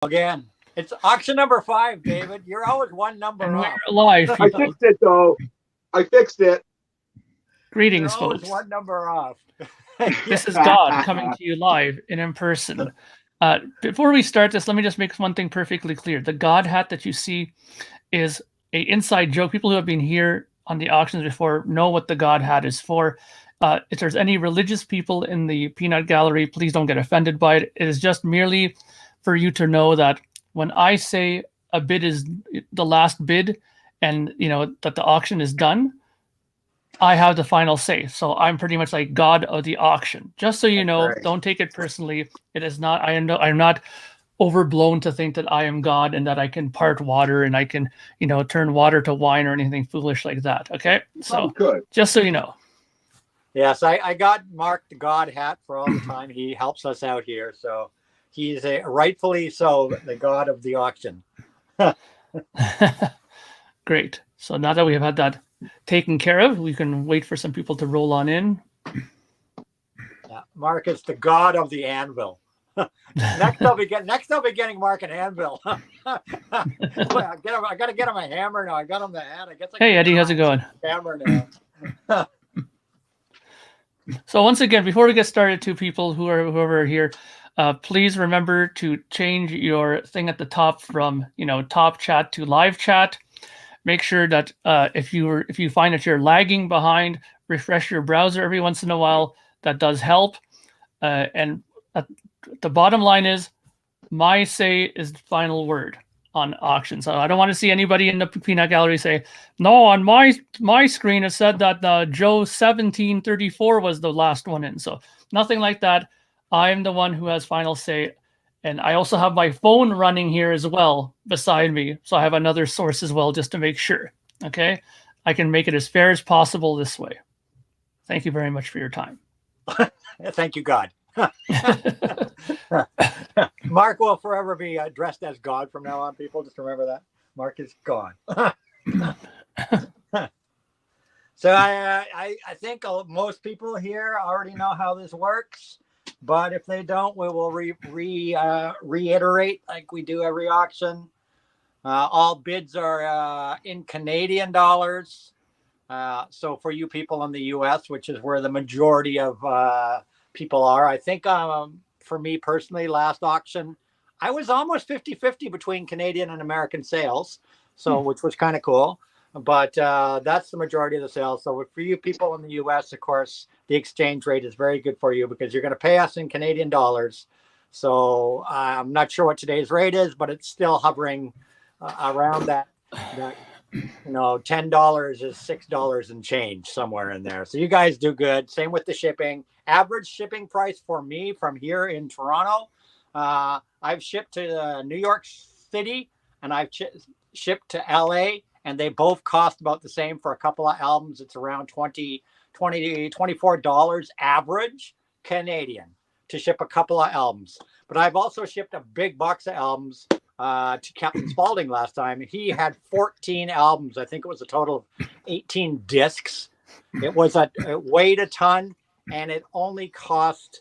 Again. It's auction number 5, David. You're always one number And off. we're live, I people. fixed it, though. I fixed it. Greetings, You're always folks. one number off. This is God coming to you live and in person. Before we start this, let me just make one thing perfectly clear. The God hat that you see is an inside joke. People who have been here on the auctions before know what the God hat is for. If there's any religious people in the peanut gallery, please don't get offended by it. It is just merely for you to know that when I say a bid is the last bid and that the auction is done, I have the final say. So I'm pretty much like God of the auction. Just so you know, don't take it personally. It is not, I'm not overblown to think that I am God and that I can part water and I can, turn water to wine or anything foolish like that. Okay. So just so you know. Yes, I got Mark the God hat for all the time. He helps us out here. So he's rightfully so the God of the auction. Great. So now that we have had that taken care of, we can wait for some people to roll on in. Yeah, Mark is the God of the anvil. Next I'll be getting Mark an anvil. I gotta get him a hammer now. I got him the hat. I guess. Hey Eddie, how's it going? Hammer now. So once again, before we get started, to people whoever are here, please remember to change your thing at the top from top chat to live chat. Make sure that if you find that you're lagging behind, refresh your browser every once in a while. That does help. And the bottom line is, my say is the final word on auction. So I don't want to see anybody in the peanut gallery say, no, on my screen it said that Joe 1734 was the last one in. So nothing like that. I'm the one who has final say. And I also have my phone running here as well beside me. So I have another source as well, just to make sure. Okay. I can make it as fair as possible this way. Thank you very much for your time. Thank you, God. Mark will forever be dressed as God from now on, people. Just remember that. Mark is God. So I think most people here already know how this works. But if they don't, we will reiterate like we do every auction. All bids are in Canadian dollars. So for you people in the U.S., which is where the majority of people are, I think for me personally, last auction, I was almost 50-50 between Canadian and American sales, so which was kind of cool. But that's the majority of the sales. So for you people in the U.S., of course, the exchange rate is very good for you because you're going to pay us in Canadian dollars. So I'm not sure what today's rate is, but it's still hovering around that $10 is $6 and change somewhere in there. So you guys do good. Same with the shipping. Average shipping price for me from here in Toronto. I've shipped to New York City and I've shipped to LA, and they both cost about the same for a couple of albums. It's around $24 average Canadian to ship a couple of albums. But I've also shipped a big box of albums to Captain Spaulding last time. He had 14 albums. I think it was a total of 18 discs. It weighed a ton, and it only cost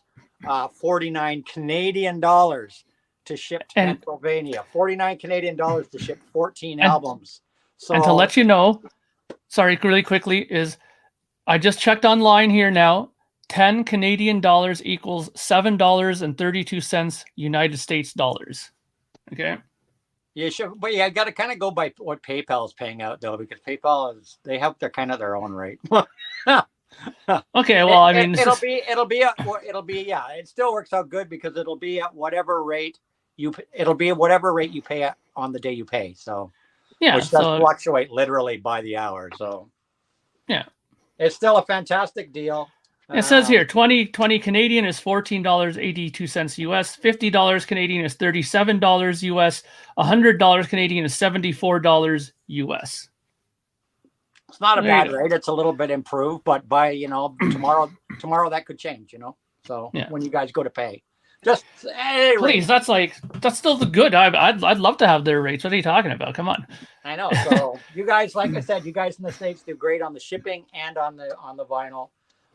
49 Canadian dollars to ship to Pennsylvania. 49 Canadian dollars to ship 14 albums. So, and to let you know, sorry, really quickly, is I just checked online here now. 10 Canadian dollars equals $7.32 United States dollars. Okay. Yeah, sure. But yeah, I got to kind of go by what PayPal is paying out, though, because PayPal they have their kind of their own rate. Okay, well, I mean, it still works out good because it'll be at whatever rate you pay on the day you pay. So yeah, which does fluctuate literally by the hour. So yeah, it's still a fantastic deal. It says here 20 Canadian is $14.82 US, $50 Canadian is $37 US, $100 Canadian is $74 US. It's not a bad rate. It's a little bit improved, but by tomorrow that could change. So when you guys go to pay, just please. That's still the good. I'd love to have their rates. What are you talking about? Come on. I know. So you guys, like I said, you guys in the States do great on the shipping and on the vinyl.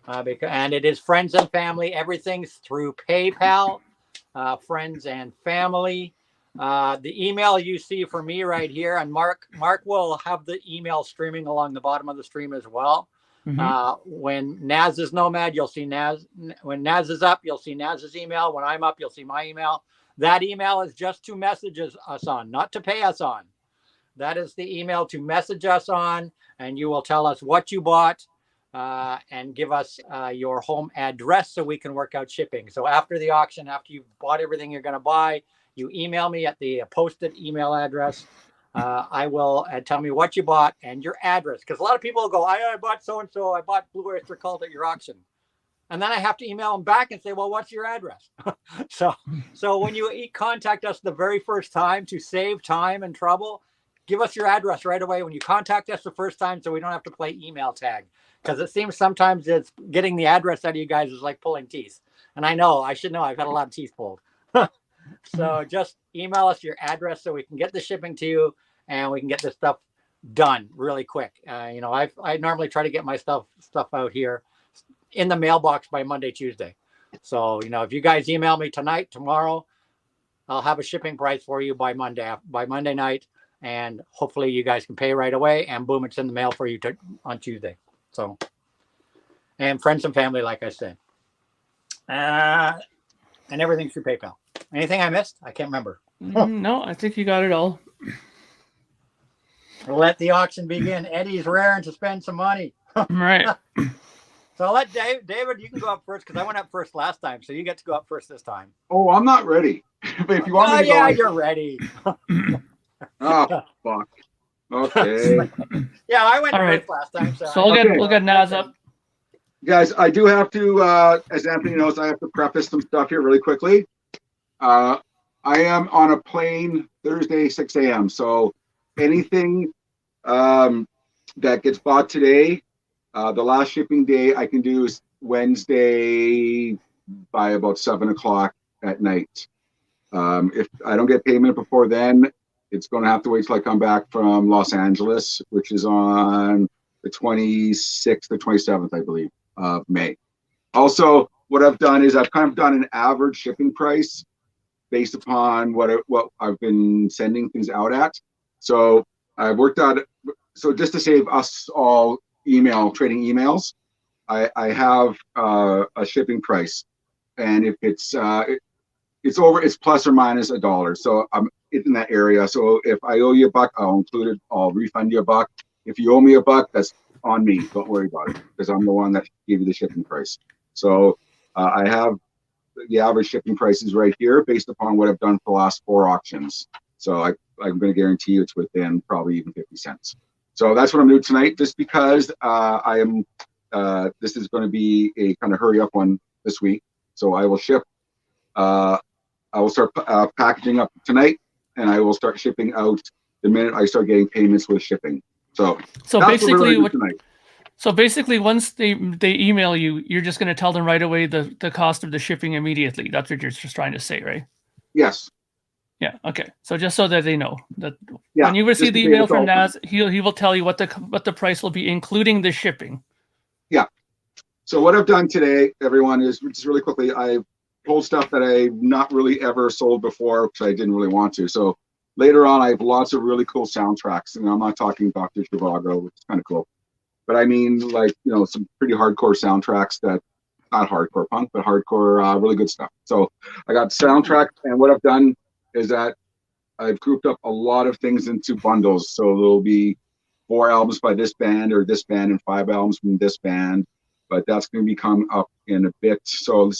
And it is friends and family. Everything's through PayPal, friends and family. The email you see for me right here, and Mark will have the email streaming along the bottom of the stream as well. When Nazz is Nomad, you'll see Nazz. When Nazz is up, you'll see Nazz's email. When I'm up, you'll see my email. That email is just to message us on, not to pay us on. That is the email to message us on, and you will tell us what you bought and give us your home address so we can work out shipping. So after the auction, after you've bought everything you're going to buy, you email me at the posted email address. I will tell me what you bought and your address. Because a lot of people will go, I bought so-and-so, I bought Blue Oyster Cult at your auction. And then I have to email them back and say, well, what's your address? So when you contact us the very first time to save time and trouble, give us your address right away when you contact us the first time so we don't have to play email tag. Because it seems sometimes it's getting the address out of you guys is like pulling teeth. And I should know, I've had a lot of teeth pulled. So just email us your address so we can get the shipping to you and we can get this stuff done really quick. I normally try to get my stuff out here in the mailbox by Monday, Tuesday. So, if you guys email me tonight, tomorrow, I'll have a shipping price for you by Monday night. And hopefully you guys can pay right away and boom, it's in the mail for you on Tuesday. So, and friends and family, like I said, and everything through PayPal. Anything I missed? I can't remember. No, I think you got it all. Let the auction begin. Eddie's raring to spend some money. Right. So I'll let David, you can go up first because I went up first last time. So you get to go up first this time. Oh, I'm not ready. But if you want me to go, you're ready. Oh, fuck. Okay. Yeah, I went All right. first last time. So we'll get Nazz up. Guys, I do have to, as Anthony knows, I have to preface some stuff here really quickly. I am on a plane Thursday, 6 a.m. So anything that gets bought today, the last shipping day I can do is Wednesday by about 7 o'clock at night. If I don't get payment before then, it's going to have to wait till I come back from Los Angeles, which is on the 26th or 27th, I believe, of May. Also, what I've done is I've kind of done an average shipping price based upon what I've been sending things out at. So I've worked out, so just to save us all trading emails, I have a shipping price, and if it's plus or minus $1. So I'm in that area. So if I owe you $1, I'll include it. I'll refund you $1. If you owe me $1, that's on me. Don't worry about it because I'm the one that gave you the shipping price. So I have the average shipping prices right here based upon what I've done for the last 4 auctions. So I'm going to guarantee you it's within probably even 50 cents. So that's what I'm doing tonight, just because this is going to be a kind of hurry up one this week. So I will ship. I will start packaging up tonight, and I will start shipping out the minute I start getting payments with shipping. So basically, once they email you, you're just going to tell them right away the cost of the shipping immediately. That's what you're just trying to say, right? Yes. Yeah. Okay. So just so that they know that when you receive the email from Nazz, he will tell you what the price will be, including the shipping. Yeah. So what I've done today, everyone, is just really quickly, I've pulled stuff that I've not really ever sold before because I didn't really want to. So later on, I have lots of really cool soundtracks, and I'm not talking Dr. Zhivago, which is kind of cool, but I mean, like, some pretty hardcore soundtracks that, not hardcore punk, but hardcore, really good stuff. So I got soundtrack, and what I've done is that I've grouped up a lot of things into bundles. So there'll be 4 albums by this band or this band and 5 albums from this band, but that's going to be coming up in a bit. So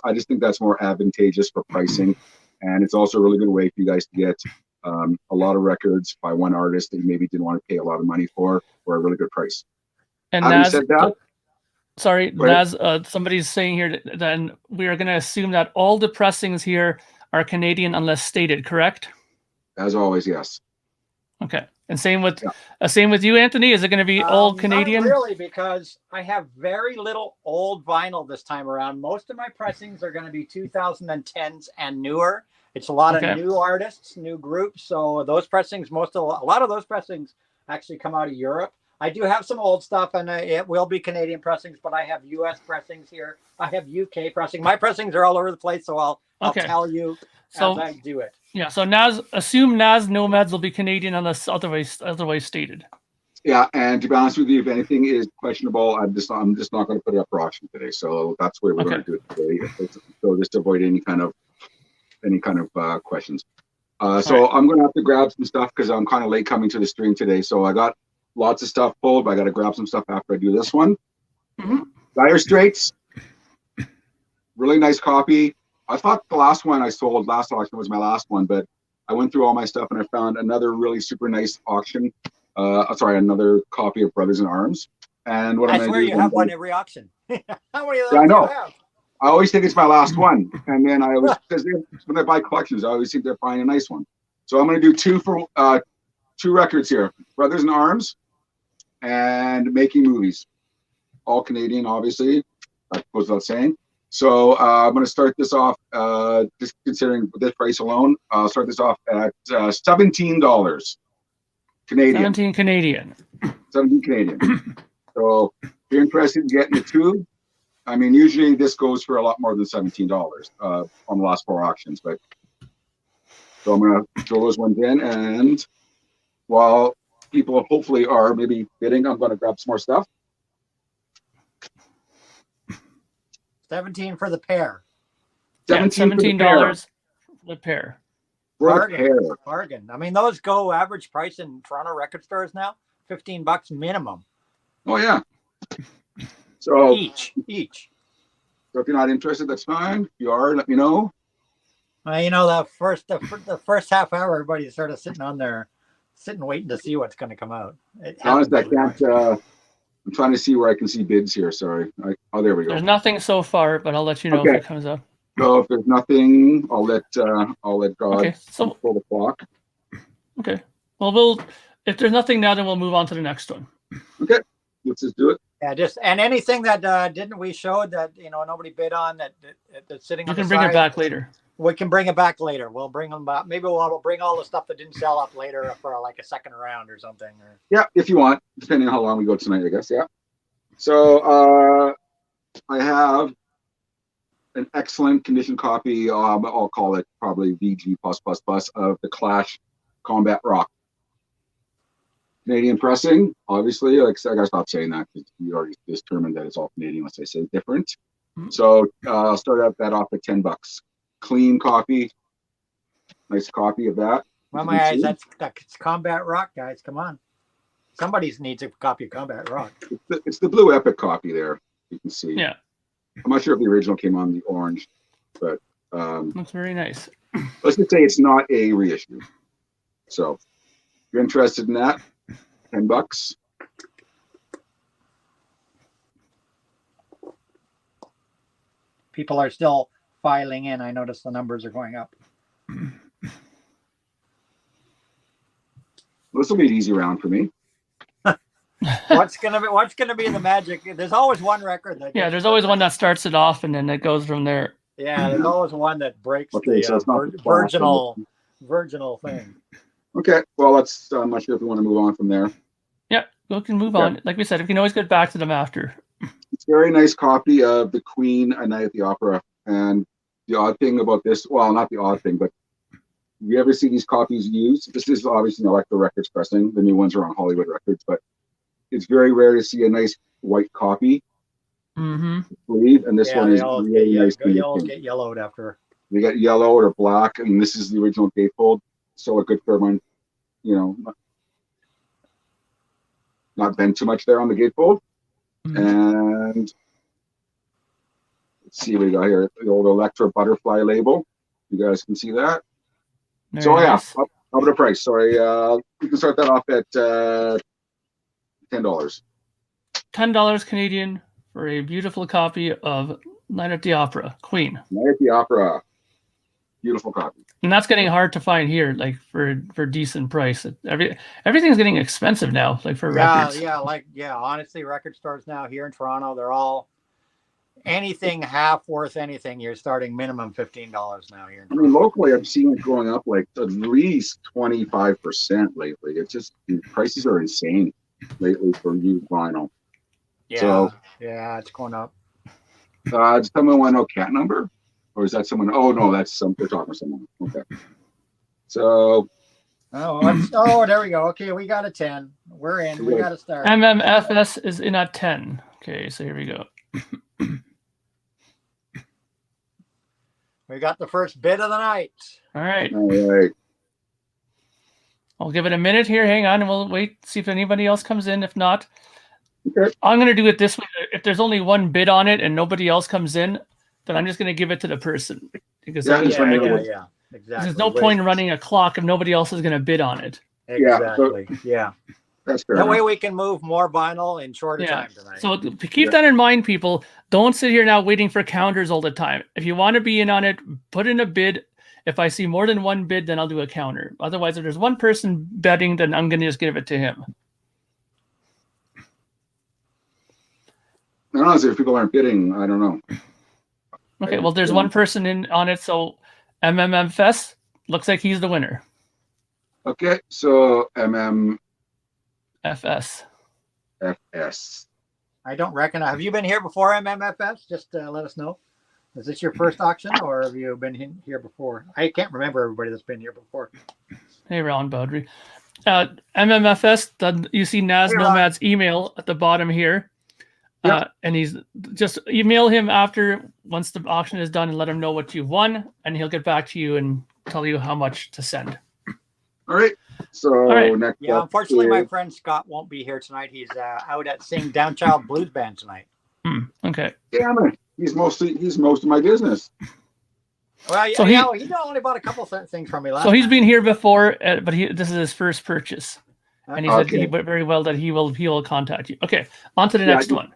I just think that's more advantageous for pricing. And it's also a really good way for you guys to get a lot of records by one artist that you maybe didn't want to pay a lot of money for a really good price. And Having said that, sorry, Nazz, somebody's saying here that then we are going to assume that all the pressings here are Canadian unless stated, correct? As always, yes. Okay. And same with you, Anthony. Is it going to be all Canadian? Not really, because I have very little old vinyl this time around. Most of my pressings are going to be 2010s and newer. It's a lot of new artists, new groups. So those pressings, a lot of those pressings actually come out of Europe. I do have some old stuff, and it will be Canadian pressings, but I have U.S. pressings here. I have UK pressing. My pressings are all over the place, so I'll I'll Okay. tell you So as I do it. yeah, so assume Nazz Nomads will be Canadian unless otherwise stated. Yeah, and to be honest with you, if anything is questionable, I'm just not going to put it up for auction today. So that's where we're going to do it today. So just to avoid any kind of questions. So I'm going to have to grab some stuff because I'm kind of late coming to the stream today. So I got lots of stuff pulled, but I got to grab some stuff after I do this one. Dire Straits, really nice copy. I thought the last one I sold last auction was my last one, but I went through all my stuff and I found another really super nice auction. Another copy of Brothers in Arms. And what I I'm going swear to do you have one every auction. How many of those I do know. you have? I always think it's my last one, and then I always because when I buy collections, I always think they're buying a nice one. So I'm going to do two records here: Brothers in Arms and Making Movies, all Canadian, obviously. That goes without saying. So I'm going to start this off, just considering this price alone. I'll start this off at $17 Canadian. 17 Canadian. 17 Canadian. So if you're interested in getting the two, I mean, usually this goes for a lot more than $17 on the last 4 auctions. But so I'm going to throw those ones in, and while people hopefully are maybe bidding, I'm going to grab some more stuff. 17 for the pair. $17 for the pair. Bargain. I mean, those go average price in Toronto record stores now, $15 minimum. Oh yeah. So each. So if you're not interested, that's fine. If you are, let me know. You know, the first half hour, everybody's sort of sitting waiting to see what's going to come out. Honestly, I can't. I'm trying to see where I can see bids here. Sorry. Oh, there we go. There's nothing so far, but I'll let you know if it comes up. So if there's nothing, I'll let God pull the clock. Okay. Well, if there's nothing now, then we'll move on to the next one. Okay. Let's just do it. Yeah, and anything that we showed that nobody bid on that's sitting. You can bring it back later. We can bring it back later. We'll bring them back. Maybe we'll bring all the stuff that didn't sell up later for like a second round or something. Yeah, if you want, depending on how long we go tonight, I guess. Yeah. So I have an excellent condition copy. I'll call it probably VG+++ of the Clash Combat Rock. Canadian pressing, obviously. Like I gotta stop saying that because you already determined that it's all Canadian unless I say different. So I'll start that off at $10. Clean copy, nice copy of that. Well, my eyes, that's Combat Rock, guys. Come on, somebody needs a copy of Combat Rock. It's the blue Epic copy there. You can see. Yeah. I'm not sure if the original came on the orange, but looks very nice. Let's just say it's not a reissue. So if you're interested in that, $10. People are still filing in. I notice the numbers are going up. This will be an easy round for me. What's gonna be the magic? There's always one record that. Yeah, there's always one that starts it off, and then it goes from there. Yeah, there's always one that breaks the virginal thing. Okay, well, let's. I'm not sure if we want to move on from there. Yeah, we can move on. Like we said, we can always get back to them after. It's a very nice copy of The Queen, A Night at the Opera. And the odd thing about this, well, not the odd thing, but you ever see these copies used? This is obviously an Electro Records pressing. The new ones are on Hollywood Records, but it's very rare to see a nice white copy. And this one is really nice. They all get yellowed after. They get yellowed or black, and this is the original gatefold. So a good firm, not bend too much there on the gatefold. And let's see what we got here. The old Electra Butterfly label. You guys can see that. Very so nice. Up the price. Sorry, you can start that off at $10. $10 Canadian for a beautiful copy of Night at the Opera, Queen. Night at the Opera. Beautiful copy. And that's getting hard to find here, like for decent price. Everything's getting expensive now, like for records. Honestly, record stores now here in Toronto, they're all anything half worth anything. You're starting minimum $15 now here. I mean, locally, I'm seeing it going up like at least 25% lately. It's just the prices are insane lately for used vinyl. Yeah, so, it's going up. Does someone want to know cat number? Or is that someone? Oh no, that's some. They're talking to someone. Okay. So. Oh, there we go. Okay, we got a 10. We're in. We got to start. MMFS is in at 10. Okay, so here we go. We got the first bid of the night. All right. All right. I'll give it a minute here. Hang on, and we'll wait, see if anybody else comes in. If not, Okay. I'm going to do it this way. If there's only one bid on it and nobody else comes in, then I'm just going to give it to the person. Because Yeah, exactly. There's no point in running a clock if nobody else is going to bid on it. Exactly. Yeah. That's fair. That way we can move more vinyl in shorter time tonight. So keep that in mind, people. Don't sit here now waiting for counters all the time. If you want to be in on it, put in a bid. If I see more than one bid, then I'll do a counter. Otherwise, if there's one person betting, then I'm going to just give it to him. Honestly, if people aren't bidding, I don't know. Okay, well, there's one person in on it, so MMFS looks like he's the winner. Okay, so MMFS. FS. I don't reckon. Have you been here before, MMFS? Just let us know. Is this your first auction, or have you been here before? I can't remember everybody that's been here before. Hey, Ron Baudry. MMFS, you see Nazz Nomad's email at the bottom here. And he's just email him after once the auction is done and let him know what you've won, and he'll get back to you and tell you how much to send. All right. So next yeah, unfortunately, my friend Scott won't be here tonight. He's out at seeing Downchild Blues Band tonight. Okay. Damn it. He's most of my business. Well, so he only bought a couple things from me last. So he's time. been here before, but this is his first purchase, and he said very well that he will contact you. Okay, on to the next one.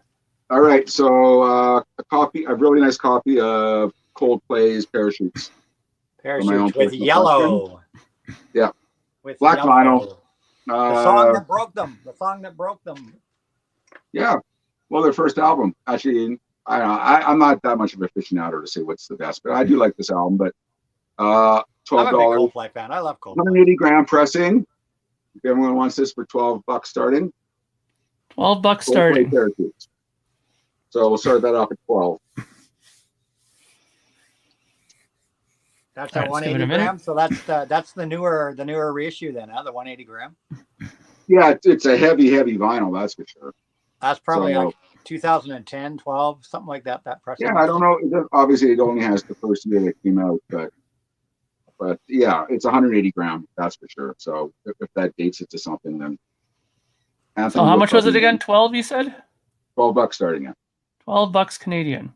All right, so a really nice copy of Coldplay's Parachutes. Parachutes with yellow. Yeah. With black yellow. vinyl. The song that broke them. The song that broke them. Yeah. Well, their first album. Actually, I don't know. I'm not that much of an aficionado to say what's the best, but I do like this album. But $12. I'm a big Coldplay fan. I love Coldplay. 180 gram pressing. If everyone wants this for $12 starting. $12 starting. Parachutes. So we'll start that off at 12. That's a 180 gram. So that's the newer reissue then, huh? The 180 gram. Yeah, it's a heavy vinyl, that's for sure. That's probably like 2010, 12, something like that. That press. Yeah, I don't know. Obviously, it only has the first year that came out, but yeah, it's 180 gram, that's for sure. So if that dates it to something, then. Anthony, so how much was it again? 12, you said? $12 starting at. $12 Canadian.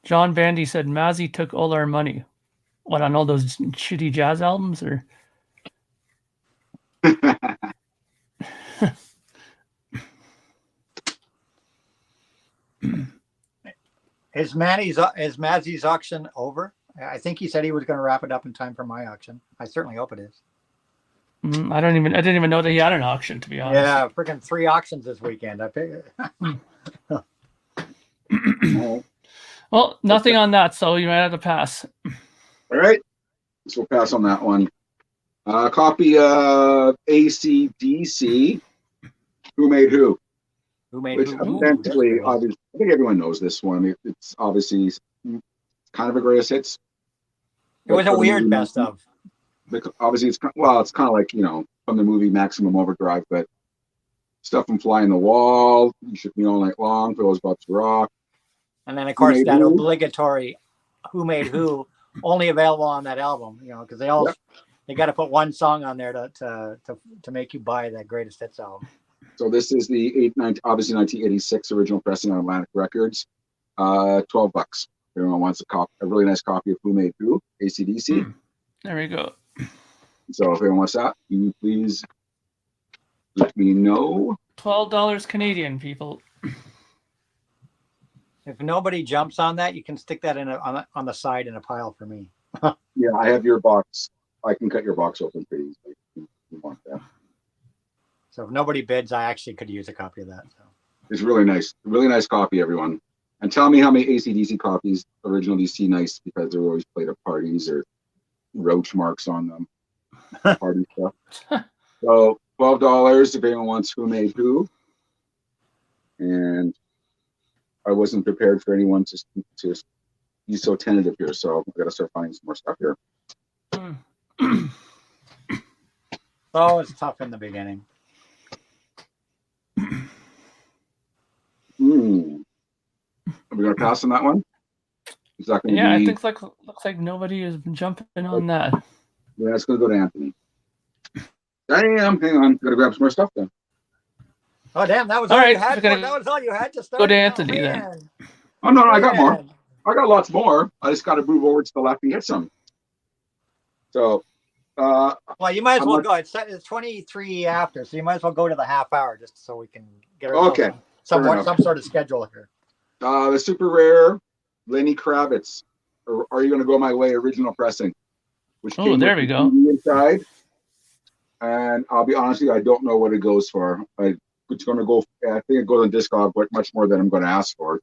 John Bandy said Mazzy took all our money. What, on all those shitty jazz albums, or? Is Mazzy's auction over? I think he said he was going to wrap it up in time for my auction. I certainly hope it is. I didn't even know that he had an auction, to be honest. Yeah, freaking 3 auctions this weekend. I picked. Well, nothing on that, so you might have to pass. All right, so we'll pass on that one. Copy of AC/DC. Who made who? Who made Which who? Essentially, obviously, I think everyone knows this one. It's obviously kind of a greatest hits. It was a weird best of. Obviously, it's kind of like, from the movie Maximum Overdrive, but stuff from Fly in the Wall, You Shook Me All Night Long, For Those About to Rock. And then, of course, that obligatory Who Made Who, only available on that album, because they got to put one song on there to make you buy that greatest hits album. So this is the obviously 1986 original pressing on Atlantic Records. $12. Everyone wants a really nice copy of Who Made Who, AC/DC. There we go. So if anyone wants that, can you please let me know? $12 Canadian, people. If nobody jumps on that, you can stick that on the side in a pile for me. Yeah, I have your box. I can cut your box open pretty easily if you want that. So if nobody bids, I actually could use a copy of that. So. It's really nice copy, everyone. And tell me how many AC/DC copies original DC nice, because they're always played at parties or roach marks on them. Party stuff. So $12 if anyone wants Who Made Who. And I wasn't prepared for anyone to be so tentative here. So I got to start finding some more stuff here. Oh, it's tough in the beginning. Are we going to pass on that one? Is that going to be... I think looks like nobody is jumping on that. Yeah, it's going to go to Anthony. Damn, hang on. Got to grab some more stuff then. Oh, damn, that was All all right, you had. we're gonna That was all you had to start. go to Anthony then. Man. Oh, no, I got more. Man. I got lots more. I just got to move over to the left and get some. So, well, you might as well not... go. It's 23 after, so you might as well go to the half hour just so we can get some sort of schedule here. The super rare Lenny Kravitz. Or are you going to go my way? Original pressing. Which there we go. Inside. And I'll be honest with you, I don't know what it goes for. It's going to go. I think it goes on Discog, but much more than I'm going to ask for.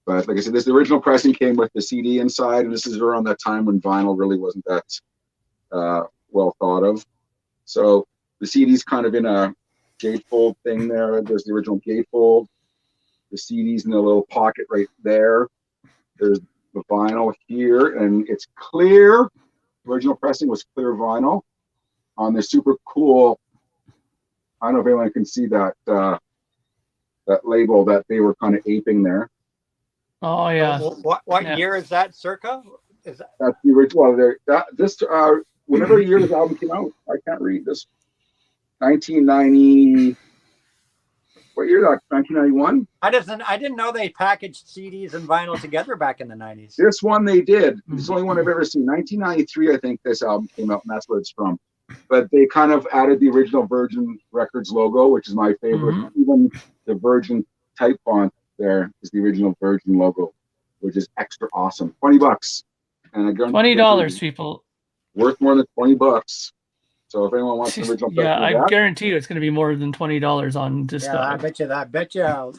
But like I said, the original pressing came with the CD inside, and this is around that time when vinyl really wasn't that well thought of. So the CD's kind of in a gatefold thing there. There's the original gatefold. The CD's in a little pocket right there. There's the vinyl here, and it's clear. The original pressing was clear vinyl on the super cool. I don't know if anyone can see that that label that they were kind of aping there. Oh yeah. What year is that? Circa? Is that? That's the original. Well, whatever year this album came out, I can't read this. 1990. What year? That 1991. I didn't know they packaged CDs and vinyl together back in the 90s. This one they did. It's the only one I've ever seen. 1993, I think this album came out, and that's where it's from. But they kind of added the original Virgin Records logo, which is my favorite. Even the Virgin type font there is the original Virgin logo, which is extra awesome. $20, and again, $20, people. Worth more than $20. So if anyone wants the original, I guarantee you it's going to be more than $20 on Discog. Yeah, I bet you.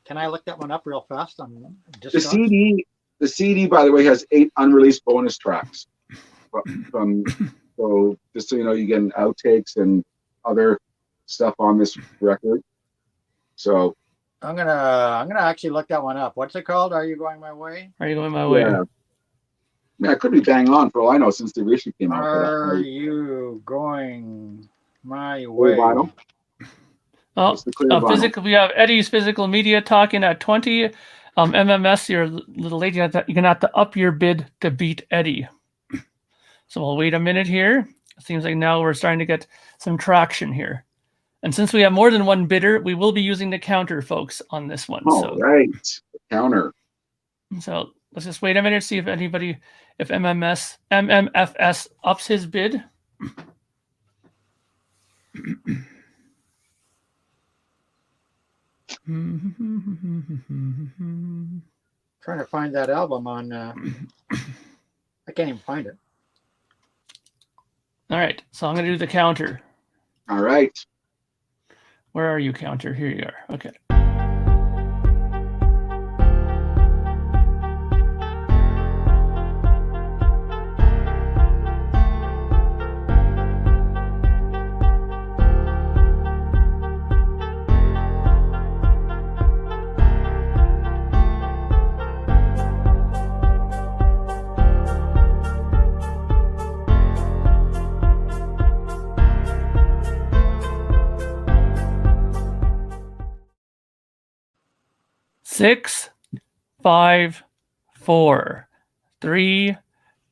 Can I look that one up real fast? The CD, by the way, has 8 unreleased bonus tracks. So just so you know, you get outtakes and other stuff on this record. So I'm gonna actually look that one up. What's it called? Are You Going My Way? Are You Going My Way? Yeah. Yeah, it could be bang on for all I know since the reissue came out. Are You Going My Way? Vinyl. Oh, we have Eddie's Physical Media talking at 20. MMS, your little lady, you're gonna have to up your bid to beat Eddie. So we'll wait a minute here. It seems like now we're starting to get some traction here. And since we have more than one bidder, we will be using the counter, folks, on this one. Right, the counter. So let's just wait a minute, see if MMFS ups his bid. Trying to find that album on. I can't even find it. All right, so I'm going to do the counter. All right. Where are you, counter? Here you are. Okay. Six, 5, 4, 3,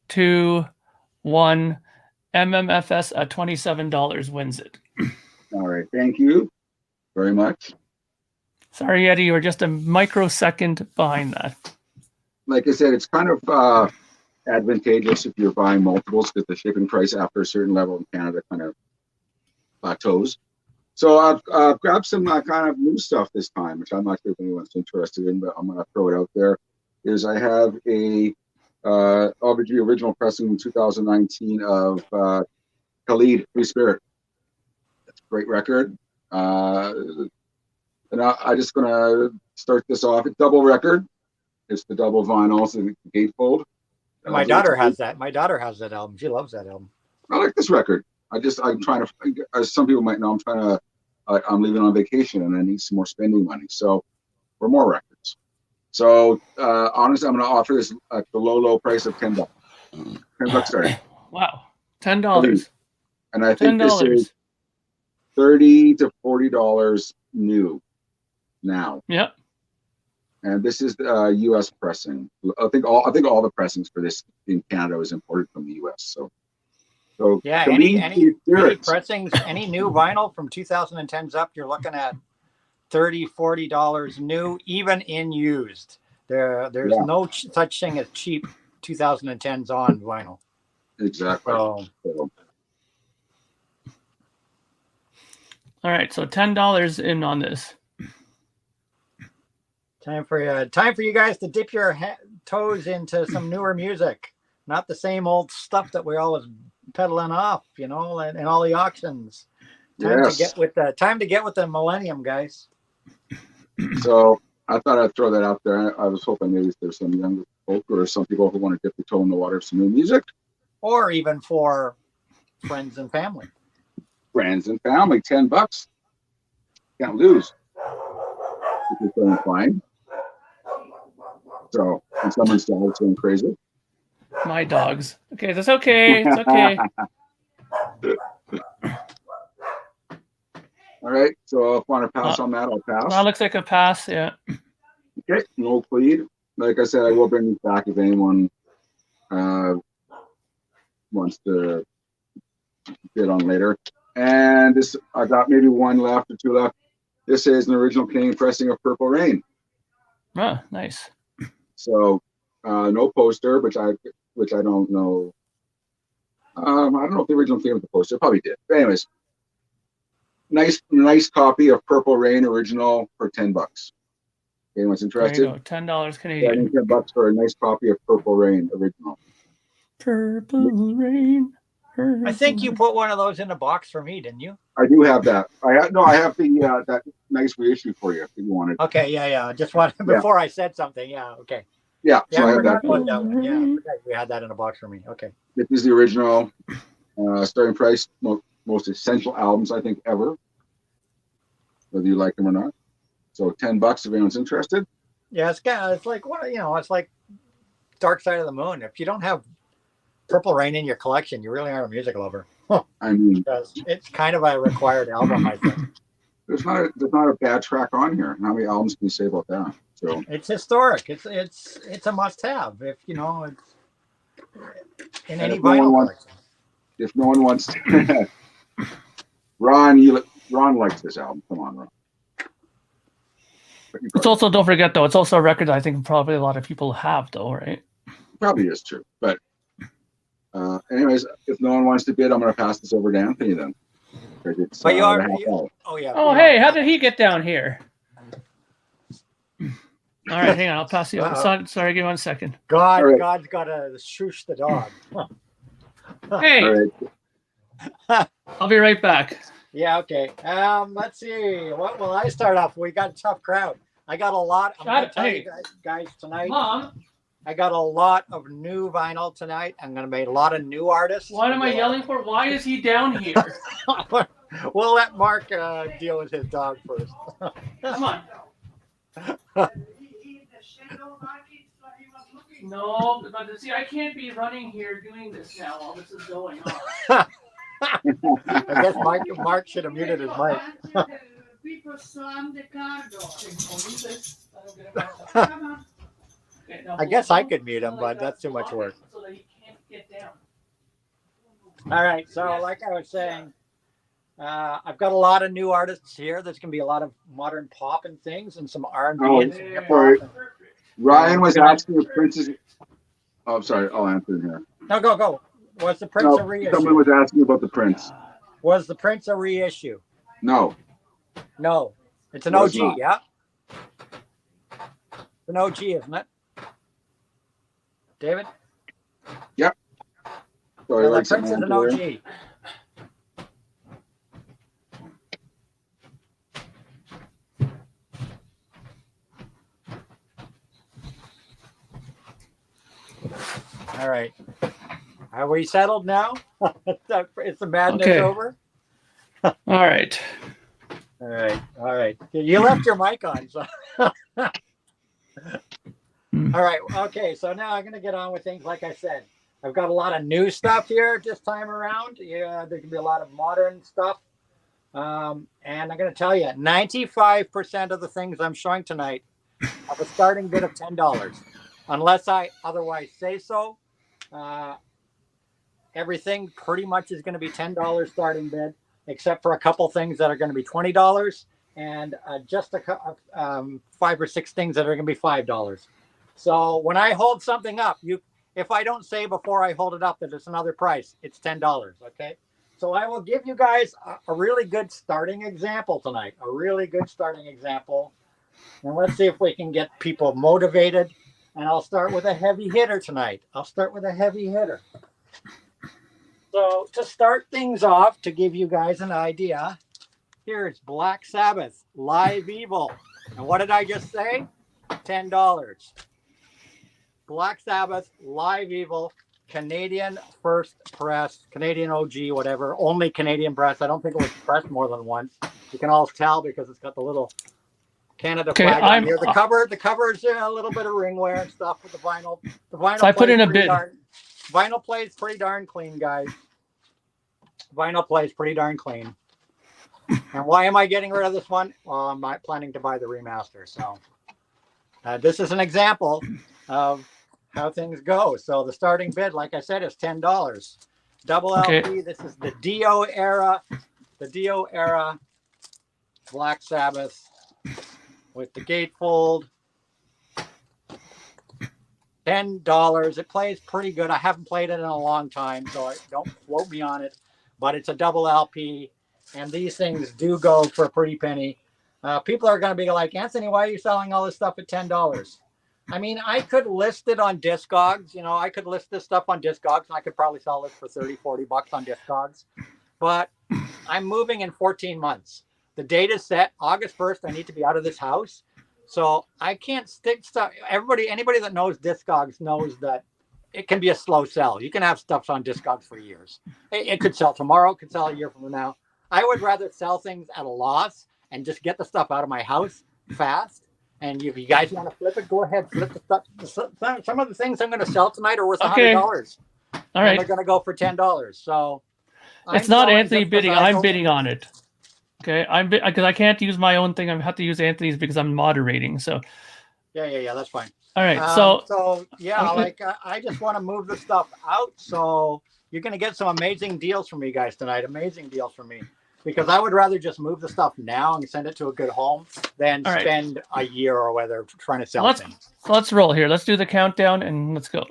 2, 1. MMFS at $27 wins it. All right. Thank you very much. Sorry, Eddie, you were just a microsecond behind that. Like I said, it's kind of advantageous if you're buying multiples because the shipping price after a certain level in Canada kind of plateaus. So I've grabbed some kind of new stuff this time, which I'm not sure if anyone's interested in, but I'm going to throw it out there. I have a obviously original pressing in 2019 of Khalid, Free Spirit. That's a great record. And I'm just going to start this off. It's double record. It's the double vinyl, so the gatefold. My daughter has that. My daughter has that album. She loves that album. I like this record. I'm trying to, as some people might know, I'm leaving on vacation and I need some more spending money. So for more records. So honestly, I'm going to offer this at the low price of $10. $10 starting. Wow, $10. And I think this is $30 to $40 new now. Yep. And this is the U.S. pressing. I think all the pressings for this in Canada is imported from the U.S. So yeah, any pressings, any new vinyl from 2010s up, you're looking at $30, $40 new, even in used. There's no such thing as cheap 2010s on vinyl. Exactly. All right, so $10 in on this. Time for you guys to dip your toes into some newer music, not the same old stuff that we're always peddling off, you know, and all the auctions. Time to get with the millennium, guys. So I thought I'd throw that out there. I was hoping maybe there's some younger folk or some people who want to dip the toe in the water of some new music, or even for friends and family. $10, can't lose. If you're feeling fine. So, and someone's dog's going crazy. My dogs. Okay, that's okay. It's okay. All right. So if I want to pass on that, I'll pass. That looks like a pass. Yeah. Okay. No plead. Like I said, I will bring these back if anyone wants to get on later. And this, I got maybe one left or two left. This is an original Canadian pressing of Purple Rain. Oh, nice. So no poster, which I don't know. I don't know if the original came with the poster. Probably did. But anyways, nice copy of Purple Rain original for $10. Anyone's interested? There you go. $10 Canadian. $10 for a nice copy of Purple Rain original. Purple Rain. I think you put one of those in a box for me, didn't you? I do have that. I have the that nice reissue for you if you wanted. Okay, yeah. Just wanted before I said something. Yeah, okay. Yeah, so I have that. Yeah, we had that in a box for me. Okay. This is the original starting price, most essential albums I think ever, whether you like them or not. So $10 if anyone's interested. Yeah, it's like what it's like Dark Side of the Moon. If you don't have Purple Rain in your collection, you really aren't a music lover. I mean, because it's kind of a required album, I think. There's not a bad track on here. How many albums can you say about that? So it's historic. It's a must-have. If it's in any vinyl collection. If no one wants to, Ron likes this album. Come on, Ron. It's also, don't forget though, it's also a record I think probably a lot of people have though, right? Probably is true, but. Anyways, if no one wants to bid, I'm going to pass this over to Anthony then. But you are. Oh yeah. Oh hey, how did he get down here? All right, hang on. I'll pass you. Sorry, give me 1 second. God's got to shoosh the dog. Hey. Right. I'll be right back. Yeah. Okay. Let's see. What will I start off? We got a tough crowd. I got a lot. I'm going to tell you guys tonight. Mom. I got a lot of new vinyl tonight. I'm going to make a lot of new artists. What am I yelling for? Why is he down here? We'll let Mark deal with his dog first. Come on. No, but see, I can't be running here doing this now while this is going on. I guess Mark should have muted his mic. I guess I could mute him, but that's too much work. So that he can't get down. All right, so like I was saying, I've got a lot of new artists here. There's going to be a lot of modern pop and things, and some R&B and some hip hop. Ryan was asking if Prince is. Oh, I'm sorry. I'll answer in here. No, go. Was the Prince a reissue? Someone was asking about the Prince. Was the Prince a reissue? No. It's an OG, yeah? It's an OG, isn't it? David? Yep. So the Prince is an OG. All right. Are we settled now? Is the madness over? All right. All right. You left your mic on. So. All right. Okay. So now I'm going to get on with things. Like I said, I've got a lot of new stuff here this time around. Yeah, there can be a lot of modern stuff. And I'm going to tell you, 95% of the things I'm showing tonight have a starting bid of $10, unless I otherwise say so. Everything pretty much is going to be $10 starting bid, except for a couple things that are going to be $20, and just 5 or 6 things that are going to be $5. So when I hold something up, if I don't say before I hold it up that it's another price, it's $10. Okay. So I will give you guys a really good starting example tonight. A really good starting example. And let's see if we can get people motivated. And I'll start with a heavy hitter tonight. So to start things off, to give you guys an idea, here's Black Sabbath, Live Evil. And what did I just say? $10. Black Sabbath, Live Evil, Canadian first press, Canadian OG, whatever, only Canadian press. I don't think it was pressed more than once. You can all tell because it's got the little Canada flag on here. The cover is a little bit of ring wear and stuff with the vinyl. The vinyl. So I put in a bid. Vinyl plays pretty darn clean, guys. Vinyl plays pretty darn clean. And why am I getting rid of this one? Well, I'm not planning to buy the remaster. So this is an example of how things go. So the starting bid, like I said, is $10. Double LP. This is the Dio era. The Dio era Black Sabbath with the gatefold. $10. It plays pretty good. I haven't played it in a long time, so don't quote me on it. But it's a double LP, and these things do go for a pretty penny. People are going to be like, Anthony, why are you selling all this stuff at $10? I mean, I could list it on Discogs. You know, I could list this stuff on Discogs, and I could probably sell this for $30, $40 on Discogs. But I'm moving in 14 months. The date is set. August 1st, I need to be out of this house. So I can't stick stuff. Anybody that knows Discogs knows that it can be a slow sell. You can have stuff on Discogs for years. It could sell tomorrow. It could sell a year from now. I would rather sell things at a loss and just get the stuff out of my house fast. And if you guys want to flip it, go ahead. Flip the stuff. Some of the things I'm going to sell tonight are worth $100. All right. And they're going to go for $10. So it's not Anthony bidding. I'm bidding on it. Okay, because I can't use my own thing. I have to use Anthony's because I'm moderating. So yeah, that's fine. All right, so yeah, I just want to move the stuff out. So you're going to get some amazing deals from me guys tonight. Amazing deals from me, because I would rather just move the stuff now and send it to a good home than spend a year or whether trying to sell things. So let's roll here. Let's do the countdown and let's go.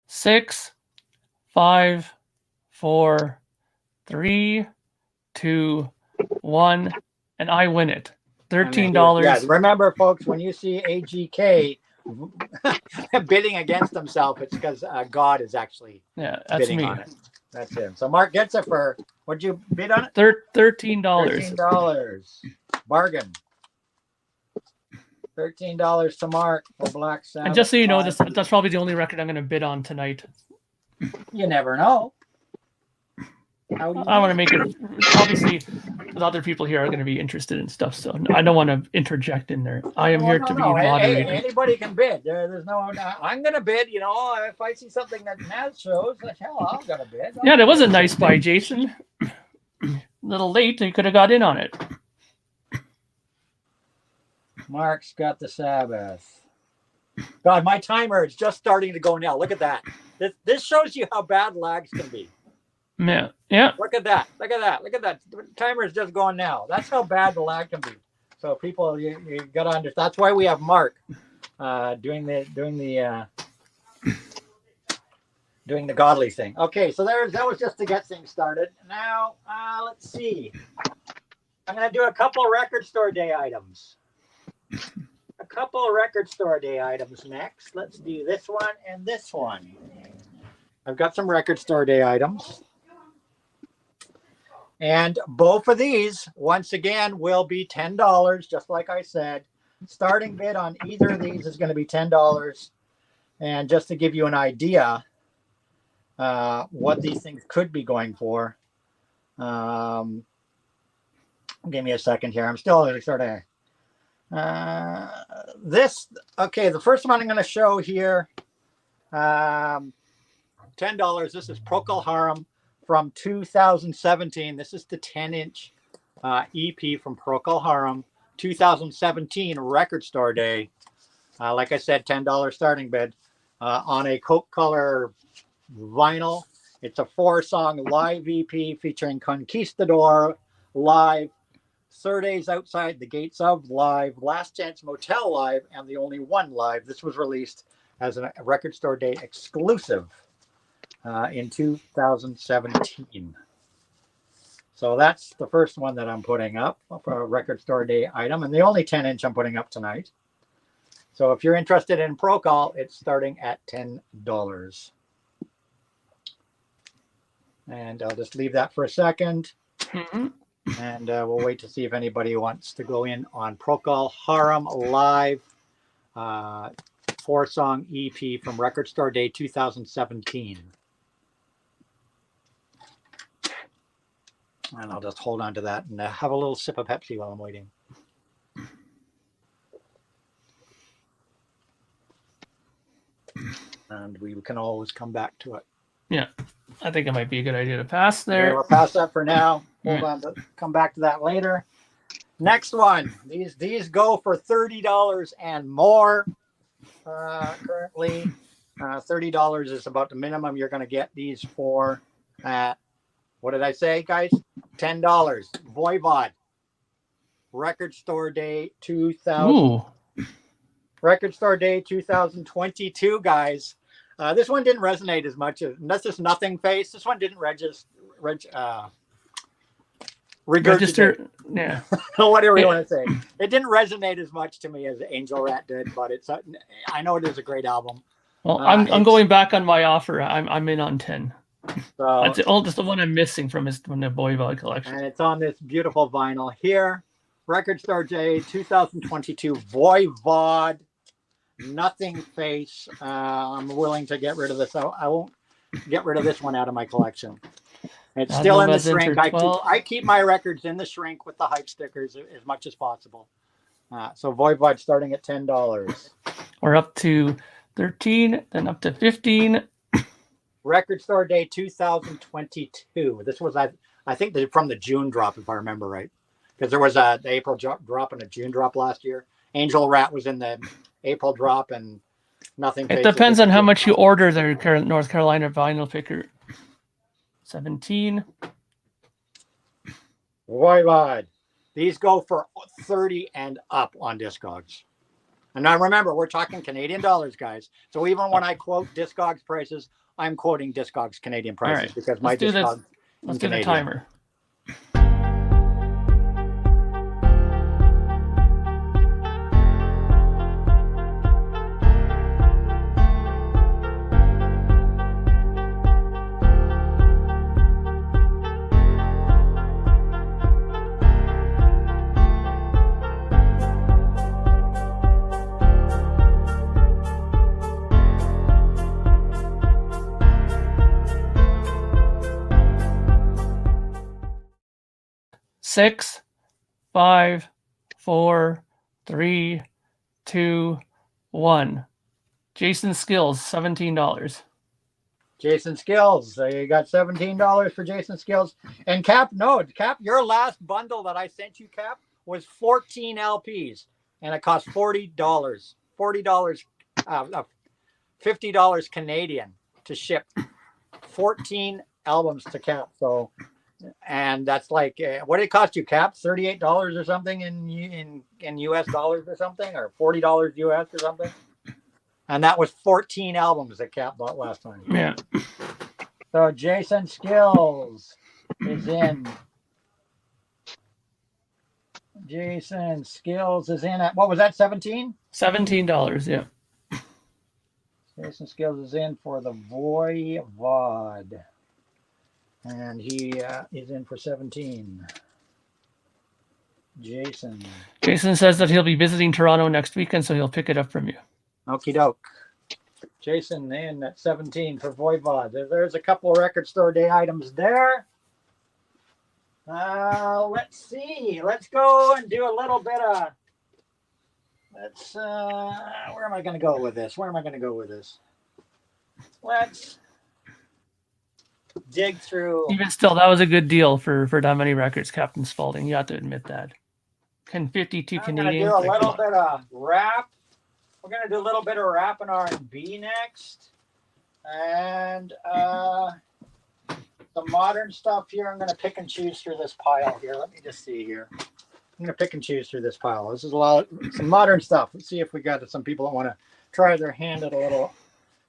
Six, 5, 4, 3, 2, 1, and I win it. $13. Yeah, remember, folks, when you see AGK bidding against himself, it's because God is actually bidding on it. That's him. So Mark gets it for, what'd you bid on it? $13. $13. Bargain. $13 to Mark for Black Sabbath. And just so you know, that's probably the only record I'm going to bid on tonight. You never know. I want to make it, obviously, the other people here are going to be interested in stuff, so I don't want to interject in there. I am here to be moderator. Anybody can bid. There's no, I'm going to bid, you know, if I see something that Nazz shows, hell, I'm going to bid. Yeah, that was a nice buy, Jason. A little late, you could have got in on it. Mark's got the Sabbath. God, my timer is just starting to go now. Look at that. This shows you how bad lags can be. Yeah. Look at that. The timer is just going now. That's how bad the lag can be. So people, you got to understand. That's why we have Mark doing the godly thing. Okay, so that was just to get things started. Now, let's see. I'm going to do a couple record store day items. couple of record store day items next. Let's do this one and this one. I've got some record store day items. And both of these, once again, will be $10, just like I said. Starting bid on either of these is going to be $10. And just to give you an idea what these things could be going for, give me a second here. I'm still sort of okay, the first one I'm going to show here, $10. This is Procol Harum from 2017. This is the 10-inch EP from Procol Harum, 2017 record store day. Like I said, $10 starting bid on a Coke color vinyl. It's a 4-song live EP featuring Conquistador live, Surdays Outside the Gates of live, Last Chance Motel live, and The Only One live. This was released as a record store day exclusive in 2017. So that's the first one that I'm putting up for a record store day item, and the only 10-inch I'm putting up tonight. So if you're interested in Procol, it's starting at $10. And I'll just leave that for a second. Mm-hmm. And we'll wait to see if anybody wants to go in on Procol Harum live 4-song EP from Record Store Day 2017. And I'll just hold on to that and have a little sip of Pepsi while I'm waiting. And we can always come back to it. Yeah, I think it might be a good idea to pass there. Okay, we'll pass that for now. Hold on to come back to that later. Next one. These go for $30 and more. Currently, $30 is about the minimum you're going to get these for. At what did I say, guys? $10. Voivod. Record Store Day 2000. Ooh. Record Store Day 2022, guys. This one didn't resonate as much as that's just Nothing Face. This one didn't register. Yeah. Whatever you want to say. It didn't resonate as much to me as Angel Rat did, but it's. I know it is a great album. Well, I'm going back on my offer. I'm in on 10. So, that's the one I'm missing from the Voivod collection. And it's on this beautiful vinyl here. Record Store Day 2022 Voivod. Nothing Face. I'm willing to get rid of this. I won't get rid of this one out of my collection. It's still in the shrink. I keep my records in the shrink with the hype stickers as much as possible. So Voivod starting at $10. We're up to 13, then up to 15. Record Store Day 2022. This was, I think, from the June drop, if I remember right. Because there was the April drop and a June drop last year. Angel Rat was in the April drop and Nothing. It depends on how much you order their current North Carolina vinyl picker. 17. Voivod. These go for 30 and up on Discogs. And now remember, we're talking Canadian dollars, guys. So even when I quote Discogs prices, I'm quoting Discogs Canadian prices because my Discogs. Let's do the timer. Six, 5, 4, 3, 2, 1. Jason Skills, $17. Jason Skills. So you got $17 for Jason Skills. And Cap, your last bundle that I sent you, Cap, was 14 LPs. And it cost $40. $40, $50 Canadian to ship 14 albums to Cap. So, and that's like, what did it cost you, Cap? $38 or something in US dollars or something, or $40 US or something. And that was 14 albums that Cap bought last time. Yeah. So Jason Skills is in. Jason Skills is in at, what was that, 17? $17, yeah. Jason Skills is in for the Voivod. And he is in for 17. Jason. Jason says that he'll be visiting Toronto next weekend, so he'll pick it up from you. Okie doke. Jason in at 17 for Voivod. There's a couple of record store day items there. Let's see. Let's go and do a little bit of. Let's. Where am I going to go with this? Let's dig through. Even still, that was a good deal for that many records, Captain Spaulding. You have to admit that. 52 Canadian. I'm going to do a little bit of rap. We're going to do a little bit of rap and R&B next. And the modern stuff here, I'm going to pick and choose through this pile here. Let me just see here. I'm going to pick and choose through this pile. This is some modern stuff. Let's see if we got some people that want to try their hand at a little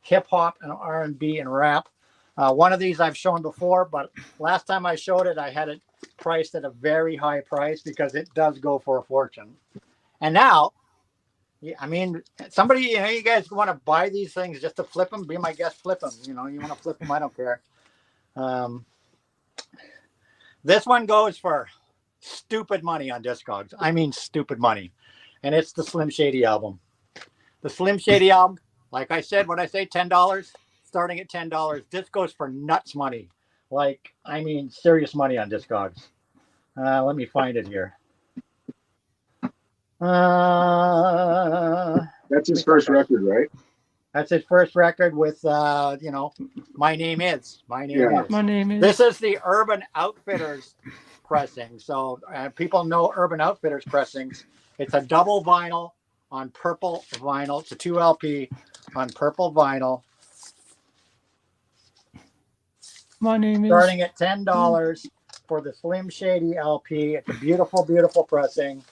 hip-hop and R&B and rap. One of these I've shown before, but last time I showed it, I had it priced at a very high price because it does go for a fortune. And now, I mean, somebody, you guys want to buy these things just to flip them? Be my guest, flip them. You want to flip them, I don't care. This one goes for stupid money on Discogs. I mean, stupid money. And it's the Slim Shady album. The Slim Shady album, like I said, when I say $10, starting at $10, this goes for nuts money. Like, I mean, serious money on Discogs. Let me find it here. That's his first record, right? That's his first record with, My Name Is. My Name Is. This is the Urban Outfitters pressing. So people know Urban Outfitters pressings. It's a double vinyl on purple vinyl. It's a 2 LP on purple vinyl. My Name Is. Starting at $10 for the Slim Shady LP. It's a beautiful, beautiful pressing.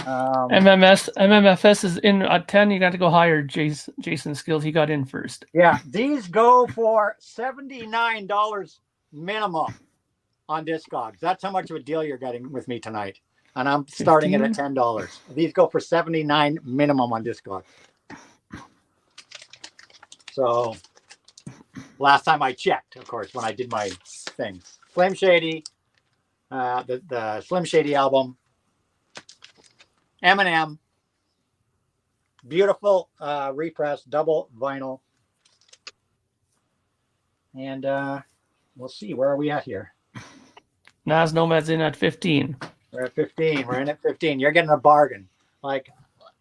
MMFS is in at 10. You got to go higher. Jason Skills, he got in first. Yeah, these go for $79 minimum on Discogs. That's how much of a deal you're getting with me tonight. And I'm starting it at $10. These go for $79 minimum on Discogs. So last time I checked, of course, when I did my things. Slim Shady, the Slim Shady album. Eminem, beautiful repress, double vinyl. And we'll see, where are we at here? Nazz Nomad's in at 15. We're at 15. We're in at 15. You're getting a bargain. Like,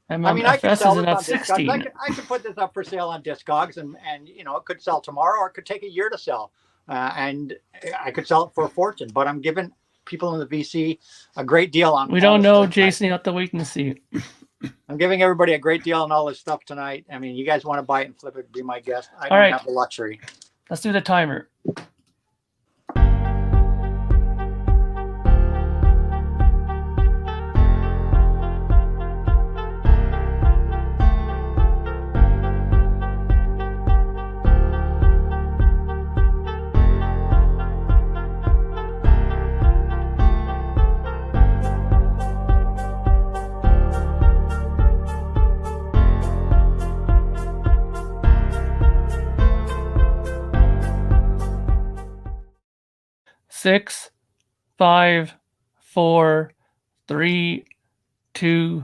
MMFS I could sell is in this at on 16. Discogs. I could put this up for sale on Discogs, and it could sell tomorrow, or it could take a year to sell. And I could sell it for a fortune. But I'm giving people in the VC a great deal on. We don't know, Jason. You have to wait and see. I'm giving everybody a great deal on all this stuff tonight. I mean, you guys want to buy it and flip it, be my guest. I don't have the luxury. Let's do the timer. Six, 5, 4, 3, 2,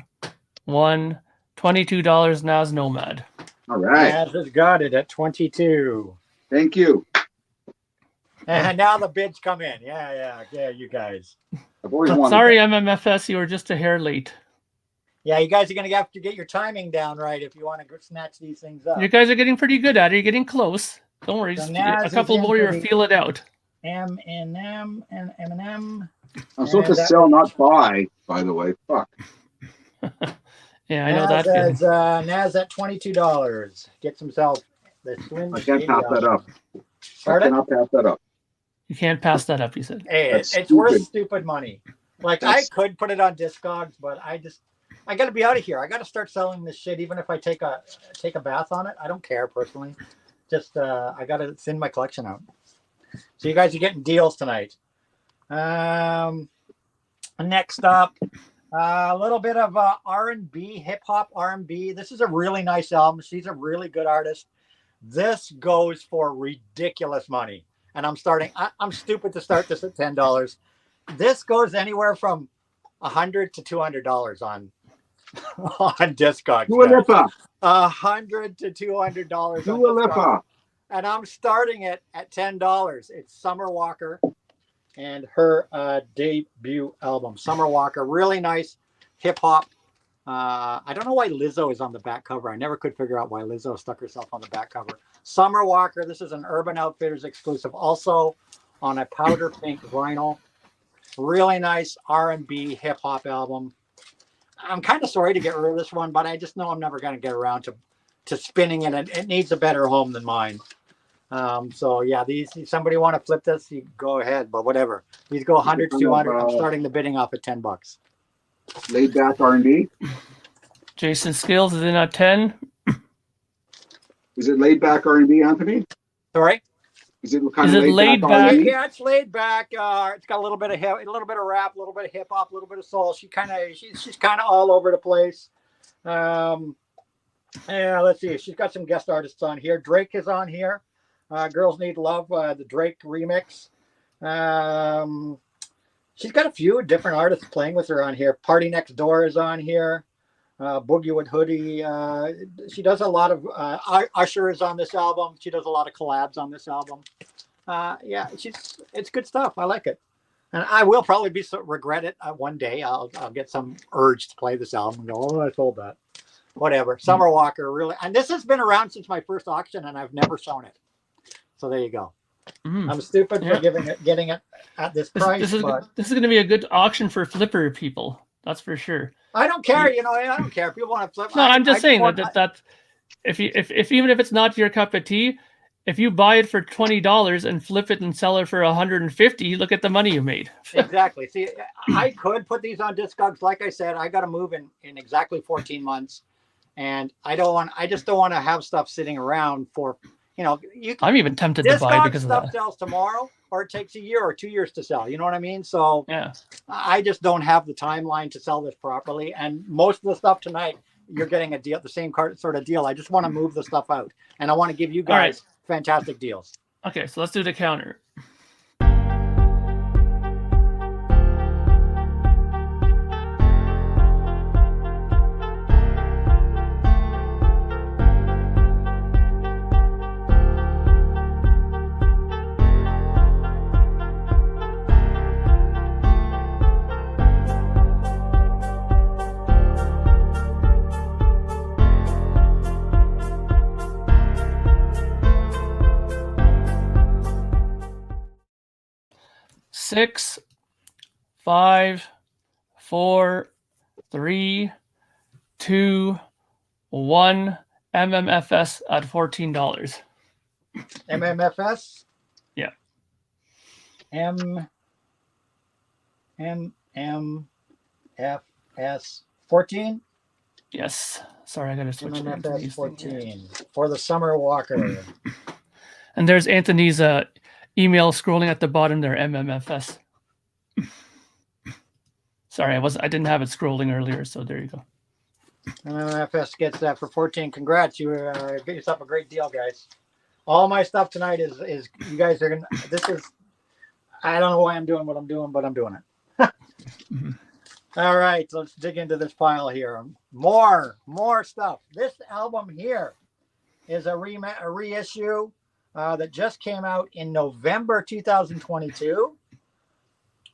1. $22 Nazz Nomad. All right. Nazz has got it at 22. Thank you. And now the bids come in. Yeah, you guys. I've always wanted Sorry, MMFS, you were just a hair late. Yeah, you guys are going to have to get your timing down right if you want to snatch these things up. You guys are getting pretty good at it. You're getting close. Don't worry. So A couple more, you'll feel it out. M&M and M&M. I'm supposed to sell, not buy, by the way. Fuck. Yeah, I know that. Nazz at $22. Gets himself the Slim I can't Shady pass that up. Pardon? I cannot pass that up. You can't pass that up, you said. Hey, That's it's worth stupid. stupid money. Like, I could put it on Discogs, but I got to be out of here. I got to start selling this shit, even if I take a bath on it. I don't care personally. Just I got to thin my collection out. So you guys are getting deals tonight. Next up, A little bit of R&B, hip hop R&B. This is a really nice album. She's a really good artist. This goes for ridiculous money. And I'm stupid to start this at $10. This goes anywhere from $100 to $200 on Discogs. Dua Lipa. $100 to $200 on Dua Lipa. Discogs. And I'm starting it at $10. It's Summer Walker and her debut album, Summer Walker. Really nice hip hop. I don't know why Lizzo is on the back cover. I never could figure out why Lizzo stuck herself on the back cover. Summer Walker. This is an Urban Outfitters exclusive, also on a powder pink vinyl. Really nice R&B hip hop album. I'm kind of sorry to get rid of this one, but I just know I'm never going to get around to spinning it. It needs a better home than mine. So yeah, somebody want to flip this, you go ahead, but whatever. These go 100 to 200. I'm starting the bidding off at $10. Laid back R&B. Jason Scales is in at 10. Is it laid back R&B, Anthony? Sorry. Is it kind of laid back? R&B? Yeah, it's laid back. It's got a little bit of a little bit of rap, a little bit of hip hop, a little bit of soul. She's kind of all over the place. Yeah, let's see. She's got some guest artists on here. Drake is on here. Girls Need Love, the Drake remix. She's got a few different artists playing with her on here. Party Next Door is on here. Boogie with Hoodie. She does a lot of Usher is on this album. She does a lot of collabs on this album. Yeah, it's good stuff. I like it, and I will probably regret it one day. I'll get some urge to play this album and go, oh, I sold that. Whatever. Summer Walker, really, and this has been around since my first auction, and I've never shown it. So there you go. I'm stupid for getting it at this price. This is going to be a good auction for flipper people. That's for sure. I don't care. I don't care. People want to flip. No, I'm just saying that if even if it's not your cup of tea, if you buy it for $20 and flip it and sell it for $150, look at the money you made. Exactly. See, I could put these on Discogs. Like I said, I got to move in exactly 14 months, and I just don't want to have stuff sitting around for. I'm even tempted to buy because of that. Stuff sells tomorrow, or it takes a year or 2 years to sell. You know what I mean? So yeah, I just don't have the timeline to sell this properly. And most of the stuff tonight, you're getting a deal, the same sort of deal. I just want to move the stuff out, and I want to give you guys fantastic deals. Okay, so let's do the counter. Six, 5, 4, 3, 2, 1. MMFS at $14. MMFS. Yeah. MMFS 14. Yes. Sorry, I gotta switch. MMFS 14 for the Summer Walker. And there's Anthony's email scrolling at the bottom there, MMFS. Sorry, I didn't have it scrolling earlier, so there you go. MMFS gets that for 14. Congrats, you get yourself a great deal, guys. All my stuff tonight is you guys are gonna. This is, I don't know why I'm doing what I'm doing, but I'm doing it. All right, so let's dig into this pile here. More stuff. This album here is a reissue. That just came out in November 2022.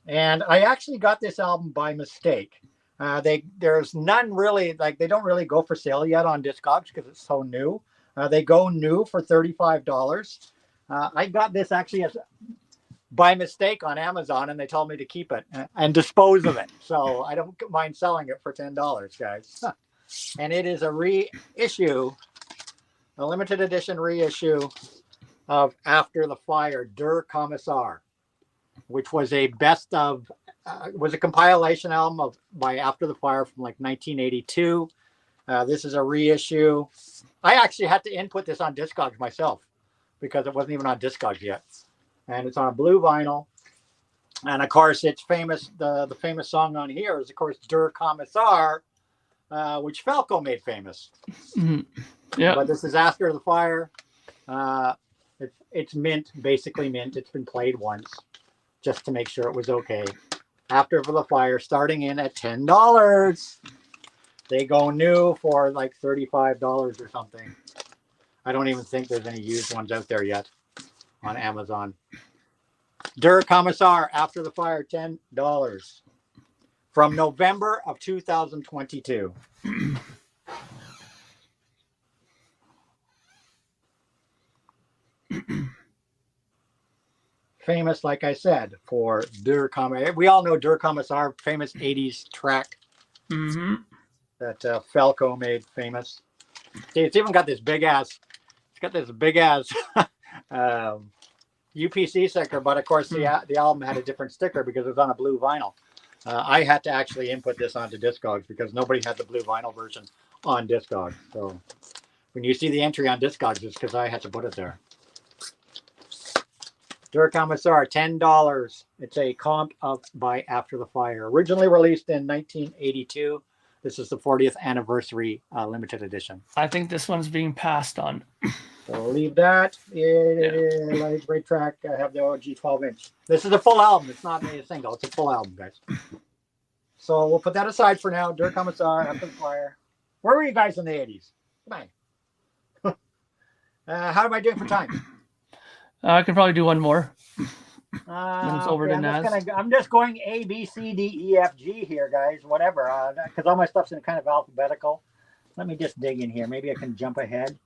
And I actually got this album by mistake. There's none really, they don't really go for sale yet on Discogs because it's so new. They go new for $35. I got this actually by mistake on Amazon, and they told me to keep it and dispose of it. So I don't mind selling it for $10, guys. And it is a reissue, a limited edition reissue of After the Fire, Der Kommissar, which was a best of, was a compilation album by After the Fire from 1982. This is a reissue. I actually had to input this on Discogs myself because it wasn't even on Discogs yet. And it's on a blue vinyl. And of course, it's famous. The famous song on here is, of course, Der Kommissar, which Falco made famous. Mm-hmm. Yeah. But this is After the Fire. It's mint, basically mint. It's been played once just to make sure it was okay. After the Fire, starting in at $10. They go new for like $35 or something. I don't even think there's any used ones out there yet on Amazon. Der Kommissar, After the Fire, $10. From November of 2022. Famous, like I said, for Der Kommissar. We all know Der Kommissar, famous 80s track that Falco made famous. See, it's even got this big ass, UPC sticker, but of course the album had a different sticker because it was on a blue vinyl. I had to actually input this onto Discogs because nobody had the blue vinyl version on Discogs. So when you see the entry on Discogs, it's because I had to put it there. Der Kommissar, $10. It's a comp by After the Fire. Originally released in 1982. This is the 40th anniversary limited edition. I think this one's being passed on. So we'll leave that. Great track. I have the OG 12-inch. This is a full album. It's not a single. It's a full album, guys. So we'll put that aside for now. Der Kommissar, After the Fire. Where were you guys in the 80s? Come on. How am I doing for time? I can probably do one more. Then it's over to Nazz. I'm just going A, B, C, D, E, F, G here, guys. Whatever. Because all my stuff's in kind of alphabetical. Let me just dig in here. Maybe I can jump ahead.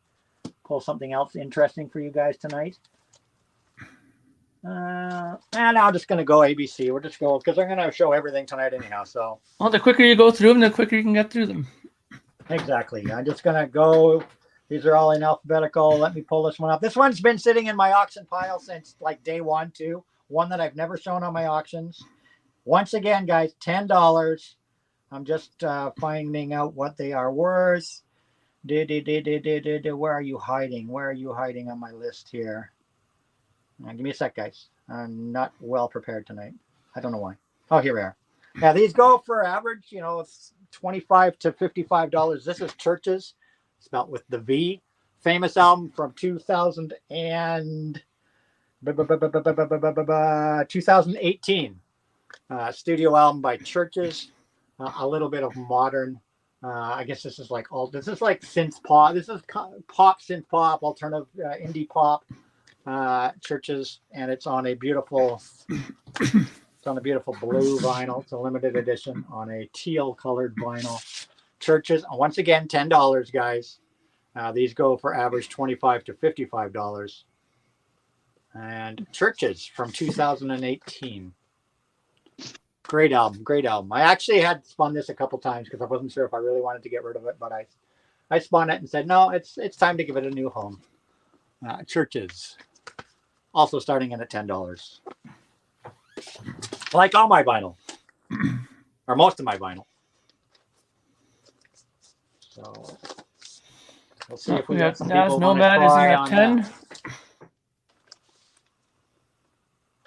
Pull something else interesting for you guys tonight. And I'm just going to go ABC. We're just going because I'm going to show everything tonight anyhow. So. Well, the quicker you go through them, the quicker you can get through them. Exactly. I'm just going to go. These are all in alphabetical. Let me pull this one up. This one's been sitting in my auction pile since like day one, too. One that I've never shown on my auctions. Once again, guys, $10. I'm just finding out what they are worth. Where are you hiding? Where are you hiding on my list here? Give me a sec, guys. I'm not well prepared tonight. I don't know why. Oh, here we are. Yeah, these go for average, it's $25 to $55. This is Churches, spelled with the V. Famous album from 2018. Studio album by Churches. A little bit of modern. I guess this is like synth pop. This is pop, synth pop, alternative indie pop. Churches, and it's on a beautiful blue vinyl. It's a limited edition on a teal colored vinyl. Churches, once again, $10, guys. These go for average $25 to $55. And Churches from 2018. Great album. I actually had spun this a couple times because I wasn't sure if I really wanted to get rid of it, but I spun it and said, no, it's time to give it a new home. Churches, also starting in at $10. Like all my vinyl, or most of my vinyl. So we'll see if we got some Nazz people Nomad is in at 10.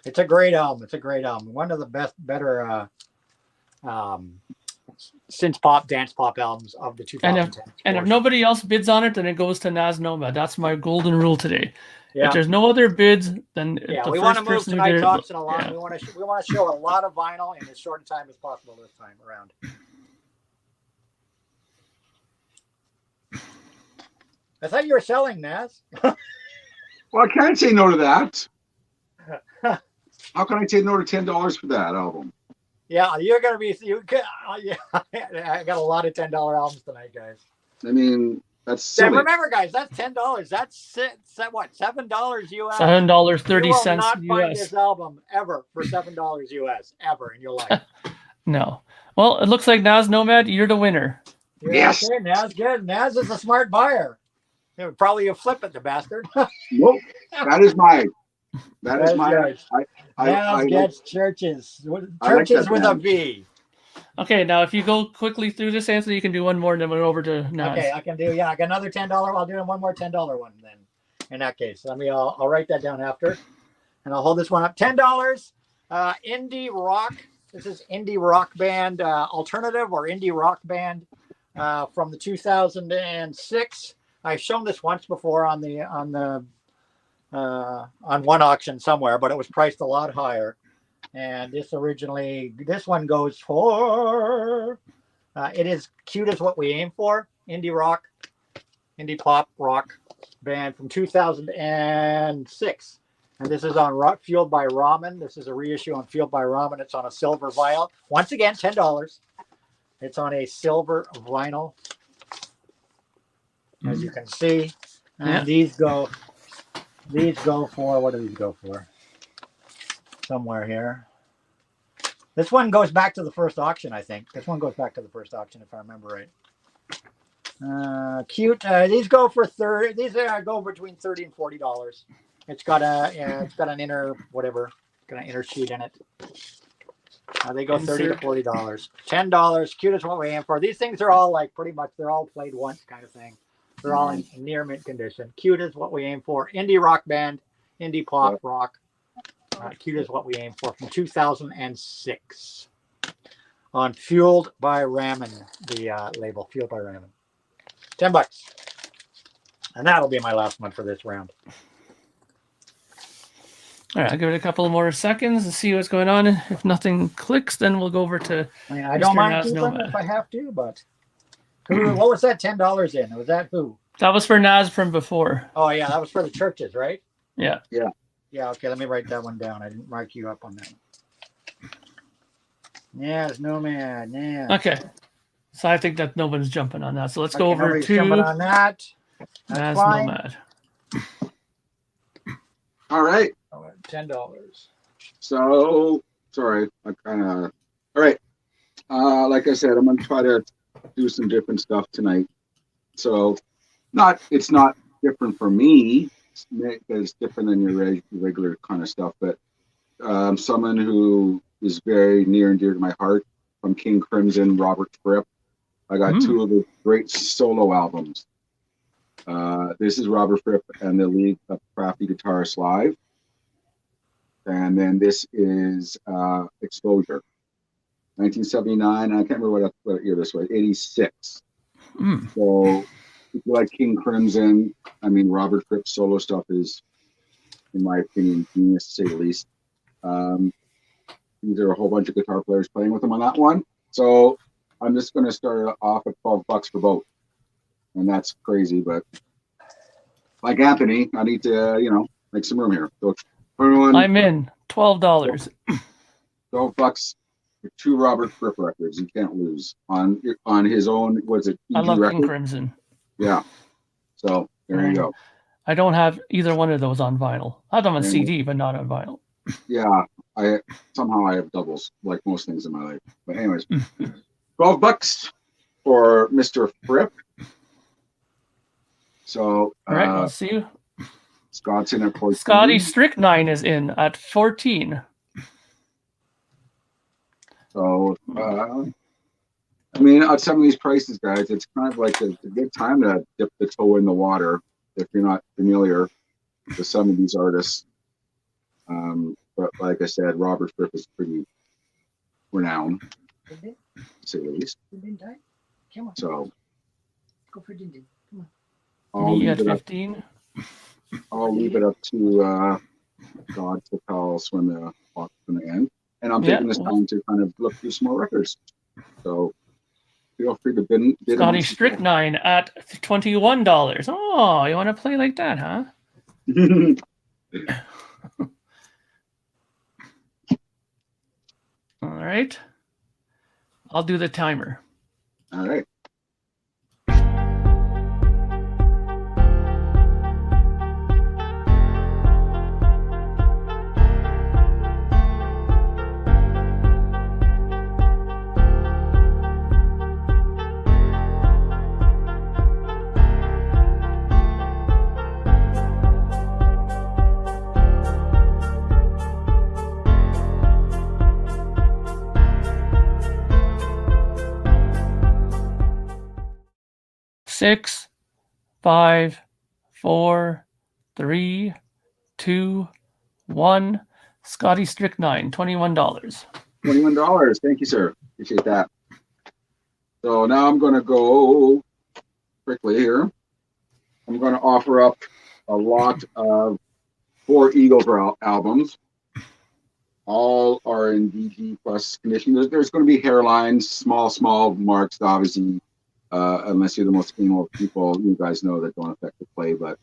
It's a great album. One of the better synth pop, dance pop albums of the 2010s. And if nobody else bids on it, then it goes to Nazz Nomad. That's my golden rule today. Yeah. If there's no other bids, then we want to move tonight's auction along. Yeah. We want to show a lot of vinyl in as short a time as possible this time around. I thought you were selling, Nazz. Well, I can't say no to that. How can I say no to $10 for that album? Yeah, you're gonna be. I got a lot of $10 albums tonight, guys. I mean, that's silly. Remember, guys, that's $10. That's what, $7 US. $7.30 You will not find US. this album ever for $7 US ever in your life. No. Well, it looks like Nazz Nomad, you're the winner. Yes. Okay, Nazz, good. Nazz is a smart buyer. Probably a flip it, the bastard. Nope. That is mine. That is mine. Nazz gets Churches. Churches with a V. Okay, now if you go quickly through this answer, you can do one more and then we're over to Nazz. Okay, I can do, I got another $10. I'll do one more $10 one then. In that case, I'll write that down after. And I'll hold this one up. $10. Indie rock. This is indie rock band, alternative or indie rock band from the 2006. I've shown this once before on one auction somewhere, but it was priced a lot higher. And this one goes for. It is Cute Is What We Aim For. Indie rock, indie pop rock band from 2006. And this is on Fueled by Ramen. This is a reissue on Fueled by Ramen. It's on a silver vinyl. Once again, $10. It's on a silver vinyl, as you can see. And these go for, what do these go for? Somewhere here. This one goes back to the first auction, I think. This one goes back to the first auction, if I remember right. Cute. These go for These go between $30 and $40. It's got an inner whatever, got an inner sheet in it. They go $30 to $40. $10. Cute Is What We Aim For. These things are all like pretty much, they're all played once kind of thing. They're all in near mint condition. Cute Is What We Aim For. Indie rock band, indie pop rock. Cute Is What We Aim For from 2006 on Fueled by Ramen, the label Fueled by Ramen. $10, and that'll be my last one for this round. All right, I'll give it a couple more seconds and see what's going on. If nothing clicks, then we'll go over to. I don't mind keeping if I have to, but what was that $10 in? Was that who? That was for Nazz from before. Oh yeah, that was for the churches, right? Yeah. Yeah. Yeah. Okay, let me write that one down. I didn't mark you up on that one. Nazz Nomad. Yeah. Okay. So I think that nobody's jumping on that. So let's go over to jumping on that. Nazz Nomad. All right. $10. So sorry, I kind of. All right. Like I said, I'm gonna try to do some different stuff tonight. So, it's not different for me. It's different than your regular kind of stuff, but someone who is very near and dear to my heart, from King Crimson, Robert Fripp. I got two of his great solo albums. This is Robert Fripp and the lead of Crafty Guitarist Live. And then this is Exposure. 1979, I can't remember what year this was, 86. So if you like King Crimson, I mean, Robert Fripp's solo stuff is, in my opinion, genius to say the least. These are a whole bunch of guitar players playing with him on that one. So I'm just going to start off at $12 for both. And that's crazy, but like Anthony, I need to, make some room here. So everyone, I'm in. $12. $12 for two Robert Fripp records. You can't lose on his own. Was it? I love record? King Crimson. Yeah. So there you go. I don't have either one of those on vinyl. I have them on CD, but not on vinyl. Yeah, I have doubles like most things in my life. But anyways, $12 for Mr. Fripp. So all right, let's see you. Scott's in at 14. Scotty Strychnine is in at 14. So I mean, at some of these prices, guys, it's kind of like a good time to dip the toe in the water if you're not familiar with some of these artists. But like I said, Robert Fripp is pretty renowned, to say the least. Come on. So go for Dindin. Come on. Me at 15. I'll leave it up to God to tell us when the clock's going to end. And I'm taking this time to kind of look through some more records. So feel free to bid Scotty Strychnine at $21. Oh, you want to play like that, huh? All right. I'll do the timer. All right. Six, 5, 4, 3, 2, 1. Scotty Strychnine, $21. $21. Thank you, sir. Appreciate that. So now I'm going to go quickly here. I'm going to offer up a lot of 4 Eagles albums. All are in DG plus condition. There's going to be hairlines, small marks, obviously, unless you're the most anal of people, you guys know that don't affect the play, but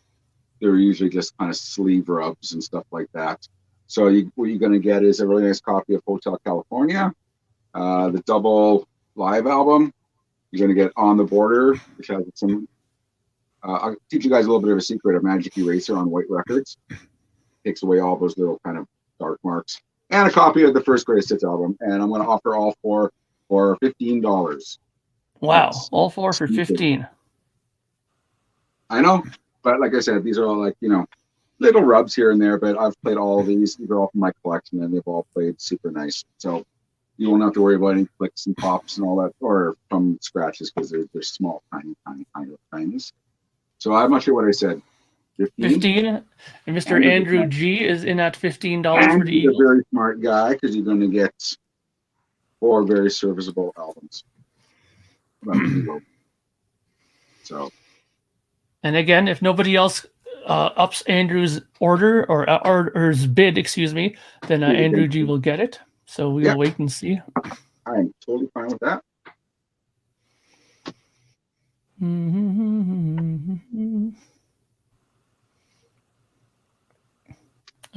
they're usually just kind of sleeve rubs and stuff like that. So what you're going to get is a really nice copy of Hotel California, the double live album. You're going to get On the Border, which has some. I'll teach you guys a little bit of a secret of Magic Eraser on white records. Takes away all those little kind of dark marks. And a copy of the First Greatest Hits album. And I'm going to offer all 4 for $15. Wow, all 4 for 15. I know, but like I said, these are all like, little rubs here and there, but I've played all of these. These are all from my collection, and they've all played super nice. So you won't have to worry about any clicks and pops and all that, or from scratches, because they're small, tiny. So I'm not sure what I said. 15. And Mr. Andrew G is in at $15 for the He's a Eagles. very smart guy, because you're going to get 4 very serviceable albums. So. And again, if nobody else ups Andrew's order or his bid, excuse me, then Andrew G will get it. So we will wait and see. I'm totally fine with that.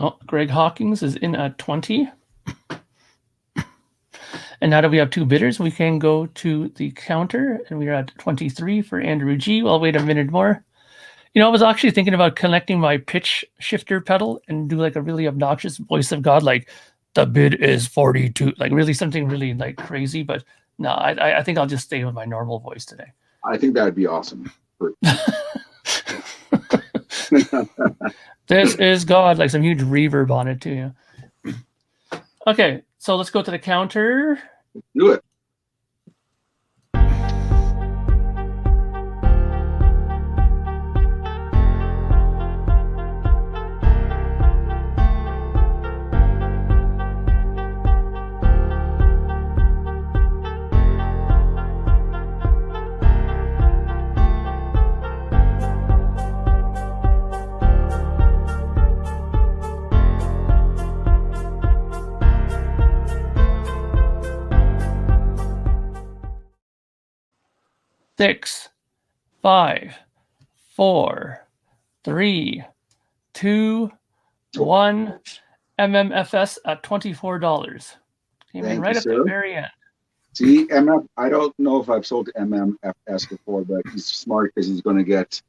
Oh, Greg Hawkins is in at 20. And now that we have 2 bidders, we can go to the counter, and we are at 23 for Andrew G. I'll wait a minute more. I was actually thinking about connecting my pitch shifter pedal and do like a really obnoxious voice of God, like the bid is 42, like really something really like crazy. But no, I think I'll just stay with my normal voice today. I think that would be awesome. This is God, like some huge reverb on it too. Yeah. Okay, so let's go to the counter. Do it. Six, 5, 4, 3, 2, 1. MMFS at $24. Came in right at the very end. See, I don't know if I've sold to MMFS before, but he's smart because he's going to get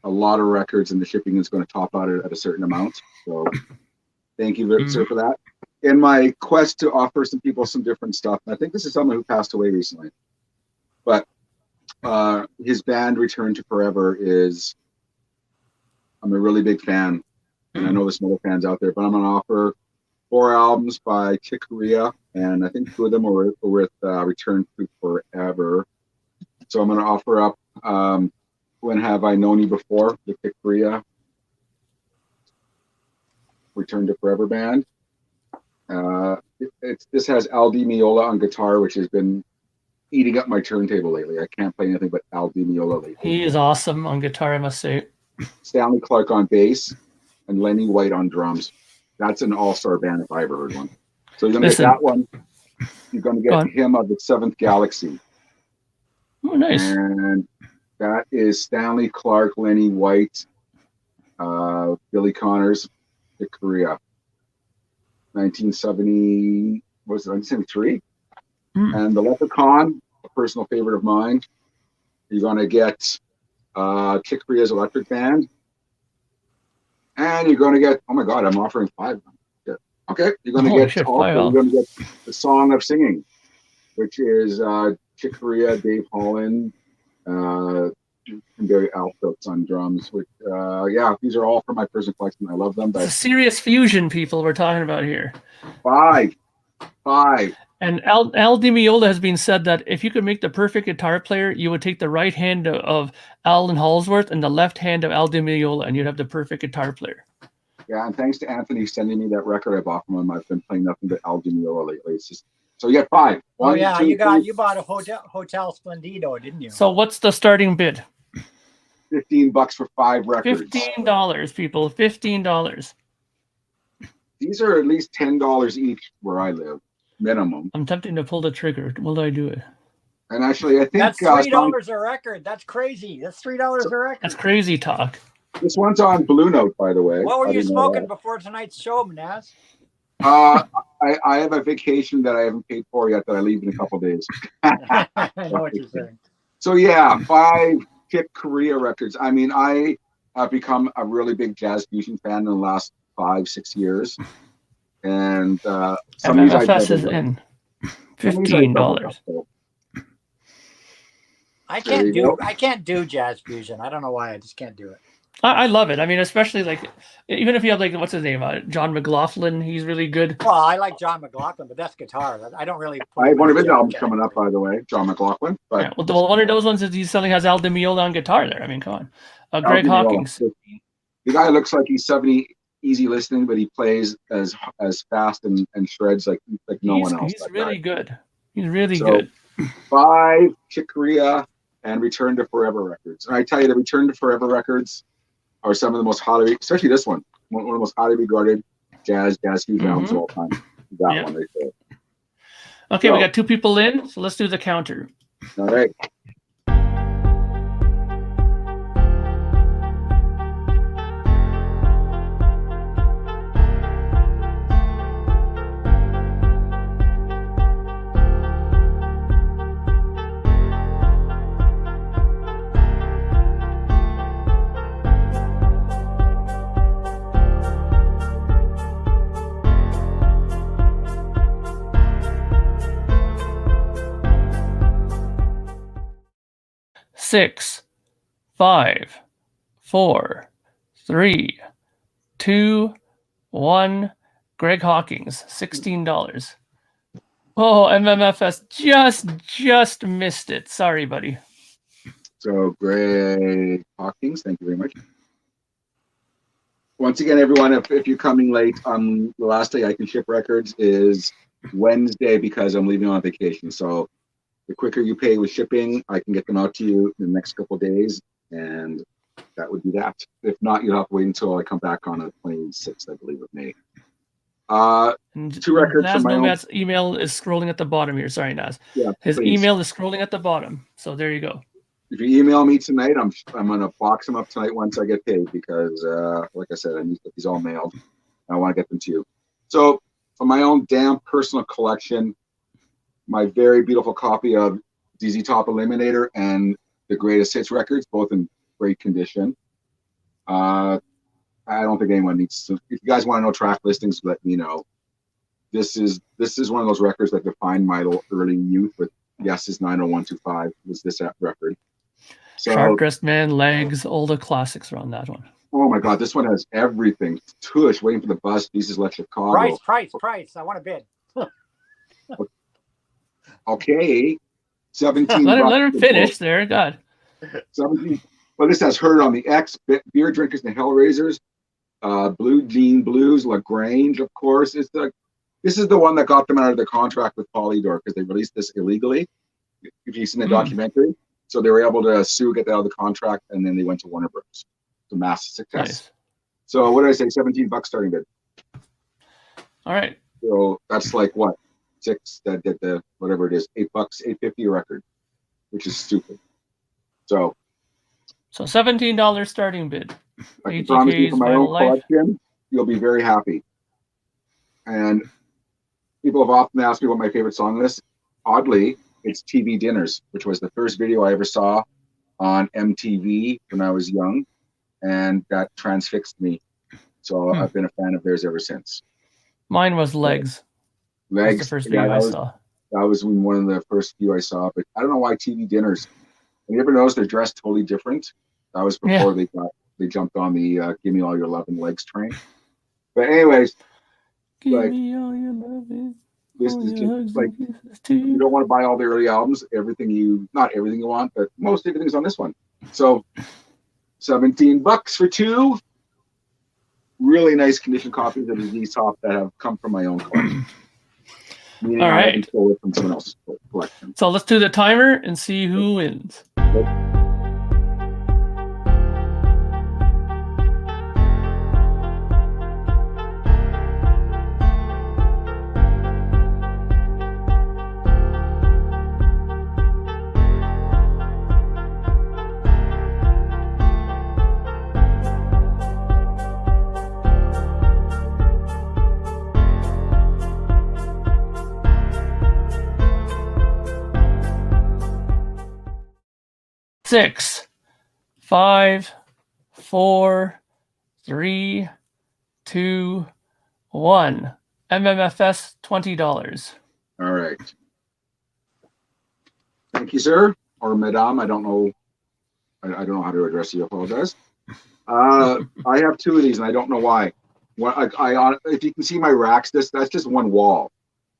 a lot of records, and the shipping is going to top out at a certain amount. So thank you, sir, for that. In my quest to offer some people some different stuff, and I think this is someone who passed away recently, but his band Return to Forever I'm a really big fan, and I know there's some other fans out there, but I'm going to offer 4 albums by Chick Corea, and I think 2 of them are with Return to Forever. So I'm going to offer up When Have I Known You Before, the Chick Corea Return to Forever band. This has Al Di Meola on guitar, which has been eating up my turntable lately. I can't play anything but Al Di Meola lately. He is awesome on guitar, I must say. Stanley Clarke on bass and Lenny White on drums. That's an all-star band if I ever heard one. So you're going to get that one. You're going to get him of the Seventh Galaxy. Oh, nice. And that is Stanley Clarke, Lenny White, Billy Connors, Chick Corea. 1970, what was it, 1973? And the Leprechaun, a personal favorite of mine. You're going to get Chick Corea's Electric Band. And you're going to get, oh my God, I'm offering 5. Okay, you're going to get the Song of Singing, which is Chick Corea, Dave Holland, and Barry Alphills on drums. Which, these are all from my personal collection. I love them. But it's a serious fusion, people, we're talking about here. 5. And Al Di Meola has been said that if you could make the perfect guitar player, you would take the right hand of Alan Halsworth and the left hand of Al Di Meola, and you'd have the perfect guitar player. Yeah, and thanks to Anthony sending me that record I bought from him. I've been playing nothing but El Genio lately. It's just so you got 5. Oh One, yeah, two, you three, bought a Hotel Splendido, didn't you? So what's the starting bid? $15 for 5 records. $15, people. $15. These are at least $10 each where I live, minimum. I'm tempting to pull the trigger. Will I do it? And actually, I think that's $3 a record. That's crazy. That's $3 a record. That's crazy talk. This one's on Blue Note, by the way. What were you smoking before tonight's show, Nazz? I have a vacation that I haven't paid for yet that I leave in a couple days. I know what you're saying. So yeah, 5 Chick Corea records. I mean, I have become a really big jazz fusion fan in the last 5-6 years, and some of these MFS is in. $15. I can't do jazz fusion. I don't know why. I just can't do it. I love it. I mean, especially like, even if you have like, what's his name? John McLaughlin. He's really good. Well, I like John McLaughlin, but that's guitar. I don't really. I have one of his albums coming up, by the way, John McLaughlin. But yeah, well, one of those ones is he suddenly has Al Di Meola on guitar there. I mean, come on. Greg Hawkins. The guy looks like he's 70, easy listening, but he plays as fast and shreds like no one else. He's really good. He's really good. 5 Chick Corea and Return to Forever records. And I tell you, the Return to Forever records are some of the most highly, especially this one of the most highly regarded jazz fusion albums of all time. That one right there. Okay, we got 2 people in, so let's do the counter. All right. Six, 5, 4, 3, 2, 1. Greg Hawkins, $16. Oh, MMFS just missed it. Sorry, buddy. So Greg Hawkins, thank you very much. Once again, everyone, if you're coming late, the last day I can ship records is Wednesday because I'm leaving on vacation. So the quicker you pay with shipping, I can get them out to you in the next couple of days, and that would be that. If not, you'll have to wait until I come back on the 26th, I believe, of May. 2 records Nazz from my Nomad's own. email is scrolling at the bottom here. Sorry, Nazz. Yeah, his please. email is scrolling at the bottom. So there you go. If you email me tonight, I'm gonna box them up tonight once I get paid because, like I said, I need to get these all mailed. I want to get them to you. So, for my own damn personal collection, my very beautiful copy of ZZ Top Eliminator and the Greatest Hits records, both in great condition. I don't think anyone needs to. If you guys want to know track listings, let me know. This is one of those records that defined my early youth. With Yes's 90125 was this record. So, Sharp Dressed Man, Legs, all the classics are on that one. Oh my God, this one has everything. Tush, Waiting for the Bus, Jesus Left Chicago. Price. I want a bid. Okay. 17. Let him finish there. God. 17. Well, this has Heard on the X, Beer Drinkers and Hellraisers, Blue Jean Blues, LaGrange, of course. This is the one that got them out of the contract with Polydor because they released this illegally. If you've seen the documentary, so they were able to sue, get out of the contract, and then they went to Warner Bros. To massive success. Nice. So what did I say? $17 starting bid. All right. So that's like what? 6 that did the whatever it is, $8, $8.50 a record, which is stupid. So $17 starting bid. I can promise you, for my own collection, you'll be very happy. And people have often asked me what my favorite song is. Oddly, it's TV Dinners, which was the first video I ever saw on MTV when I was young, and that transfixed me. So I've been a fan of theirs ever since. Mine was Legs. Legs. That's the first video I saw. That was one of the first few I saw, but I don't know why TV Dinners. You ever notice they're dressed totally different? That was before they jumped on the Give Me All Your Love and Legs train. But anyways, Give me all your love. This is just like, you don't want to buy all the early albums, not everything you want, but most everything's on this one. So $17 for 2. really nice condition copies of the Z-Top that have come from my own collection. Meaning All I right. haven't stole it from someone else's collection. So let's do the timer and see who wins. Six, 5, 4, 3, 2, 1. MMFS $20. All right. Thank you, sir, or madame. I don't know. I don't know how to address you. I apologize. I have two of these, and I don't know why. If you can see my racks, that's just one wall.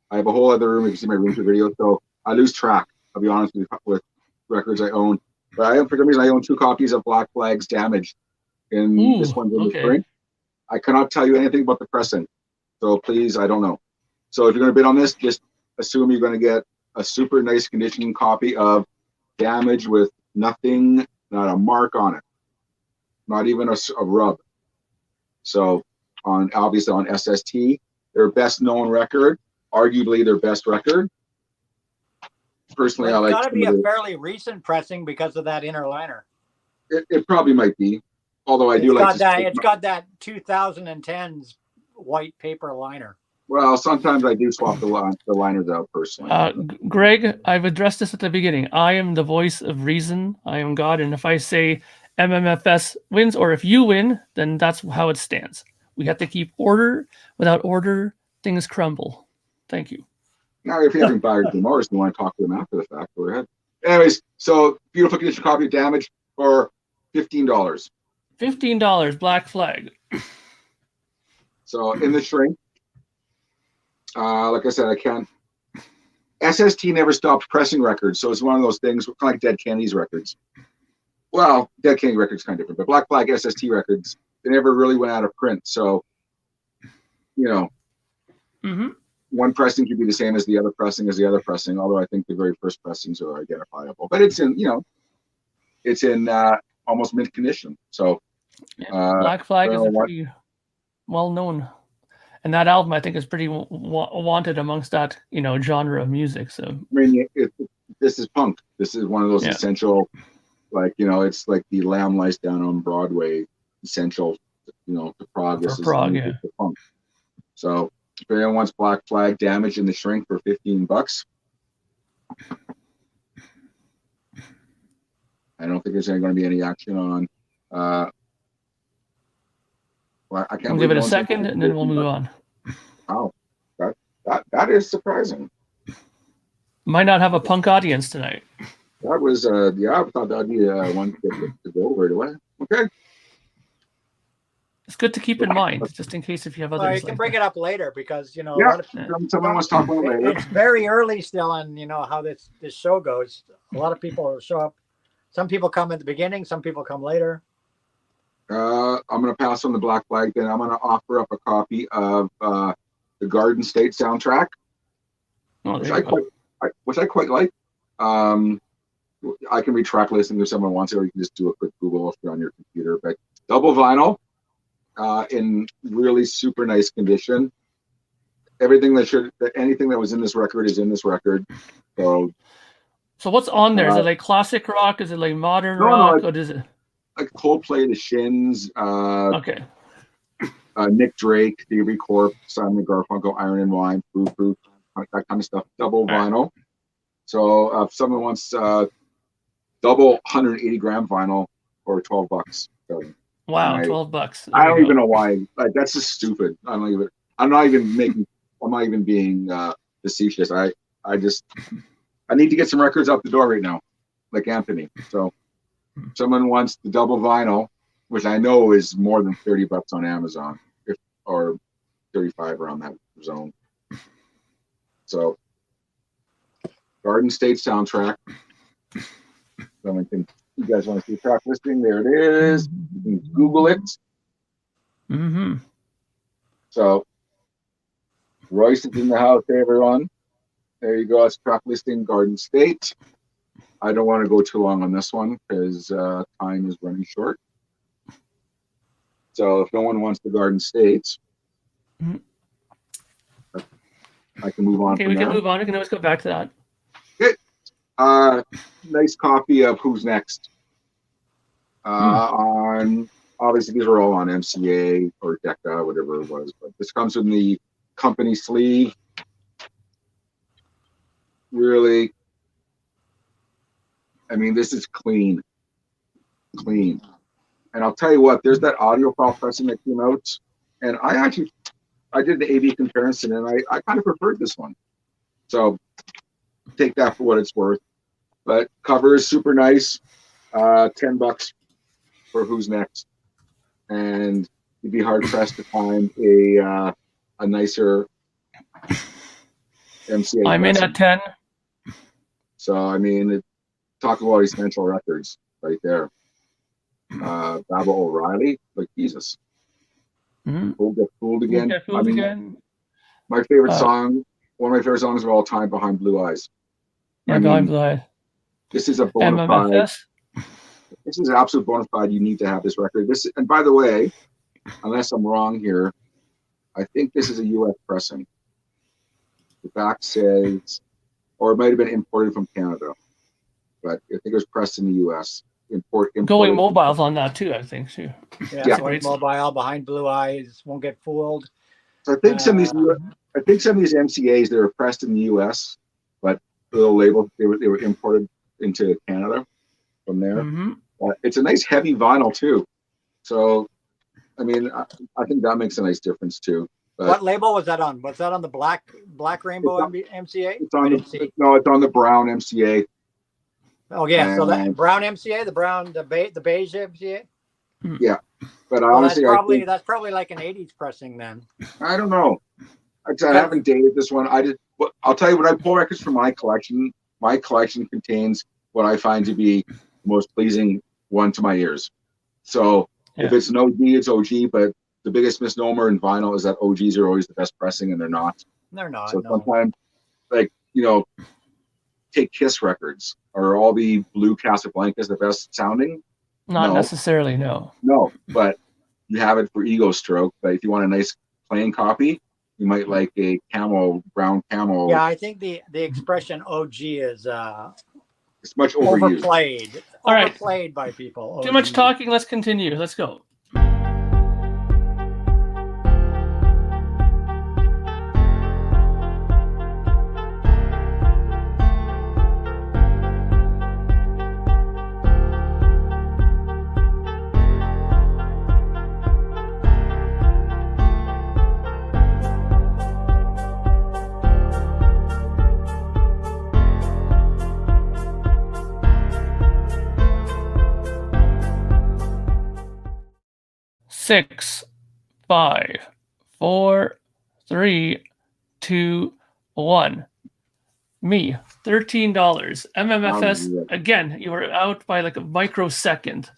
I have a whole other room. You can see my room for video, so I lose track. I'll be honest with records I own. But for some reason, I own 2 copies of Black Flag's Damaged, and this one's in the spring. I cannot tell you anything about the pressing, so please, I don't know. So if you're going to bid on this, just assume you're going to get a super nice condition copy of Damaged with nothing, not a mark on it, not even a rub. So obviously on SST, their best known record, arguably their best record. Personally, I like. It's got to be a fairly recent pressing because of that inner liner. It probably might be, although I do like that. It's got that 2010's white paper liner. Well, sometimes I do swap the liners out personally. Greg, I've addressed this at the beginning. I am the voice of reason. I am God, and if I say MMFS wins, or if you win, then that's how it stands. We have to keep order. Without order, things crumble. Thank you. Now, if you haven't buyers and Morris, you want to talk to them after the fact, go ahead. Anyways, so beautiful condition copy of Damaged for $15. $15, Black Flag. So in the shrink, like I said, I can't. SST never stopped pressing records, so it's one of those things, kind of like Dead Kennedy's records. Well, Dead Kennedy records kind of different, but Black Flag SST records, they never really went out of print. So, one pressing could be the same as the other pressing although I think the very first pressings are identifiable. But it's in, almost mint condition. So Black Flag is pretty well known, and that album I think is pretty wanted amongst that genre of music. So I mean, this is punk. This is one of those essential, it's like the Lamb Lies Down on Broadway essential, to prog. This is prog, to punk. So if anyone wants Black Flag Damaged in the shrink for $15, I don't think there's going to be any action on. I can't. We'll give it a second, and then we'll move on. Wow, that is surprising. Might not have a punk audience tonight. That was I thought that'd be one to go right away. Okay. It's good to keep in mind, just in case if you have others. You can bring it up later because someone wants to talk about it later. It's very early still on how this show goes. A lot of people show up. Some people come at the beginning. Some people come later. I'm going to pass on the Black Flag. Then I'm going to offer up a copy of the Garden State soundtrack, which I quite like. I can read track listing if someone wants it, or you can just do a quick Google if you're on your computer. But double vinyl, in really super nice condition. Anything that was in this record is in this record. So what's on there? Is it like classic rock? Is it like modern rock? What is it? Like Coldplay, The Shins. Okay. Nick Drake, Theory Corp, Simon Garfunkel, Iron and Wine, Fruit, that kind of stuff. Double vinyl. So if someone wants double 180 gram vinyl for $12. So, wow, $12. I don't even know why. That's just stupid. I'm not even being facetious. I need to get some records out the door right now, like Anthony. So if someone wants the double vinyl, which I know is more than $30 on Amazon, or 35 around that zone. So Garden State soundtrack. You guys want to see track listing? There it is. You can Google it. Mm-hmm. So Royce is in the house, hey, everyone. There you go. It's track listing Garden State. I don't want to go too long on this one because time is running short. So if no one wants the Garden State, Mhm. I can move on Okay, from we there. can move on. We can always go back to that. Okay. Nice copy of Who's Next. On obviously these are all on MCA or DECA, whatever it was, but this comes in the company sleeve. Really, I mean, this is clean. And I'll tell you what, there's that audiophile pressing that came out, and I did the AV comparison, and I kind of preferred this one. So take that for what it's worth. But cover is super nice. $10 for Who's Next, and you'd be hard pressed to find a nicer MCA. I'm in at 10. So I mean, talk about essential records right there. Baba O'Reilly, like Jesus. We'll get fooled again. Get fooled again. My favorite song, one of my favorite songs of all time, Behind Blue Eyes. Yeah, Behind Blue Eyes. This is a bona fide. This is an absolute bona fide. You need to have this record. This, and by the way, unless I'm wrong here, I think this is a U.S. pressing. The back says, or it might have been imported from Canada, but I think it was pressed in the U.S. Going mobiles on that too, I think too. Yeah. Going mobile, Behind Blue Eyes, Won't Get Fooled. So I think some of these, MCAs they were pressed in the U.S., but the little label they were imported into Canada from there. It's a nice heavy vinyl too, so I mean I think that makes a nice difference too. But what label was that on? Was that on the Black Rainbow MCA? It's on it's on the brown MCA. Oh yeah, so that brown MCA, the beige MCA. Yeah, but honestly, that's probably like an '80s pressing then. I don't know. I haven't dated this one. I'll tell you, when I pull records from my collection contains what I find to be the most pleasing one to my ears. So if it's an OG, it's OG. But the biggest misnomer in vinyl is that OGs are always the best pressing, and they're not. They're not. So sometimes, like take Kiss records. Are all the blue Casablancas the best sounding? Not necessarily, no. No, but you have it for Ego Stroke. But if you want a nice plain copy, you might like a brown camel. Yeah, I think the expression OG is it's much overused. Overplayed. All right. Overplayed by people. Too much talking. Let's continue. Let's go. Six, 5, 4, 3, 2, 1. Me, $13. MMFS, again, you were out by like a microsecond.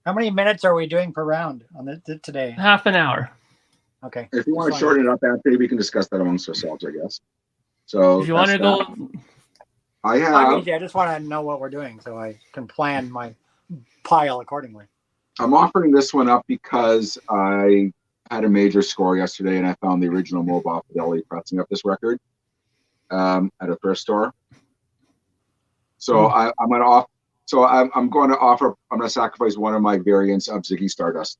How many minutes are we doing per round on today? Half an hour. Okay. If you want to shorten it up, Anthony, we can discuss that amongst ourselves, I guess. So if you want to go, I just want to know what we're doing so I can plan my pile accordingly. I'm offering this one up because I had a major score yesterday, and I found the original Mobile Fidelity pressing up this record at a thrift store. So I'm going to sacrifice one of my variants of Ziggy Stardust.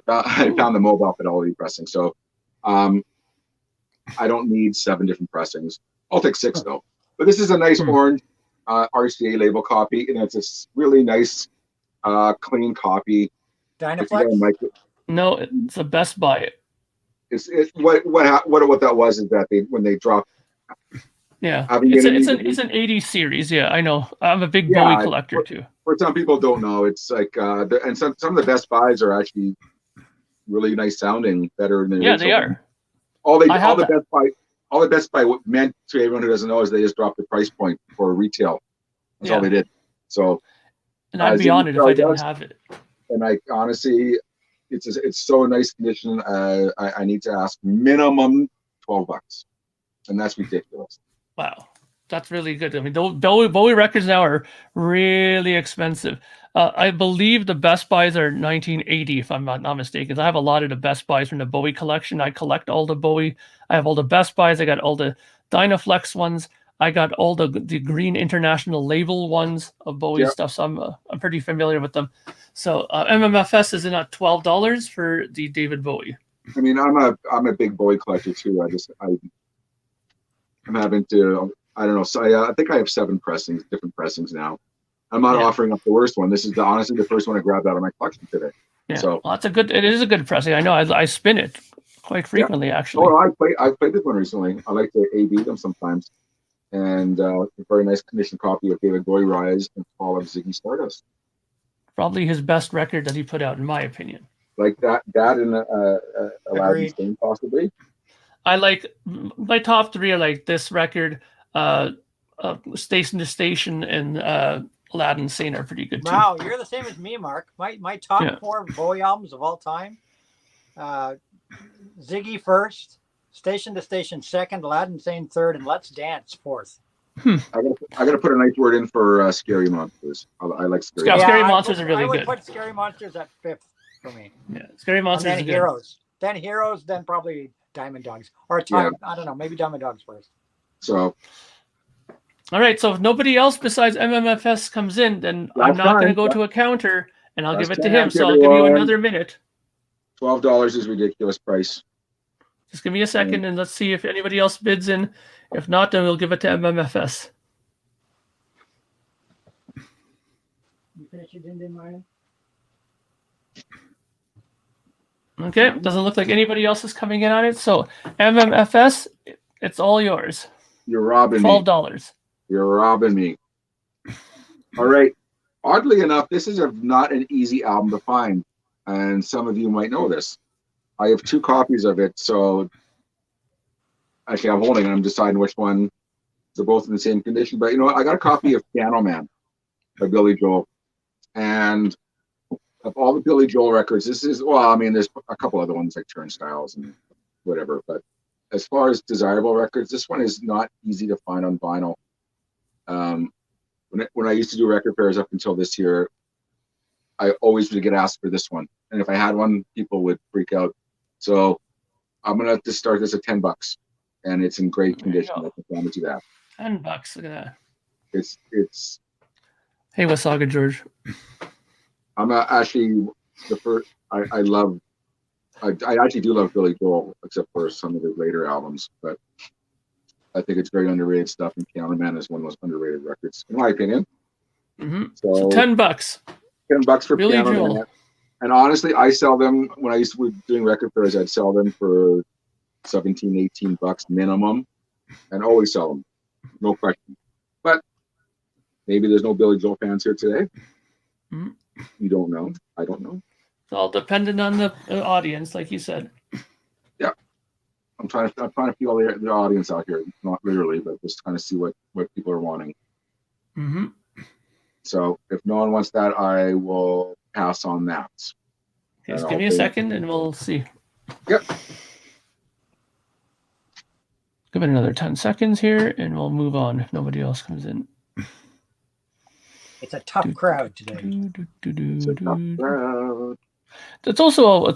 I found the Mobile Fidelity pressing, so I don't need 7 different pressings. I'll take 6 though. But this is a nice orange RCA label copy, and it's a really nice clean copy. Dynaflex? No, it's a Best Buy. What that was is that when they dropped. Yeah, it's an 80s series. Yeah, I know. I'm a big Bowie collector too. For some people don't know, it's like and some of the Best Buys are actually really nice sounding, better than they are. All the Best Buy meant to everyone who doesn't know is they just dropped the price point for retail. That's all they did. So. And I'd be on it if I didn't have it. And I honestly, it's so nice condition. I need to ask minimum $12, and that's ridiculous. Wow, that's really good. I mean, Bowie records now are really expensive. I believe the Best Buys are 1980, if I'm not mistaken. I have a lot of the Best Buys from the Bowie collection. I collect all the Bowie. I have all the Best Buys. I got all the Dynaflex ones. I got all the Green International label ones of Bowie stuff. So I'm pretty familiar with them. So MMFS is in at $12 for the David Bowie. I mean, I'm a big Bowie collector too. I'm having to, I don't know. So I think I have 7 different pressings now. I'm not offering up the worst one. This is honestly the first one I grabbed out of my collection today. Yeah, so well, it is a good pressing. I know. I spin it quite frequently, actually. Oh, I played this one recently. I like to AB them sometimes, and a very nice condition copy of David Bowie Rise and Fall of Ziggy Stardust. Probably his best record that he put out, in my opinion. Like that and Aladdin's Theme, possibly. I like my top 3 are like this record, Station to Station, and Aladdin Sane are pretty good too. Wow, you're the same as me, Mark. My top 4 Bowie albums of all time: Ziggy first, Station to Station second, Aladdin Sane third, and Let's Dance fourth. I gotta put a nice word in for Scary Monsters. I like Scary Monsters. Scary Monsters are really good. I would put Scary Monsters at 5th for me. Yeah, Scary Monsters. And then Heroes. Then Heroes. Then probably Diamond Dogs. Or I don't know. Maybe Diamond Dogs first. So. All right. So if nobody else besides MMFS comes in, then I'm not going to go to a counter, and I'll give it to him. So I'll give you another minute. $12 is ridiculous price. Just give me a second, and let's see if anybody else bids in. If not, then we'll give it to MMFS. You finish your din, Ryan? Okay, doesn't look like anybody else is coming in on it. So MMFS, it's all yours. You're robbing $12. me. You're robbing me. All right. Oddly enough, this is not an easy album to find, and some of you might know this. I have 2 copies of it, so actually I'm holding it. I'm deciding which one. They're both in the same condition, but you know what? I got a copy of Piano Man by Billy Joel, and of all the Billy Joel records, this is, well, I mean, there's a couple other ones like Turnstiles and whatever, but as far as desirable records, this one is not easy to find on vinyl. When I used to do record fairs up until this year, I always would get asked for this one, and if I had one, people would freak out. So I'm gonna have to start this at $10, and it's in great condition. I can promise you that. $10. Look at that. It's. Hey, Wasaga George. I'm actually the first. I actually do love Billy Joel, except for some of his later albums, but I think it's very underrated stuff. And Piano Man is one of those underrated records, in my opinion. Mm-hmm. So $10. $10 for Billy Piano Joel. Man. And honestly, I sell them when I used to be doing record fairs. I'd sell them for $17, $18 minimum, and always sell them, no question. But maybe there's no Billy Joel fans here today. Mm-hmm. You don't know. I don't know. It's all dependent on the audience, like you said. Yeah, I'm trying to feel the audience out here, not literally, but just kind of see what people are wanting. Mm-hmm. So if no one wants that, I will pass on that. Just give me a second, and we'll see. Yep. Give it another 10 seconds here, and we'll move on if nobody else comes in. It's a tough crowd today. It's a tough crowd. It's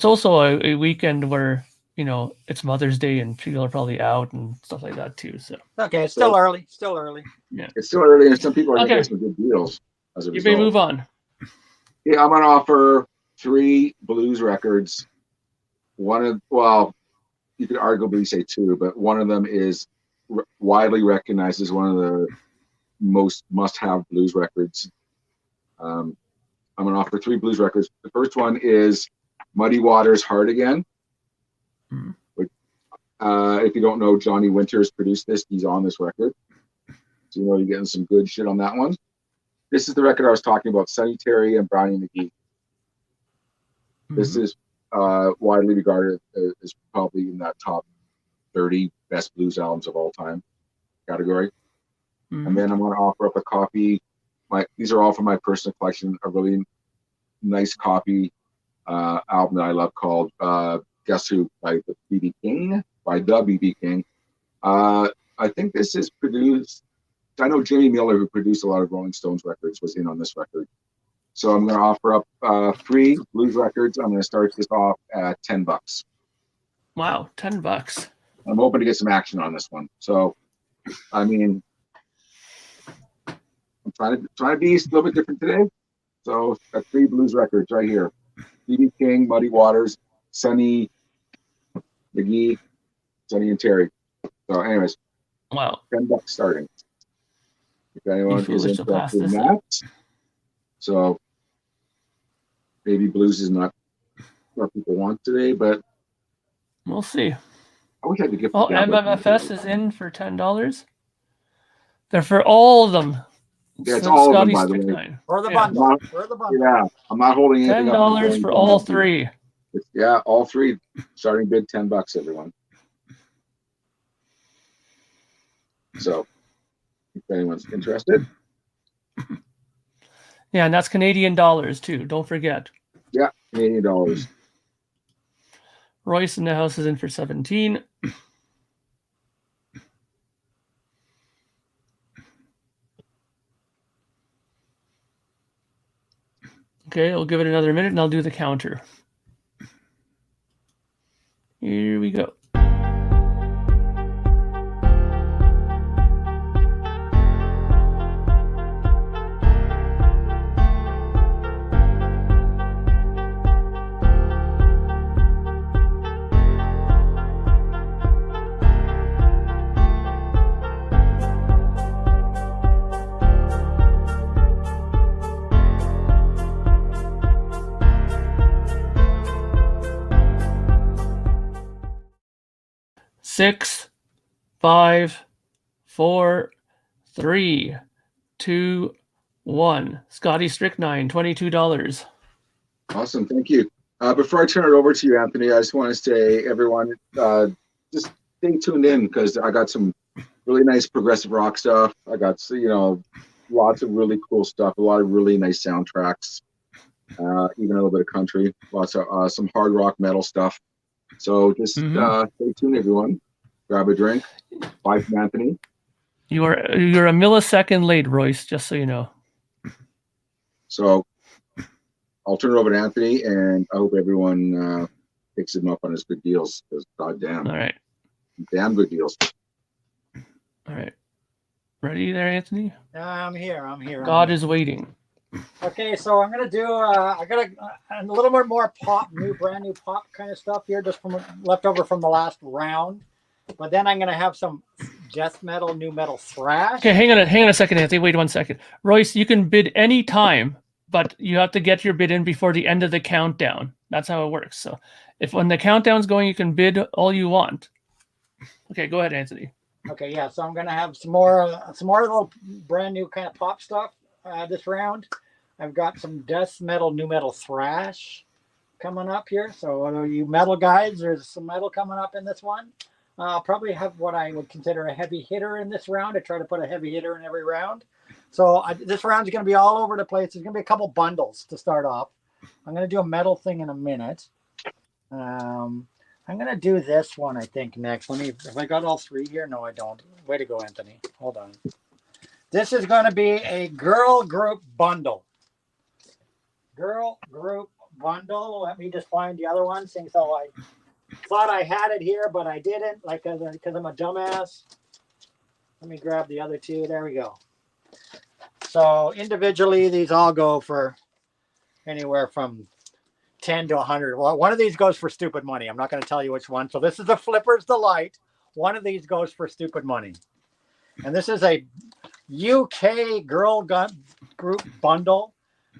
also a weekend where, you know, it's Mother's Day and people are probably out and stuff like that too. So okay, it's still early. Still early. Yeah, it's still early, and some people are getting some good deals as a result. You may move on. Yeah, I'm gonna offer 3 blues records. Well, you could arguably say 2, but one of them is widely recognized as one of the most must-have blues records. I'm going to offer 3 blues records. The first one is Muddy Waters' Hard Again. Mm-hmm. Which, if you don't know, Johnny Winters produced this. He's on this record. So you know you're getting some good shit on that one. This is the record I was talking about, Sonny Terry and Brownie McGee. Mm-hmm. This is widely regarded as probably in that top 30 best blues albums of all time category. Mm-hmm. And then I'm going to offer up a copy. These are all from my personal collection. A really nice copy album that I love called Guess Who by the BB King, I think this is produced. I know Jimmy Miller, who produced a lot of Rolling Stones records, was in on this record. So I'm going to offer up 3 blues records. I'm going to start this off at $10. Wow, $10. I'm hoping to get some action on this one. So, I mean, I'm trying to be a little bit different today. So, got 3 blues records right here: BB King, Muddy Waters, Sonny McGee, Sonny and Terry. So, anyways, Wow. $10 starting. If anyone is interested in that. So maybe blues is not what people want today, but we'll see. I wish I could get. Oh, MMFS is in for $10. They're for all of them. Yeah, it's all of them, by the way. For the bundle. For the bundle. Yeah, I'm not holding anything up. $10 for all 3. Yeah, all 3. Starting bid $10, everyone. So, if anyone's interested. Yeah, and that's Canadian dollars too. Don't forget. Yeah, Canadian dollars. Royce in the house is in for 17. Okay, I'll give it another minute and I'll do the counter. Here we go. Six, 5, 4, 3, 2, 1. Scotty Strychnine, $22. Awesome, thank you. Before I turn it over to you, Anthony, I just want to say, everyone, just stay tuned in because I got some really nice progressive rock stuff. I got, lots of really cool stuff, a lot of really nice soundtracks, even a little bit of country, lots of some hard rock metal stuff. So just stay tuned, everyone. Grab a drink. Bye from Anthony. You're a millisecond late, Royce, just so you know. So I'll turn it over to Anthony, and I hope everyone picks him up on his good deals, because goddamn. All right. Damn good deals. All right. Ready there, Anthony? I'm here. God is waiting. Okay, so I'm gonna do. I got a little bit more brand new pop kind of stuff here, just from leftover from the last round. But then I'm gonna have some death metal, new metal thrash. Okay, hang on a second, Anthony. Wait 1 second. Royce, you can bid any time, but you have to get your bid in before the end of the countdown. That's how it works. So, when the countdown's going, you can bid all you want. Okay, go ahead, Anthony. Okay, yeah. So I'm gonna have some more little brand new kind of pop stuff this round. I've got some death metal, new metal thrash coming up here. So you metal guys, there's some metal coming up in this one. I'll probably have what I would consider a heavy hitter in this round. I try to put a heavy hitter in every round. So this round is going to be all over the place. There's going to be a couple bundles to start off. I'm going to do a metal thing in a minute. I'm going to do this one, I think, next. Have I got all 3 here? No, I don't. Way to go, Anthony. Hold on. This is going to be a girl group bundle. Girl group bundle. Let me just find the other one. So I thought I had it here, but I didn't, because I'm a dumbass. Let me grab the other 2. There we go. So individually, these all go for anywhere from 10 to 100. Well, one of these goes for stupid money. I'm not going to tell you which one. So this is a Flipper's Delight. One of these goes for stupid money. And this is a UK girl group bundle.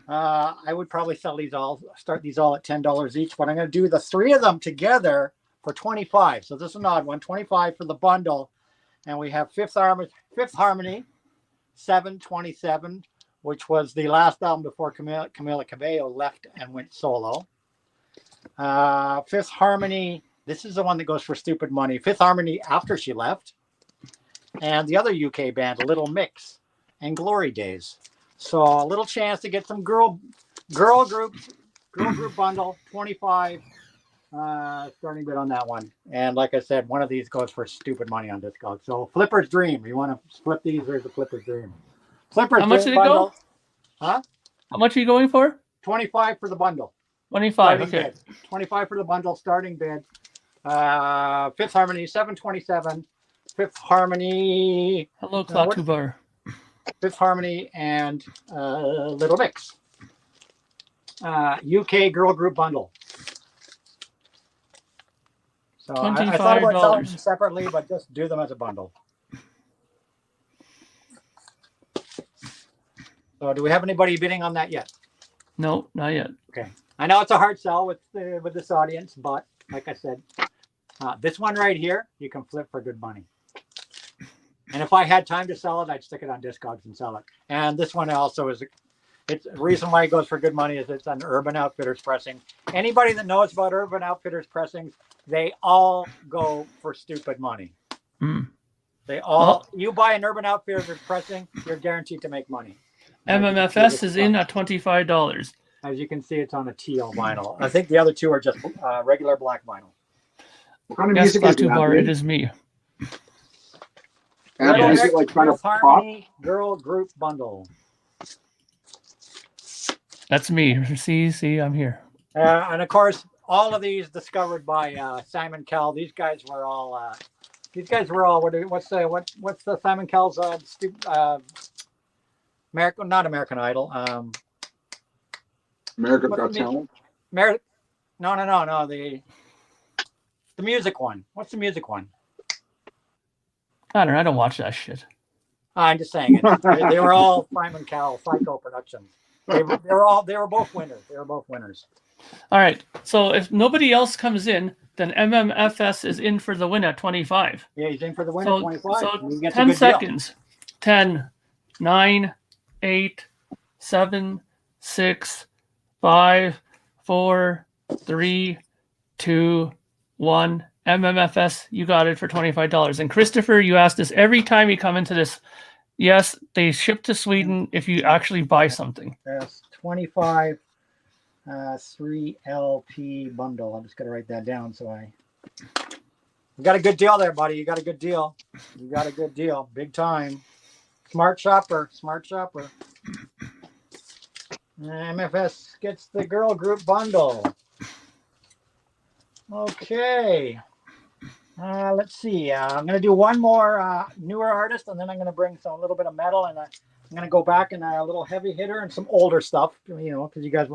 I would probably start these all at $10 each, but I'm going to do the 3 of them together for $25. So this is an odd one, $25 for the bundle. And we have Fifth Harmony, 727, which was the last album before Camila Cabello left and went solo. Fifth Harmony, this is the one that goes for stupid money. Fifth Harmony after she left. And the other UK band, Little Mix and Glory Days. So a little chance to get some girl groups girl group bundle, 25. Starting bid on that one. And like I said, one of these goes for stupid money on Discogs. So Flipper's Dream. You want to flip these? There's the Flipper's Dream. Flipper's How much Dream did it bundle. go? Huh? How much are you going for? 25 for the bundle. 25. Starting Okay. bid. 25 for the bundle. Starting bid. Fifth Harmony, 727. Fifth Harmony. Hello, Clatubar. Fifth Harmony and Little Mix. UK girl group bundle. So I thought about selling them separately, but just do them as a bundle. So do we have anybody bidding on that yet? No, not yet. Okay. I know it's a hard sell with this audience, but like I said, this one right here, you can flip for good money. And if I had time to sell it, I'd stick it on Discogs and sell it. And this one also is, it's the reason why it goes for good money is it's an Urban Outfitters pressing. Anybody that knows about Urban Outfitters pressings, they all go for stupid money. Mm. They all, you buy an Urban Outfitters pressing, you're guaranteed to make money. MMFS is in at $25. As you can see, it's on a teal vinyl. I think the other two are just regular black vinyl. What kind of Yes, music is Clatubar, it that? is me. And is it like kind of pop? Harmony girl group bundle. That's me. See, I'm here. And of course, all of these discovered by Simon Cowell. These guys were all. What's the Simon Cowell's not American Idol. American Got Talent. No. The music one. What's the music one? I don't know. I don't watch that shit. I'm just saying it. They were all Simon Cowell, Psycho Productions. They were both winners. They were both winners. All right. So if nobody else comes in, then MMFS is in for the win at 25. Yeah, he's in for the win So, at 25. so 10 seconds. Deal. 10, 9, 8, 7, 6, 5, 4, 3, 2, 1. MMFS, you got it for $25. And Christopher, you asked us every time you come into this. Yes, they ship to Sweden if you actually buy something. Yes, 25 3 LP bundle. I'm just going to write that down. You got a good deal there, buddy. You got a good deal. You got a good deal. Big time. Smart shopper. MFS gets the girl group bundle. Okay. Let's see. I'm going to do one more newer artist, and then I'm going to bring a little bit of metal, and I'm going to go back and a little heavy hitter and some older stuff, because you guys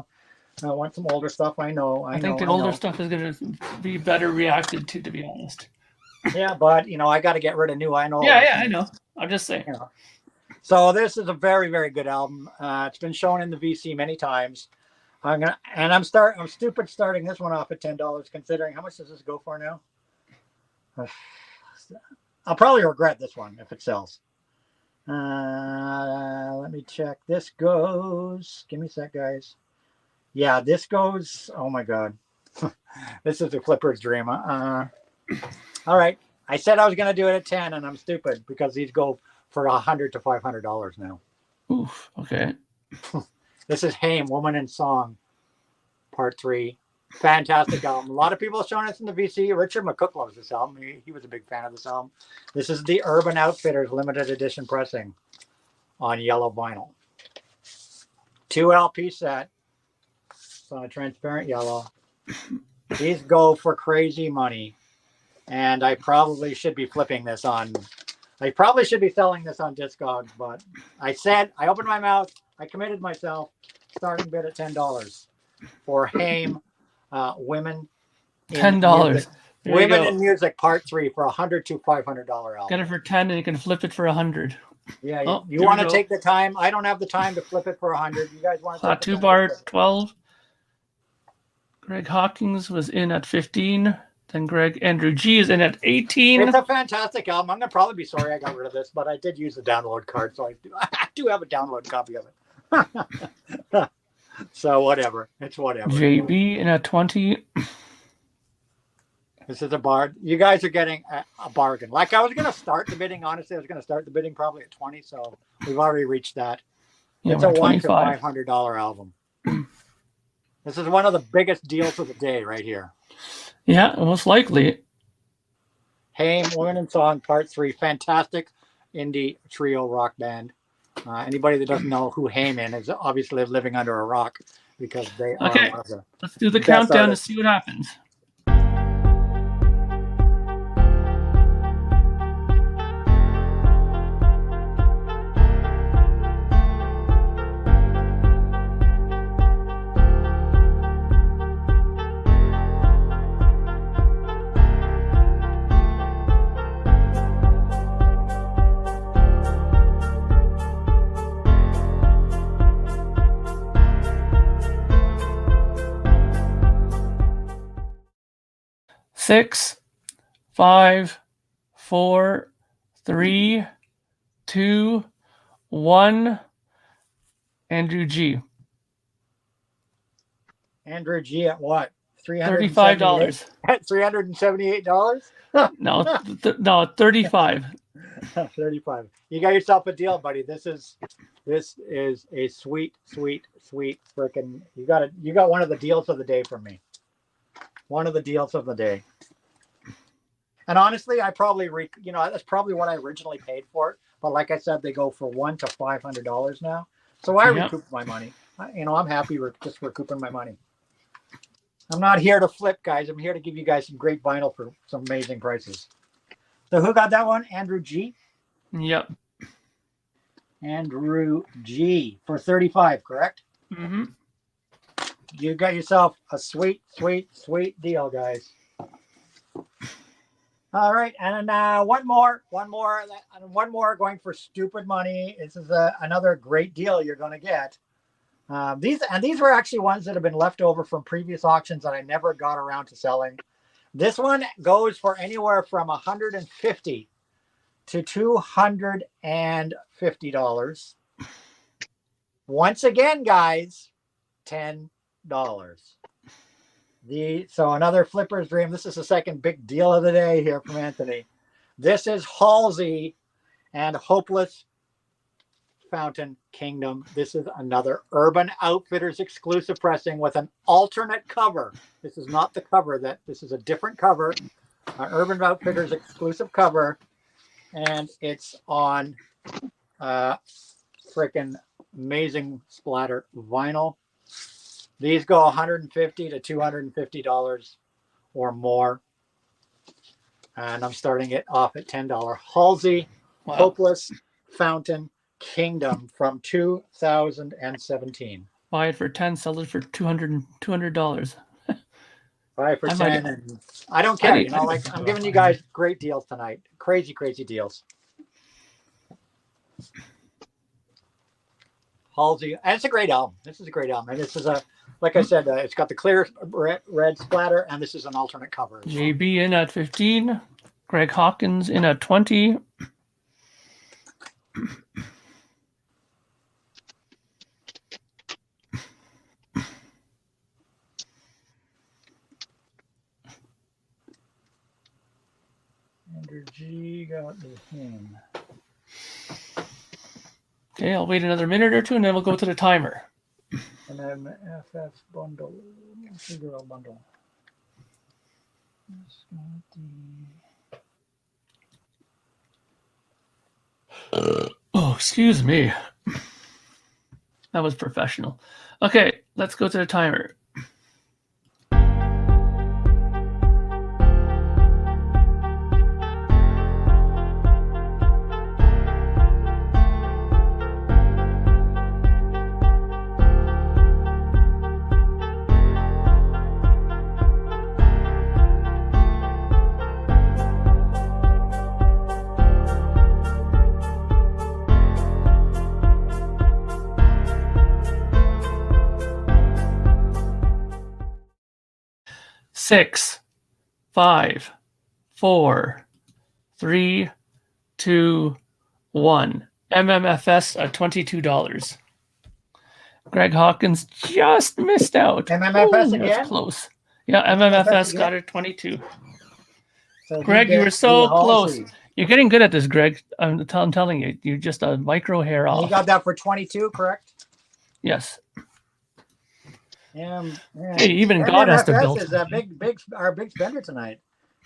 want some older stuff. I think the older stuff is going to be better reacted to be honest. Yeah, but, I got to get rid of new. I know. Yeah, I know. I'm just saying. So this is a very, very good album. It's been shown in the VC many times. I'm stupid starting this one off at $10, considering how much does this go for now? I'll probably regret this one if it sells. Let me check. This goes. Give me a sec, guys. Yeah, this goes. Oh my God, this is a Flipper's dream. All right, I said I was going to do it at 10, and I'm stupid because these go for $100 to $500 now. Oof. Okay. This is Haim, Woman in Song, Part 3. Fantastic album. A lot of people have shown us in the VC. Richard McCook loves this album. He was a big fan of this album. This is the Urban Outfitters limited edition pressing on yellow vinyl. 2 LP set. It's on a transparent yellow. These go for crazy money. And I probably should be flipping this on. I probably should be selling this on Discogs, but I opened my mouth. I committed myself. Starting bid at $10 for Haim. Women $10. Women in Music Part 3 for $100 to $500 album. Get it for 10 and you can flip it for 100. Yeah, you want to take the time. I don't have the time to flip it for 100. You guys want to take the bar 12. Greg Hawkins was in at 15. Then Andrew G is in at 18. It's a fantastic album. I'm gonna probably be sorry I got rid of this, but I did use the download card, so I do have a download copy of it. So whatever. It's whatever. JB in at 20. This is a bar. You guys are getting a bargain. Like I was going to start the bidding. Honestly, I was going to start the bidding probably at 20. So we've already reached that. Yeah, it's a $100 to $25. $500 album. This is one of the biggest deals of the day right here. Yeah, most likely. Haim, Women in Song, Part 3. Fantastic indie trio rock band. Anybody that doesn't know who Haim is obviously living under a rock because they are Okay, one of the let's do the best countdown artists. to see what happens. Six, 5, 4, 3, 2, 1. Andrew G. Andrew G at what? $35. At $378? No, no, 35. 35. You got yourself a deal, buddy. This is a sweet freaking. You got one of the deals of the day from me. One of the deals of the day. And honestly, I probably that's probably what I originally paid for it. But like I said, they go for $100 to $500 now. So I recouped my money. I'm happy just recouping my money. I'm not here to flip, guys. I'm here to give you guys some great vinyl for some amazing prices. So who got that one? Andrew G. Yep. Andrew G for 35, correct? Mm-hmm. You got yourself a sweet deal, guys. All right, and one more going for stupid money. This is another great deal you're going to get. These were actually ones that have been left over from previous auctions that I never got around to selling. This one goes for anywhere from $150 to $250. Once again, guys, $10. So another flipper's dream. This is the second big deal of the day here from Anthony. This is Halsey and Hopeless Fountain Kingdom. This is another Urban Outfitters exclusive pressing with an alternate cover. This is not the cover this is a different cover, an Urban Outfitters exclusive cover, and it's on freaking amazing splatter vinyl. These go $150 to $250 or more. And I'm starting it off at $10. Halsey, wow. Hopeless Fountain Kingdom from 2017. Buy it for 10, sell it for $200. Buy it for 10, and I don't care. I'm giving you guys great deals tonight. Crazy deals. Halsey, and it's a great album. This is a great album, and this is like I said, it's got the clear red splatter, and this is an alternate cover. JB in at 15, Greg Hawkins in at 20. Andrew G got him. Okay, I'll wait another minute or two, and then we'll go to the timer. And then FF bundle, girl bundle. Oh, excuse me. That was professional. Okay, let's go to the timer. Six, 5, 4, 3, 2, 1. MMFS at $22. Greg Hawkins just missed out. MMFS again? That's close. Yeah, MMFS got it 22. So Greg, you were so close. You're getting good at this, Greg. I'm telling you, you're just a micro hair off. You got that for 22, correct? Yes. Yeah. Hey, even God has to MMFS build. is a our big spender tonight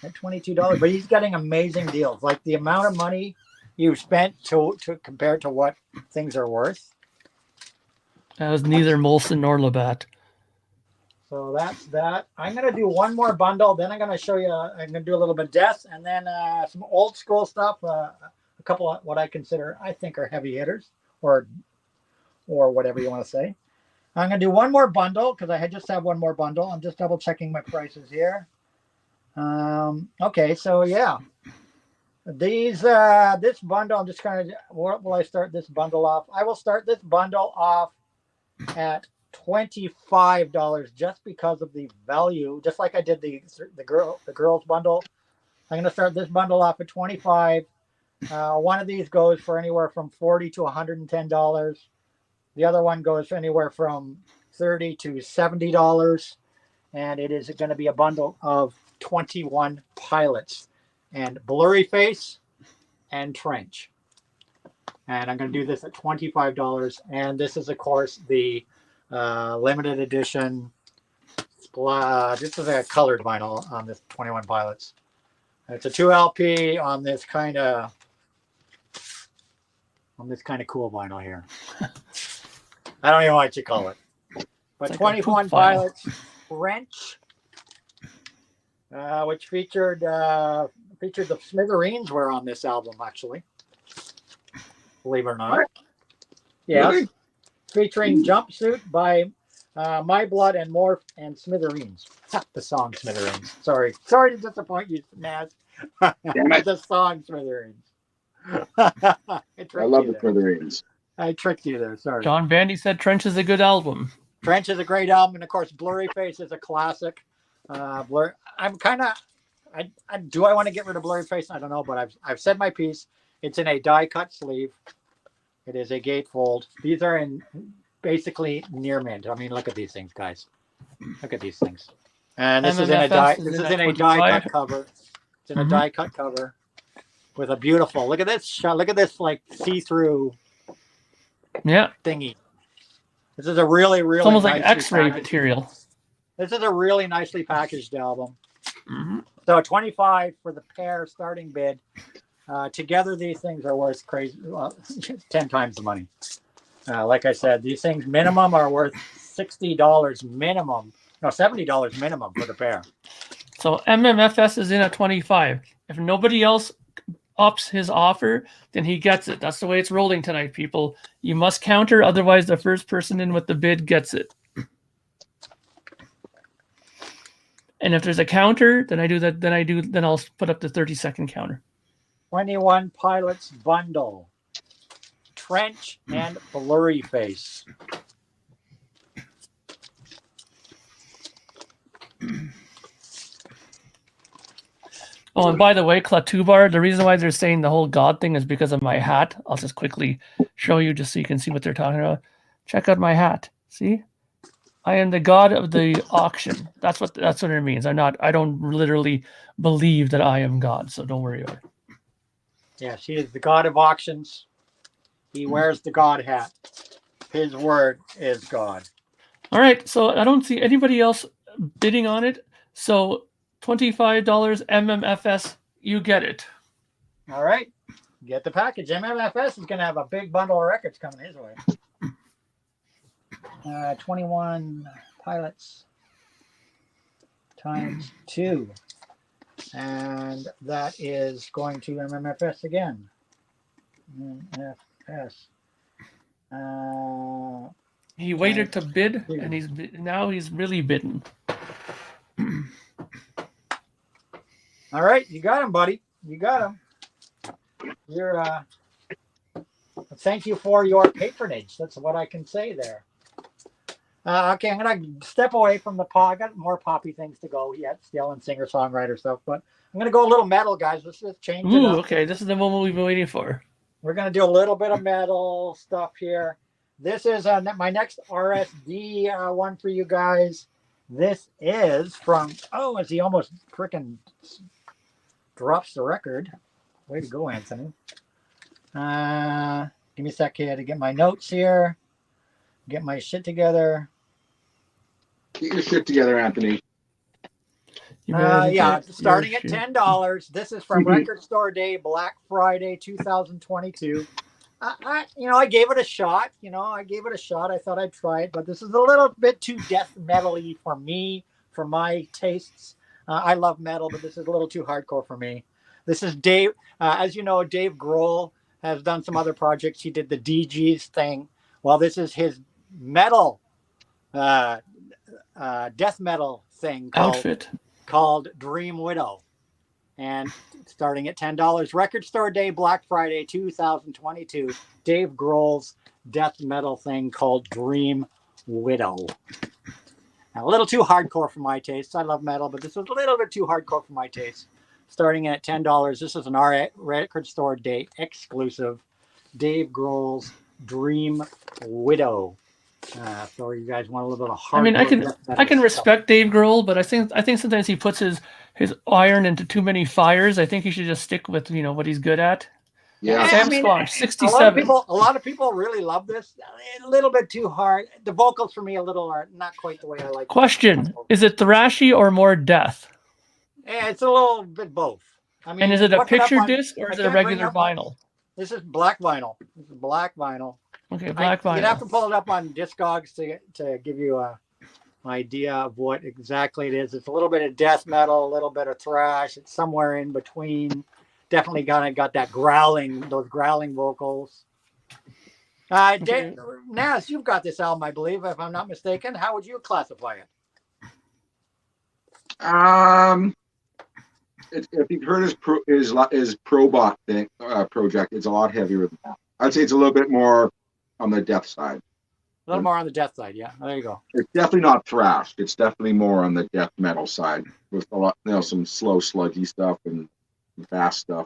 at $22, but he's getting amazing deals. Like the amount of money you spent to compare to what things are worth. That was neither Molson nor Labatt. So that's that. I'm gonna do one more bundle, then I'm gonna show you. I'm gonna do a little bit of death, and then some old school stuff. A couple of what I think are heavy hitters, or whatever you want to say. I'm gonna do one more bundle because I just have one more bundle. I'm just double checking my prices here. Okay, so yeah, this bundle. I'm just kind of. What will I start this bundle off? I will start this bundle off at $25 just because of the value, just like I did the girls bundle. I'm going to start this bundle off at 25. One of these goes for anywhere from $40 to $110. The other one goes for anywhere from $30 to $70, and it is going to be a bundle of 21 pilots and blurry face and trench. And I'm going to do this at $25, and this is of course the limited edition. This is a colored vinyl on this 21 pilots. It's a 2LP on this kind of cool vinyl here. I don't even know what you call it, but like 21 pilots French, which featured the Smithereens were on this album actually. Believe it or not. Yes. Really? Featuring Jumpsuit by My Blood and Morph and Smithereens. The song Smithereens. Sorry to disappoint you, Nazz. The song Smithereens. I love the Smithereens. I tricked you there. Sorry. John Bandy said Trench is a good album. Trench is a great album, and of course, Blurry Face is a classic. I'm kind of. Do I want to get rid of Blurry Face? I don't know, but I've said my piece. It's in a die cut sleeve. It is a gatefold. These are in basically near mint. I mean, look at these things, guys. Look at these things. And this is in a die. This is in a die cut cover. It's in a die cut cover with a beautiful. Look at this shot. Look at this like see-through. Yeah. Thingy. This is a really it's almost like X-ray material. This is a really nicely packaged album. So 25 for the pair starting bid. Together, these things are worth crazy 10 times the money. Like I said, these things minimum are worth $60 minimum. No, $70 minimum for the pair. So MMFS is in at 25. If nobody else ups his offer, then he gets it. That's the way it's rolling tonight, people. You must counter, otherwise the first person in with the bid gets it. And if there's a counter, then I'll put up the 30-second counter. 21 pilots bundle. Trench and Blurry Face. Oh, and by the way, Klatubar, the reason why they're saying the whole God thing is because of my hat. I'll just quickly show you just so you can see what they're talking about. Check out my hat. See? I am the god of the auction. That's what it means. I don't literally believe that I am God, so don't worry about it. Yeah, she is the god of auctions. He wears the God hat. His word is God. All right, so I don't see anybody else bidding on it. So $25 MMFS, you get it. All right, get the package. MMFS is going to have a big bundle of records coming his way. 21 pilots times 2. And that is going to MMFS again. MMFS. He waited to bid, and now he's really bidding. All right, you got him, buddy. You got him. You're. Thank you for your patronage. That's what I can say there. Okay, I'm gonna step away from the pop. I got more poppy things to go yet, still, and singer-songwriter stuff. But I'm gonna go a little metal, guys. Let's just change it up. Okay, this is the moment we've been waiting for. We're gonna do a little bit of metal stuff here. This is my next RSD one for you guys. This is from. Oh, as he almost freaking drops the record. Way to go, Anthony. Give me a sec here to get my notes here. Get my shit together. Get your shit together, Anthony. Yeah, starting at $10. This is from Record Store Day, Black Friday, 2022. I gave it a shot. I thought I'd try it, but this is a little bit too death metal-y for me, for my tastes. I love metal, but this is a little too hardcore for me. This is Dave. As you know, Dave Grohl has done some other projects. He did the DGs thing. Well, this is his metal, death metal thing called Dream Widow. And starting at $10. Record Store Day, Black Friday, 2022. Dave Grohl's death metal thing called Dream Widow. Now, a little too hardcore for my taste. I love metal, but this is a little bit too hardcore for my taste. Starting at $10. This is an Record Store Day exclusive. Dave Grohl's Dream Widow. So you guys want a little bit of hardcore. I mean, I can respect Dave Grohl, but I think sometimes he puts his iron into too many fires. I think he should just stick with what he's good at. Yeah, Sam Squanch, 67. A lot of people really love this. A little bit too hard. The vocals for me are not quite the way I like. Question: is it thrashy or more death? Yeah, it's a little bit both. I mean, and is it a picture disc or is it a regular vinyl? This is black vinyl. This is black vinyl. Okay, black vinyl. You'd have to pull it up on Discogs to give you an idea of what exactly it is. It's a little bit of death metal, a little bit of thrash. It's somewhere in between. Definitely got that those growling vocals. Okay. Nazz, you've got this album, I believe, if I'm not mistaken. How would you classify it? If you've heard his Probot thing project, it's a lot heavier than that. I'd say it's a little bit more on the death side. A little more on the death side, yeah. There you go. It's definitely not thrash. It's definitely more on the death metal side with a lot, some slow, sludgy stuff and fast stuff.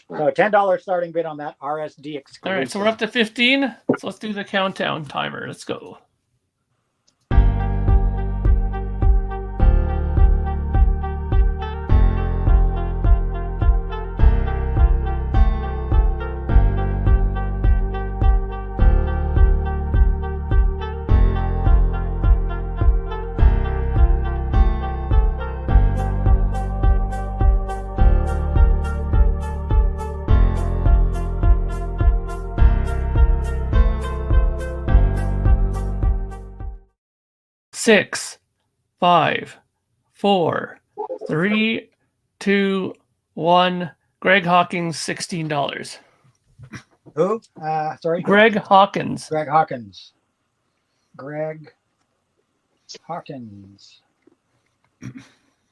So $10 starting bid on that RSD exclusive. All right, so we're up to 15. So let's do the countdown timer. Let's go. Six, 5, 4, 3, 2, 1. Greg Hawkins, $16. Who? Sorry? Greg Hawkins. Greg Hawkins. Greg Hawkins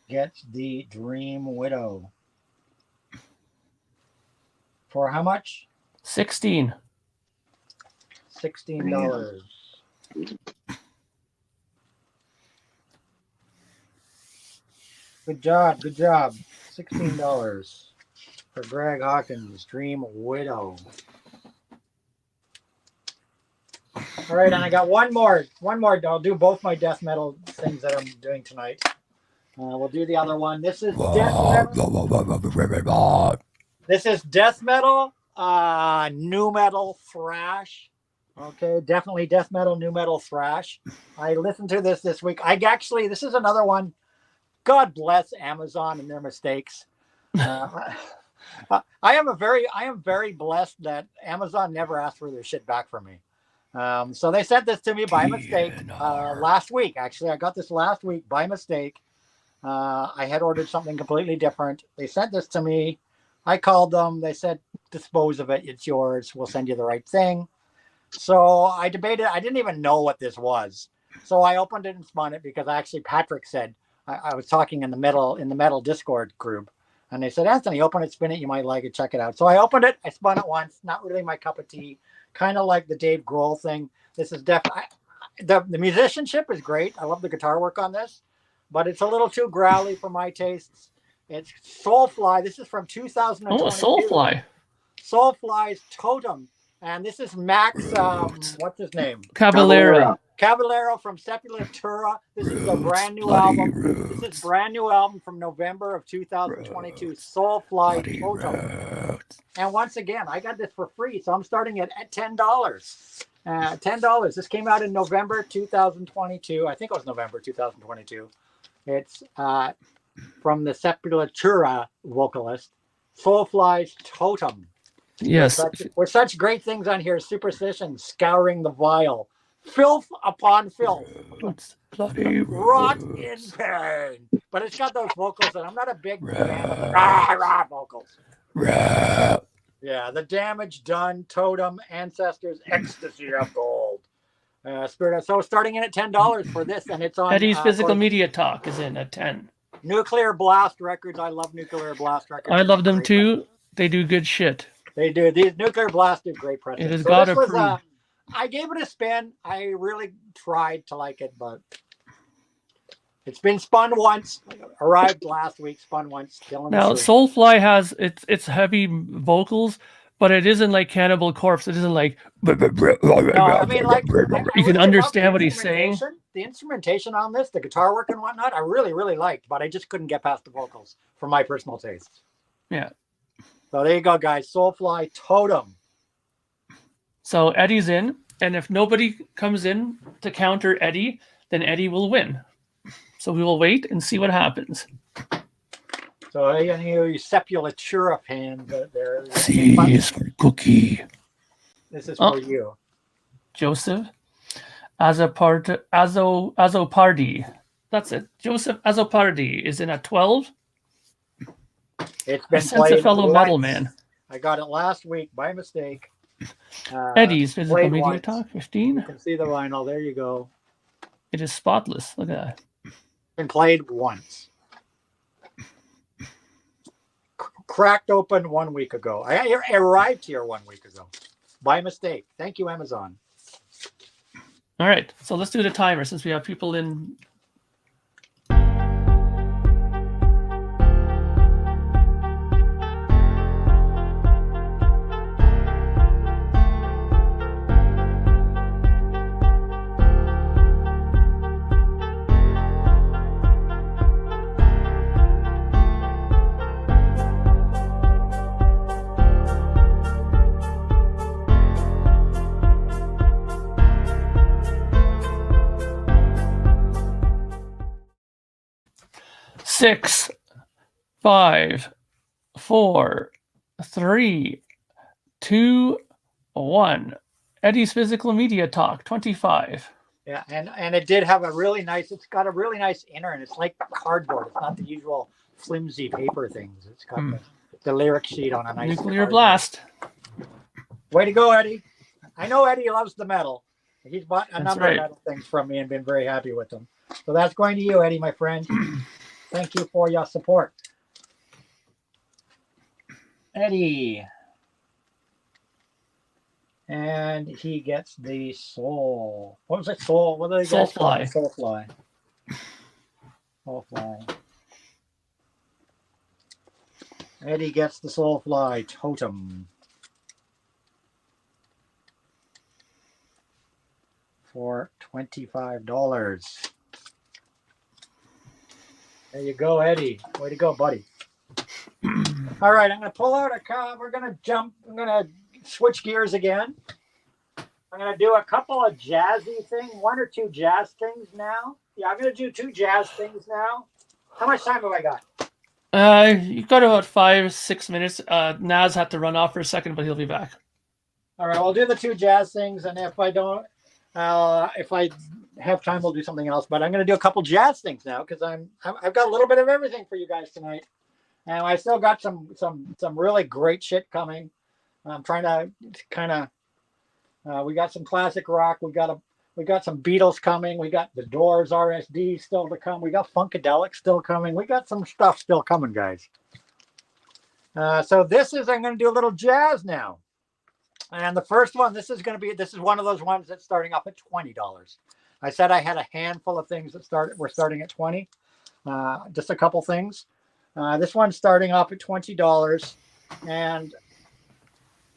gets the Dream Widow. For how much? 16. $16. Good job. $16 for Greg Hawkins, Dream Widow. All right, and I got one more. I'll do both my death metal things that I'm doing tonight. We'll do the other one. This is death metal. This is death metal, new metal, thrash. Okay, definitely death metal, new metal, thrash. I listened to this week. This is another one. God bless Amazon and their mistakes. I am very blessed that Amazon never asked for their shit back from me. So they sent this to me by mistake last week. Actually, I got this last week by mistake. I had ordered something completely different. They sent this to me. I called them. They said, dispose of it. It's yours. We'll send you the right thing. So I debated. I didn't even know what this was. So I opened it and spun it because Patrick said, I was talking in the metal Discord group, and they said, Anthony, open it, spin it, you might like it, check it out. So I opened it, I spun it once, not really my cup of tea, kind of like the Dave Grohl thing. This is definitely, the musicianship is great. I love the guitar work on this, but it's a little too growly for my tastes. It's Soulfly. This is from 2022. Oh, Soulfly. Soulfly's Totem. And this is Max, what's his name? Caballero from Sepultura. This is a brand new album. This is brand new album from November of 2022. Soulfly Totem. And once again, I got this for free, so I'm starting at $10. $10. This came out in November 2022. I think it was November 2022. It's from the Sepultura vocalist, Soulfly's Totem. Yes. With such great things on here: superstition, scouring the vial, filth upon filth, bloody rot in pain. But it's got those vocals that I'm not a big fan of. Rah, rah vocals. Rah. Yeah, the damage done, totem, ancestors, ecstasy of gold. Spirit. So starting in at $10 for this, and it's on Eddie's Physical Media Talk is in at 10. Nuclear Blast Records. I love Nuclear Blast Records. I love them too. They do good shit. They do. These Nuclear Blast do great press. It has got approved. I gave it a spin. I really tried to like it, but it's been spun once. Arrived last week, spun once. Now, Soulfly has it's heavy vocals, but it isn't like Cannibal Corpse. It isn't like. No, I mean, like you can understand what he's saying. The instrumentation on this, the guitar work and whatnot, I really, really liked, but I just couldn't get past the vocals for my personal taste. Yeah. So there you go, guys. Soulfly Totem. So Eddie's in, and if nobody comes in to counter Eddie, then Eddie will win. So we will wait and see what happens. So any of you Sepultura fans out there, C is for cookie. This is for you. Joseph Azopardi. That's it. Joseph Azopardi is in at 12. It's been Sense a fellow metal man. I got it last week by mistake. Eddie's Physical Media once. Talk, 15. You can see the vinyl. There you go. It is spotless. Look at that. Been played once. Cracked open 1 week ago. I arrived here 1 week ago by mistake. Thank you, Amazon. All right, so let's do the timer since we have people in. Six, 5, 4, 3, 2, 1. Eddie's Physical Media Talk, 25. Yeah, and it did have a really nice. It's got a really nice inner, and it's like cardboard. It's not the usual flimsy paper things. It's got the lyric sheet on a nice Nuclear Blast. Way to go, Eddie! I know Eddie loves the metal. He's bought a number of metal things from me and been very happy with them. So that's going to you, Eddie, my friend. Thank you for your support. Eddie. And he gets the soul. What was it? Soul? What do they get? Soulfly. Soulfly. Soulfly. Eddie gets the Soulfly Totem. For $25. There you go, Eddie. Way to go, buddy. All right, I'm going to pull out a card. We're going to jump. I'm going to switch gears again. I'm going to do a couple of jazzy things, 1 or 2 jazz things now. Yeah, I'm going to do 2 jazz things now. How much time have I got? You've got about 5-6 minutes. Nazz had to run off for a second, but he'll be back. All right, we'll do the 2 jazz things, and if I don't, if I have time, we'll do something else. But I'm going to do a couple jazz things now because I've got a little bit of everything for you guys tonight, and I still got some really great shit coming. I'm trying to kind of. We got some classic rock. We got some Beatles coming. We got the Doors, RSD still to come. We got Funkadelic still coming. We got some stuff still coming, guys. So I'm going to do a little jazz now. And the first one, this is one of those ones that's starting off at $20. I said I had a handful of things that we're starting at 20. Just a couple things. This one's starting off at $20, and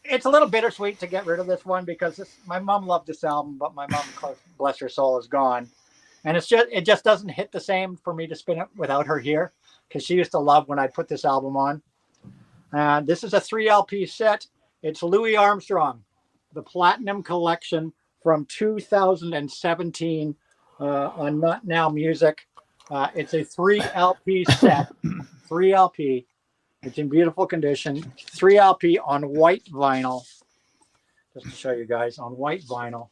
it's a little bittersweet to get rid of this one because my mom loved this album, but my mom, bless her soul, is gone, and it just doesn't hit the same for me to spin it without her here because she used to love when I put this album on. This is a 3 LP set. It's Louis Armstrong, the Platinum Collection from 2017 on Not Now Music. It's a 3 LP set, 3 LP. It's in beautiful condition. 3 LP on white vinyl. Just to show you guys, on white vinyl.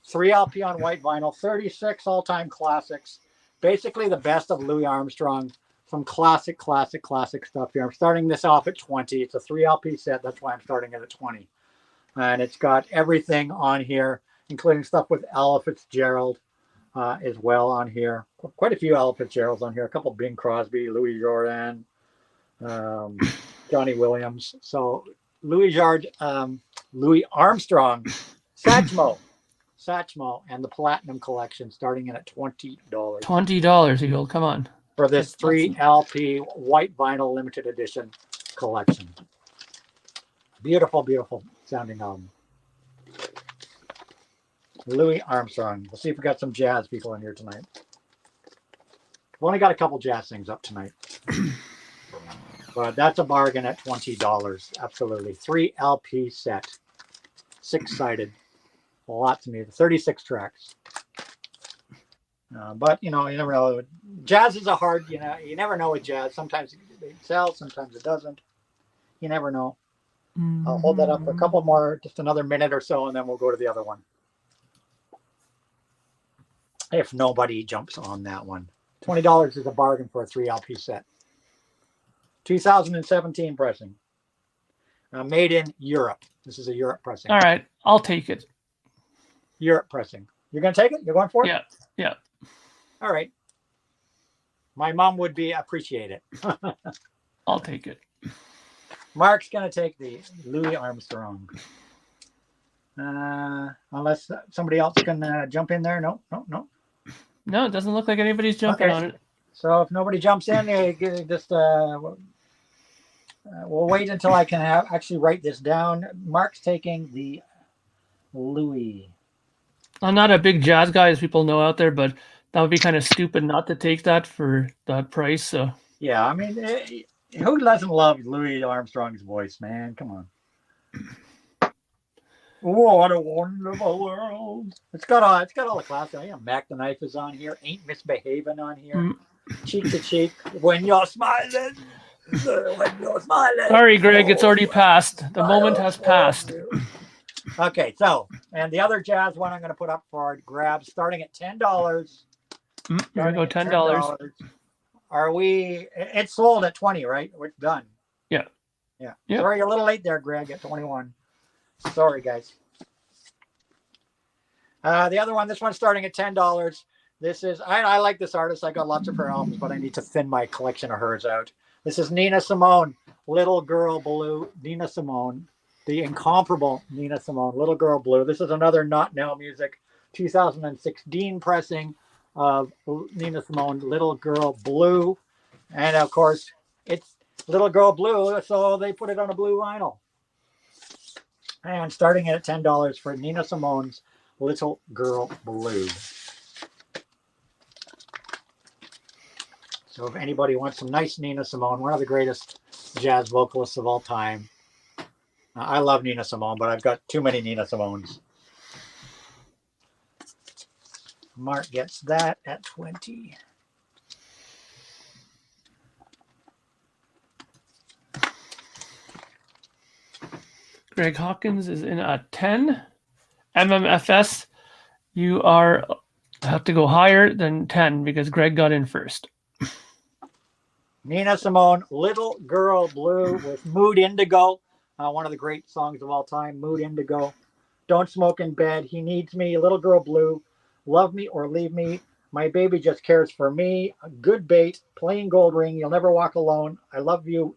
3 LP on white vinyl, 36 all-time classics. Basically the best of Louis Armstrong. Some classic stuff here. I'm starting this off at 20. It's a 3 LP set. That's why I'm starting it at 20. And it's got everything on here, including stuff with Ella Fitzgerald as well on here. Quite a few Ella Fitzgeralds on here. A couple Bing Crosby, Louis Jordan, Johnny Williams. So Louis Armstrong, Satchmo, and the Platinum Collection, starting in at $20. $20, Eagle. Come on. For this 3 LP white vinyl limited edition collection. Beautiful, beautiful sounding album. Louis Armstrong. We'll see if we got some jazz people in here tonight. We've only got a couple jazz things up tonight. But that's a bargain at $20. Absolutely. 3 LP set. 6-sided. Lots of music. 36 tracks. But, you know, you never know. Jazz is a hard, you never know with jazz. Sometimes it sells, sometimes it doesn't. You never know. I'll hold that up for a couple more, just another minute or so, and then we'll go to the other one. If nobody jumps on that one. $20 is a bargain for a 3 LP set. 2017 pressing. Made in Europe. This is a Europe pressing. All right, I'll take it. Europe pressing. You're going to take it? You're going for it? Yeah, yeah. All right. My mom would appreciate it. I'll take it. Mark's going to take the Louis Armstrong. Unless somebody else can jump in there. No. No, it doesn't look like anybody's jumping on it. So if nobody jumps in, just we'll wait until I can actually write this down. Mark's taking the Louis. I'm not a big jazz guy, as people know out there, but that would be kind of stupid not to take that for that price. So yeah, I mean, who doesn't love Louis Armstrong's voice, man? Come on. Oh, what a wonderful world! It's got all the classics. Yeah, Mac the Knife is on here. Ain't Misbehaving on here. Cheek to cheek when you're smiling. When you're smiling. Sorry, Greg, it's already passed. The moment has passed. Okay, so and the other jazz one I'm going to put up for grabs, starting at $10. Here we go, $10. Are we? It's sold at 20, right? We're done. Yeah. Sorry, you're a little late there, Greg. At 21. Sorry, guys. The other one, this one's starting at $10. This is I like this artist. I got lots of her albums, but I need to thin my collection of hers out. This is Nina Simone, Little Girl Blue. Nina Simone, the incomparable Nina Simone, Little Girl Blue. This is another Not Now Music 2016 pressing of Nina Simone, Little Girl Blue. And of course, it's Little Girl Blue, so they put it on a blue vinyl. And starting at $10 for Nina Simone's Little Girl Blue. So if anybody wants some nice Nina Simone, one of the greatest jazz vocalists of all time. I love Nina Simone, but I've got too many Nina Simones. Mark gets that at 20. Greg Hawkins is in a 10. MMFS, you have to go higher than 10 because Greg got in first. Nina Simone, Little Girl Blue with Mood Indigo. One of the great songs of all time, Mood Indigo. Don't Smoke in Bed, He Needs Me, Little Girl Blue, Love Me or Leave Me, My Baby Just Cares for Me, Good Bait, Plain Gold Ring, You'll Never Walk Alone, I Love You,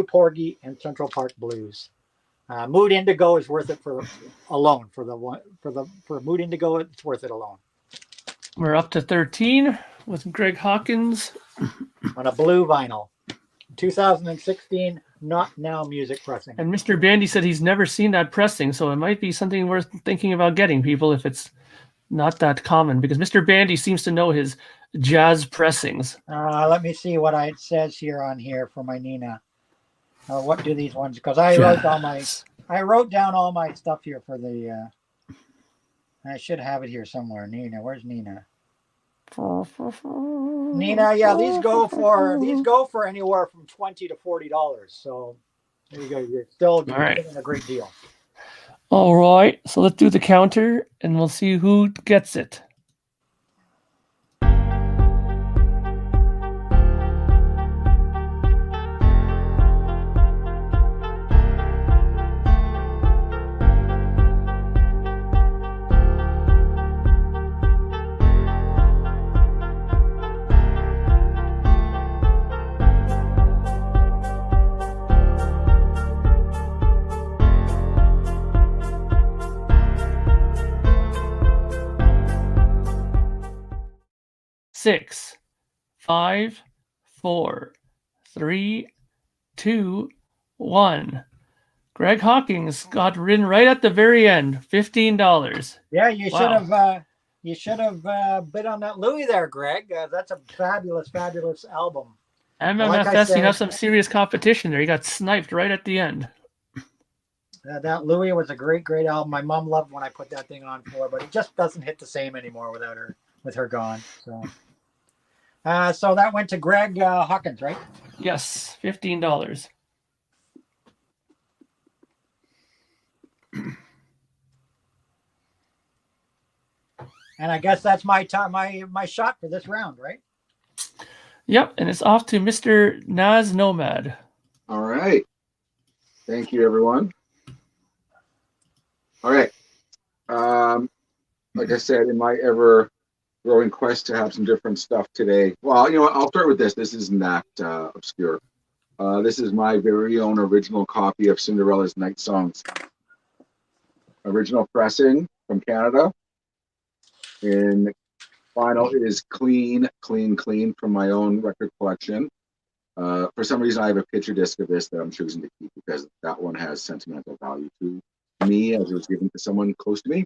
Porgy, and Central Park Blues. Mood Indigo is worth it for Mood Indigo. It's worth it alone. We're up to 13 with Greg Hawkins on a blue vinyl, 2016 Not Now Music pressing. And Mr. Bandy said he's never seen that pressing, so it might be something worth thinking about getting, people, if it's not that common, because Mr. Bandy seems to know his jazz pressings. Let me see what it says here on here for my Nina. What do these ones? Because I wrote down all my stuff here for the I should have it here somewhere. Nina, where's Nina? Nina, yeah, these go for anywhere from $20 to $40. So there you go. You're still getting a great deal. All right, so let's do the counter, and we'll see who gets it. Six, 5, 4, 3, 2, 1. Greg Hawkins got in right at the very end. $15. Yeah, you should have bid on that Louis there, Greg. That's a fabulous album. MMFS, you have some serious competition there. You got sniped right at the end. That Louis was a great album. My mom loved when I put that thing on for her, but it just doesn't hit the same anymore with her gone. So that went to Greg Hawkins, right? Yes, $15. And I guess that's my time, my shot for this round, right? Yep, and it's off to Mr. Nazz Nomad. All right. Thank you, everyone. All right. Like I said, in my ever-growing quest to have some different stuff today. Well, you know what? I'll start with this. This isn't that obscure. This is my very own original copy of Cinderella's Night Songs. Original pressing from Canada. And vinyl is clean from my own record collection. For some reason, I have a picture disc of this that I'm choosing to keep because that one has sentimental value to me as it was given to someone close to me.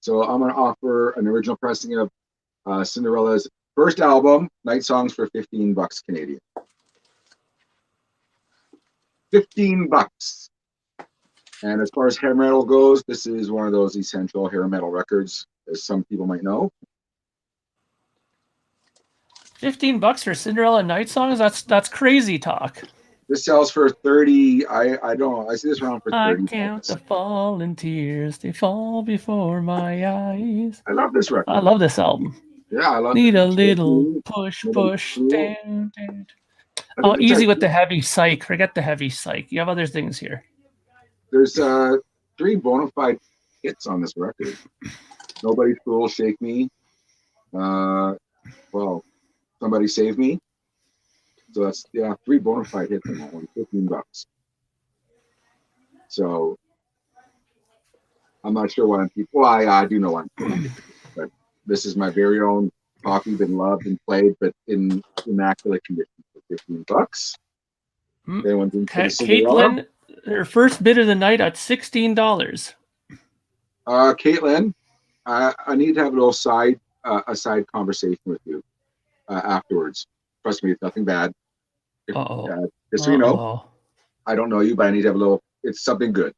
So I'm going to offer an original pressing of Cinderella's first album, Night Songs, for $15 Canadian. $15. And as far as hair metal goes, this is one of those essential hair metal records, as some people might know. $15 for Cinderella Night Songs? That's crazy talk. This sells for 30. I don't know. I see this around for 30. I count the fallen tears, they fall before my eyes. I love this record. I love this album. Yeah, I love it. Need a little push, down. Oh, easy with the heavy psych. Forget the heavy psych. You have other things here. There's 3 bona fide hits on this record. Nobody's Fool, Shake Me. Well, Somebody Save Me. So that's 3 bona fide hits on that one. $15. So I'm not sure why I'm people. Well, I do know why I'm people, but this is my very own copy, been loved and played, but in immaculate condition for $15. Caitlin, her first bid of the night at $16. Caitlin, I need to have a little side conversation with you afterwards. Trust me, it's nothing bad. Just so you know, I don't know you, but I need to have it's something good.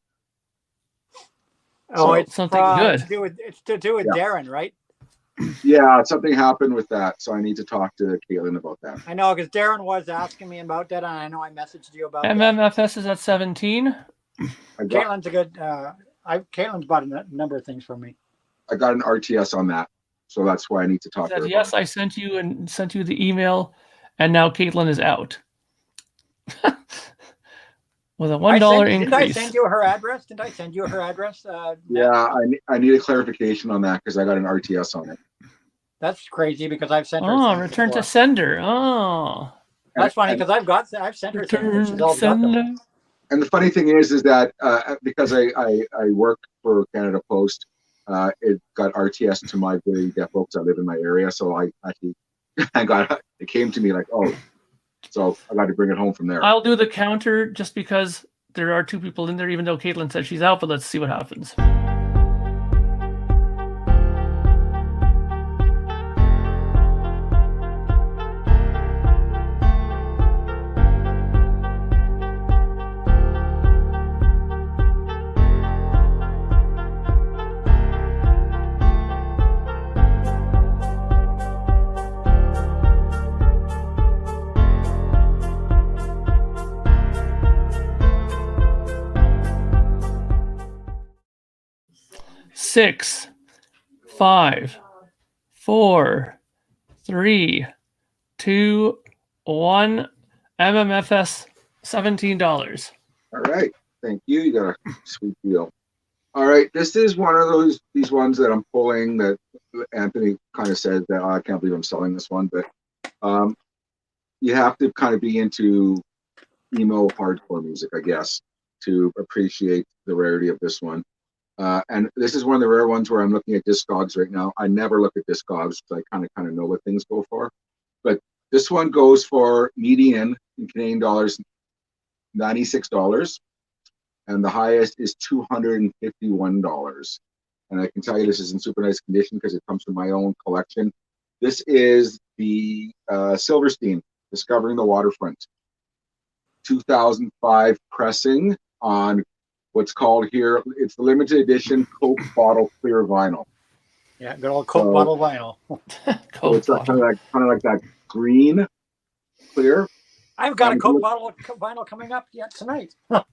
Oh, so, it's something good. It's to do with Darren, right? Yeah, something happened with that, so I need to talk to Caitlin about that. I know, because Darren was asking me about that, and I know I messaged you about MMFS is at 17. Caitlin's a good. Caitlin's bought a number of things from me. I got an RTS on that, so that's why I need to talk to her. Yes, I sent you the email, and now Caitlin is out. With a $1 increase. Did I send you her address? Yeah, I need a clarification on that because I got an RTS on it. That's crazy because I've sent her. Oh, return to sender. Oh, that's funny because I've sent her things. She's all and the funny thing is that because I work for Canada Post, it got RTS to my very depot because I live in my area. So I actually it came to me like, oh. So I got to bring it home from there. I'll do the counter just because there are 2 people in there, even though Caitlin said she's out, but let's see what happens. 6, 5, 4, 3, 2, 1. MMFS $17. All right. Thank you. You got a sweet deal. All right. This is one of these ones that I'm pulling that Anthony kind of said that, oh, I can't believe I'm selling this one, but you have to kind of be into emo hardcore music, I guess, to appreciate the rarity of this one. And this is one of the rare ones where I'm looking at Discogs right now. I never look at Discogs because I kind of know what things go for. But this one goes for median in Canadian dollars, $96, and the highest is $251. And I can tell you this is in super nice condition because it comes from my own collection. This is the Silverstein, Discovering the Waterfront, 2005 pressing on what's called here, it's the limited edition Coke bottle clear vinyl. Yeah, good old Coke bottle vinyl. So it's kind of like that green clear. I've got a Coke bottle of vinyl coming up yet tonight. Oh,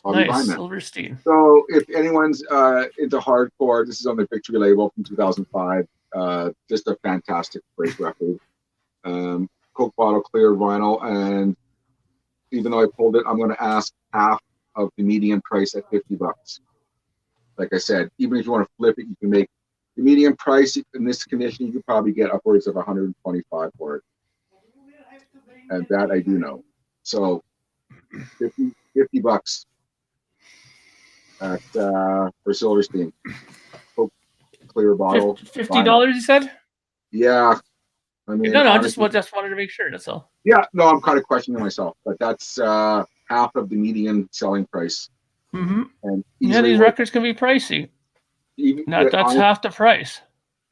I'll be buying that. Silverstein. So if anyone's into hardcore, this is on the Victory label from 2005. Just a fantastic, great record. Coke bottle clear vinyl, and even though I pulled it, I'm going to ask half of the median price at $50. Like I said, even if you want to flip it, you can make the median price in this condition. You could probably get upwards of 125 for it, and that I do know. So $50 at for Silverstein. Coke clear bottle. $50, you said? Yeah. I mean, no, honestly, I just wanted to make sure. That's all. Yeah, no, I'm kind of questioning myself, but that's half of the median selling price. Mm-hmm. And yeah, these records can be pricey. That's half the price.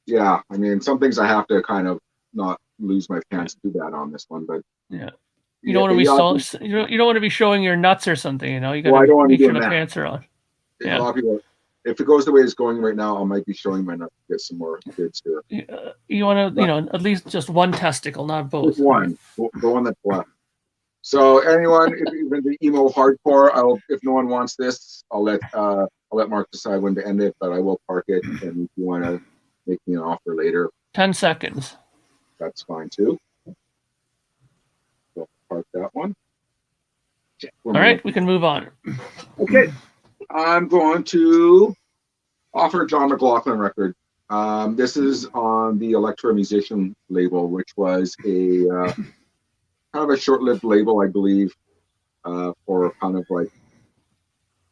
Yeah, I mean, some things I have to kind of not lose my pants to do that on this one, but yeah, you don't want to be you don't want to be showing your nuts or something, you know. You got to make sure the pants are on. Yeah. A lot of people, if it goes the way it's going right now, I might be showing my nuts to get some more bids here. You want to, at least just one testicle, not both. Just one, the one that's left. So anyone, if you're into emo hardcore, if no one wants this, I'll let Mark decide when to end it, but I will park it. And if you want to make me an offer later, 10 seconds. That's fine too. So park that one. All right, we can move on. Okay, I'm going to offer a John McLaughlin record. This is on the Electro Musician label, which was a kind of a short-lived label, I believe, for kind of like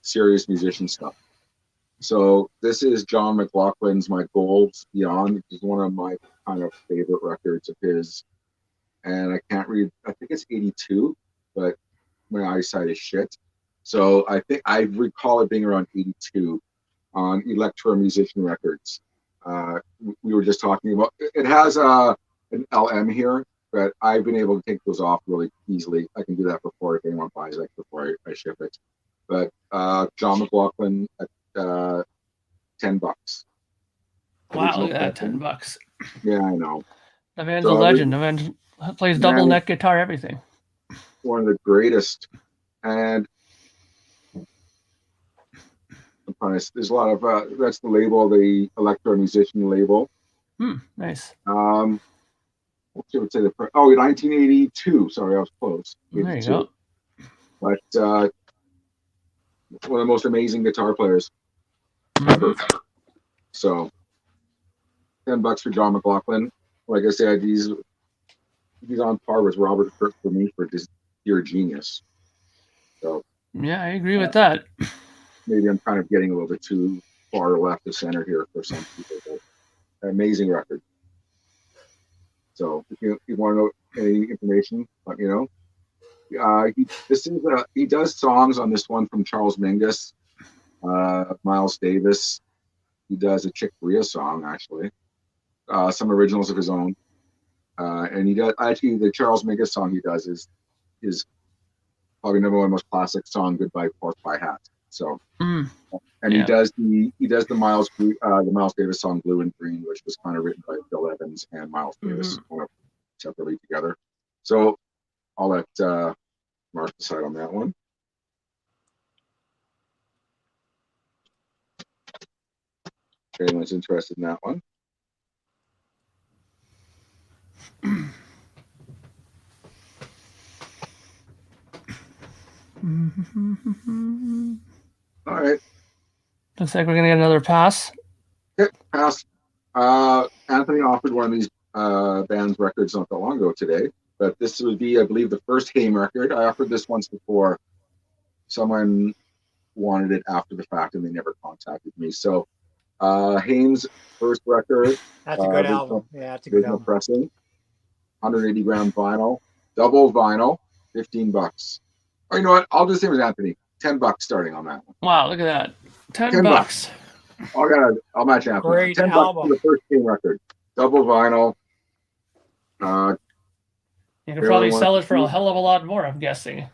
serious musician stuff. So this is John McLaughlin's My Goals Beyond, which is one of my kind of favorite records of his. And I can't read, I think it's 82, but my eyesight is shit. So I think I recall it being around 82 on Electro Musician Records. We were just talking about, it has an LM here, but I've been able to take those off really easily. I can do that before if anyone buys it, before I ship it. But John McLaughlin at $10. Wow, look at that, $10. Yeah, I know. The man's a legend. The man plays double neck guitar, everything. One of the greatest. And there's a lot of that's the label, the Electro Musician label. Nice. What would say 1982. Sorry, I was close. 82. There you go. But one of the most amazing guitar players ever. So $10 for John McLaughlin. Like I said, he's on par with Robert Fripp for me for just pure genius. So yeah, I agree with that. Maybe I'm kind of getting a little bit too far left of center here for some people. But amazing record. So if you want to know any information, let me know. He does songs on this one from Charles Mingus, Miles Davis. He does a Chick Corea song actually, some originals of his own, and he does actually the Charles Mingus song he does is probably number one most classic song, Goodbye Pork Pie Hat. So, and he does the Miles Davis song Blue and Green, which was kind of written by Bill Evans and Miles Davis separately together. So I'll let Mark decide on that one. If anyone's interested in that one. All right. Looks like we're gonna get another pass. Okay, pass. Anthony offered one of these band's records not that long ago today, but this would be, I believe, the first Haim record. I offered this once before. Someone wanted it after the fact, and they never contacted me. So, Haim's first record. That's a good album. Yeah, that's a good original album. pressing, 180 gram vinyl, double vinyl, $15. Or you know what? I'll just say with Anthony, $10 starting on that one. Wow, look at that. $10. I'll match Anthony. Great $10 album. for the first Haim record, double vinyl. You can probably sell it for a hell of a lot more, I'm guessing.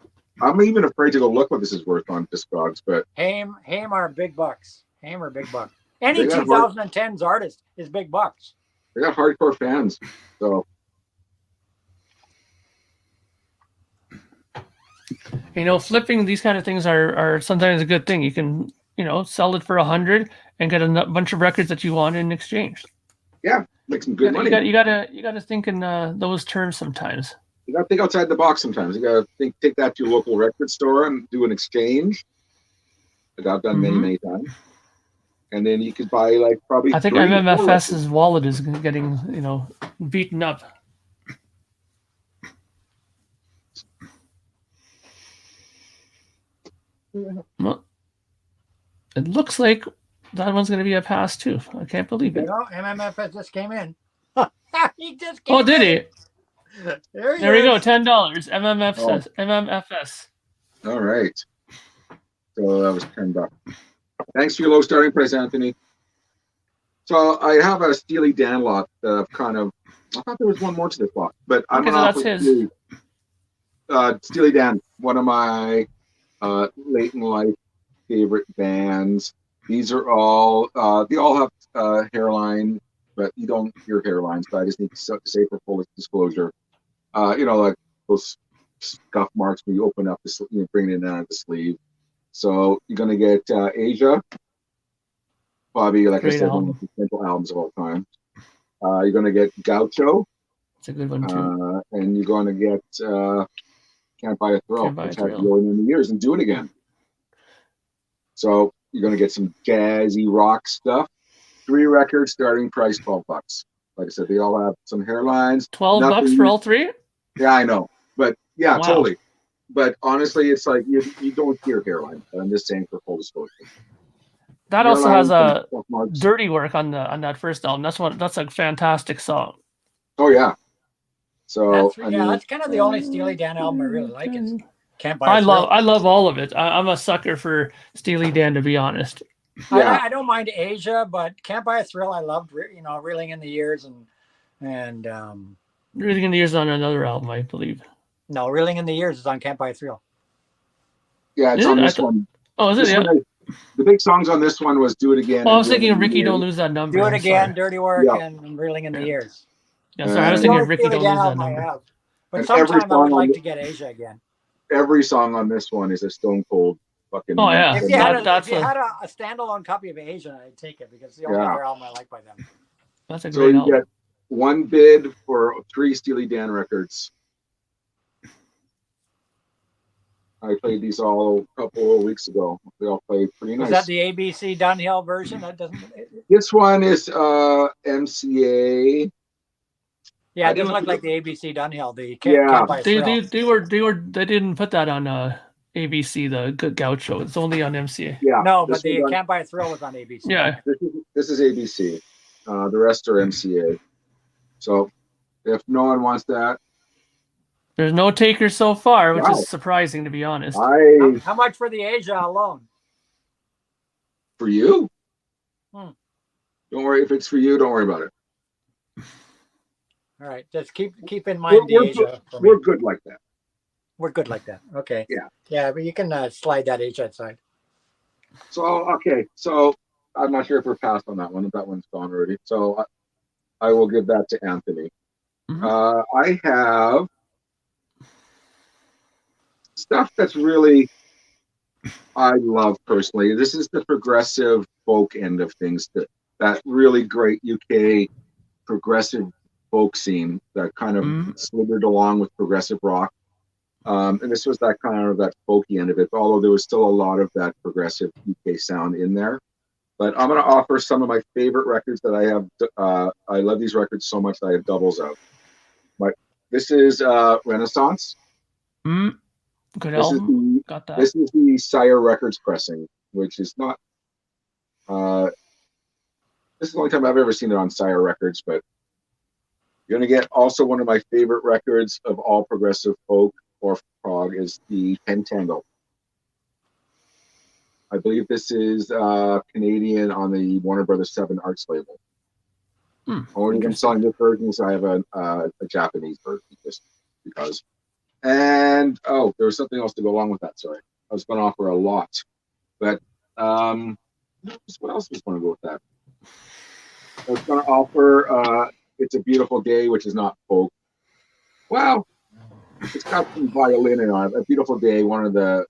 I'm even afraid to go look what this is worth on Discogs, but Haim are big bucks. Haim are big bucks. Any They got 2010s artist is big bucks. they got hardcore fans. So You know, flipping these kind of things are sometimes a good thing. You can, you know, sell it for 100 and get a bunch of records that you want in exchange. yeah, make some good money. You gotta think in those terms sometimes. You got to think outside the box sometimes. You got to take that to your local record store and do an exchange. Like I've done many times. And then you could buy like probably. I think 3 or 4 MMFS's wallet is getting, you know, beaten up. Well, it looks like that one's going to be a pass too. I can't believe You it. know, MMFS just came in. He just came Oh, did in. he? There he There we go. is. $10. MMFS. All right. So that was $10. Thanks for your low starting price, Anthony. So I have a Steely Dan lot kind of. I thought there was one more to this lot, but I'm Okay, so gonna that's offer his. you, Steely Dan, one of my late in life favorite bands. These are all they all have hairline, but you don't hear hairlines. But I just need to say for full disclosure, you know, like those scuff marks when you open up the you know, bring it in and out of the sleeve. So you're gonna get Asia, probably like Great I said, one album. of the central albums of all time. You're gonna get Gaucho, It's a good one too. and you're gonna get Can't Buy a Thrill, Can't Buy a which had Thrill. Rolling in the Years and Do It Again. So you're gonna get some jazzy rock stuff. 3 records, starting price $12. Like I said, they all have some hairlines. $12 Nothing- for all 3? Yeah, I know, but yeah, Wow. totally. But honestly, it's like you don't hear hairline. But I'm just saying for full disclosure. That also has Hairlines, a scuff marks. dirty work on that first album. That's a fantastic song. Oh yeah. So That's kind of the only Steely Dan album I really like. Is Can't Buy a I Thrill. love all of it. I'm a sucker for Steely Dan, to be honest. yeah. I don't mind Asia, but Can't Buy a Thrill. I loved, you know, Reeling in the Years and Really in the Years on another album, I believe. no, Reeling in the Years is on Can't Buy a Thrill. Yeah, it's Is on it? this one. Oh, is it? This Yeah. one, the big songs on this one was Do It Again. Oh, I and was thinking Rolling in the Ricky, Don't Years. Lose That Number. Do It I'm Again, sorry. Dirty Work, Yeah. and Reeling in the Years. Yeah, sorry. I was And- thinking The only Ricky, Steely Don't Dan Lose That album I Number. have. But And every sometime I song would on like the- to get Asia again. Every song on this one is a Stone Cold fucking. Oh, yeah. If you had, That's if you a- had a standalone copy of Asia, I'd take it because it's the only Yeah. other album I like by them. That's a So great you album. get 1 bid for 3 Steely Dan records. I played these all a couple of weeks ago. They all played pretty nice. Is that the ABC Dunhill version? That doesn't. This one is MCA. Yeah, I it doesn't didn't- look like the ABC Dunhill. The Yeah. Can't Buy a Thrill. They didn't put that on ABC, the Good Gaucho. It's only on MCA. Yeah. No, but this the one's on- Can't Buy a Thrill was on ABC. Yeah. This is ABC. The rest are MCA. So if no one wants that, There's no takers so far, which Wow. is surprising, to be honest. How much for the Asia alone? For you. Hmm. Don't worry if it's for you. Don't worry about it. All right, just keep in mind the We're, Asia. For me. we're good like that. We're good like that. Okay. Yeah. Yeah, but you can slide that Asia aside. So okay. So I'm not sure if we're past on that one. If that one's gone already. So I will give that to Anthony. Mhm. I have stuff that's really I love personally. This is the progressive folk end of things that that really great UK progressive folk scene that kind of slithered along with progressive rock. And this was that kind of that folky end of it, although there was still a lot of that progressive UK sound in there. But I'm going to offer some of my favorite records that I have. I love these records so much that I have doubles of. This is Renaissance. Good album. Got that. This is the Sire Records pressing, which is not. This is the only time I've ever seen it on Sire Records, but you're going to get also one of my favorite records of all progressive folk or prog is the Pentangle. I believe this is Canadian on the Warner Brothers 7 Arts label. Only I'm selling this version, so I have a Japanese version just because. And there was something else to go along with that. Sorry, I was going to offer a lot, but what else was going to go with that? I was going to offer "It's a Beautiful Day," which is not folk. Well, it's got some violin in on it. "A Beautiful Day," one of the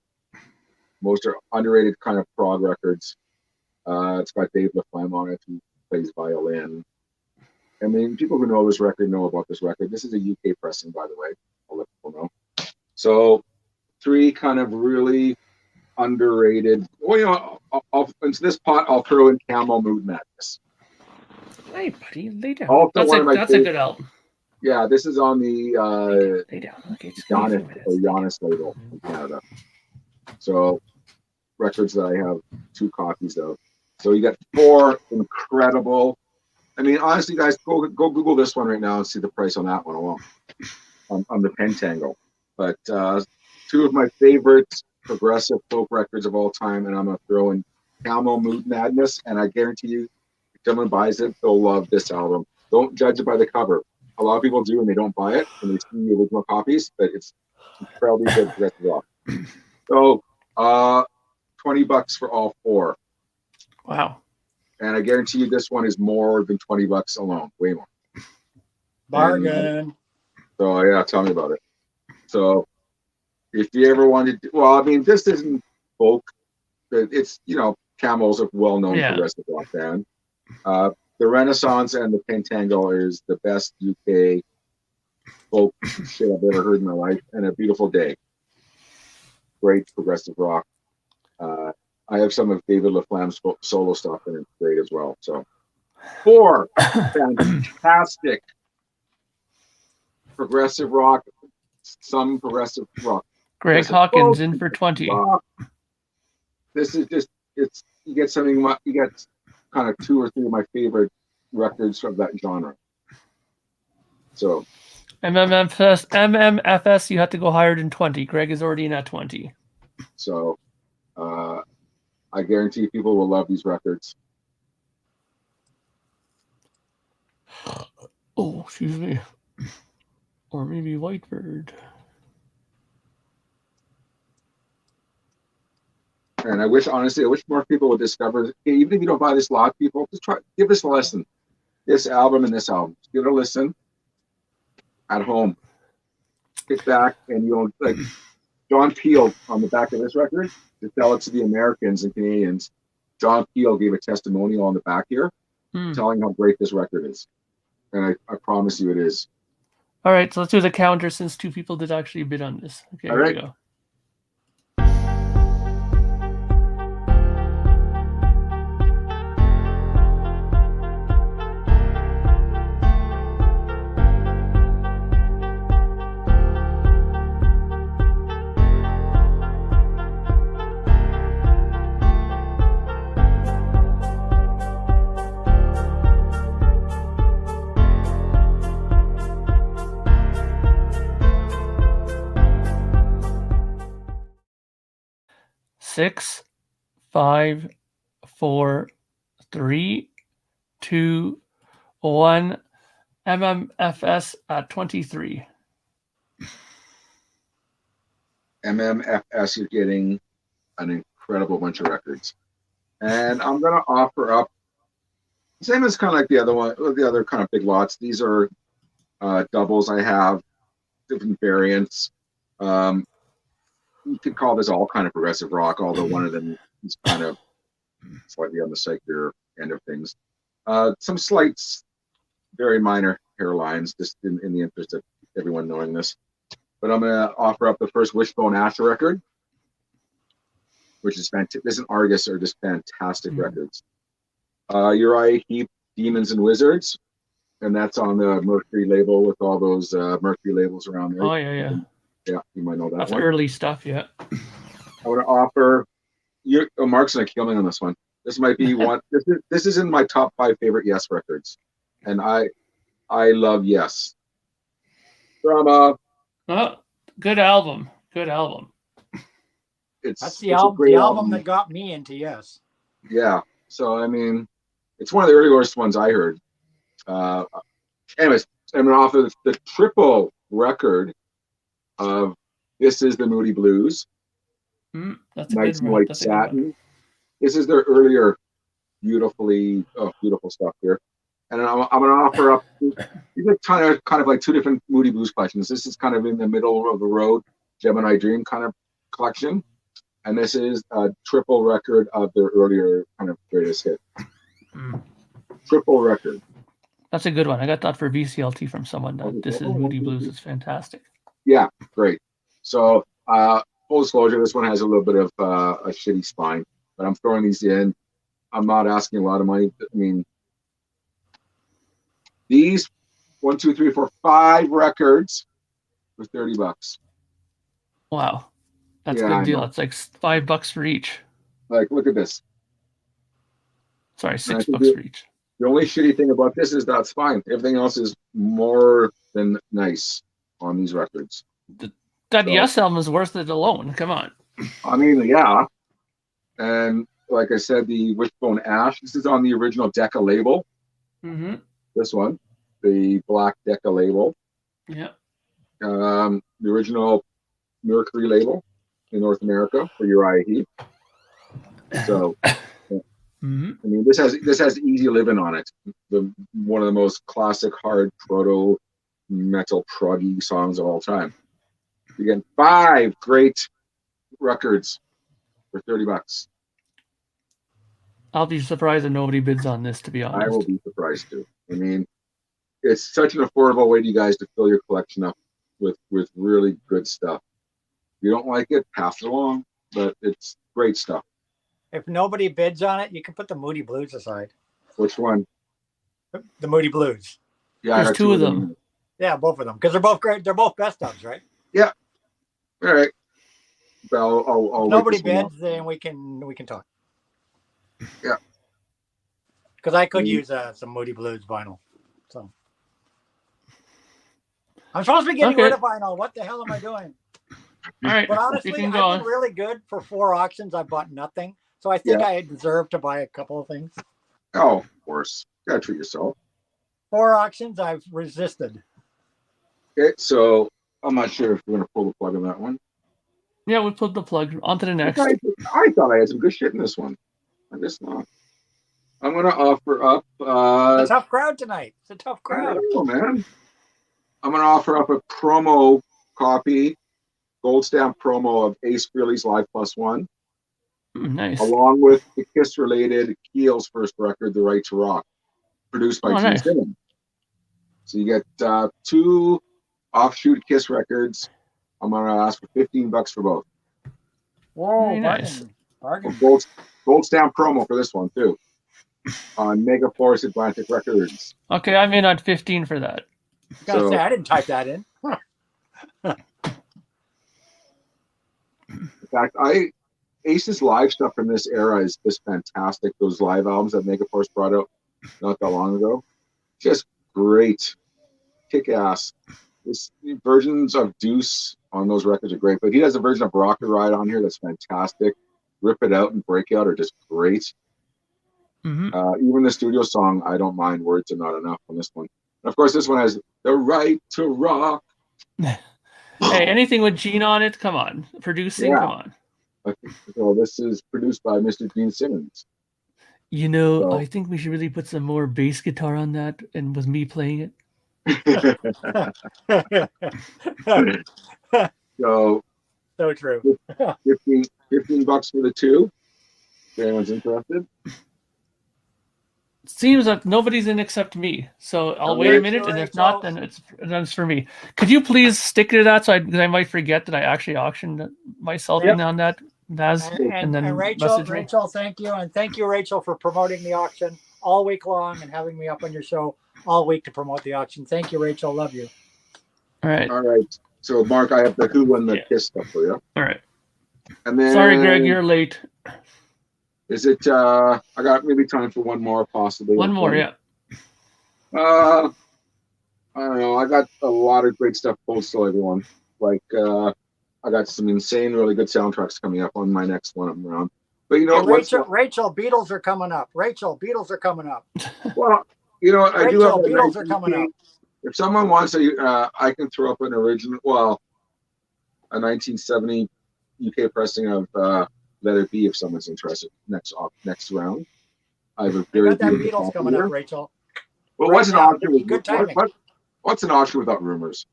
most underrated kind of prog records. It's got Dave LaFlamme on it, who plays violin. I mean, people who know this record know about this record. This is a UK pressing, by the way. I'll let people know. So, 3 kind of really underrated. Well, you know, into this pot, I'll throw in Camel Mood Madness. Hey, buddy, lay down. That's a good album. Yeah, this is on the lay down. Okay, Giannis label in Canada. So, records that I have 2 copies of. So you got 4 incredible. I mean, honestly, guys, go Google this one right now and see the price on that one alone, on the Pentangle. But 2 of my favorite progressive folk records of all time, and I'm going to throw in Camel Mood Madness, and I guarantee you, if someone buys it, they'll love this album. Don't judge it by the cover. A lot of people do, and they don't buy it, and they see the original copies, but it's incredibly good progressive rock. So, $20 for all 4. Wow. And I guarantee you this one is more than $20 alone, way more. Bargain. So yeah, tell me about it. So if you ever wanted, well, I mean, this isn't folk, but it's, you know, Camel's a well-known progressive rock band. The Renaissance and the Pentangle is the best UK folk shit I've ever heard in my life, and A Beautiful Day. Great progressive rock. I have some of David LaFlamme's solo stuff, and it's great as well. So, 4 fantastic progressive rock, some progressive rock. Greg Hawkins in for 20. This is just, you get something, you get kind of 2 or 3 of my favorite records of that genre. So, MMFS, you have to go higher than 20. Greg is already in at 20. So, I guarantee people will love these records. Oh, excuse me. Or maybe Whitebird. And I wish more people would discover, even if you don't buy this lot, people, just give this a listen. This album and this album. Just give it a listen at home. Sit back and you'll, like John Peel on the back of this record, to tell it to the Americans and Canadians. John Peel gave a testimonial on the back here, telling how great this record is. And I promise you it is. All right, so let's do the counter since 2 people did actually bid on this. Okay, all here right. we go. Six, 5, 4, 3, 2, 1. MMFS at 23. MMFS, you're getting an incredible bunch of records. And I'm going to offer up, same as kind of like the other kind of big lots. These are doubles I have, different variants. You could call this all kind of progressive rock, although one of them is kind of slightly on the secular end of things. Some slight, very minor hairlines, just in the interest of everyone knowing this. But I'm going to offer up the first Wishbone Ash record, which is fantastic. This and Argus are just fantastic records. Uriah Heep, Demons and Wizards, and that's on the Mercury label with all those Mercury labels around there. Oh, yeah. Yeah, you might know that That's one. early stuff, yeah. I want to offer you. Oh, Mark's gonna kill me on this one. This might be one. This is in my top 5 favorite Yes records, and I love Yes. Drama. Oh, good album. Good album. That's the album that got me into Yes. Yeah. So I mean, it's one of the earliest ones I heard. Anyways, I'm gonna offer the triple record of This Is the Moody Blues. That's a Nights good in one. White Satin. This is their earlier beautiful stuff here. And I'm going to offer up these are kind of like 2 different Moody Blues collections. This is kind of in the middle of the road, Gemineye Dream kind of collection. And this is a triple record of their earlier kind of greatest hit. Triple record. That's a good one. I got that for VCLT from someone. This is Moody Blues. It's fantastic. Yeah, great. So, full disclosure, this one has a little bit of a shitty spine, but I'm throwing these in. I'm not asking a lot of money. I mean, these 1, 2, 3, 4, 5 records for $30. Wow, that's a good deal. It's like $5 for each. Like, look at this. Sorry, $6 for each. The only shitty thing about this is that's fine. Everything else is more than nice on these records. That Yes album is worth it alone. Come on. I mean, yeah. And like I said, the Wishbone Ash, this is on the original Decca label. This one, the black Decca label. Yeah. The original Mercury label in North America for Uriah Heep. So, I mean, this has Easy Living on it. One of the most classic hard proto metal proggy songs of all time. You get 5 great records for $30. I'll be surprised that nobody bids on this, to be honest. I will be surprised too. I mean, it's such an affordable way to you guys to fill your collection up with really good stuff. If you don't like it, pass it along, but it's great stuff. If nobody bids on it, you can put the Moody Blues aside. Which one? The Moody Blues. Yeah, there's 2 of them. Yeah, both of them, because they're both great. They're both best ofs, right? Yeah. All right. I'll nobody bids, then we can talk. Yeah. Because I could use some Moody Blues vinyl. So I'm supposed to be getting rid of vinyl. What the hell am I doing? All right. But honestly, I've been really good for 4 auctions. I bought nothing. So I think I deserve to buy a couple of things. Oh, of course. You gotta treat yourself. 4 auctions, I've resisted. Okay, so I'm not sure if we're gonna pull the plug on that one. Yeah, we'll put the plug on to the next. I thought I had some good shit in this one. I guess not. I'm gonna offer up it's a tough crowd tonight. It's a tough crowd. I don't know, man. I'm gonna offer up a promo copy, gold stamp promo of Ace Frehley's Live +1. Nice. Along with the Kiss related Keel's first record, The Right to Rock, produced by Gene Simmons. So you get 2 offshoot Kiss records. I'm gonna ask for $15 for both. Whoa, very nice. Bargain. Gold stamp promo for this one too. On Mega Force Atlantic Records. Okay, I'm in on 15 for that. Gotta say, I didn't type that in. In fact, Ace's live stuff from this era is just fantastic. Those live albums that Mega Force brought out not that long ago, just great, kick ass. Versions of Deuce on those records are great, but he has a version of Rocket Ride on here that's fantastic. Rip It Out and Breakout are just great. Even the studio song, I Don't Mind Words Are Not Enough on this one. And of course, this one has The Right to Rock. Hey, anything with Gene on it, come on. Producing, come on. So this is produced by Mr. Gene Simmons. You know, I think we should really put some more bass guitar on that, and with me playing it. So true. $15 for the 2. If anyone's interested. seems that nobody's in except me. So I'll wait a minute, and if not, then it's for me. Could you please stick to that, so I might forget that I actually auctioned myself in on that, Nazz, and then Rachel, thank you, and thank you, Rachel, for promoting the auction all week long and having me up on your show all week to promote the auction. Thank you, Rachel. Love you. All right. All right. So, Mark, I have the who and the kiss stuff for you. All right. And then, sorry, Greg, you're late. Is it? I got maybe time for one more, possibly. One more, yeah. I don't know. I got a lot of great stuff posted, everyone. Like, I got some insane, really good soundtracks coming up on my next one I'm around. But you know, Rachel, Beatles are coming up. Rachel, Beatles are coming up. Well, you know, I do have Beatles are coming up. If someone wants I can throw up an original, a 1970 UK pressing of Let It Be if someone's interested. Next round, I have a very got that Beatles coming up, Rachel. Well, right what's an auction with good timing? What's an auction without rumors?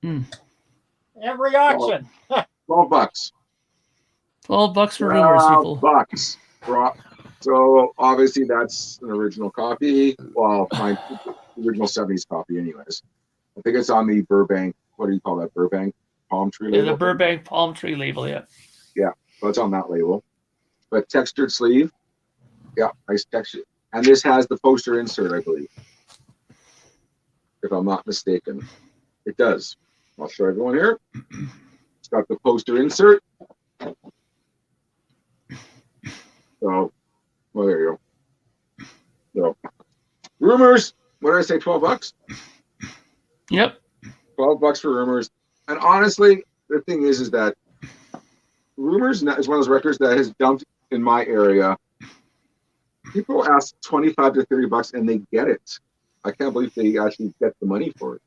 Every auction. $12. $12 for rumors, people. $12. So obviously that's an original copy. Well, my original 70s copy, anyways. I think it's on the Burbank. What do you call that? Burbank palm tree label. The Burbank palm tree label, yeah. Yeah, so it's on that label. But textured sleeve. Yeah, nice texture. And this has the poster insert, I believe. If I'm not mistaken. It does. I'll show everyone here. It's got the poster insert. So, well, there you go. So, rumors. What did I say? $12? Yep. $12 for rumors. And honestly, the thing is that rumors is one of those records that has dumped in my area. People ask $25 to $30 and they get it. I can't believe they actually get the money for it.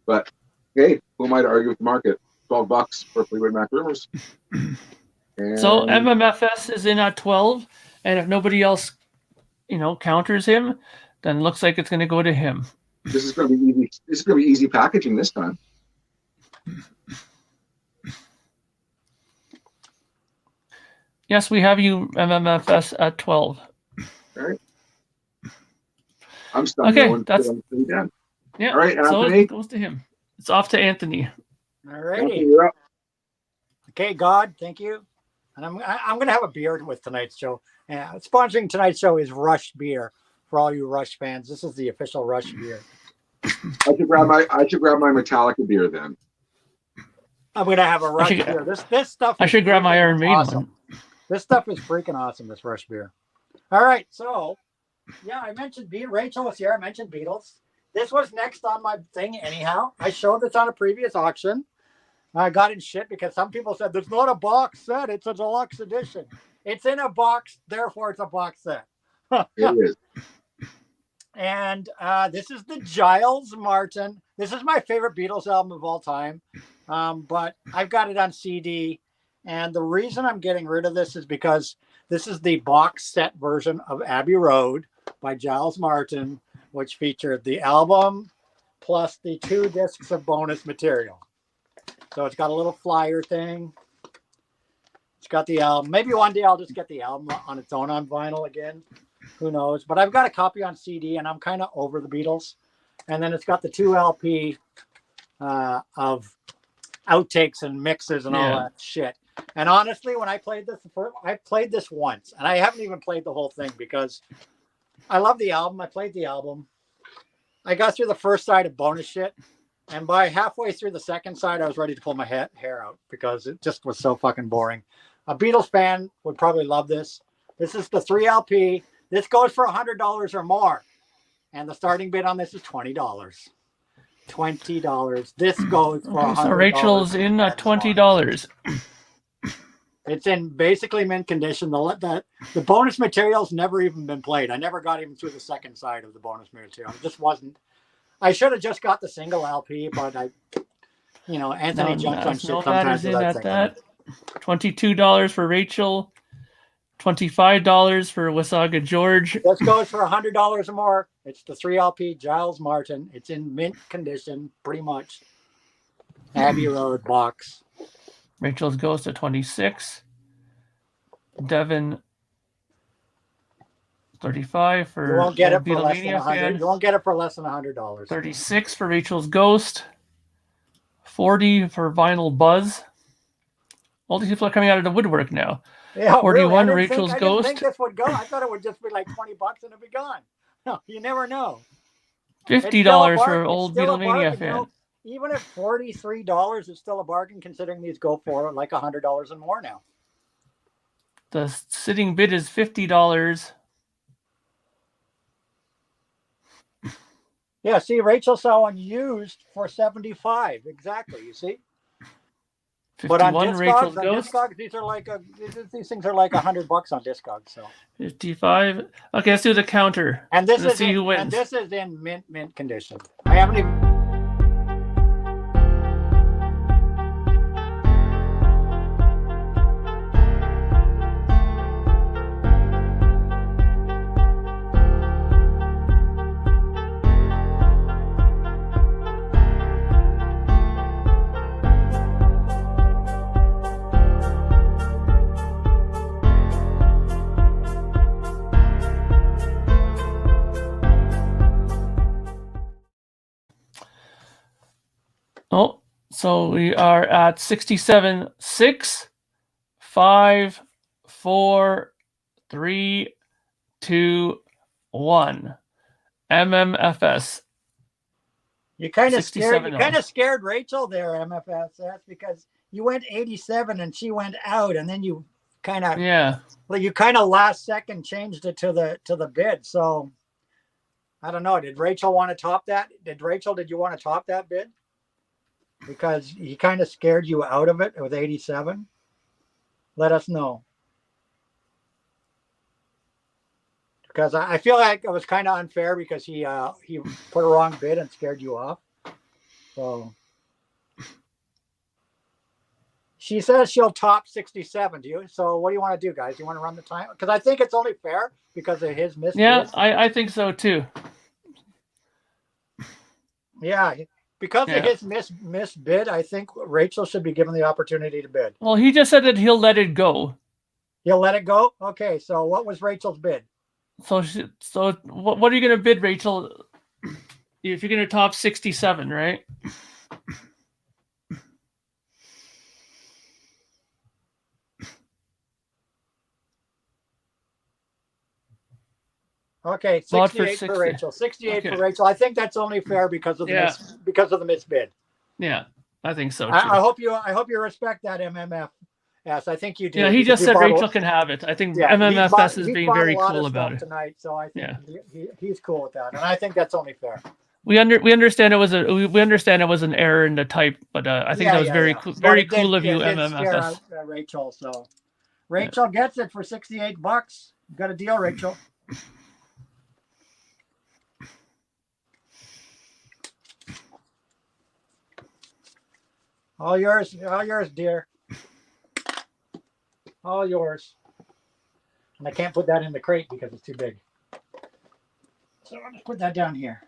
But hey, who am I to argue with the market? $12 for Fleetwood Mac rumors. And so MMFS is in at 12, and if nobody else, counters him, then it looks like it's going to go to him. This is going to be easy. This is going to be easy packaging this time. Yes, we have you MMFS at 12. All right. I'm stunned. Okay, that's done. Yeah. All right, Anthony. So it goes to him. It's off to Anthony. All righty. Okay, God, thank you. And I'm going to have a beer with tonight's show. Sponsoring tonight's show is Rush Beer. For all you Rush fans, this is the official Rush beer. I should grab my Metallica beer then. I'm going to have a Rush beer. This stuff. I should grab my Iron Maiden one. This stuff is freaking awesome. This Rush beer. All right, so yeah, I mentioned Rachel was here. I mentioned Beatles. This was next on my thing. Anyhow, I showed this on a previous auction. I got in shit because some people said there's not a box set. It's a deluxe edition. It's in a box, therefore it's a box set. It is. And this is the Giles Martin. This is my favorite Beatles album of all time. But I've got it on CD. And the reason I'm getting rid of this is because this is the box set version of Abbey Road by Giles Martin, which featured the album plus the 2 discs of bonus material. So it's got a little flyer thing. It's got the album. Maybe one day I'll just get the album on its own on vinyl again. Who knows? But I've got a copy on CD, and I'm kind of over the Beatles. And then it's got the 2 LP of outtakes and mixes and all that shit. And honestly, when I played this once, and I haven't even played the whole thing because I love the album. I played the album. I got through the first side of bonus shit, and by halfway through the second side, I was ready to pull my hair out because it just was so fucking boring. A Beatles fan would probably love this. This is the 3 LP. This goes for $100 or more, and the starting bid on this is $20. $20. This goes for $100. So Rachel's in at $20. It's in basically mint condition. The bonus material's never even been played. I never got even through the second side of the bonus material. It just wasn't. I should have just got the single LP, but Anthony jumps on shit sometimes. That $22 for Rachel, $25 for Wasaga George. This goes for $100 or more. It's the 3 LP Giles Martin. It's in mint condition, pretty much. Abbey Road box. Rachel's goes to 26. Devin 35 for You won't get it for less than Beatlemania fan. $100. You won't get it for less than $100. 36 for Rachel's Ghost. 40 for Vinyl Buzz. All these people are coming out of the woodwork now. Yeah, 41 really? Rachel's I Ghost. didn't think this would go. I thought it would just be like $20 and it'd be gone. No, you never know. $50 for old Beatlemania fan. You know, even at $43, it's still a bargain considering these go for like $100 and more now. The sitting bid is $50. Yeah, see, Rachel saw one used for $75. Exactly, you see. 51 But on Rachel's Discogs, Ghost. these are like these things are like $100 on Discogs. So 55. Okay, let's do the counter. and this Let's is see who wins. and this is in mint condition. I haven't even. Oh, so we are at 67, 6, 5, 4, 3, 2, 1. MMFS. You kind of 67 scared Rachel there, MFSS, because you went 87 and she went out, and then you kind of last second changed it to the bid. So I don't know. Did Rachel want to top that? Did you want to top that bid? Because he kind of scared you out of it with 87. Let us know. Because I feel like it was kind of unfair because he put a wrong bid and scared you off. So she says she'll top 67. Do you? So what do you want to do, guys? You want to run the time? Because I think it's only fair because of his missed Yeah, I think so too. Yeah. Because of his missed bid, I think Rachel should be given the opportunity to bid. Well, he just said that he'll let it go. He'll let it go? Okay, so what was Rachel's bid? So what are you going to bid, Rachel, if you're going to top 67, right? Okay, 68 for Rachel. 68 for Rachel. I think that's only fair because of the misbid. Yeah, I think so too. I hope you respect that, MMF. Yes, I think you do. Yeah, he just said Rachel can have it. I think MMFS is being very cool about it tonight. So I think he's cool with that, and I think that's only fair. We understand it was an error in the type, but I think that was very cool of you, MMFS. Rachel, so Rachel gets it for $68. You got a deal, Rachel. All yours, dear. All yours. And I can't put that in the crate because it's too big. So I'll just put that down here.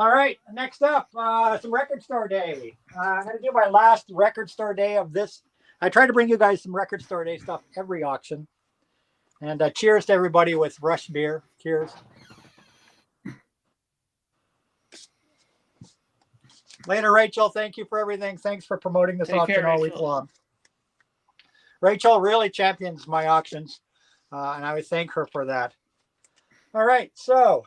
All right, next up, some record store day. I'm going to do my last record store day of this. I try to bring you guys some record store day stuff every auction. And cheers to everybody with Rush beer. Cheers. Later, Rachel. Thank you for everything. Thanks for promoting this auction all week long. Rachel really champions my auctions, and I would thank her for that. All right, so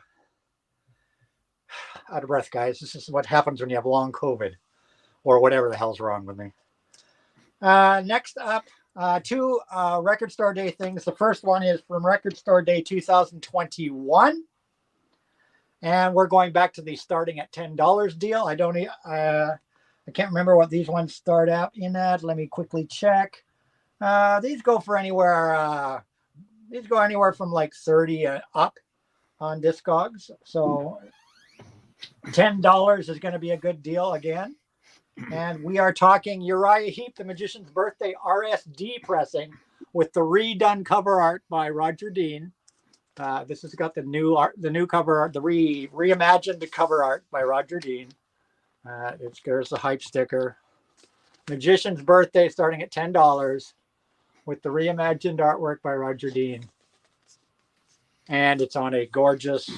out of breath, guys. This is what happens when you have long COVID or whatever the hell's wrong with me. Next up, two record store day things. The first one is from Record Store Day 2021. And we're going back to the starting at $10 deal. I can't remember what these ones start out in at. Let me quickly check. These go for anywhere. These go anywhere from like 30 up on Discogs. So $10 is going to be a good deal again. And we are talking Uriah Heep, The Magician's Birthday RSD pressing with the redone cover art by Roger Dean. This has got the new cover art, the reimagined cover art by Roger Dean. There's the hype sticker. Magician's Birthday starting at $10 with the reimagined artwork by Roger Dean. and it's on a gorgeous,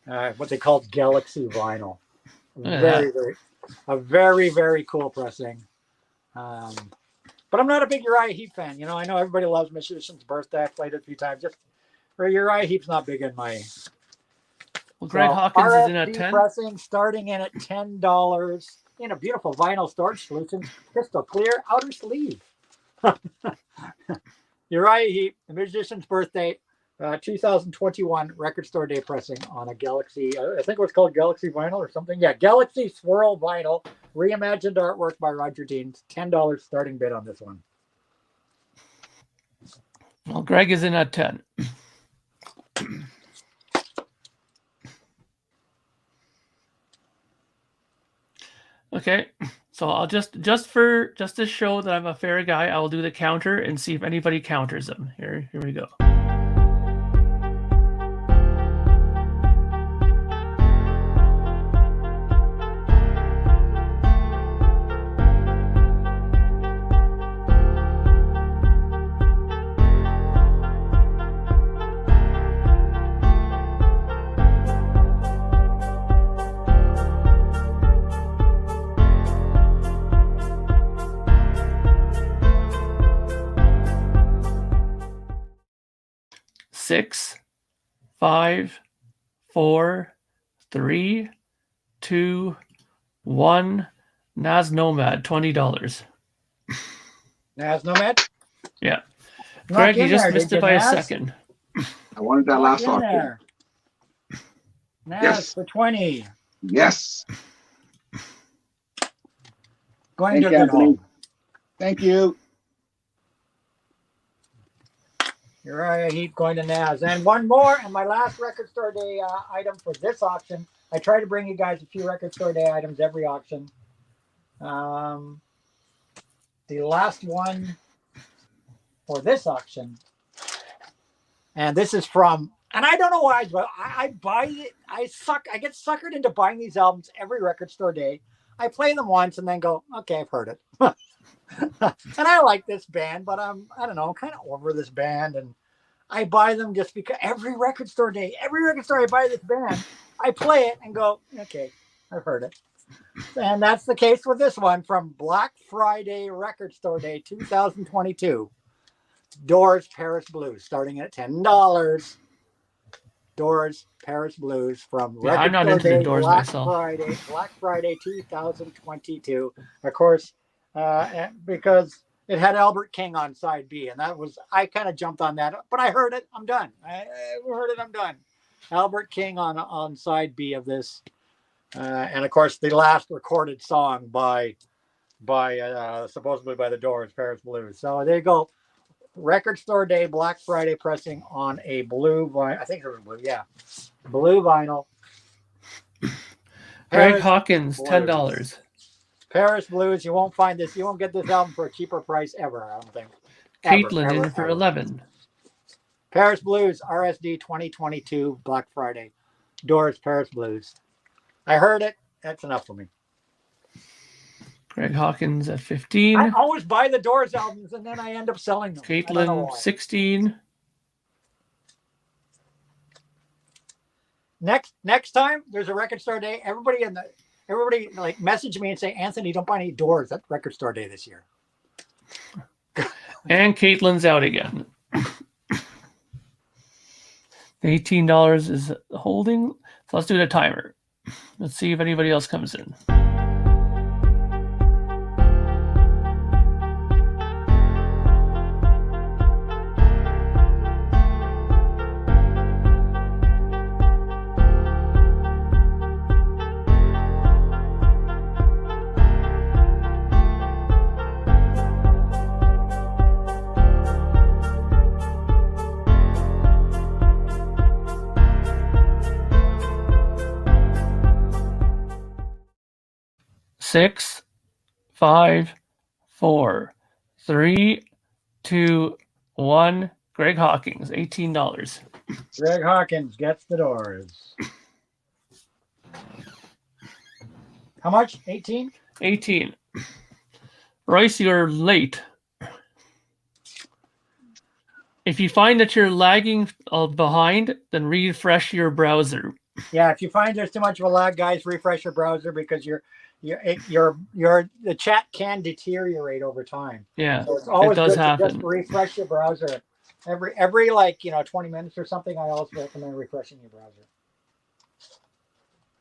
what they call Galaxy vinyl. Very cool pressing. But I'm not a big Uriah Heep fan. You know, I know everybody loves Musician's Birthday. I played it a few times. Just for Uriah Heep's not big in my. Well, Greg Hawkins is in at 10. Pressing starting in at $10 in a beautiful vinyl storage solution, crystal clear outer sleeve. Uriah Heep, The Musician's Birthday, 2021 Record Store Day pressing on a Galaxy. I think it was called Galaxy Vinyl or something. Yeah, Galaxy Swirl Vinyl, reimagined artwork by Roger Dean. $10 starting bid on this one. Well, Greg is in at 10. Okay, so I'll just to show that I'm a fair guy, I will do the counter and see if anybody counters them. Here we go. Six, 5, 4, 3, 2, 1. Nazz Nomad, $20. Nazz Nomad? Yeah. Greg, you just missed it by a second. I wanted that last auction. Nazz Yes. for 20. Yes. Going to Thank you, the Anthony. home. Thank you. Uriah Heep going to Nazz. And one more, and my last Record Store Day item for this auction. I try to bring you guys a few Record Store Day items every auction. The last one for this auction, and this is from, and I don't know why, but I buy it. I get suckered into buying these albums every Record Store Day. I play them once and then go, okay, I've heard it. And I like this band, but I don't know, kind of over this band, and I buy them just because every Record Store Day, every record store I buy this band, I play it and go, okay, I've heard it. And that's the case with this one from Black Friday Record Store Day 2022. Doors Paris Blues, starting at $10. Doors Paris Blues from Record I'm not Store into Day, the Doors Black myself. Black Friday 2022. Of course, because it had Albert King on side B, and that was, I kind of jumped on that, but I heard it, I'm done. I heard it, I'm done. Albert King on side B of this, and of course the last recorded song by supposedly by the Doors, Paris Blues. So there you go. Record Store Day Black Friday pressing on a blue vinyl. I think it was blue, yeah, blue vinyl. Greg Hawkins, $10. Paris Blues. You won't find this. You won't get this album for a cheaper price ever, I don't think. Caitlin in for 11. Paris Blues, RSD 2022, Black Friday. Doors, Paris Blues. I heard it. That's enough for me. Greg Hawkins at 15. I always buy the Doors albums and then I end up selling them. Caitlin, 16. Next time there's a Record Store Day, everybody like message me and say, Anthony, don't buy any Doors at Record Store Day this year. And Caitlin's out again. The $18 is holding. So let's do the timer. Let's see if anybody else comes in. Six, 5, 4, 3, 2, 1. Greg Hawkins, $18. Greg Hawkins gets the Doors. How much? 18? 18. Royce, you're late. If you find that you're lagging behind, then refresh your browser. Yeah, if you find there's too much of a lag, guys, refresh your browser because the chat can deteriorate over time. Yeah, so it's always it does good to just happen. refresh your browser every like 20 minutes or something. I always recommend refreshing your browser.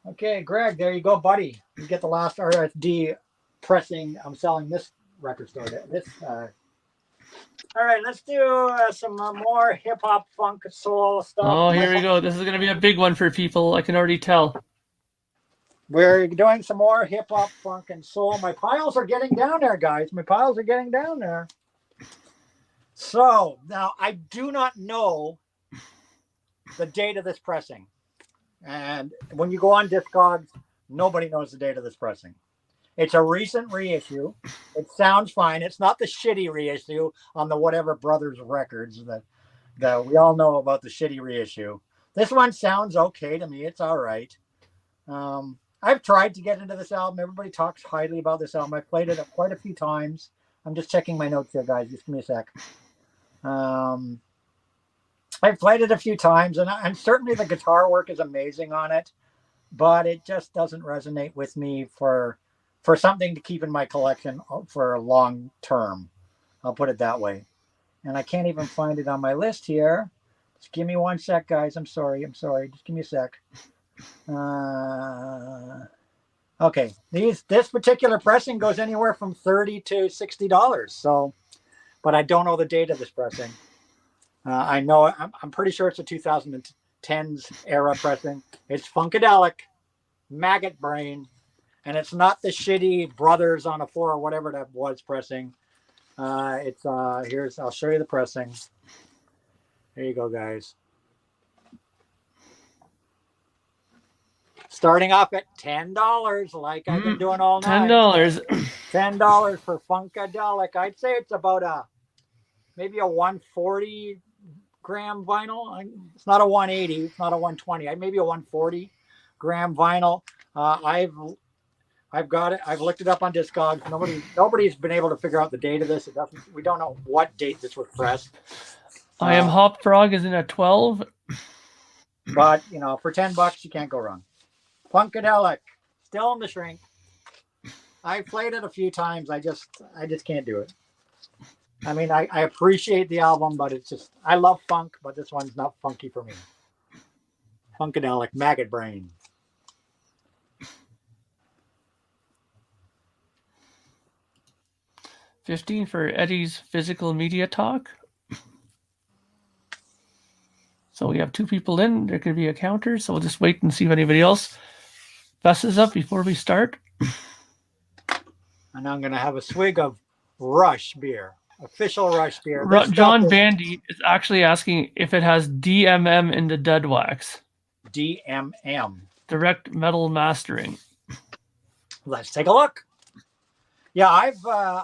Okay, Greg, there you go, buddy. You get the last RFD pressing. I'm selling this record store. All right, let's do some more hip hop, funk, soul stuff. Oh, here we go. This is going to be a big one for people. I can already tell. We're doing some more hip hop, funk, and soul. My piles are getting down there, guys. My piles are getting down there. So now I do not know the date of this pressing. And when you go on Discogs, nobody knows the date of this pressing. It's a recent reissue. It sounds fine. It's not the shitty reissue on the Whatever Brothers records that we all know about, the shitty reissue. This one sounds okay to me. It's all right. I've tried to get into this album. Everybody talks highly about this album. I've played it quite a few times. I'm just checking my notes here, guys. Just give me a sec. I've played it a few times, and certainly the guitar work is amazing on it, but it just doesn't resonate with me for something to keep in my collection for a long term. I'll put it that way. And I can't even find it on my list here. Just give me one sec, guys. I'm sorry. Just give me a sec. Okay. This particular pressing goes anywhere from $30 to $60. So, but I don't know the date of this pressing. I know I'm pretty sure it's a 2010s era pressing. It's Funkadelic, Maggot Brain, and it's not the shitty Brothers on a Floor or whatever that was pressing. I'll show you the pressing. There you go, guys. Starting off at $10, like I've been doing all night. $10. $10 for Funkadelic. I'd say it's about maybe a 140 gram vinyl. It's not a 180. It's not a 120. Maybe a 140 gram vinyl. I've got it. I've looked it up on Discogs. Nobody's been able to figure out the date of this. We don't know what date this was pressed. I Am Hop Frog is in at 12. But for $10, you can't go wrong. Funkadelic, still in the shrink. I played it a few times. I just can't do it. I mean, I appreciate the album, but it's just, I love funk, but this one's not funky for me. Funkadelic, Maggot Brain. $15 for Eddie's Physical Media Talk. So we have 2 people in. There could be a counter, so we'll just wait and see if anybody else fesses up before we start. And I'm going to have a swig of Rush beer. Official Rush beer. John Bandy is actually asking if it has DMM in the dead wax. DMM. Direct Metal Mastering. Let's take a look. Yeah, I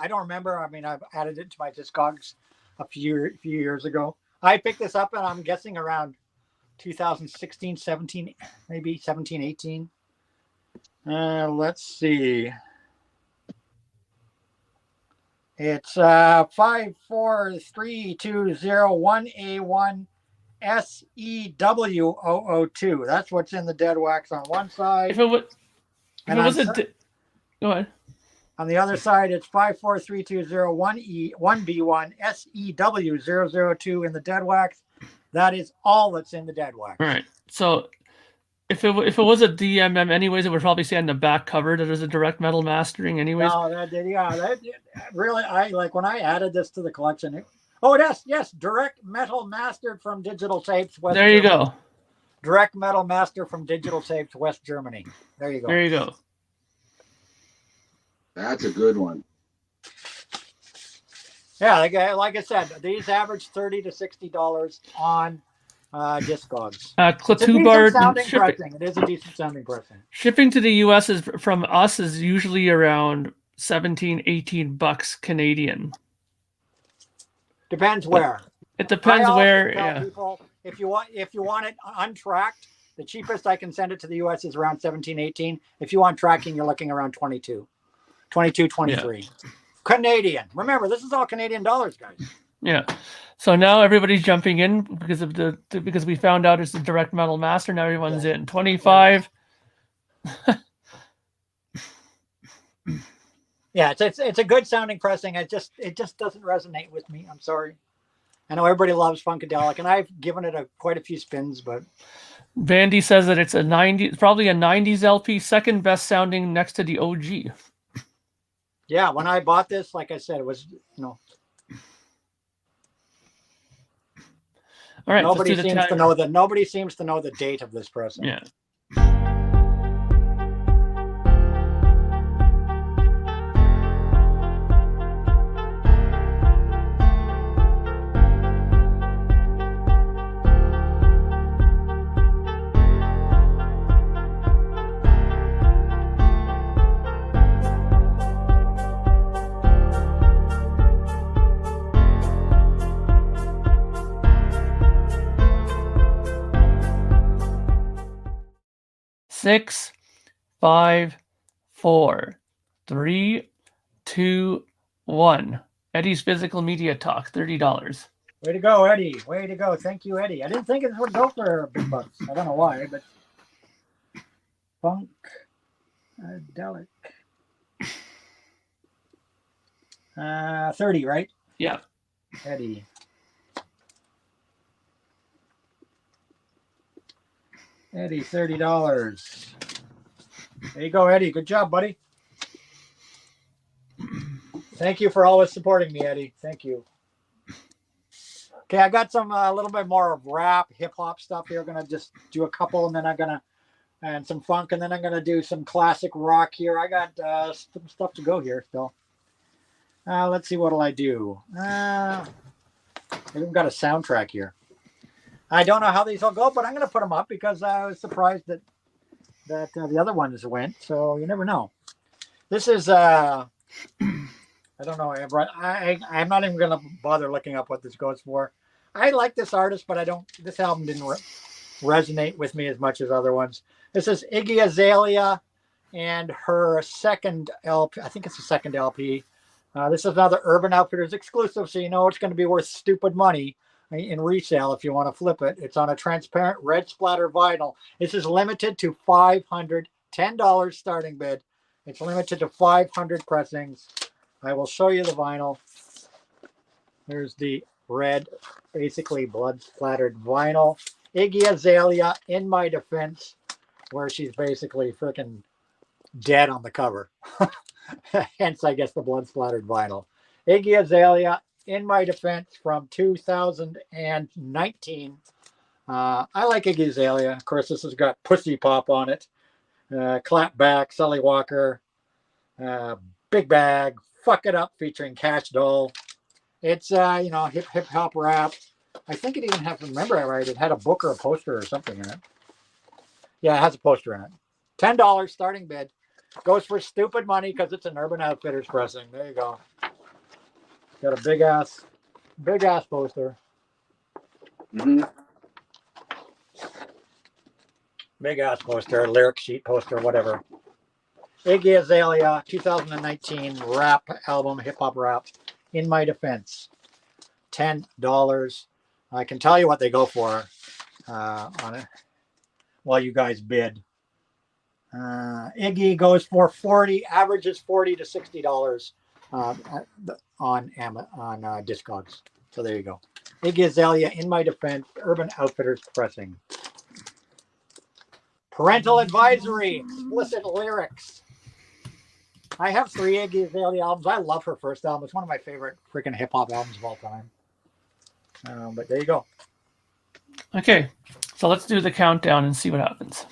don't remember. I mean, I've added it to my Discogs a few years ago. I picked this up, and I'm guessing around 2016, 17, maybe 17, 18. Let's see. It's 54320-1A1 SEW002. That's what's in the dead wax on one side. Go ahead. On the other side, it's 54320-1B1 SEW002 in the dead wax. That is all that's in the dead wax. All right. So if it was a DMM anyways, it would probably say on the back cover that there's a direct metal mastering anyways. No, that really, when I added this to the collection. Yes, direct metal mastered from Digital Tapes West There you Germany. go. Direct metal master from Digital Tapes West Germany. There you go. There you go. That's a good one. Yeah, like I said, these average $30 to $60 on Discogs. Clatubard It is a decent sounding pressing. Shipping to the US from us is usually around $17-18 Canadian. Depends where. It depends where. Yeah. People, if you want it untracked, the cheapest I can send it to the US is around 17-18. If you want tracking, you're looking around 22, 23. Yeah. Canadian. Remember, this is all Canadian dollars, guys. Yeah. So now everybody's jumping in because of because we found out it's the direct metal master. Now everyone's in 25. Yeah, it's a good sounding pressing. It just doesn't resonate with me. I'm sorry. I know everybody loves Funkadelic, and I've given it quite a few spins, but Vandy says that it's probably a 90s LP, second best sounding next to the OG. Yeah, when I bought this, like I said, it was All right, nobody seems to know the date of this pressing. Yeah. Six, 5, 4, 3, 2, 1. Eddie's Physical Media Talk, $30. Way to go, Eddie. Way to go. Thank you, Eddie. I didn't think it would go for big bucks. I don't know why, but Funkadelic. 30, right? Yeah. Eddie. Eddie, $30. There you go, Eddie. Good job, buddy. Thank you for always supporting me, Eddie. Thank you. Okay, I got some a little bit more of rap, hip hop stuff here. I'm gonna just do a couple, and then and some funk, and then I'm gonna do some classic rock here. I got some stuff to go here still. Let's see, what'll I do? I even got a soundtrack here. I don't know how these will go, but I'm going to put them up because I was surprised that the other ones went. So you never know. This is I don't know. I'm not even going to bother looking up what this goes for. I like this artist, but this album didn't resonate with me as much as other ones. This is Iggy Azalea and her second LP. I think it's the second LP. This is another Urban Outfitters exclusive, so you know it's going to be worth stupid money in resale if you want to flip it. It's on a transparent red splatter vinyl. This is limited to $510 starting bid. It's limited to 500 pressings. I will show you the vinyl. There's the red, basically blood splattered vinyl. Iggy Azalea, In My Defense, where she's basically freaking dead on the cover. Hence, I guess, the blood splattered vinyl. Iggy Azalea, In My Defense, from 2019. I like Iggy Azalea. Of course, this has got Pussy Pop on it. Clap Back, Sully Walker, Big Bag, Fuck It Up featuring Cash Doll. It's hip hop rap. I think it even had, remember I right, it had a book or a poster or something in it. Yeah, it has a poster in it. $10 starting bid. Goes for stupid money because it's an Urban Outfitters pressing. There you go. Got a big ass poster. Mm-hmm. Big ass poster, lyric sheet poster, whatever. Iggy Azalea, 2019 rap album, hip hop rap. In My Defense, $10. I can tell you what they go for on it while you guys bid. Iggy goes for 40, averages $40 to $60 on Discogs. So there you go. Iggy Azalea, In My Defense, Urban Outfitters pressing. Parental Advisory, explicit lyrics. I have 3 Iggy Azalea albums. I love her first album. It's one of my favorite freaking hip hop albums of all time. But there you go. Okay, so let's do the countdown and see what happens.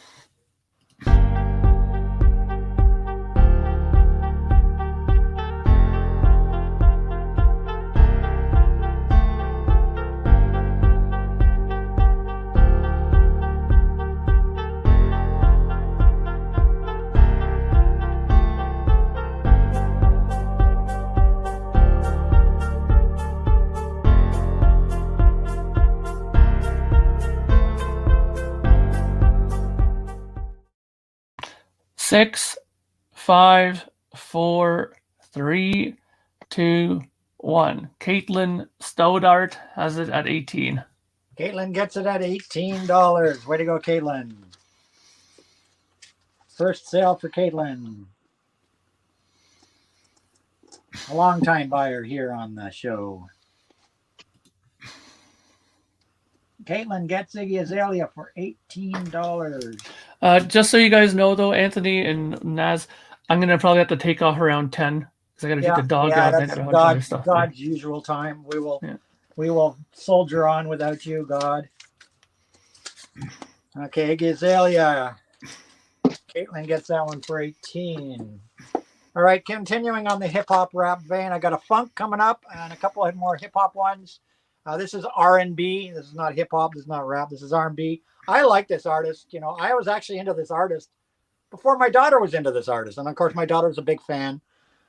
Six, 5, 4, 3, 2, 1. Caitlin Stoddart has it at 18. Caitlin gets it at $18. Way to go, Caitlin. First sale for Caitlin. A long-time buyer here on the show. Caitlin gets Iggy Azalea for $18. Just so you guys know, though, Anthony and Naz, I'm going to probably have to take off around 10 because I got to take the dog out. That's and other stuff God's usual time. We will soldier on without you, God. Okay, Iggy Azalea. Caitlin gets that one for 18. All right, continuing on the hip-hop rap vein, I got a funk coming up and a couple of more hip-hop ones. This is R&B. This is not hip-hop. This is not rap. This is R&B. I like this artist. You know, I was actually into this artist before my daughter was into this artist. And, of course, my daughter's a big fan.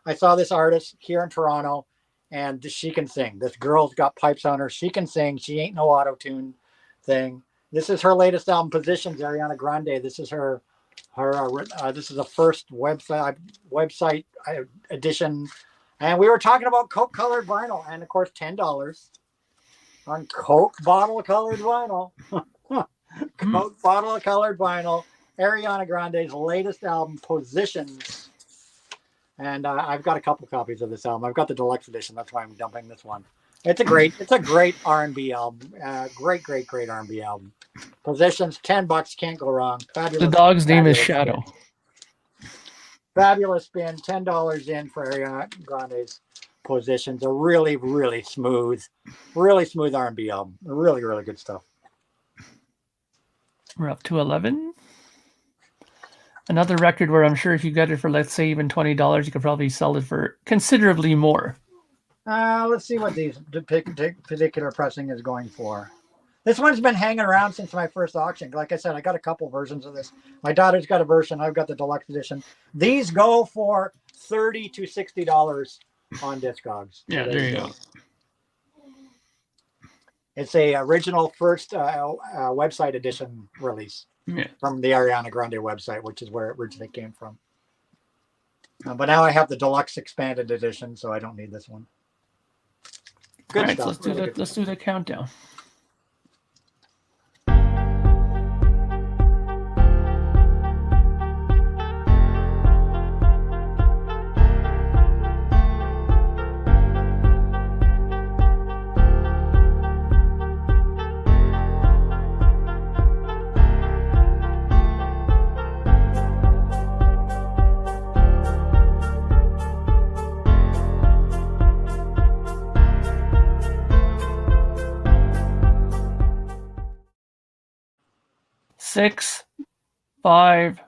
I saw this artist here in Toronto, and she can sing. This girl's got pipes on her. She can sing. She ain't no auto-tune thing. This is her latest album, Positions, Ariana Grande. This is her this is a first website edition. And we were talking about Coke colored vinyl, and of course $10 on Coke bottle colored vinyl. Coke bottle colored vinyl. Ariana Grande's latest album, Positions. And I've got a couple copies of this album. I've got the deluxe edition. That's why I'm dumping this one. It's a great R&B album. Great R&B album. Positions, $10, can't go wrong. Fabulous. The dog's name is Shadow. Fabulous spin, $10 in for Ariana Grande's Positions. A really, really smooth R&B album. Really, really good stuff. We're up to 11. Another record where I'm sure if you get it for, let's say, even $20, you could probably sell it for considerably more. Let's see what these particular pressing is going for. This one's been hanging around since my first auction. Like I said, I got a couple versions of this. My daughter's got a version. I've got the deluxe edition. These go for $30 to $60 on Discogs. Yeah, there you go. It's a original first website edition release from the Ariana Grande website, which is where it originally came from. But now I have the deluxe expanded edition, so I don't need this one. Good right, stuff. So let's do the countdown. Six, 5,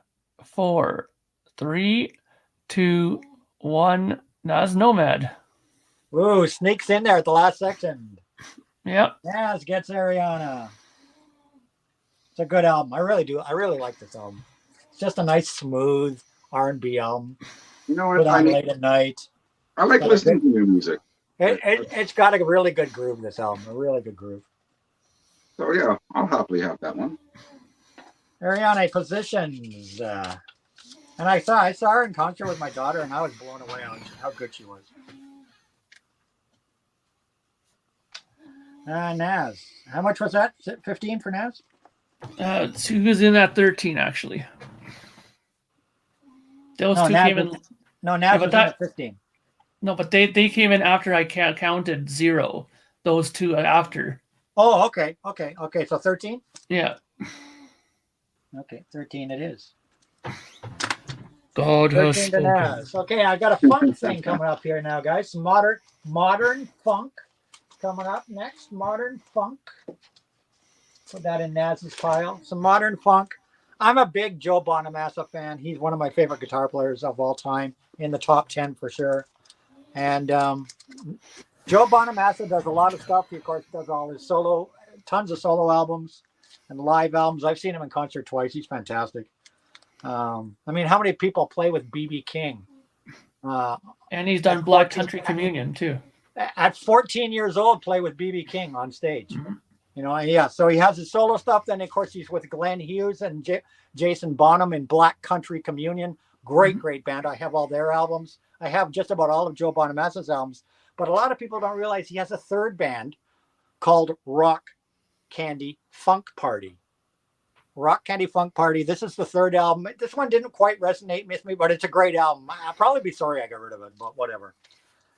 4, 3, 2, 1. Nazz Nomad. Woo, sneaks in there at the last second. Yep. Nazz gets Ariana. It's a good album. I really do. I really like this album. It's just a nice, smooth R&B album. You know what? Put on late at night. I like listening to new music. It's got a really good groove, this album. A really good groove. So, yeah, I'll happily have that one. Ariana, Positions. And I saw her in concert with my daughter, and I was blown away on how good she was. Nazz. How much was that? 15 for Nazz? She was in at 13, actually. Those two came in. No, Nazz was in at 15. No, but they came in after I counted 0. Those two after. Oh, okay. So 13? Yeah. Okay, 13 it is. God has 13 to spoken. Nazz. Okay, I got a funk thing coming up here now, guys. Some modern funk coming up next. Modern funk. Put that in Nazz's pile. Some modern funk. I'm a big Joe Bonamassa fan. He's one of my favorite guitar players of all time, in the top 10 for sure. And Joe Bonamassa does a lot of stuff. He, of course, does all his tons of solo albums and live albums. I've seen him in concert twice. He's fantastic. I mean, how many people play with B.B. King? And he's done Black Country Communion, too. At 14 years old, play with B.B. King on stage. Mm-hmm. You know, yeah. So he has his solo stuff. Then, of course, he's with Glenn Hughes and Jason Bonham in Black Country Communion. Great band. I have all their albums. I have just about all of Joe Bonamassa's albums. But a lot of people don't realize he has a third band called Rock Candy Funk Party. Rock Candy Funk Party. This is the third album. This one didn't quite resonate with me, but it's a great album. I'll probably be sorry I got rid of it, but whatever.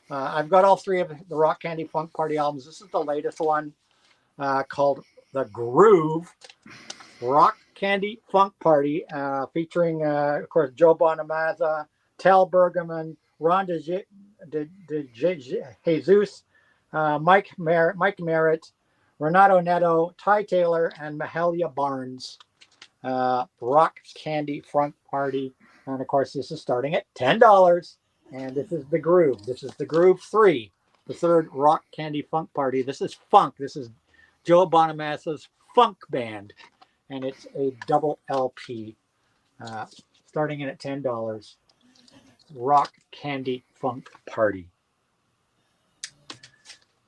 I've got all three of the Rock Candy Funk Party albums. This is the latest one called The Groove. Rock Candy Funk Party, featuring, of course, Joe Bonamassa, Tel Bergman, Ron Jesus, Mike Merritt, Renato Neto, Ty Taylor, and Mahalia Barnes. Rock Candy Funk Party. And of course, this is starting at $10. And this is The Groove. This is The Groove 3, the third Rock Candy Funk Party. This is funk. This is Joe Bonamassa's funk band. And it's a double LP, starting in at $10. Rock Candy Funk Party.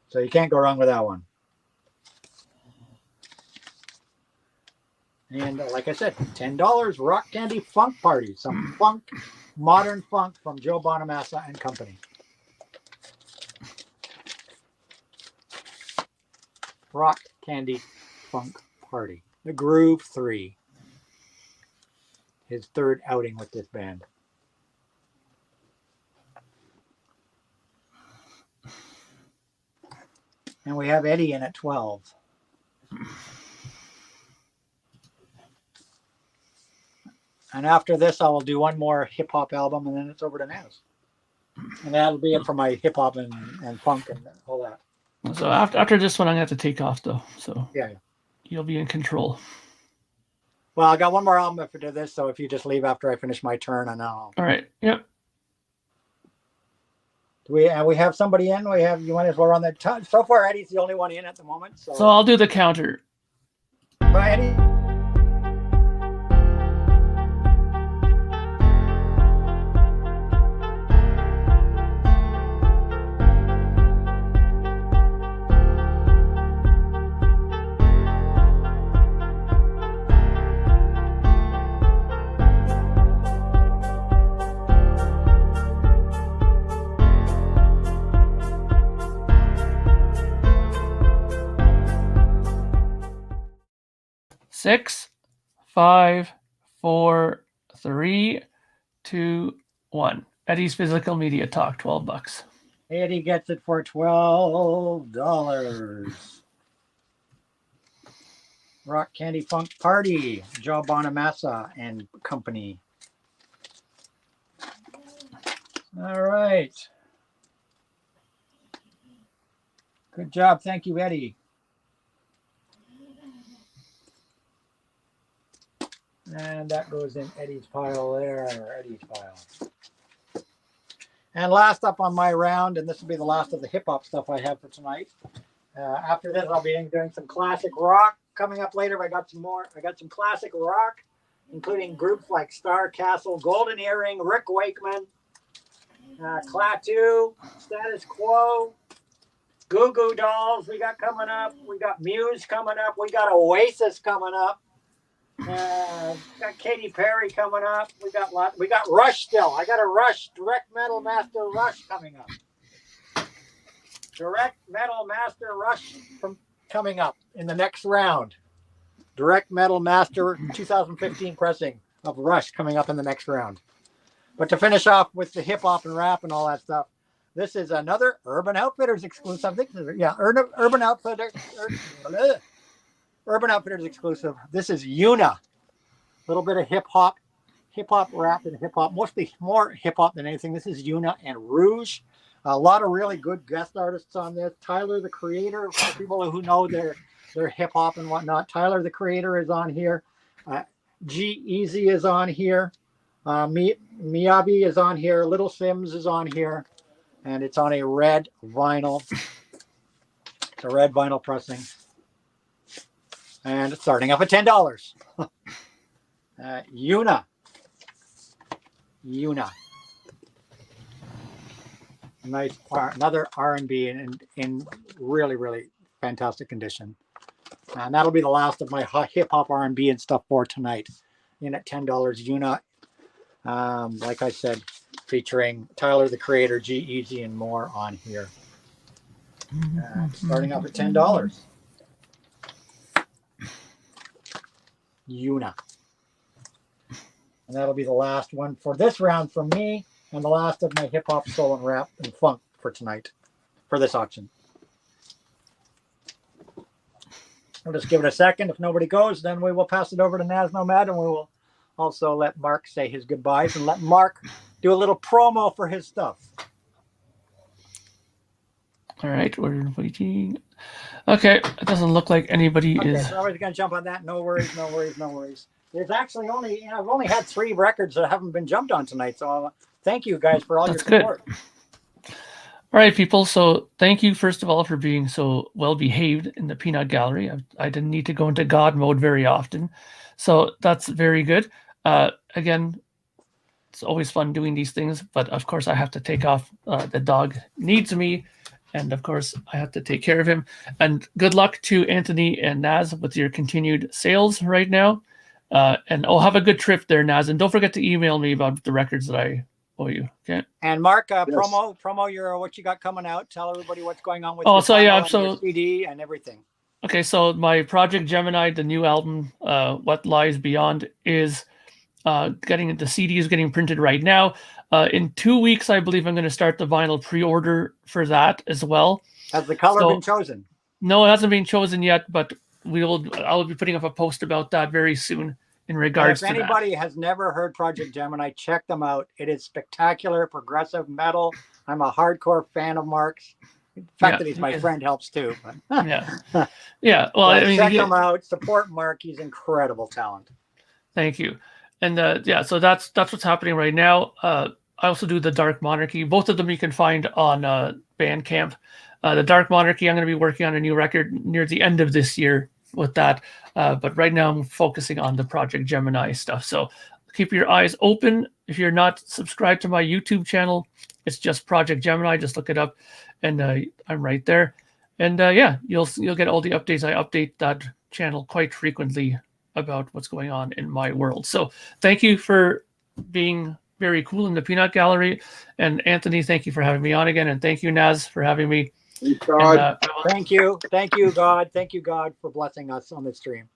So you can't go wrong with that one. And like I said, $10 Rock Candy Funk Party. Some funk, modern funk from Joe Bonamassa and company. Rock Candy Funk Party. The Groove 3. His third outing with this band. And we have Eddie in at 12. And after this, I will do one more hip hop album, and then it's over to Nazz. And that'll be it for my hip hop and funk and all that. So after this one, I'm going to have to take off, though. So yeah. You'll be in control. Well, I got one more album after this, so if you just leave after I finish my turn, and I'll. All right. Yep. We have somebody in. You might as well run the. So far, Eddie's the only one in at the moment. So I'll do the counter. Bye, Eddie. Six, 5, 4, 3, 2, 1. Eddie's Physical Media Talk, $12. Eddie gets it for $12. Rock Candy Funk Party, Joe Bonamassa and company. All right. Good job. Thank you, Eddie. And that goes in Eddie's pile there, or Eddie's pile. And last up on my round, and this will be the last of the hip-hop stuff I have for tonight. After this, I'll be doing some classic rock. Coming up later, I got some more. I got some classic rock, including groups like Star Castle, Golden Earring, Rick Wakeman, Klaatu, Status Quo, Goo Goo Dolls we got coming up. We got Muse coming up. We got Oasis coming up. Got Katy Perry coming up. We got Rush still. I got a Rush, Direct Metal Master Rush coming up. Direct Metal Master Rush coming up in the next round. Direct Metal Master 2015 pressing of Rush coming up in the next round. But to finish off with the hip hop and rap and all that stuff, this is another Urban Outfitters exclusive. I think, yeah, Urban Outfitters. Urban Outfitters exclusive. This is Yuna. A little bit of hip hop rap and hip hop, mostly more hip hop than anything. This is Yuna and Rouge. A lot of really good guest artists on this. Tyler, the Creator, for people who know their hip hop and whatnot. Tyler, the Creator, is on here. G-Eazy is on here. Miyabi is on here. Little Sims is on here. And it's on a red vinyl. It's a red vinyl pressing. And it's starting off at $10. Yuna. Nice, another R&B in really, really fantastic condition. And that'll be the last of my hip hop R&B and stuff for tonight. In at $10, Yuna. Like I said, featuring Tyler, the Creator, G-Eazy, and more on here. Starting off at $10. Yuna. And that'll be the last one for this round from me, and the last of my hip hop, soul, and rap and funk for tonight, for this auction. We'll just give it a second. If nobody goes, then we will pass it over to Nazz Nomad, and we will also let Mark say his goodbyes and let Mark do a little promo for his stuff. All right, we're waiting. Okay, it doesn't look like anybody is. So I was going to jump on that. No worries, no worries, no worries. There's actually only, I've only had 3 records that haven't been jumped on tonight. So thank you guys for all your support. Good. All right, people. So thank you, first of all, for being so well behaved in the peanut gallery. I didn't need to go into God mode very often. So that's very good. Again, it's always fun doing these things. But of course, I have to take off. The dog needs me. And of course, I have to take care of him. And good luck to Anthony and Nazz with your continued sales right now. And have a good trip there, Nazz. And don't forget to email me about the records that I owe you. Okay. And Mark, yes. promo your what you got coming out. Tell everybody what's going on with your CD and everything. Okay, so my project Gemineye, the new album, What Lies Beyond, is the CD is getting printed right now. In 2 weeks, I believe I'm going to start the vinyl pre-order for that as well. Has the color been chosen? No, it hasn't been chosen yet, but I'll be putting up a post about that very soon in regards to that. If anybody has never heard Project Gemineye, check them out. It is spectacular, progressive metal. I'm a hardcore fan of Mark's. The fact that he's my friend helps too. But yeah. Well, I mean, check him out. Support Mark. He's incredible talent. Thank you. And so that's what's happening right now. I also do the Dark Monarchy. Both of them you can find on Bandcamp. The Dark Monarchy, I'm going to be working on a new record near the end of this year with that. But right now I'm focusing on the Project Gemineye stuff. So keep your eyes open. If you're not subscribed to my YouTube channel, it's just Project Gemineye. Just look it up, and I'm right there. And you'll get all the updates. I update that channel quite frequently about what's going on in my world. So thank you for being very cool in the Peanut Gallery. And Anthony, thank you for having me on again. And thank you, Nazz, for having me. God. Thank you. Thank you, God. Thank you, God, for blessing us on this stream.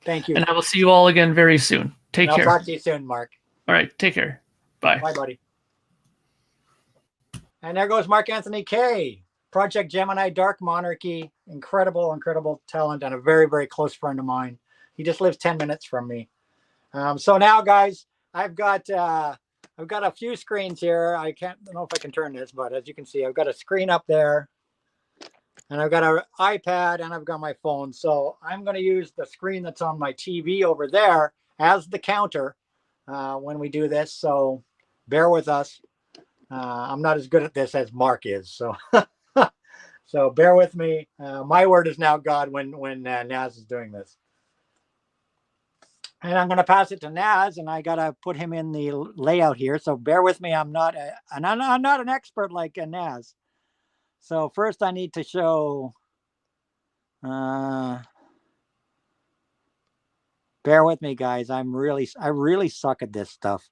Thank you. And I will see you all again very soon. Take care. I'll talk to you soon, Mark. All right. Take care. Bye. Bye, buddy. And there goes Mark Anthony K. Project Gemineye, Dark Monarchy. Incredible, incredible talent, and a very, very close friend of mine. He just lives 10 minutes from me. So now, guys, I've got a few screens here. I don't know if I can turn this, but as you can see, I've got a screen up there, and I've got an iPad, and I've got my phone. So I'm going to use the screen that's on my TV over there as the counter when we do this. So bear with us. I'm not as good at this as Mark is. So so bear with me. My word is now God when Nazz is doing this. And I'm going to pass it to Nazz, and I got to put him in the layout here. So bear with me. I'm not an expert like Nazz. So first I need to show, bear with me, guys. I really suck at this stuff.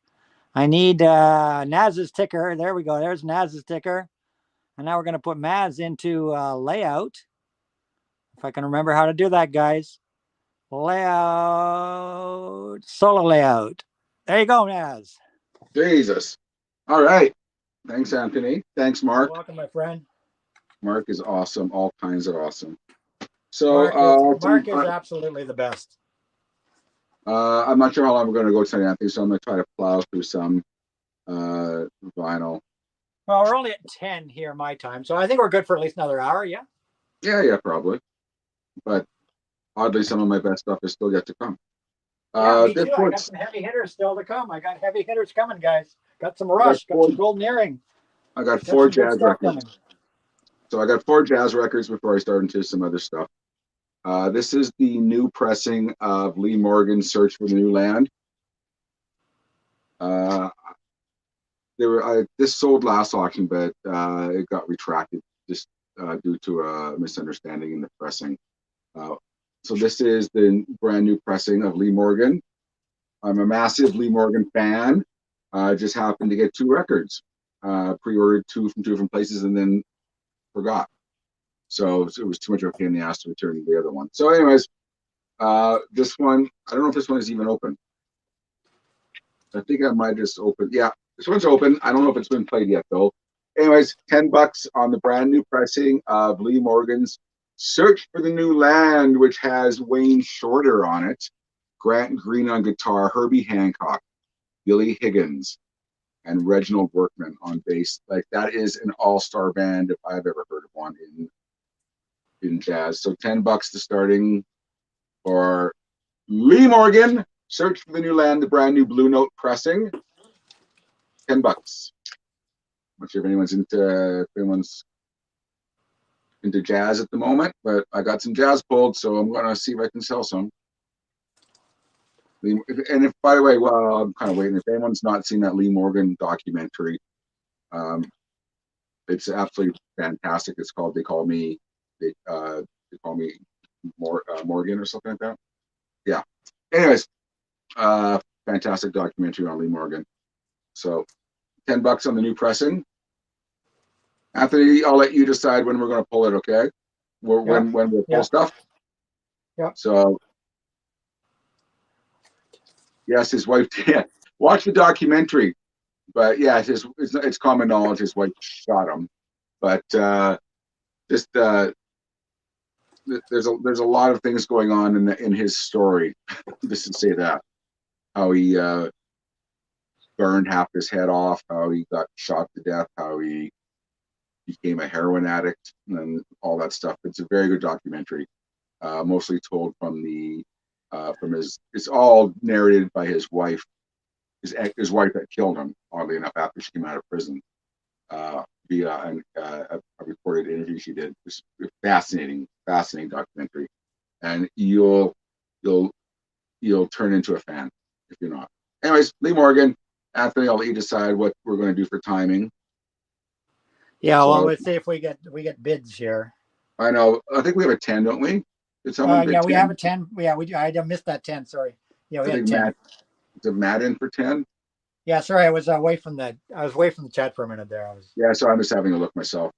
I need Nazz's ticker. There we go. There's Nazz's ticker. And now we're going to put Nazz into layout. If I can remember how to do that, guys. Layout, solo layout. There you go, Nazz. Jesus. All right. Thanks, Anthony. Thanks, Mark. You're welcome, my friend. Mark is awesome. All kinds of awesome. So Mark is absolutely the best. I'm not sure how long we're going to go tonight, Anthony, so I'm going to try to plow through some vinyl. Well, we're only at 10 here, my time, so I think we're good for at least another hour, yeah? Yeah, probably. But oddly, some of my best stuff is still yet to come. Me too. I got some heavy hitters still to come. I got heavy hitters coming, guys. Got some Rush, got some Golden Earring. I got 4 jazz records. So I got 4 jazz records before I start into some other stuff. This is the new pressing of Lee Morgan's Search for the New Land. This sold last auction, but it got retracted just due to a misunderstanding in the pressing. So this is the brand new pressing of Lee Morgan. I'm a massive Lee Morgan fan. Just happened to get 2 records. Pre-ordered 2 from 2 different places and then forgot. So it was too much of a pain in the ass to return the other one. So anyways, this one, I don't know if this one is even open. I think I might just open. Yeah, this one's open. I don't know if it's been played yet though. Anyways, $10 on the brand new pressing of Lee Morgan's Search for the New Land, which has Wayne Shorter on it, Grant Green on guitar, Herbie Hancock, Billy Higgins, and Reginald Workman on bass. Like, that is an all-star band if I've ever heard of one in jazz. So $10 to starting for Lee Morgan, Search for the New Land, the brand new Blue Note pressing. $10. Not sure if anyone's into jazz at the moment, but I got some jazz pulled, so I'm gonna see if I can sell some. And if, by the way, well, I'm kind of waiting. If anyone's not seen that Lee Morgan documentary, it's absolutely fantastic. It's called They Call Me Morgan or something like that. Yeah. Anyways, fantastic documentary on Lee Morgan. So $10 on the new pressing. Anthony, I'll let you decide when we're going to pull it. Okay, when we'll pull stuff. Yeah. So yes, his wife. Yeah, watch the documentary. But yeah, it's common knowledge his wife shot him. But there's a lot of things going on in his story. Just to say that, how he burned half his head off, how he got shot to death, how he became a heroin addict, and all that stuff. It's a very good documentary, mostly told from his. It's all narrated by his wife, his wife that killed him. Oddly enough, after she came out of prison, via a recorded interview she did. It's a fascinating documentary, and you'll turn into a fan if you're not. Anyways, Lee Morgan, Anthony, I'll let you decide what we're going to do for timing. Yeah, well, let's see if we get bids here. I know. I think we have a 10, don't we? Did someone bid 10? We have a 10. Yeah, I missed that 10. Sorry. Yeah, we had 10. Is it Matt in for 10? Yeah, sorry, I was away from the chat for a minute there. Yeah, so I'm just having a look myself.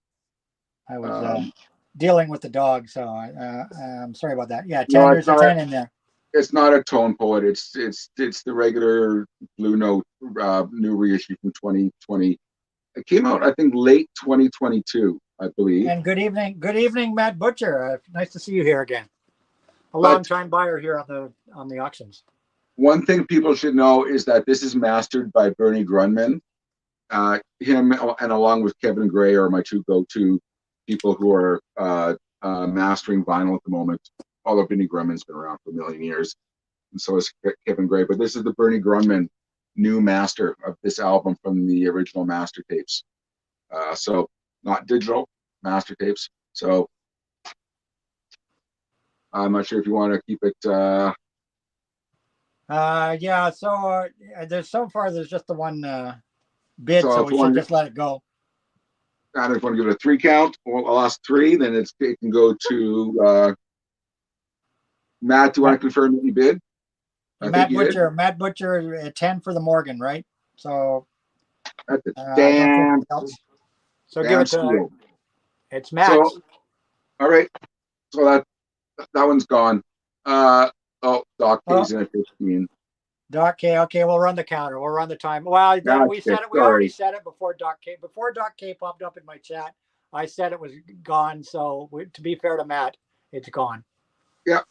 I was dealing with the dog, so I'm sorry about that. Yeah, 10. No, there's a 10 in there. It's not a tone poet. It's the regular Blue Note new reissue from 2020. It came out, I think, late 2022, I believe. And good evening, Matt Butcher. Nice to see you here again. A long-time buyer here on the auctions. One thing people should know is that this is mastered by Bernie Grunman. Him and along with Kevin Gray are my two go-to people who are mastering vinyl at the moment. Although Bernie Grunman's been around for a million years, and so is Kevin Gray. But this is the Bernie Grunman new master of this album from the original master tapes. So not digital master tapes. So I'm not sure if you want to keep it. Yeah. So there's just the one bid, so we should just let it go. And if you want to give it a 3 count, I'll ask 3. Then it can go to Matt. Do you want to confirm that you bid? Matt Butcher at 10 for the Morgan, right? So that's a damn. So give it to it's Matt. So, all right. So that one's gone. Doc K's in at 15. Doc K. Okay, we'll run the counter. We'll run the time. Well, we said it. We already said it before Doc K. Before Doc K popped up in my chat, I said it was gone. So to be fair to Matt, it's gone. Yeah.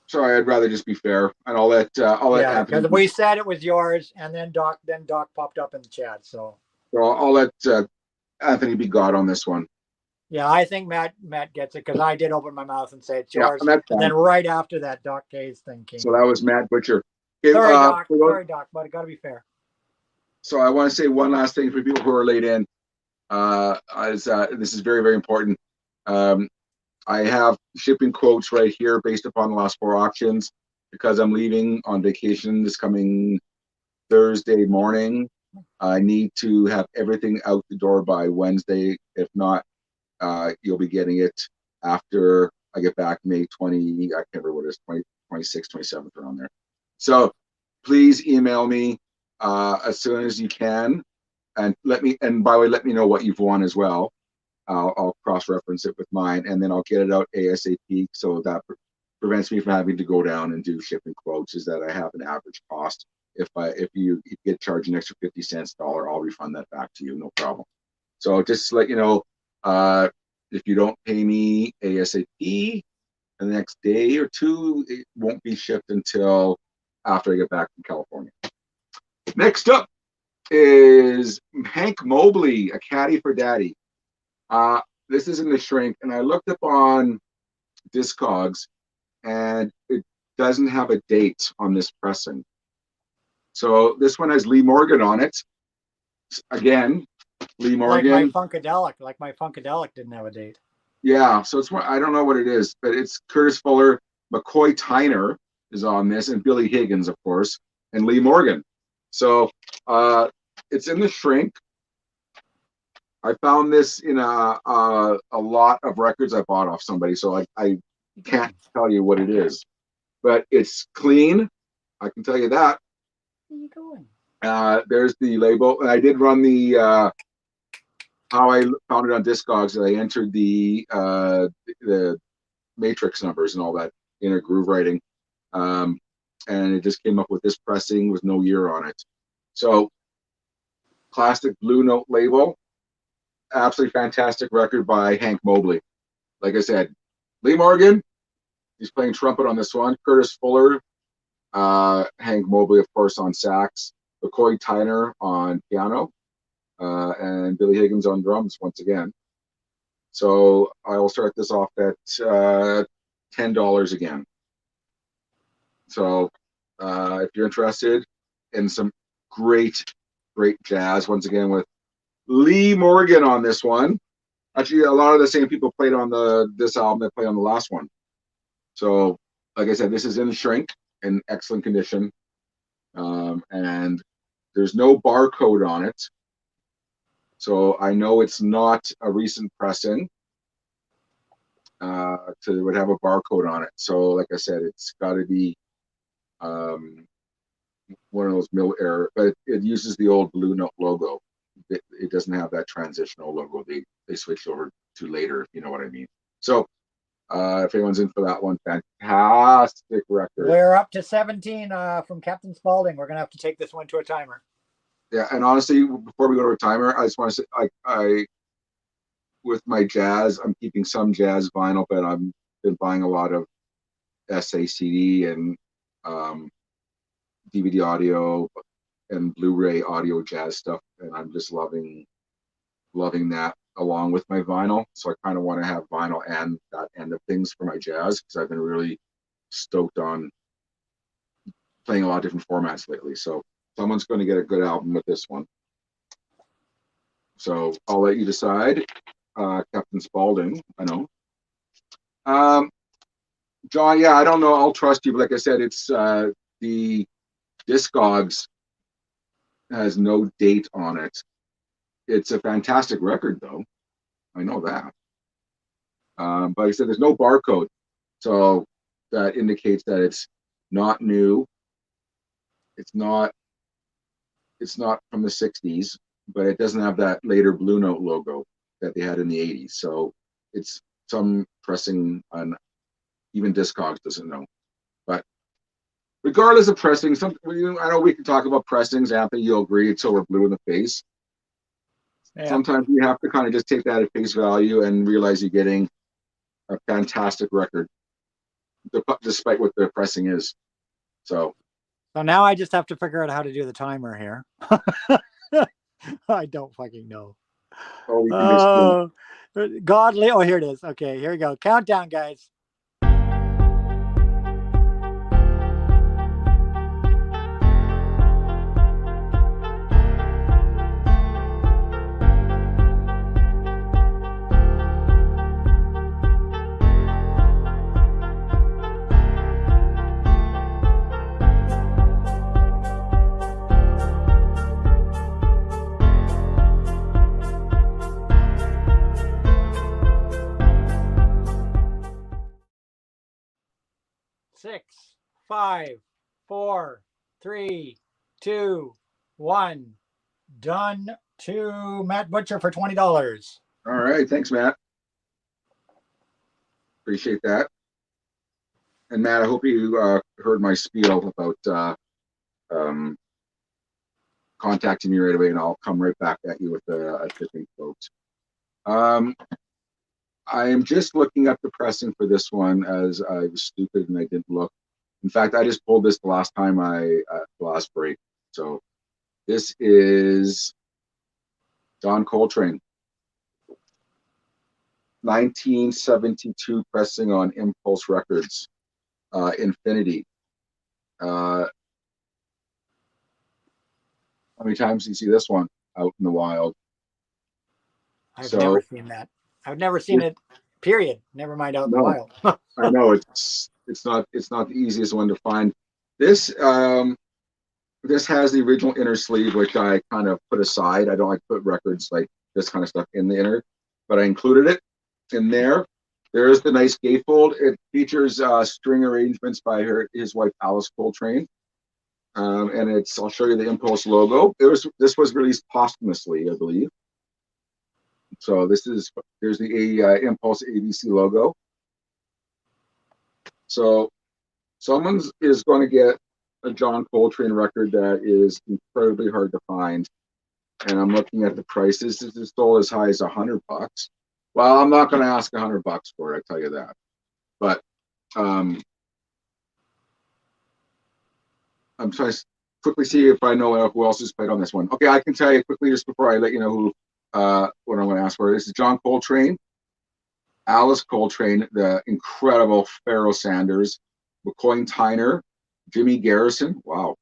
Sorry, I'd rather just be fair, and I'll let yeah, because we said it was yours, and then Doc popped up in the chat. So I'll let Anthony be God on this one. Yeah, I think Matt gets it because I did open my mouth and say it's yours, and then right after that, Doc K's thing came. So that was Matt Butcher. Okay, sorry, Doc, but it got to be fair. So I want to say one last thing for people who are late in. This is very, very important. I have shipping quotes right here based upon the last 4 auctions because I'm leaving on vacation this coming Thursday morning. I need to have everything out the door by Wednesday. If not, you'll be getting it after I get back May 20, I can't remember what it is, 26th, 27th, around there. So please email me as soon as you can. And by the way, let me know what you've won as well. I'll cross-reference it with mine, and then I'll get it out ASAP. So that prevents me from having to go down and do shipping quotes. Is that I have an average cost. If you get charged an extra 50 cents, dollar, I'll refund that back to you, no problem. So just to let you know, if you don't pay me ASAP the next day or two, it won't be shipped until after I get back from California. Next up is Hank Mobley, A Caddy for Daddy. This is in the shrink, and I looked up on Discogs, and it doesn't have a date on this pressing. So this one has Lee Morgan on it. Again, Lee Morgan. Like my Funkadelic didn't have a date. Yeah, so it's I don't know what it is, but it's Curtis Fuller, McCoy Tyner is on this, and Billy Higgins, of course, and Lee Morgan. So it's in the shrink. I found this in a lot of records I bought off somebody, so I can't tell you what it is, but it's clean. I can tell you that. Where are you going? There's the label, and I did run the how I found it on Discogs. I entered the matrix numbers and all that in a groove writing, and it just came up with this pressing with no year on it. So classic Blue Note label, absolutely fantastic record by Hank Mobley. Like I said, Lee Morgan, he's playing trumpet on this one. Curtis Fuller, Hank Mobley, of course, on sax. McCoy Tyner on piano, and Billy Higgins on drums once again. So I will start this off at $10 again. So if you're interested in some great jazz, once again with Lee Morgan on this one. Actually, a lot of the same people played on this album that played on the last one. So, like I said, this is in shrink in excellent condition, and there's no barcode on it. So I know it's not a recent pressing. To would have a barcode on it. So, like I said, it's got to be one of those mill error, but it uses the old Blue Note logo. It doesn't have that transitional logo they switched over to later, if you know what I mean. So if anyone's in for that one, fantastic record. We're up to 17 from Captain Spaulding. We're gonna have to take this one to a timer. Yeah, and honestly, before we go to a timer, I just want to say, I with my jazz, I'm keeping some jazz vinyl, but I've been buying a lot of SACD and DVD audio and Blu-ray audio jazz stuff, and I'm just loving that along with my vinyl. So I kind of want to have vinyl and that end of things for my jazz, because I've been really stoked on playing a lot of different formats lately. So someone's going to get a good album with this one. So I'll let you decide. Captain Spaulding, I know. John, yeah, I don't know. I'll trust you, but like I said, it's the Discogs has no date on it. It's a fantastic record, though. I know that. But like I said, there's no barcode, so that indicates that it's not new. It's not from the 60s, but it doesn't have that later Blue Note logo that they had in the 80s. So it's some pressing on, even Discogs doesn't know. But regardless of pressing, I know we can talk about pressings. Anthony, you'll agree until we're blue in the face. Yeah. Sometimes you have to kind of just take that at face value and realize you're getting a fantastic record, despite what the pressing is. So now I just have to figure out how to do the timer here. I don't fucking know. Godly. Oh, here it is. Okay, here we go. Countdown, guys. 6, 5, 4, 3, 2, 1. Done to Matt Butcher for $20. All right. Thanks, Matt. Appreciate that. And Matt, I hope you heard my spiel about contacting me right away, and I'll come right back at you with a shipping quote. I am just looking up the pressing for this one, as I was stupid and I didn't look. In fact, I just pulled this the last time the last break. So this is John Coltrane, 1972 pressing on Impulse Records, Infinity. How many times do you see this one out in the wild? I've never seen that. I've never seen it. Period. Never mind out in the wild. I know it's not the easiest one to find. This this has the original inner sleeve, which I kind of put aside. I don't like to put records like this kind of stuff in the inner, but I included it in there. There's the nice gatefold. It features string arrangements by his wife Alice Coltrane. And I'll show you the Impulse logo. This was released posthumously, I believe. So there's the Impulse ABC logo. So someone is going to get a John Coltrane record that is incredibly hard to find. And I'm looking at the prices. This is sold as high as $100. Well, I'm not going to ask $100 for it, I tell you that. But I'm trying to quickly see if I know who else has played on this one. Okay, I can tell you quickly just before I let you know who what I'm going to ask for. This is John Coltrane, Alice Coltrane, the incredible Pharoah Sanders, McCoy Tyner, Jimmy Garrison, wow,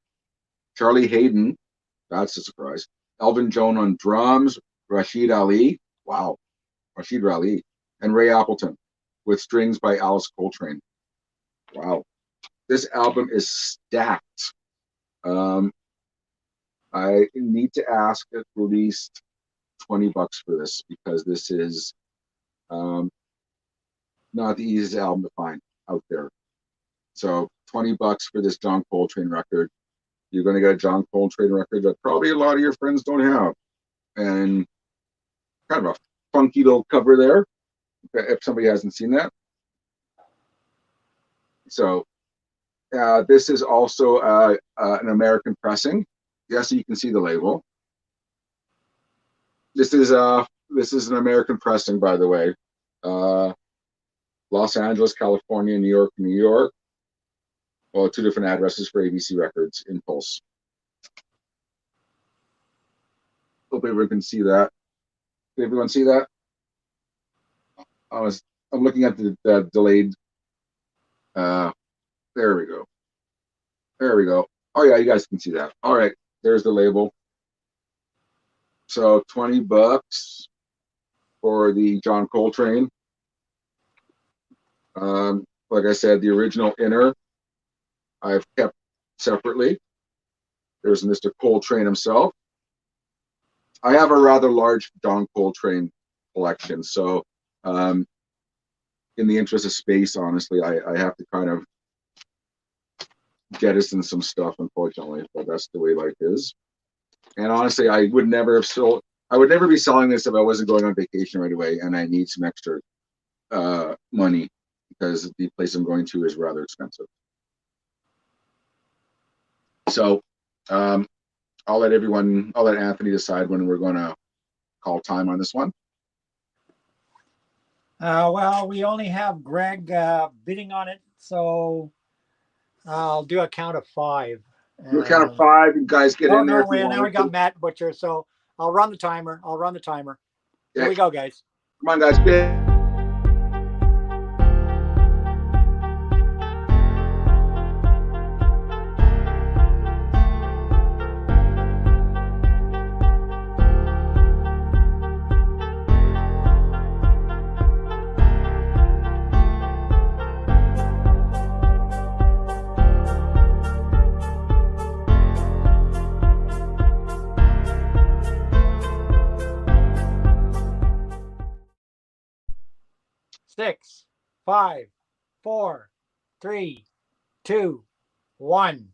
Charlie Hayden, that's a surprise, Elvin Jones on drums, Rashid Ali, wow, Rashid Ali, and Ray Appleton, with strings by Alice Coltrane. Wow, this album is stacked. I need to ask at least $20 for this, because this is not the easiest album to find out there. So $20 for this John Coltrane record. You're going to get a John Coltrane record that probably a lot of your friends don't have, and kind of a funky little cover there, if somebody hasn't seen that. So this is also an American pressing. Yes, you can see the label. This is an American pressing, by the way. Los Angeles, California, New York, New York. Well, 2 different addresses for ABC Records, Impulse. Hope everyone can see that. Did everyone see that? I'm looking at the delayed. There we go. There we go. Oh yeah, you guys can see that. All right, there's the label. So $20 for the John Coltrane. Like I said, the original inner I've kept separately. There's Mr. Coltrane himself. I have a rather large John Coltrane collection, so in the interest of space, honestly, I have to kind of jettison some stuff, unfortunately, but that's the way life is. And honestly, I would never be selling this if I wasn't going on vacation right away and I need some extra money, because the place I'm going to is rather expensive. So I'll let Anthony decide when we're going to call time on this one. Well, we only have Greg bidding on it, so I'll do a count of 5. Do a count of 5, you guys get in there. No, wait, now we got Matt Butcher, so I'll run the timer. Okay. Here we go, guys. Come on, guys. Bid. Six, 5, 4, 3, 2, 1.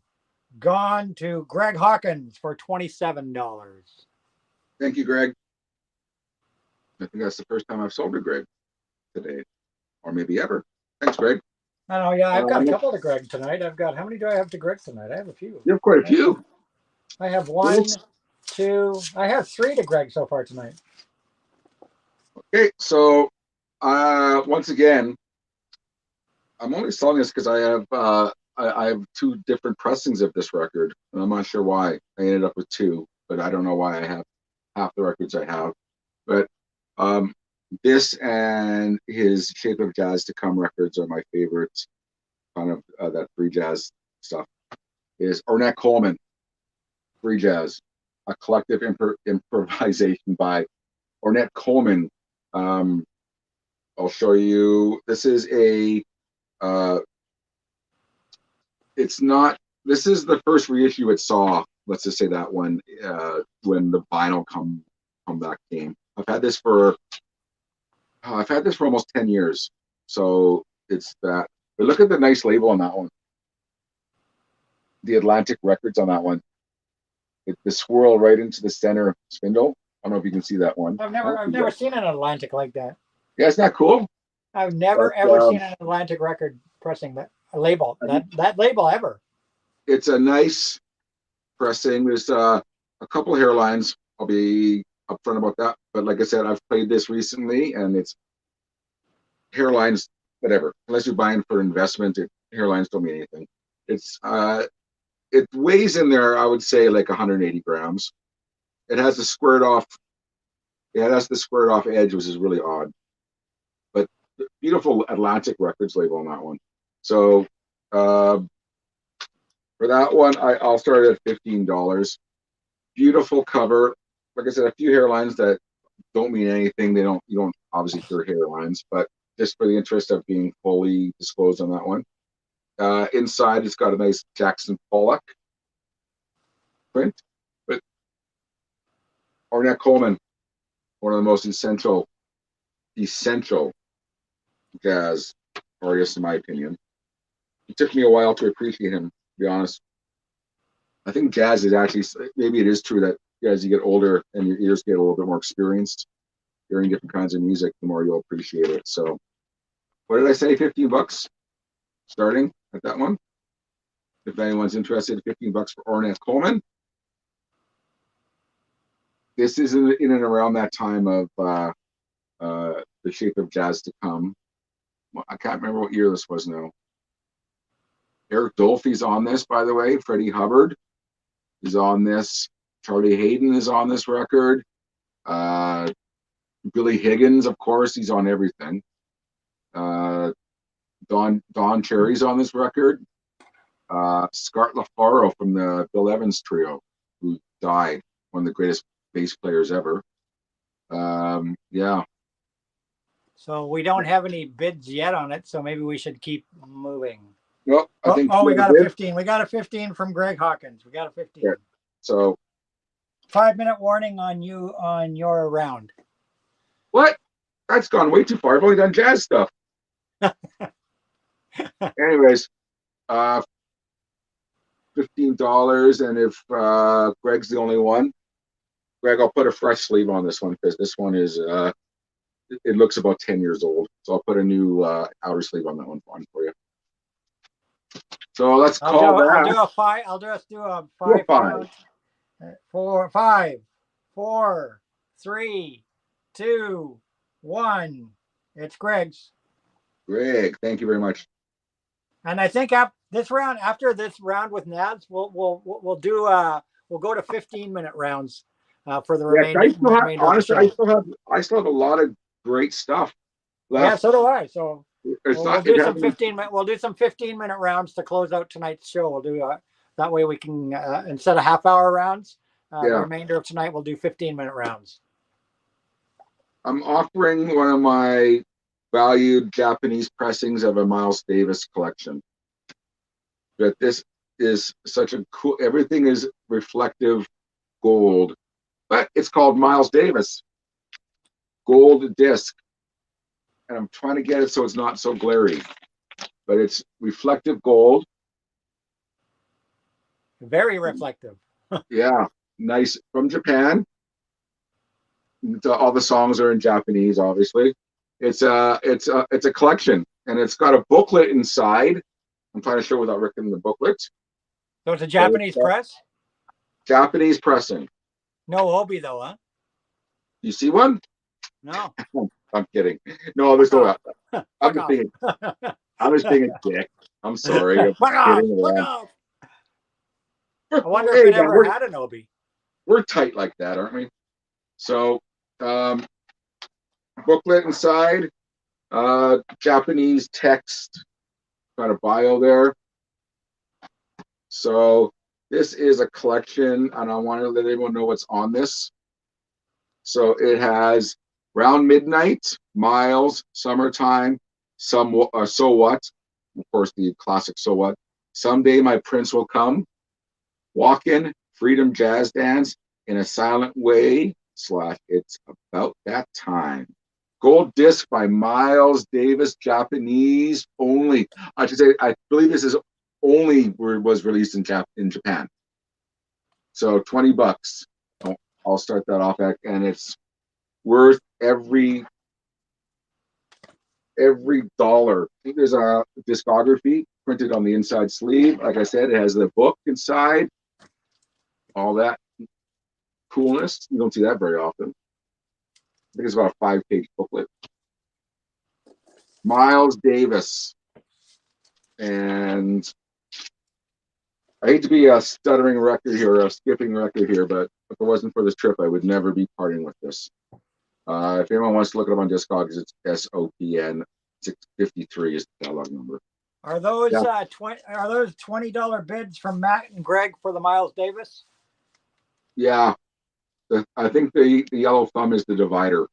Gone to Greg Hawkins for $27. Thank you, Greg. I think that's the first time I've sold to Greg today, or maybe ever. Thanks, Greg. I don't know. Yeah, I've got a couple to Greg tonight. I've got, how many do I have to Greg tonight? I have a few. You have quite a few. I have one, two. I have three to Greg so far tonight. Okay, so once again, I'm only selling this because I have two different pressings of this record, and I'm not sure why I ended up with two, but I don't know why I have half the records I have. But this and his Shape of Jazz to Come records are my favorites. Kind of that free jazz stuff is Ornette Coleman, free jazz, a collective improvisation by Ornette Coleman. I'll show you. This is a. It's not. This is the first reissue it saw. Let's just say that one when the vinyl comeback came. I've had this for almost 10 years. So it's that. But look at the nice label on that one. The Atlantic Records on that one. The swirl right into the center spindle. I don't know if you can see that one. I've never seen an Atlantic like that. Yeah, isn't that cool? I've never ever seen an Atlantic record pressing that label. That label ever. It's a nice pressing. There's a couple hairlines. I'll be upfront about that. But like I said, I've played this recently, and it's hairlines, whatever. Unless you're buying for investment, hairlines don't mean anything. It weighs in there, I would say, like 180 grams. It has the squared off. Yeah, that's the squared off edge, which is really odd. But beautiful Atlantic Records label on that one. So for that one, I'll start at $15. Beautiful cover. Like I said, a few hairlines that don't mean anything. You don't obviously hear hairlines, but just for the interest of being fully disclosed on that one. Inside, it's got a nice Jackson Pollock print. But Ornette Coleman, one of the most essential jazz artists, in my opinion. It took me a while to appreciate him, to be honest. I think jazz is actually, maybe it is true that as you get older and your ears get a little bit more experienced, hearing different kinds of music, the more you'll appreciate it. So, what did I say? $15 starting at that one. If anyone's interested, $15 for Ornette Coleman. This is in and around that time of the Shape of Jazz to Come. I can't remember what year this was now. Eric Dolphy's on this, by the way. Freddie Hubbard is on this. Charlie Hayden is on this record. Billy Higgins, of course, he's on everything. Don Cherry's on this record. Scott LaFaro from the Bill Evans Trio, who died, one of the greatest bass players ever. Yeah. So we don't have any bids yet on it, so maybe we should keep moving. Well, I think we got a 15. We got a 15 from Greg Hawkins. We got a 15. Yeah. So 5-minute warning on you on your round. What? That's gone way too far. I've only done jazz stuff. Anyways, $15, and if Greg's the only one, Greg, I'll put a fresh sleeve on this one because this one is it looks about 10 years old. So I'll put a new outer sleeve on that one for you. So let's call that. I'll do a 5. I'll just do a 5. 5, 4, 3, 2, 1. It's Greg's. Greg, thank you very much. And I think after this round with Nazz, we'll go to 15-minute rounds for the remainder. Honestly, I still have a lot of great stuff left. Yeah, so do I. So we'll do some 15-minute rounds to close out tonight's show. We'll do that way we can instead of half-hour rounds. The remainder of tonight we'll do 15-minute rounds. I'm offering one of my valued Japanese pressings of a Miles Davis collection. But this is such a cool. Everything is reflective gold, but it's called Miles Davis gold disc, and I'm trying to get it so it's not so glary, but it's reflective gold. Very reflective. Yeah, nice, from Japan. all the songs are in Japanese, obviously. It's a collection, and it's got a booklet inside. I'm trying to show without ripping the booklet. So it's a Japanese press? Japanese pressing. No Obi though, huh? You see one? No. I'm kidding. No, there's no. I'm just being. off. I'm just being a dick. I'm sorry. Fuck off. I wonder if it ever had an Obi. We're tight like that, aren't we? So, booklet inside, Japanese text, got a bio there. So this is a collection, and I want to let everyone know what's on this. So it has Round Midnight, Miles, Summertime, So What, of course the classic So What, Someday My Prince Will Come, Walkin', Freedom Jazz Dance, In a Silent Way / It's About That Time. Gold disc by Miles Davis, Japanese only. I should say, I believe this is only was released in Japan. So $20. I'll start that off at, and it's worth every dollar. I think there's a discography printed on the inside sleeve. Like I said, it has the book inside. All that coolness. You don't see that very often. I think it's about a 5-page booklet. Miles Davis. And I hate to be a stuttering record here, a skipping record here, but if it wasn't for this trip, I would never be parting with this. If anyone wants to look it up on Discogs, it's SOPN 653 is the catalog number. Are those $20 bids from Matt and Greg for the Miles Davis? Yeah. I think the yellow thumb is the divider.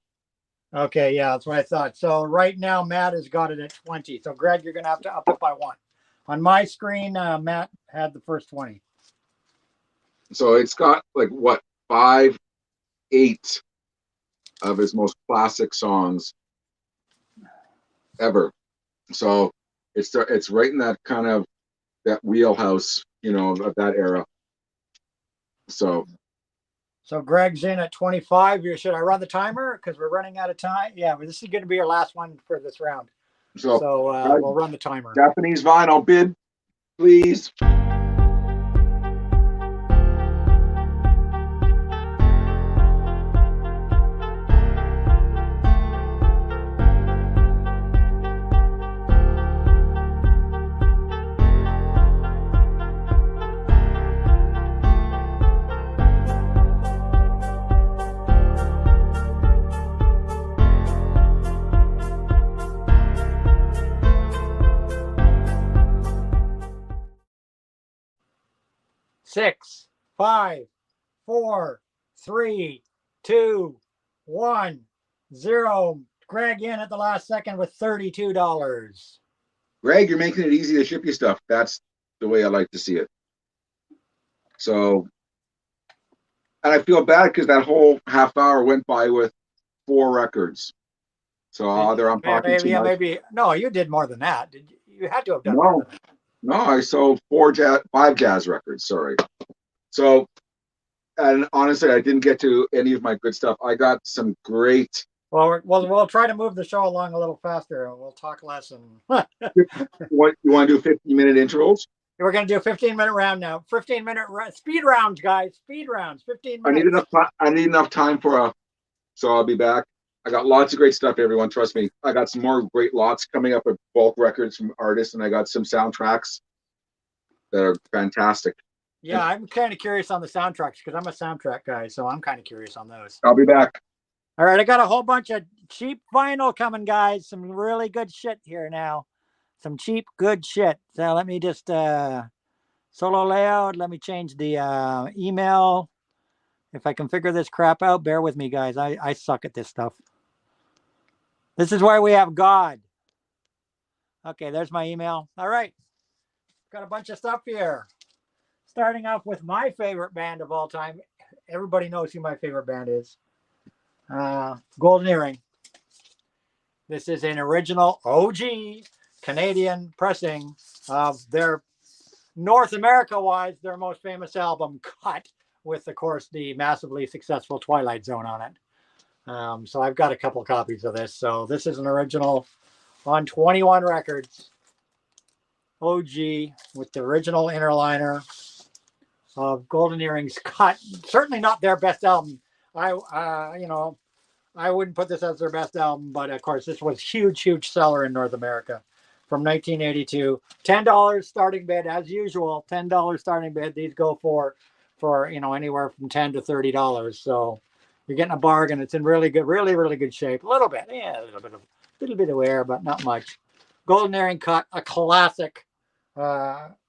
Okay, yeah, that's what I thought. So right now, Matt has got it at 20. So Greg, you're going to have to up it by 1. On my screen, Matt had the first 20. So it's got like what, 5, 8 of his most classic songs ever. So it's right in that kind of that wheelhouse, of that era. So Greg's in at 25. Should I run the timer? Because we're running out of time. Yeah, but this is going to be our last one for this round. So we'll run the timer. Japanese vinyl bid, please. Six, 5, 4, 3, 2, 1, 0. Greg in at the last second with $32. Greg, you're making it easy to ship you stuff. That's the way I like to see it. So, and I feel bad because that whole half hour went by with 4 records. So either I'm talking too much. Maybe. No, you did more than that. You had to have done more than that. No, I sold 5 jazz records. Sorry. So, and honestly, I didn't get to any of my good stuff. I got some great. Well, we'll try to move the show along a little faster, and we'll talk less. And What you want to do? 15-minute intros? We're going to do a 15-minute round now. 15-minute speed rounds, guys. Speed rounds. 15 minutes. I need enough time so I'll be back. I got lots of great stuff, everyone. Trust me. I got some more great lots coming up with bulk records from artists, and I got some soundtracks that are fantastic. Yeah, I'm kind of curious on the soundtracks because I'm a soundtrack guy, so I'm kind of curious on those. I'll be back. All right, I got a whole bunch of cheap vinyl coming, guys. Some really good shit here now. Some cheap, good shit. So let me just solo layout. Let me change the email. If I can figure this crap out, bear with me, guys. I suck at this stuff. This is why we have God. Okay, there's my email. All right. Got a bunch of stuff here. Starting off with my favorite band of all time. Everybody knows who my favorite band is. Golden Earring. This is an original OG Canadian pressing of their North America-wise, their most famous album, Cut, with, of course, the massively successful Twilight Zone on it. So I've got a couple copies of this. So this is an original on 21 records. OG with the original inner liner of Golden Earrings cut. Certainly not their best album. You know, I wouldn't put this as their best album, but of course this was huge seller in North America from 1982. $10 starting bid as usual. $10 starting bid. These go for you know, anywhere from $10 to $30. So you're getting a bargain. It's in really good shape. A little bit, yeah, a little bit of wear, but not much. Golden Earring cut, a classic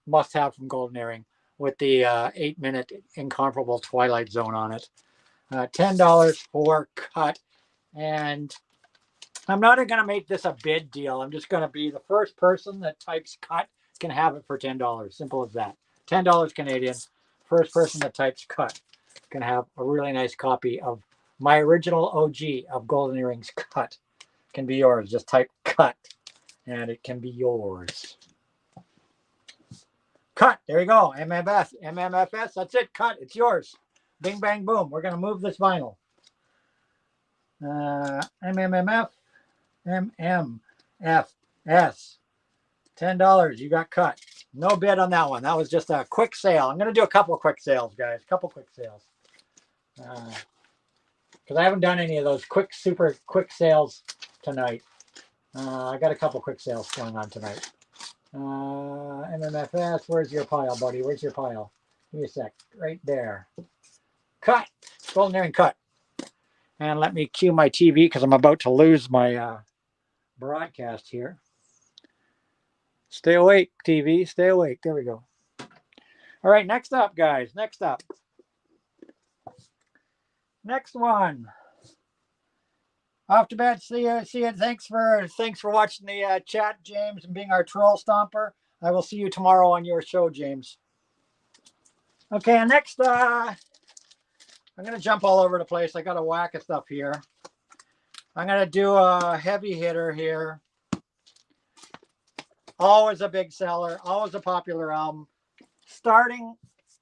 must-have from Golden Earring with the 8-minute incomparable Twilight Zone on it. $10 for cut, and I'm not going to make this a bid deal. I'm just going to be the first person that types cut can have it for $10. Simple as that. $10 Canadian. First person that types cut can have a really nice copy of my original OG of Golden Earrings cut. Can be yours. Just type cut and it can be yours. Cut. There you go. MMFS. That's it. Cut. It's yours. Bing, bang, boom. We're going to move this vinyl. MMMF. MMFS. $10. You got cut. No bid on that one. That was just a quick sale. I'm going to do a couple of quick sales, guys. A couple quick sales. Because I haven't done any of those super quick sales tonight. I got a couple quick sales going on tonight. MMFS, where's your pile, buddy? Where's your pile? Give me a sec. Right there. Cut. Golden Earring cut. And let me cue my TV because I'm about to lose my broadcast here. Stay awake, TV. Stay awake. There we go. All right, next up, guys. Next up. Next one. Off to bed. See you. Thanks for watching the chat, James, and being our troll stomper. I will see you tomorrow on your show, James. Okay, and next, I'm going to jump all over the place. I got a whack of stuff here. I'm going to do a heavy hitter here. Always a big seller. Always a popular album. Starting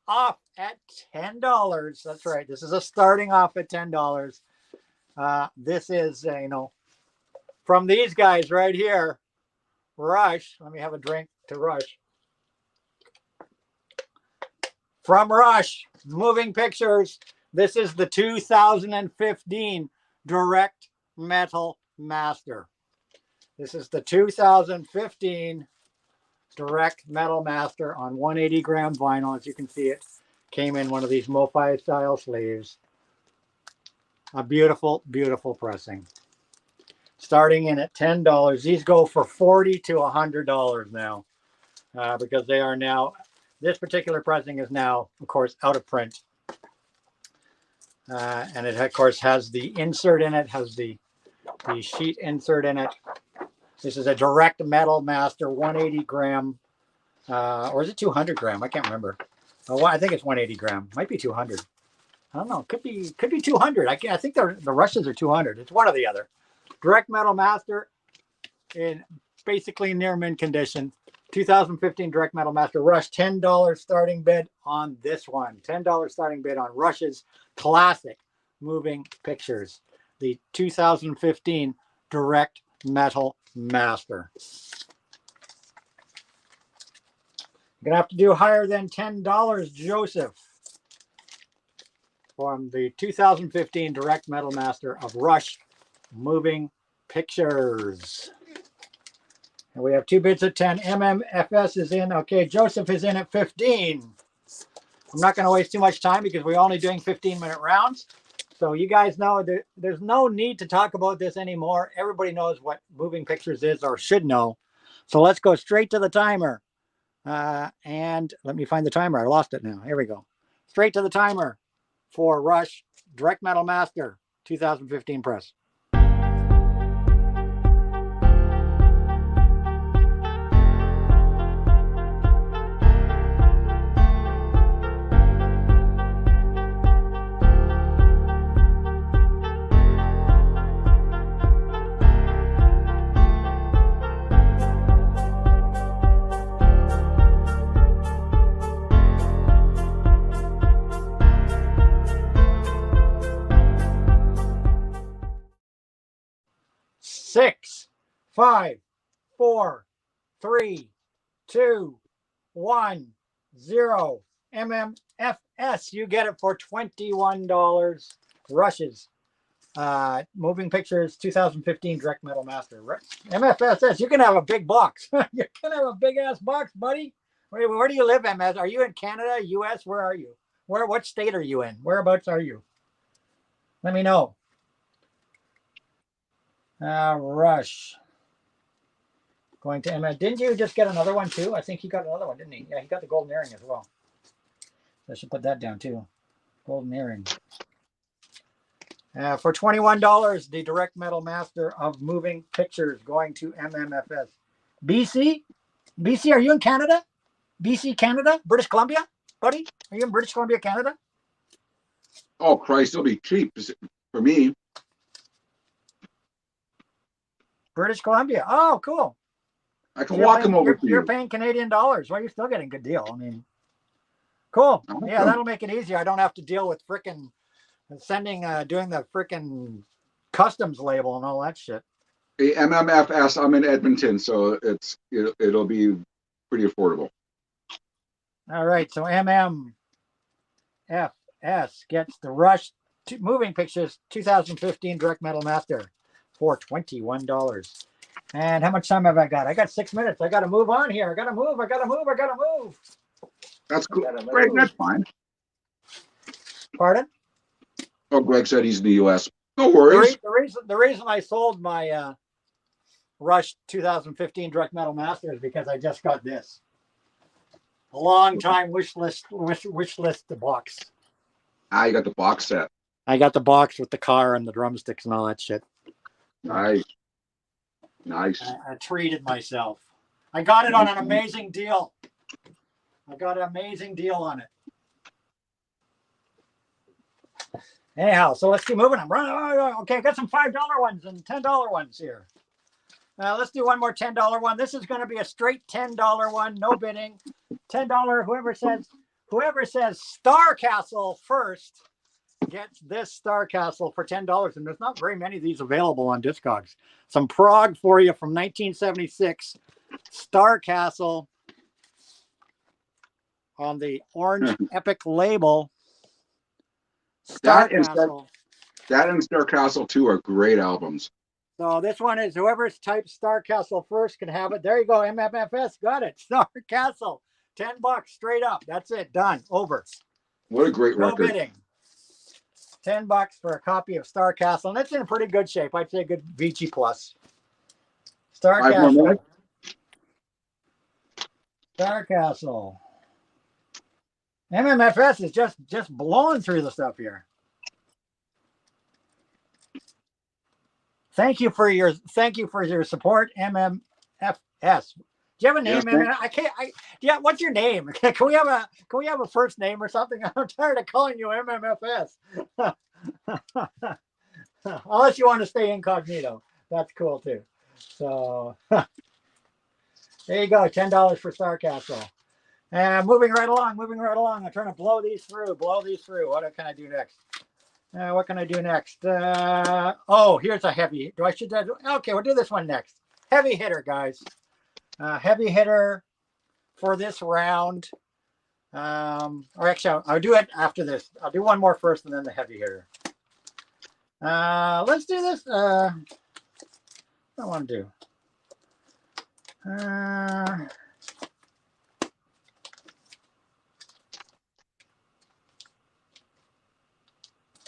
off at $10. That's right. This is a starting off at $10. This is, you know, from these guys right here, Rush. Let me have a drink to Rush. From Rush, Moving Pictures. This is the 2015 Direct Metal Master. This is the 2015 Direct Metal Master on 180 gram vinyl. As you can see, it came in one of these MoFi style sleeves. A beautiful, beautiful pressing. Starting in at $10. These go for $40 to $100 now because they are now, this particular pressing is now, of course, out of print. And it, of course, has the insert in it, has the sheet insert in it. This is a Direct Metal Master 180 gram, or is it 200 gram? I can't remember. Oh, I think it's 180 gram. Might be 200. I don't know. Could be 200. I think the Rushes are 200. It's one or the other. Direct Metal Master in basically near mint condition. 2015 Direct Metal Master Rush. $10 starting bid on this one. $10 starting bid on Rush's classic Moving Pictures. The 2015 Direct Metal Master. You're going to have to do higher than $10, Joseph, from the 2015 Direct Metal Master of Rush Moving Pictures. And we have two bids at 10. MMFS is in. Okay, Joseph is in at 15. I'm not going to waste too much time because we're only doing 15-minute rounds. So you guys know there's no need to talk about this anymore. Everybody knows what Moving Pictures is or should know. So let's go straight to the timer. And let me find the timer. I lost it now. Here we go. Straight to the timer for Rush Direct Metal Master 2015 press. 6, 5, 4, 3, 2, 1, 0. MMFS, you get it for $21. Rushes. Moving Pictures 2015 Direct Metal Master. MFSS, you can have a big box. You can have a big ass box, buddy. Where do you live, MS? Are you in Canada, US? Where are you? What state are you in? Whereabouts are you? Let me know. Rush. Going to MS. Didn't you just get another one too? I think he got another one, didn't he? Yeah, he got the golden earring as well. I should put that down too. Golden earring. For $21, the Direct Metal Master of Moving Pictures going to MMFS. BC? BC, are you in Canada? BC, Canada? British Columbia? Buddy? Are you in British Columbia, Canada? Oh, Christ, it'll be cheap for me. British Columbia. Oh, cool. I can walk him over to You're you. paying Canadian dollars. Well, you're still getting a good deal. I mean, cool. Yeah, that'll make it easier. I don't have to deal with frickin' doing the frickin' customs label and all that shit. The MMFS, I'm in Edmonton, so it'll be pretty affordable. All right, so MMFS gets the Rush Moving Pictures 2015 Direct Metal Master for $21. And how much time have I got? I got 6 minutes. I got to move on here. I got to move. That's cool. Greg, that's fine. Pardon? Oh, Greg said he's in the U.S. No worries. The reason I sold my Rush 2015 Direct Metal Master is because I just got this. A long time wish list the box. You got the box set. I got the box with the car and the drumsticks and all that shit. Nice. I treated myself. I got it on an amazing deal. I got an amazing deal on it. Anyhow, so let's keep moving. Okay, I got some $5 ones and $10 ones here. Let's do one more $10 one. This is going to be a straight $10 one, no bidding. $10. Whoever says Star Castle first gets this Star Castle for $10. And there's not very many of these available on Discogs. Some prog for you from 1976. Star Castle on the Orange Epic label. That and Star Castle 2 are great albums. So this one is whoever types Star Castle first can have it. There you go. MFFS got it. Star Castle. $10 straight up. That's it. Done. Over. What a great record. No bidding. $10 for a copy of Star Castle. And it's in pretty good shape. I'd say good VG plus. Star Castle. Star Castle. MMFS is just blowing through the stuff here. Thank you for your support, MMFS. Do you have a name? Yes, what's your name? Can we have a first name or something? I'm tired of calling you MMFS. Unless you want to stay incognito. That's cool too. So there you go, $10 for Star Castle. And moving right along. I'm trying to blow these through. What can I do next? Here's a heavy. Okay, we'll do this one next. Heavy hitter, guys. Heavy hitter for this round. Or actually, I'll do it after this. I'll do one more first and then the heavy hitter. Let's do this. What do I want to do?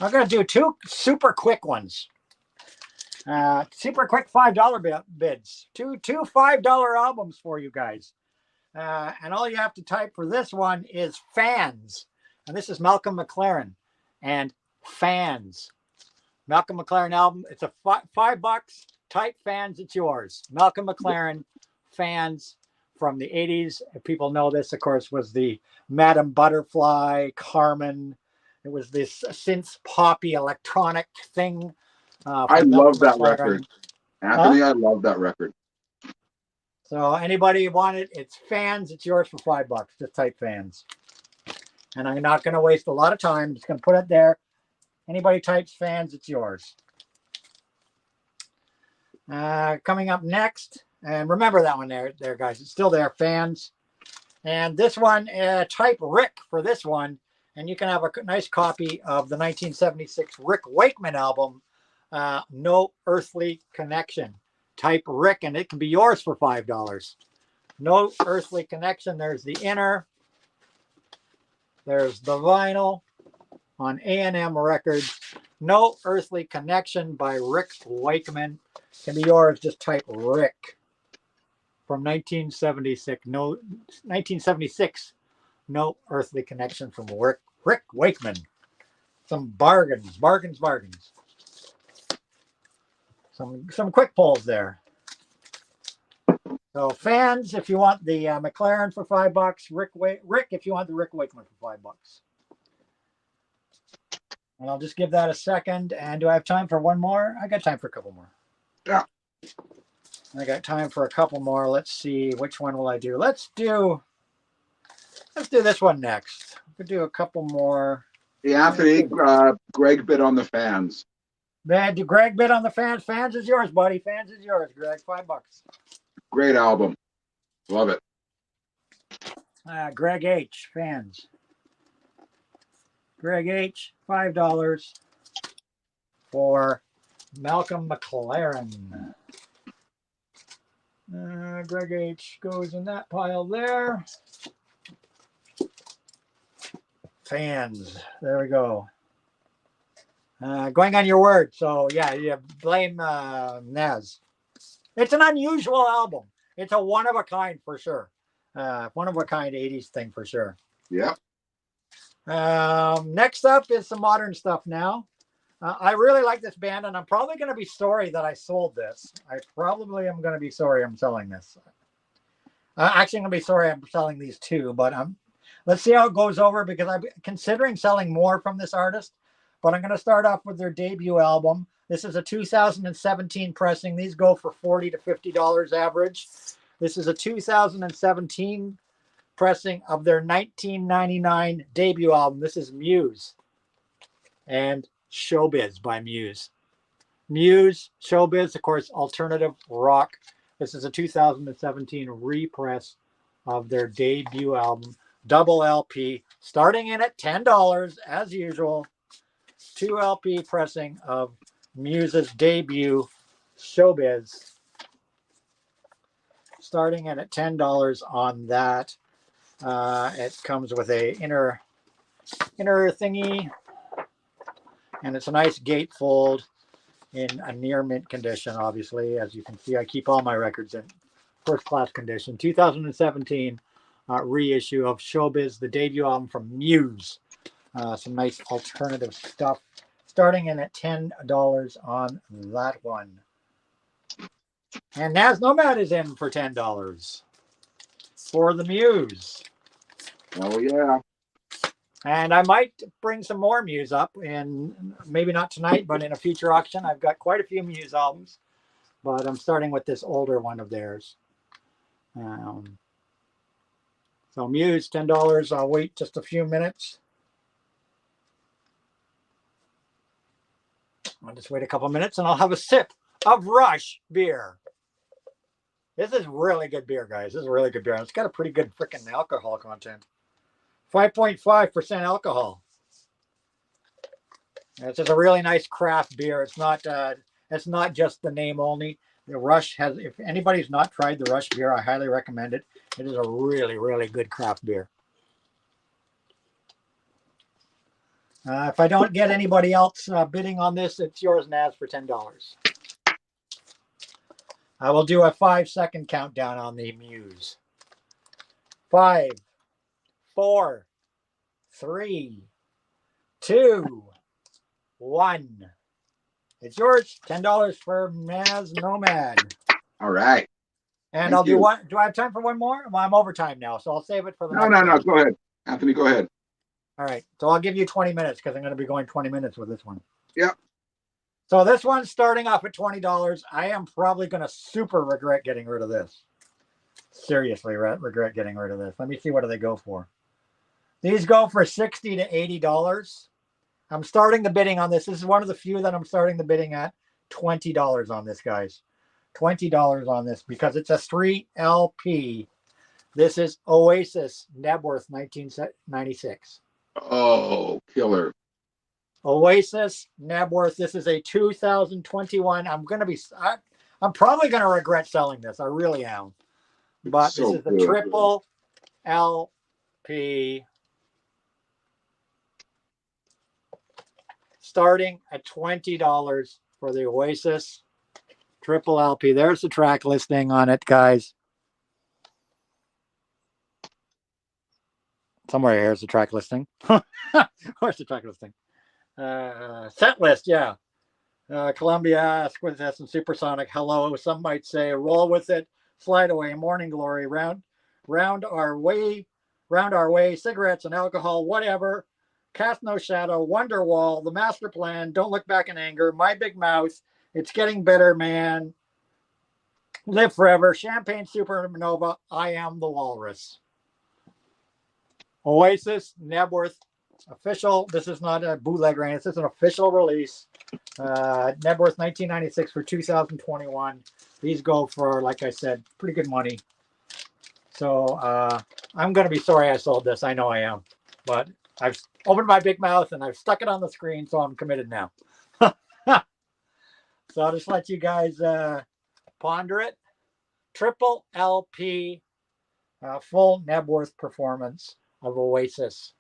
I'm going to do two super quick ones. Super quick $5 bids. Two $5 albums for you guys. And all you have to type for this one is fans. And this is Malcolm McLaren and fans. Malcolm McLaren album. It's a $5. Type fans, it's yours. Malcolm McLaren, fans from the 80s. If people know this, of course, was the Madame Butterfly, Carmen. It was this synth poppy electronic thing. I love that record. Anthony, I love that record. So anybody want it, it's fans. It's yours for $5. Just type fans. And I'm not going to waste a lot of time. I'm just going to put it there. Anybody types fans, it's yours. Coming up next, and remember that one there, guys. It's still there, fans. And this one, type Rick for this one, and you can have a nice copy of the 1976 Rick Wakeman album, No Earthly Connection. Type Rick, and it can be yours for $5. No Earthly Connection. There's the inner. There's the vinyl on A&M Records. No Earthly Connection by Rick Wakeman. Can be yours. Just type Rick. From 1976. No, 1976. No Earthly Connection from Rick Wakeman. Some bargains. Some quick pulls there. So fans, if you want the McLaren for $5, Rick, if you want the Rick Wakeman for $5. And I'll just give that a second. And do I have time for one more? I got time for a couple more. Yeah. I got time for a couple more. Let's see, which one will I do? Let's do this one next. We'll do a couple more. Yeah, Anthony, Greg bid on the fans. Man, do Greg bid on the fans? Fans is yours, buddy. Fans is yours, Greg. $5. Great album. Love it. Greg H. Fans. Greg H. $5 for Malcolm McLaren. Greg H. goes in that pile there. Fans. There we go. Going on your word. So, yeah, you blame Nazz. It's an unusual album. It's a one-of-a-kind for sure. One-of-a-kind 80s thing for sure. Yep. Next up is some modern stuff now. I really like this band, and I'm probably going to be sorry that I sold this. I probably am going to be sorry I'm selling this. Actually, I'm going to be sorry I'm selling these two, but let's see how it goes over, because I'm considering selling more from this artist. But I'm going to start off with their debut album. This is a 2017 pressing. These go for $40 to $50 average. This is a 2017 pressing of their 1999 debut album. This is Muse and Showbiz by Muse. Muse, Showbiz, of course, alternative rock. This is a 2017 repress of their debut album, double LP, starting in at $10 as usual. 2 LP pressing of Muse's debut, Showbiz, starting in at $10 on that. It comes with a inner thingy, and it's a nice gatefold in a near mint condition. Obviously, as you can see, I keep all my records in first class condition. 2017 reissue of Showbiz, the debut album from Muse. Some nice alternative stuff, starting in at $10 on that one. And Nazz Nomad is in for $10 for the Muse. Oh, yeah. And I might bring some more Muse up, in maybe not tonight, but in a future auction. I've got quite a few Muse albums, but I'm starting with this older one of theirs. So Muse, $10. I'll wait just a few minutes. I'll just wait a couple minutes and I'll have a sip of Rush beer. This is really good beer, guys. This is really good beer. It's got a pretty good freaking alcohol content. 5.5% alcohol. It's just a really nice craft beer. It's not just the name only. The Rush has, if anybody's not tried the Rush beer, I highly recommend it. It is a really, really good craft beer. If I don't get anybody else bidding on this, it's yours, Nazz, for $10. I will do a 5-second countdown on the Muse. 5, 4, 3, 2, 1. It's yours. $10 for Nazz Nomad. All right. And Thank I'll do you. one. Do I have time for one more? Well, I'm over time now, so I'll save it for the No. Go ahead. Anthony, go ahead. All right. So I'll give you 20 minutes because I'm going to be going 20 minutes with this one. Yep. So this one's starting off at $20. I am probably going to super regret getting rid of this. Seriously, regret getting rid of this. Let me see, what do they go for? These go for $60 to $80. I'm starting the bidding on this. This is one of the few that I'm starting the bidding at. $20 on this, guys. $20 on this because it's a 3 LP. This is Oasis Nebworth 1996. Oh, killer. Oasis Nebworth. This is a 2021. I'm probably going to regret selling this. I really am. But So this is a good. triple LP. Starting at $20 for the Oasis triple LP. There's the track listing on it, guys. Somewhere here's the track listing. Where's the track listing? Set list, yeah. Columbia, Exquisite, and Supersonic. Hello, some might say. Roll with it. Slide away. Morning Glory. Round our way. Cigarettes and alcohol. Whatever. Cast No Shadow. Wonderwall. The Master Plan. Don't Look Back in Anger. My Big Mouth. It's Getting Better, Man. Live Forever. Champagne Supernova. I Am the Walrus. Oasis, Nebworth, official. This is not a bootleg or anything. This is an official release. Nebworth 1996 for 2021. These go for, like I said, pretty good money. So I'm going to be sorry I sold this. I know I am. But I've opened my big mouth and I've stuck it on the screen, so I'm committed now. So I'll just let you guys ponder it. Triple LP, full Nebworth performance of Oasis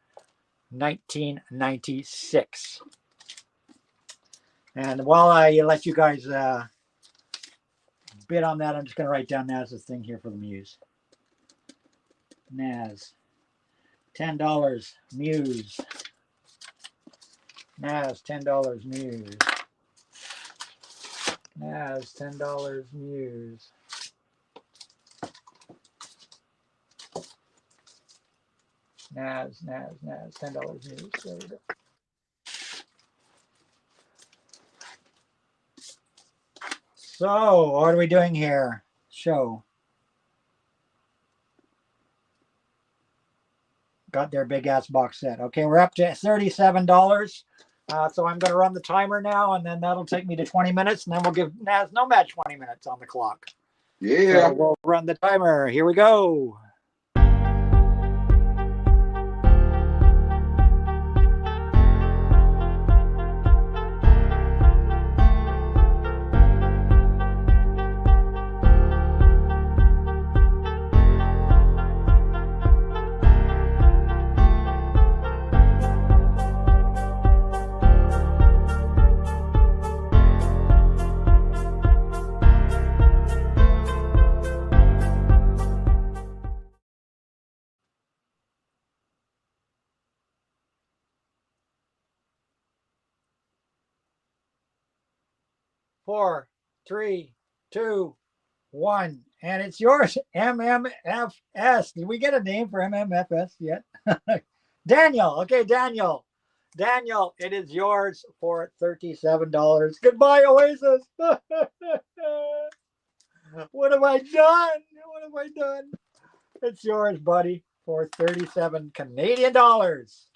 1996. And while I let you guys bid on that, I'm just going to write down Nazz's thing here for the Muse. Nazz, $10 Muse. Nazz, $10 Muse. Nazz, $10 Muse. Nazz, $10 Muse. There we go. So, what are we doing here? Show. Got their big ass box set. Okay, we're up to $37. So I'm going to run the timer now, and then that'll take me to 20 minutes, and then we'll give Nazz Nomad 20 minutes on the clock. Yeah. So we'll run the timer. Here we go. Four, three, two, one, and it's yours, MMFS. Did we get a name for MMFS yet? Daniel. Okay, Daniel, it is yours for $37. Goodbye, Oasis. What have I done? It's yours, buddy, for 37 Canadian dollars.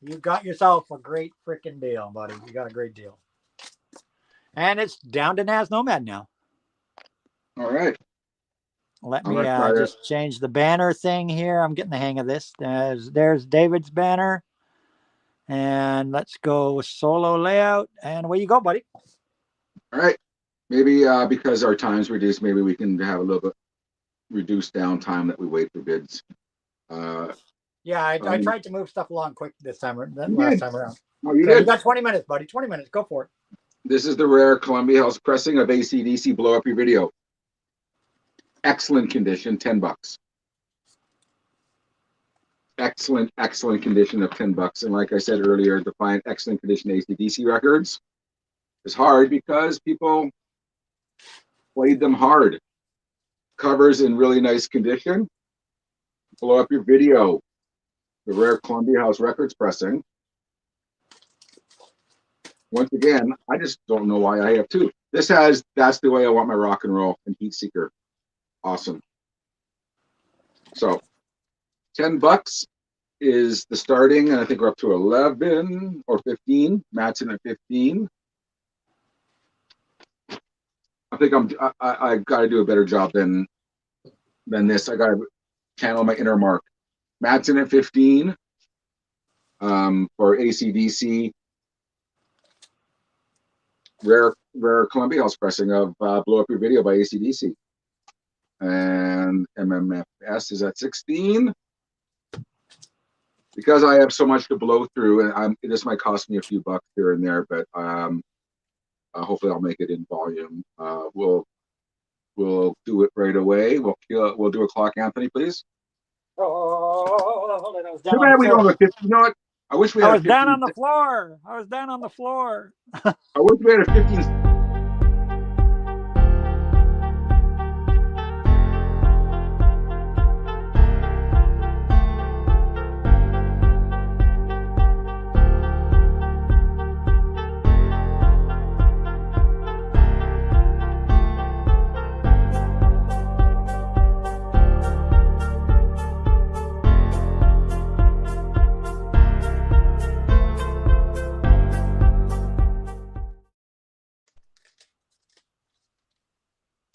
You got yourself a great freaking deal, buddy. You got a great deal. And it's down to Nazz Nomad now. All right. Let me just change the banner thing here. I'm getting the hang of this. There's David's banner. And let's go solo layout. And away you go, buddy. All right. Maybe because our time's reduced, maybe we can have a little bit reduced downtime that we wait for bids. Yeah, I tried to move stuff along quick this time, last time around. Oh, you did? You got 20 minutes, buddy. 20 minutes. Go for it. This is the rare Columbia House pressing of AC/DC Blow Up Your Video. Excellent condition, $10. Excellent condition of $10. And like I said earlier, to find excellent condition AC/DC records is hard because people played them hard. Covers in really nice condition. Blow Up Your Video. The rare Columbia House Records pressing. Once again, I just don't know why I have two. That's the way I want my rock and roll and heat seeker. Awesome. So $10 is the starting, and I think we're up to 11 or 15. Matt's in at 15. A think I've got to do a better job than this. I got to channel my inner Mark. Madsen at 15 for ACDC. Rare Columbia House pressing of Blow Up Your Video by ACDC. And MMFS is at 16. Because I have so much to blow through, and this might cost me a few bucks here and there, but hopefully I'll make it in volume. We'll do it right away. We'll do a clock, Anthony, please. Oh, I was down Too on bad the we floor. don't have a 50. You know what? I wish we had. I was down on the floor. I was down on the floor. I wish we had a 15.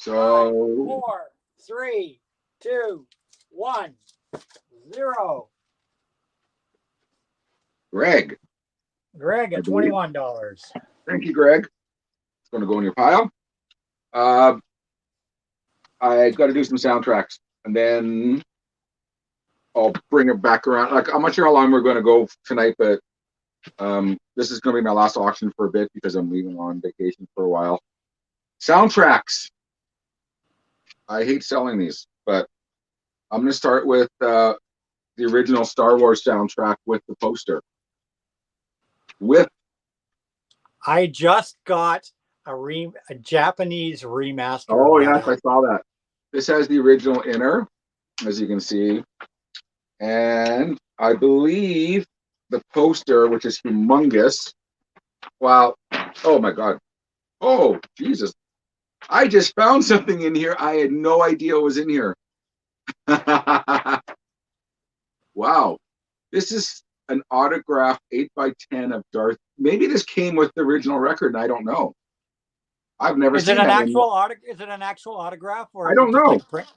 So 4, 3, 2, 1, 0. Greg At $21. Thank you, Greg. It's going to go in your pile. I got to do some soundtracks, and then I'll bring it back around. Like, I'm not sure how long we're going to go tonight, but this is going to be my last auction for a bit because I'm leaving on vacation for a while. Soundtracks. I hate selling these, but I'm going to start with the original Star Wars soundtrack with the poster. I just got a Japanese remaster. Oh, yes, I saw that. This has the original inner, as you can see. And I believe the poster, which is humongous. Wow. Oh, my God. Oh, Jesus. I just found something in here. I had no idea it was in here. Wow. This is an autographed 8x10 of Darth. Maybe this came with the original record, and I don't know. I've never seen it. Is it an actual autograph? Or I don't know. like print?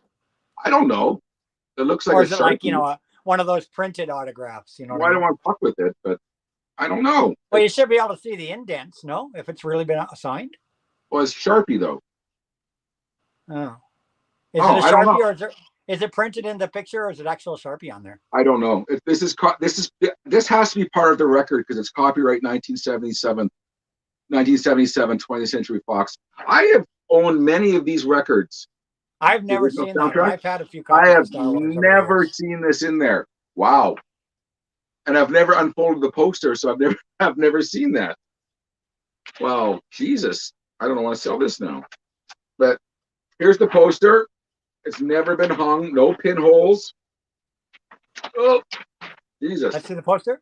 I don't know. It looks like or a is it Sharpie. like, one of those printed autographs? Well, I don't want to fuck with it, but I don't know. Well, you should be able to see the indents, no? If it's really been signed. Well, it's Sharpie, though. Oh. Is it a Sharpie, or is it printed in the picture, or is it actual Sharpie on there? I don't know. This has to be part of the record because it's copyright 1977, 20th Century Fox. I have owned many of these records. I've never seen that. I've had a few copies. I have never seen this in there. Wow. And I've never unfolded the poster, so I've never seen that. Wow, Jesus. I don't want to sell this now. But here's the poster. It's never been hung. No pinholes. Oh, Jesus. Let's see the poster.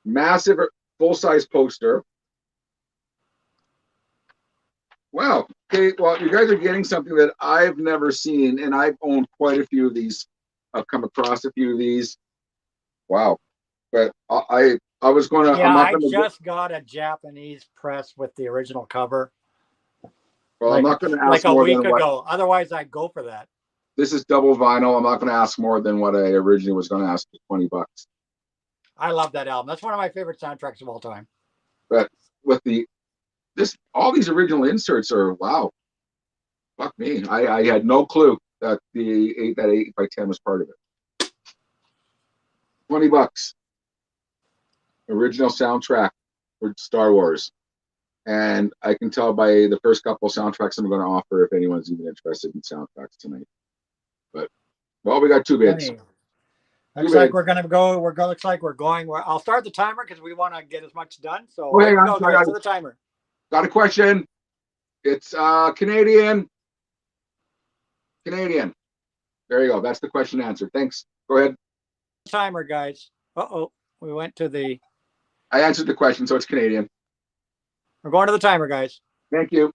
Massive full-size poster. Wow. Okay, well, you guys are getting something that I've never seen, and I've owned quite a few of these. I've come across a few of these. Wow. But I was going to... Yeah, I just got a Japanese press with the original cover. Well, I'm not going to ask like a more week than ago. Otherwise, I'd go for that. This is double vinyl. I'm not going to ask more than what I originally was going to ask for $20. I love that album. That's one of my favorite soundtracks of all time. But with all these original inserts are, wow. Fuck me. I had no clue that that 8x10 was part of it. $20. Original soundtrack for Star Wars. And I can tell by the first couple of soundtracks I'm going to offer if anyone's even interested in soundtracks tonight. But, well, we got 2 bids. Looks like we're going to go. Looks like we're going. I'll start the timer because we want to get as much done. So hang on, go guys, to the timer. Got a question. It's Canadian. Canadian. There you go. That's the question answered. Thanks. Go ahead. Timer, guys. Uh-oh. We went to the... I answered the question, so it's Canadian. We're going to the timer, guys. Thank you.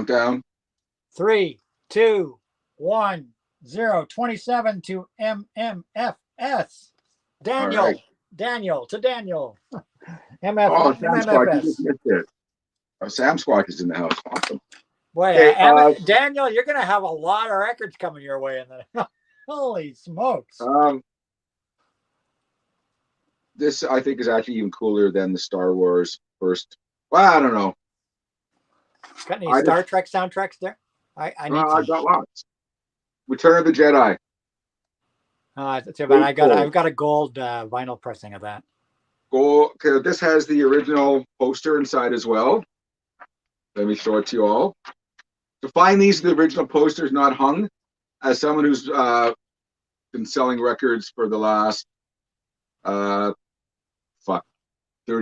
Countdown. 3, 2, 1, 0. 27 to MMFS. Daniel. All right. Daniel to Daniel. Oh, Sam Squatch, you MMFS. just missed it. Oh, Sam Squatch is in the house. Awesome. Boy, Okay, Daniel, you're going to have a lot of records coming your way. Holy smokes. This, I think, is actually even cooler than the Star Wars first. Well, I don't know. Got any Star Trek soundtracks there? I need I got lots. Return of the Jedi. Too bad. I've got a gold vinyl pressing of that. Gold. Okay, this has the original poster inside as well. Let me show it to you all. To find these, the original posters not hung, as someone who's been selling records for the last 30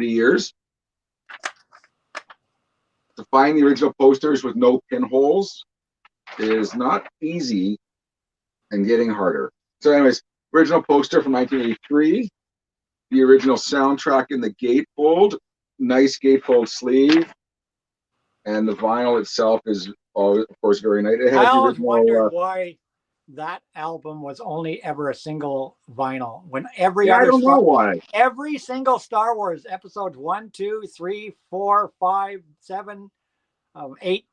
years. To find the original posters with no pinholes is not easy and getting harder. So anyways, original poster from 1983. The original soundtrack in the gatefold. Nice gatefold sleeve. And the vinyl itself is, of course, very nice. It has I the always original, wondered why that album was only ever a single vinyl when every I other don't know why. every single Star Wars episodes 1, 2, 3, 4, 5, 7, 8,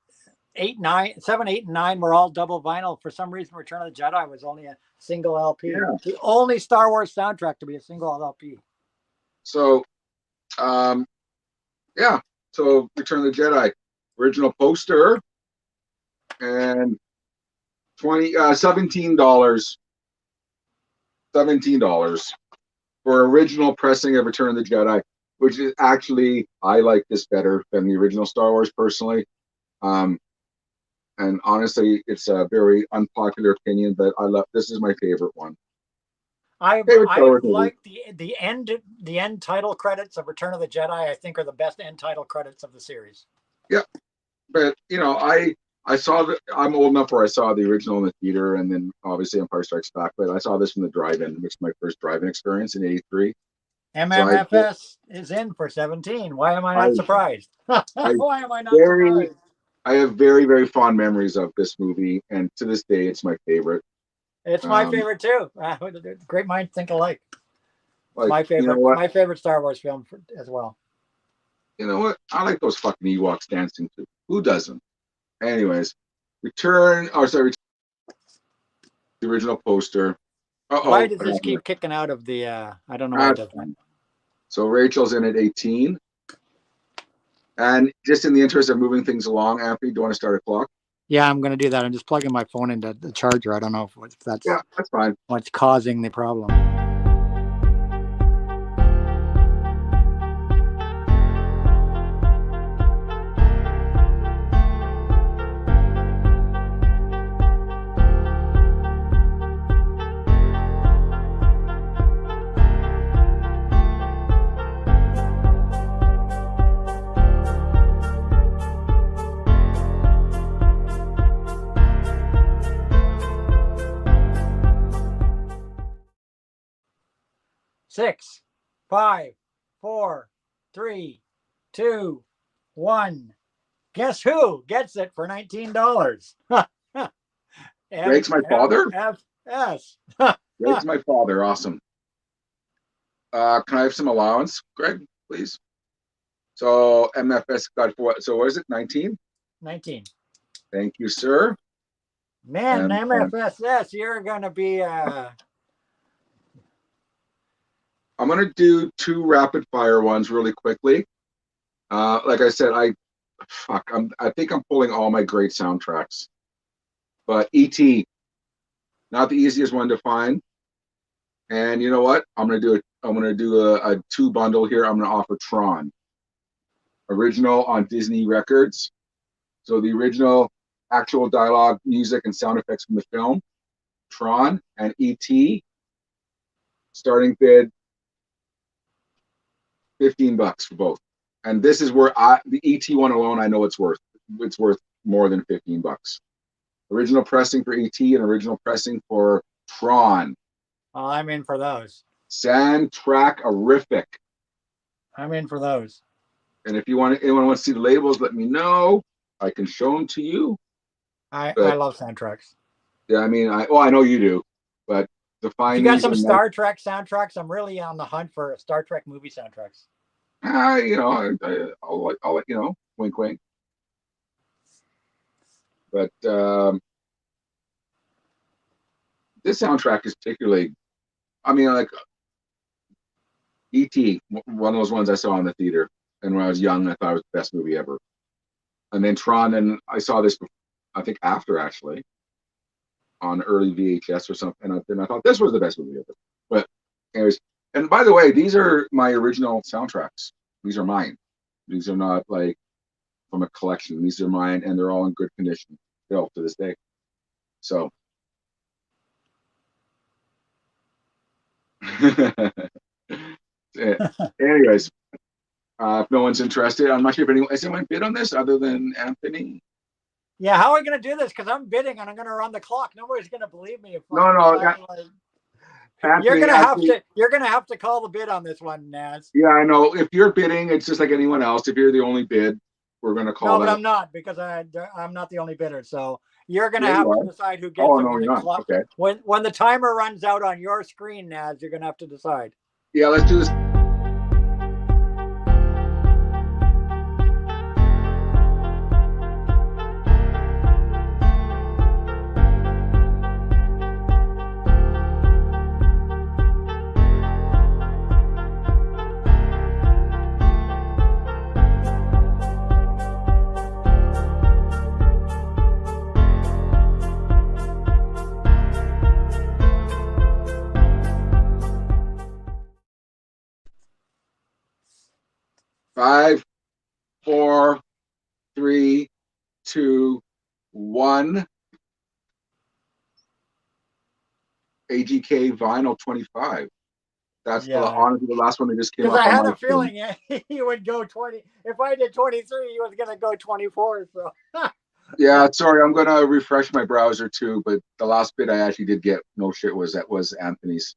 9, 7, 8, and 9 were all double vinyl. For some reason, Return of the Jedi was only a single LP. Yeah. The only Star Wars soundtrack to be a single LP. So, yeah. So Return of the Jedi, original poster, and $17 for original pressing of Return of the Jedi, which is actually, I like this better than the original Star Wars personally. And honestly, it's a very unpopular opinion, but this is my favorite one. I like the end title credits of Return of the Jedi. I think are the best end title credits of the series. Yeah, but I saw that. I'm old enough where I saw the original in the theater, and then obviously Empire Strikes Back. But I saw this from the drive-in, which was my first drive-in experience in '83. MMFS is in for 17. Why am I not surprised? Why am I not surprised? I have very, very fond memories of this movie, and to this day, it's my favorite. It's my favorite too. Great minds think alike. Like, my favorite. You know what? My favorite Star Wars film as well. You know what? I like those fucking Ewoks dancing too. Who doesn't? Anyways, the original poster. Why does this keep kicking out of the? I don't know why it does that. So Rachel's in at 18. And just in the interest of moving things along, Anthony, do you want to start a clock? Yeah, I'm going to do that. I'm just plugging my phone into the charger. I don't know if that's fine. What's causing the problem. Six, 5, 4, 3, 2, 1. Guess who gets it for $19? Greg's my father? Yes. Greg's my father. Awesome. Can I have some allowance, Greg, please? So MFS got what? So what is it? 19? 19. Thank you, sir. Man, MFSS, you're going to be... I'm going to do 2 rapid fire ones really quickly. Like I said, I think I'm pulling all my great soundtracks. But E.T., not the easiest one to find. And you know what? I'm going to do a 2 bundle here. I'm going to offer Tron. Original on Disney Records. So the original actual dialogue, music, and sound effects from the film. Tron and E.T. Starting bid $15 for both. And this is where the ET one alone, I know it's worth more than $15. Original pressing for ET and original pressing for Tron. Well, I'm in for those. Soundtrack-erific. I'm in for those. And if anyone wants to see the labels, let me know. I can show them to you. I But love soundtracks. yeah, I mean, I know you do, but to If you find got these, some Star Trek soundtracks, I'm really on the hunt for Star Trek movie soundtracks. you know, I'll let you know. Wink, wink. But this soundtrack is particularly, I mean, like E.T., one of those ones I saw in the theater, and when I was young, I thought it was the best movie ever. And then Tron, and I saw this, I think after actually, on early VHS or something, and then I thought this was the best movie ever. But anyways, and by the way, these are my original soundtracks. These are mine. These are not like from a collection. These are mine, and they're all in good condition still to this day. So. Anyways, if no one's interested, I'm not sure if anyone has anyone bid on this other than Anthony. Yeah, how are we going to do this? Because I'm bidding and I'm going to run the clock. Nobody's going to believe me. If No. You're Anthony, you're gonna have to call the bid on this one, Nazz. Yeah, I know. If you're bidding, it's just like anyone else. If you're the only bid, we're gonna call No, but that. I'm not, because I'm not the only bidder. So you're gonna Yeah, have you to are. decide who gets Oh it no, when you're the not. clock Okay. when the timer runs out on your screen, Nazz. You're gonna have to decide. Yeah, let's do this. Five, 4, 3, 2, 1. AGK vinyl 25. That's honestly the last one that just came Because up I on had my a feeling he would go 20. If I did 23, he was gonna go 24. So. Yeah, sorry, I'm gonna refresh my browser too. But the last bid I actually did get, no shit, was Anthony's.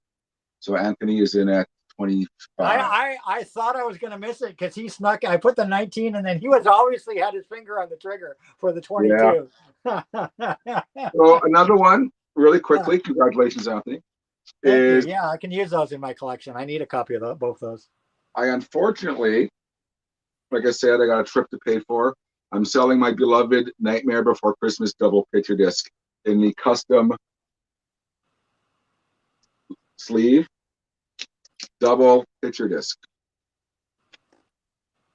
So Anthony is in at 25. I thought I was going to miss it because he snuck. I put the 19, and then he was obviously had his finger on the trigger for the 22. Yeah. So another one, really quickly. Congratulations, Anthony. Thank you. Yeah, I can use those in my collection. I need a copy of both those. I unfortunately, like I said, I got a trip to pay for. I'm selling my beloved Nightmare Before Christmas double picture disc in the custom sleeve double picture disc.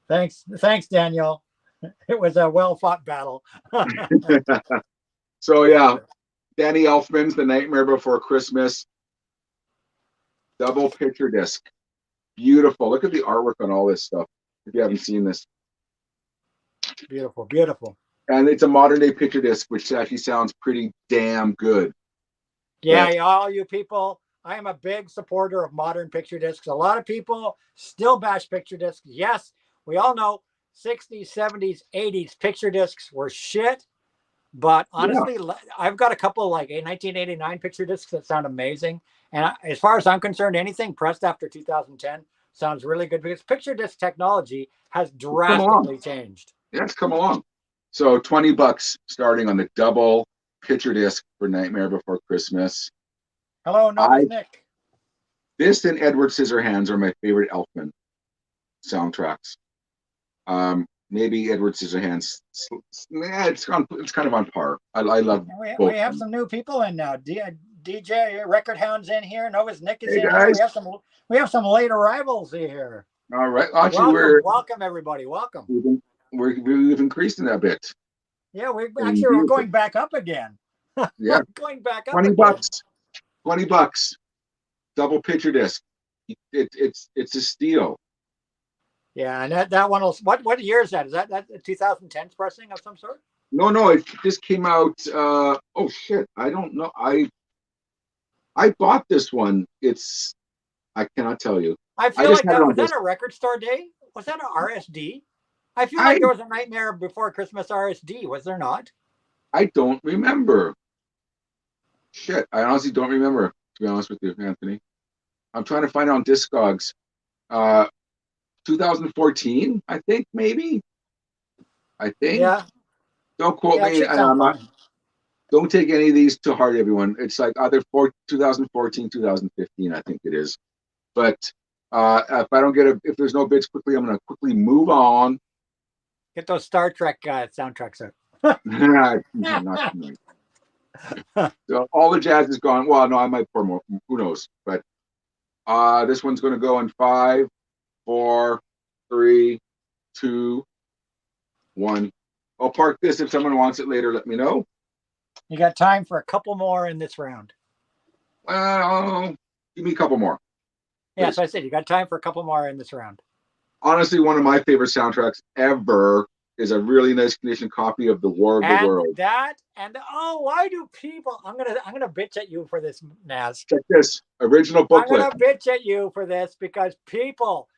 Thanks, Daniel. It was a well-fought battle. So yeah, Danny Elfman's The Nightmare Before Christmas double picture disc. Beautiful. Look at the artwork on all this stuff. If you haven't seen this. Beautiful, beautiful. And it's a modern day picture disc, which actually sounds pretty damn good. Yeah, all you people, I am a big supporter of modern picture discs. A lot of people still bash picture discs. Yes, we all know 60s, 70s, 80s picture discs were shit. But honestly, I've got a couple like a 1989 picture discs that sound amazing. And as far as I'm concerned, anything pressed after 2010 sounds really good because picture disc technology has drastically changed. Yeah, it's come along. So $20 starting on the double picture disc for Nightmare Before Christmas. Hello, Nova's Nick. This and Edward Scissorhands are my favorite Elfman soundtracks. Maybe Edward Scissorhands. Yeah, it's kind of on par. I love. We have some new people in now. DJ Record Hound's in here. Nova's Nick is in guys. here. We have some late arrivals here. All right. Actually, welcome everybody. Welcome. We've increased in a bit. Yeah, we're going back up again. Yeah, going back up. $20. $20. Double picture disc. It's a steal. Yeah, and that one will. What year is that? Is that 2010's pressing of some sort? No, it just came out. Oh shit, I don't know. I bought this one. I cannot tell you. I feel like was that a record store day? Was that an RSD? I feel like there was a Nightmare Before Christmas RSD. Was there not? I don't remember. Shit, I honestly don't remember. To be honest with you, Anthony, I'm trying to find out on Discogs. 2014, I think maybe. I think. Yeah. Don't quote Yeah, it me, should and sound I'm not. fun. Don't take any of these to heart, everyone. It's like either 2014, 2015, I think it is. But if I don't get if there's no bids quickly, I'm going to quickly move on. Get those Star Trek soundtracks out. Not tonight. So all the jazz is gone. Well, no, I might pour more. Who knows? But this one's going to go in 5, 4, 3, 2, 1. I'll park this. If someone wants it later, let me know. You got time for a couple more in this round. Well, give me a couple more. Yeah, so I said you got time for a couple more in this round. Honestly, one of my favorite soundtracks ever is a really nice condition copy of The War of the World. Why do people? I'm gonna bitch at you for this, Nazz. Check this original booklet. I'm gonna bitch at you for this because people.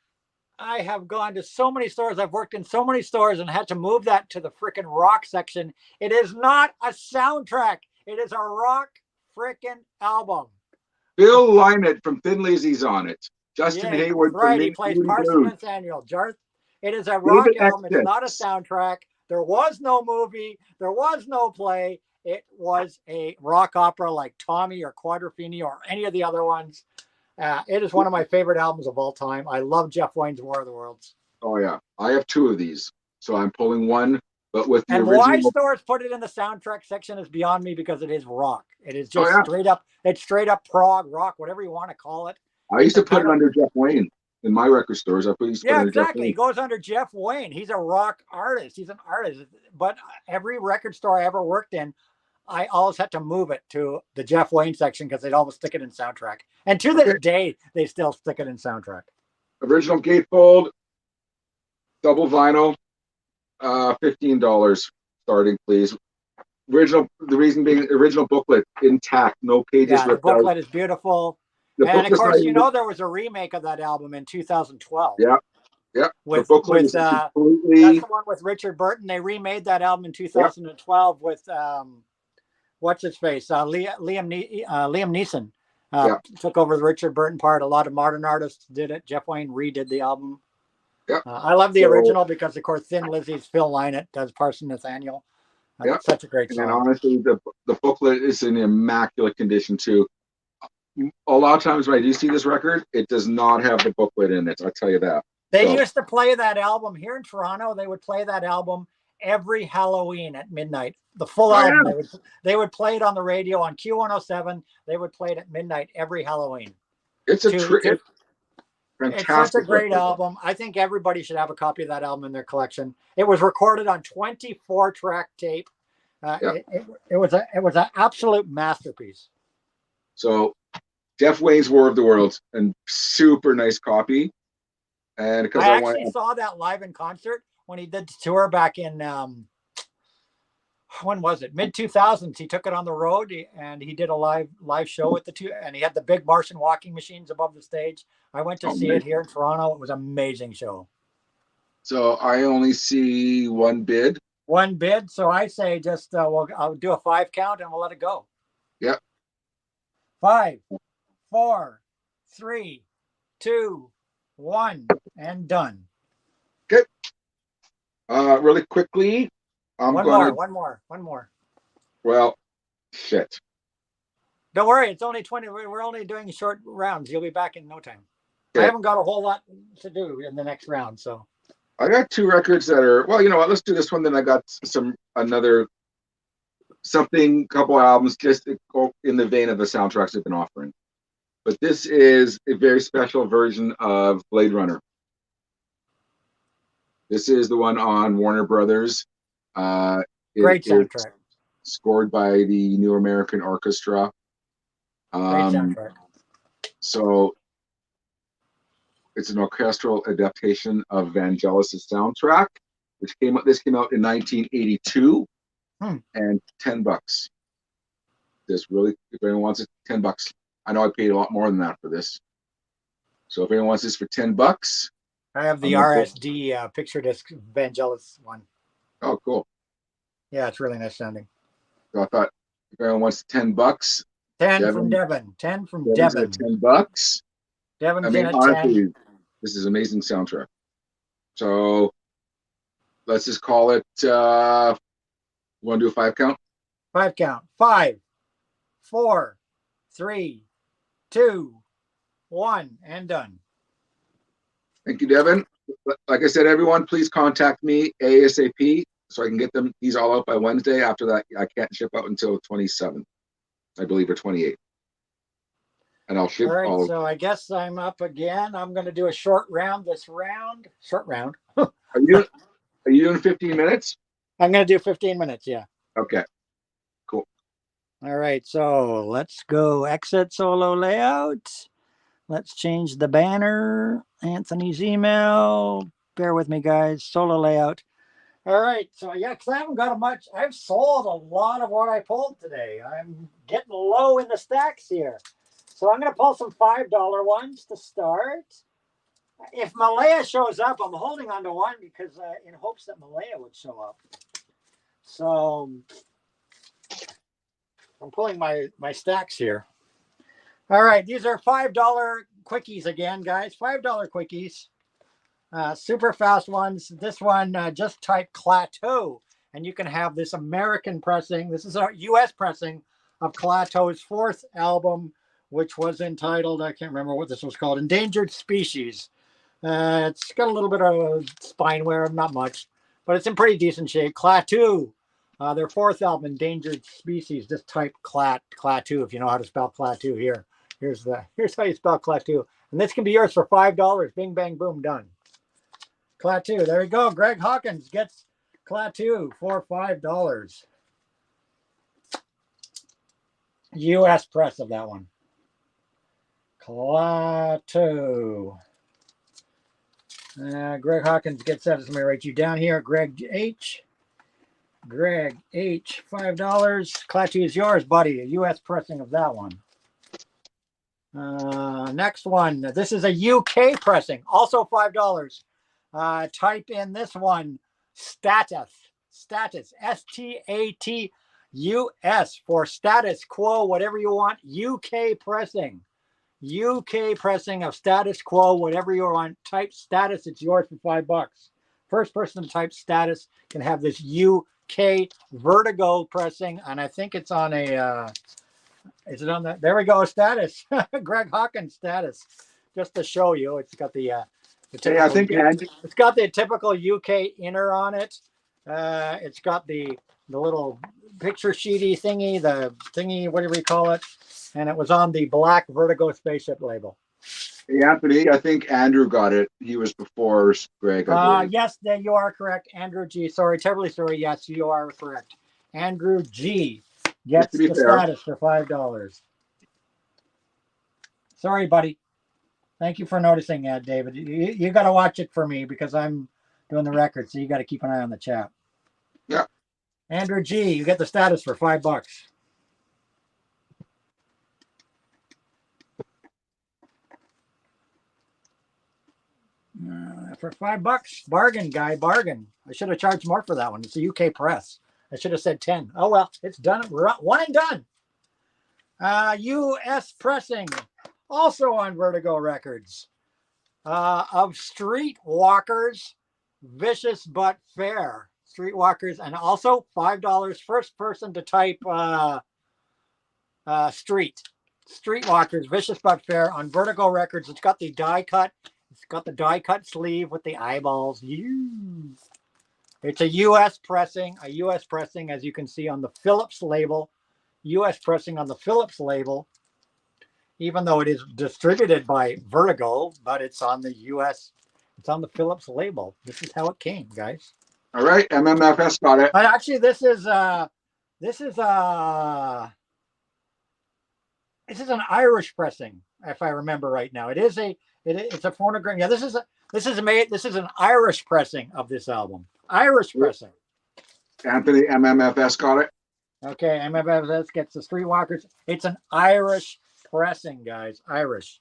I have gone to so many stores. I've worked in so many stores and had to move that to the freaking rock section. It is not a soundtrack. It is a rock freaking album. Bill Lynott from Thin Lizzy's on it. Justin Yeah, Hayward right. from He plays Moody Parson Blues. Nathaniel. It is a rock David album. It's not a Essex. soundtrack. There was no movie. There was no play. It was a rock opera like Tommy or Quadrophenia or any of the other ones. It is one of my favorite albums of all time. I love Jeff Wayne's War of the Worlds. Oh yeah, I have 2 of these, so I'm pulling one. But with the And original, why stores put it in the soundtrack section is beyond me because it is rock. It is just straight up. It's straight up prog rock, whatever you want to call it. I used to put it under Jeff Wayne in my record stores. Yeah, exactly. He goes under Jeff Wayne. He's a rock artist. He's an artist. But every record store I ever worked in, I always had to move it to the Jeff Wayne section because they'd always stick it in soundtrack. And to this day, they still stick it in soundtrack. Original gatefold, double vinyl, $15 starting, please. The reason being original booklet intact, no pages ripped out. The booklet is beautiful. And of course, there was a remake of that album in 2012. Yeah. With that's the one with Richard Burton. They remade that album in 2012 with what's his face, Liam Neeson. Took over the Richard Burton part. A lot of modern artists did it. Jeff Wayne redid the album. I love the original because, of course, Thin Lizzy's Phil Lynott does Parson Nathaniel. Such a great song. And honestly, the booklet is in immaculate condition too. A lot of times when I do see this record, it does not have the booklet in it. I'll tell you that. They used to play that album here in Toronto. They would play that album every Halloween at midnight. The full album. Yeah. They would play it on the radio on Q107. They would play it at midnight every Halloween. It's fantastic. It's such a great album. I think everybody should have a copy of that album in their collection. It was recorded on 24-track tape. It was an absolute masterpiece. So, Jeff Wayne's War of the Worlds, and super nice copy. And because I actually saw that live in concert when he did the tour back in when was it? Mid-2000s. He took it on the road and he did a live show with the two, and he had the big Martian walking machines above the stage. I went to see it here in Toronto. It was an amazing show. So I only see one bid. One bid. So I say just I'll do a 5 count and we'll let it go. Yep. 5, 4, 3, 2, 1, and done. Okay. Really quickly. One more. Well, shit. Don't worry. It's only 20. We're only doing short rounds. You'll be back in no time. Okay. I haven't got a whole lot to do in the next round. So I got 2 records that are, well, you know what? Let's do this one. Then I got couple albums just in the vein of the soundtracks they've been offering. But this is a very special version of Blade Runner. This is the one on Warner Brothers. Great soundtrack. Scored by the New American Orchestra. Great soundtrack. So it's an orchestral adaptation of Vangelis' soundtrack, which came out in 1982, and $10. This really, if anyone wants it, $10. I know I paid a lot more than that for this. So if anyone wants this for $10, I have the RSD picture disc Vangelis one. Oh, cool. Yeah, it's really nice sounding. So I thought if anyone wants $10, 10 from Devin. 10 from Devin. $10. Devin's in at 10. This is an amazing soundtrack. So let's just call it Want to do a 5 count? 5 count. 5, 4, 3, 2, 1, and done. Thank you, Devin. Like I said, everyone, please contact me ASAP so I can get these all out by Wednesday. After that, I can't ship out until 27th, I believe, or 28th. And I'll ship all right. all. So I guess I'm up again. I'm going to do a short round this round. Short round. Are you doing 15 minutes? I'm going to do 15 minutes. Yeah. Okay. Cool. All right. So let's go exit solo layout. Let's change the banner. Anthony's email. Bear with me, guys. Solo layout. All right. So, yeah, because I haven't got much. I've sold a lot of what I pulled today. I'm getting low in the stacks here. So I'm going to pull some $5 ones to start. If Malaya shows up, I'm holding on to one because in hopes that Malaya would show up. So I'm pulling my stacks here. All right. These are $5 quickies again, guys. $5 quickies. Super fast ones. This one, just type Clateau, and you can have this American pressing. This is our U.S. pressing of Clateau's 4th album, which was entitled, I can't remember what this was called, Endangered Species. It's got a little bit of spine wear, not much, but it's in pretty decent shape. Clateau, their 4th album, Endangered Species. Just type Clateau if you know how to spell Clateau here. Here's how you spell Clateau. And this can be yours for $5. Bing, bang, boom, done. Clateau. There you go. Greg Hawkins gets Clateau for $5. U.S. press of that one. Clateau. Greg Hawkins gets that. Let me write you down here. Greg H. Greg H. $5. Clateau is yours, buddy. A U.S. pressing of that one. Next one. This is a U.K. pressing. Also $5. Type in this one, status, S-T-A-T-U-S for status quo, whatever you want, UK pressing of status quo, whatever you want. Type status, it's yours for $5. First person to type status can have this UK Vertigo pressing, and I think it's on a, is it on that? There we go, status, Greg Hawkins status, just to show you, it's got the, Hey, I think it's got the typical UK inner on it. It's got the little picture sheety thingy, the thingy, whatever you call it, and it was on the black Vertigo spaceship label. Hey, Anthony, I think Andrew got it. He was before Greg. Yes, you are correct. Andrew G. Sorry, terribly sorry. Yes, you are correct. Andrew G. gets the status for $5. Sorry, buddy. Thank you for noticing that, David. You got to watch it for me because I'm doing the record, so you got to keep an eye on the chat. Yeah. Andrew G, you get the status for $5. For $5, bargain, guy, bargain. I should have charged more for that one. It's a UK press. I should have said 10. Oh well, it's done. We're one and done. US pressing. Also on Vertigo Records, of Streetwalkers, Vicious But Fair. Streetwalkers, and also $5. First person to type Streetwalkers, Vicious But Fair on Vertigo Records. It's got the die cut. It's got the die cut sleeve with the eyeballs. It's a US pressing, as you can see on the Philips label. US pressing on the Philips label. Even though it is distributed by Vertigo, but it's on the US, it's on the Philips label. This is how it came, guys. All right, MMFS got it. But actually, this is an Irish pressing, if I remember right now. It's a phonogram. Yeah, this is an Irish pressing of this album. Irish pressing. Anthony, MMFS got it. Okay, MMFS gets the Streetwalkers. It's an Irish pressing, guys. Irish.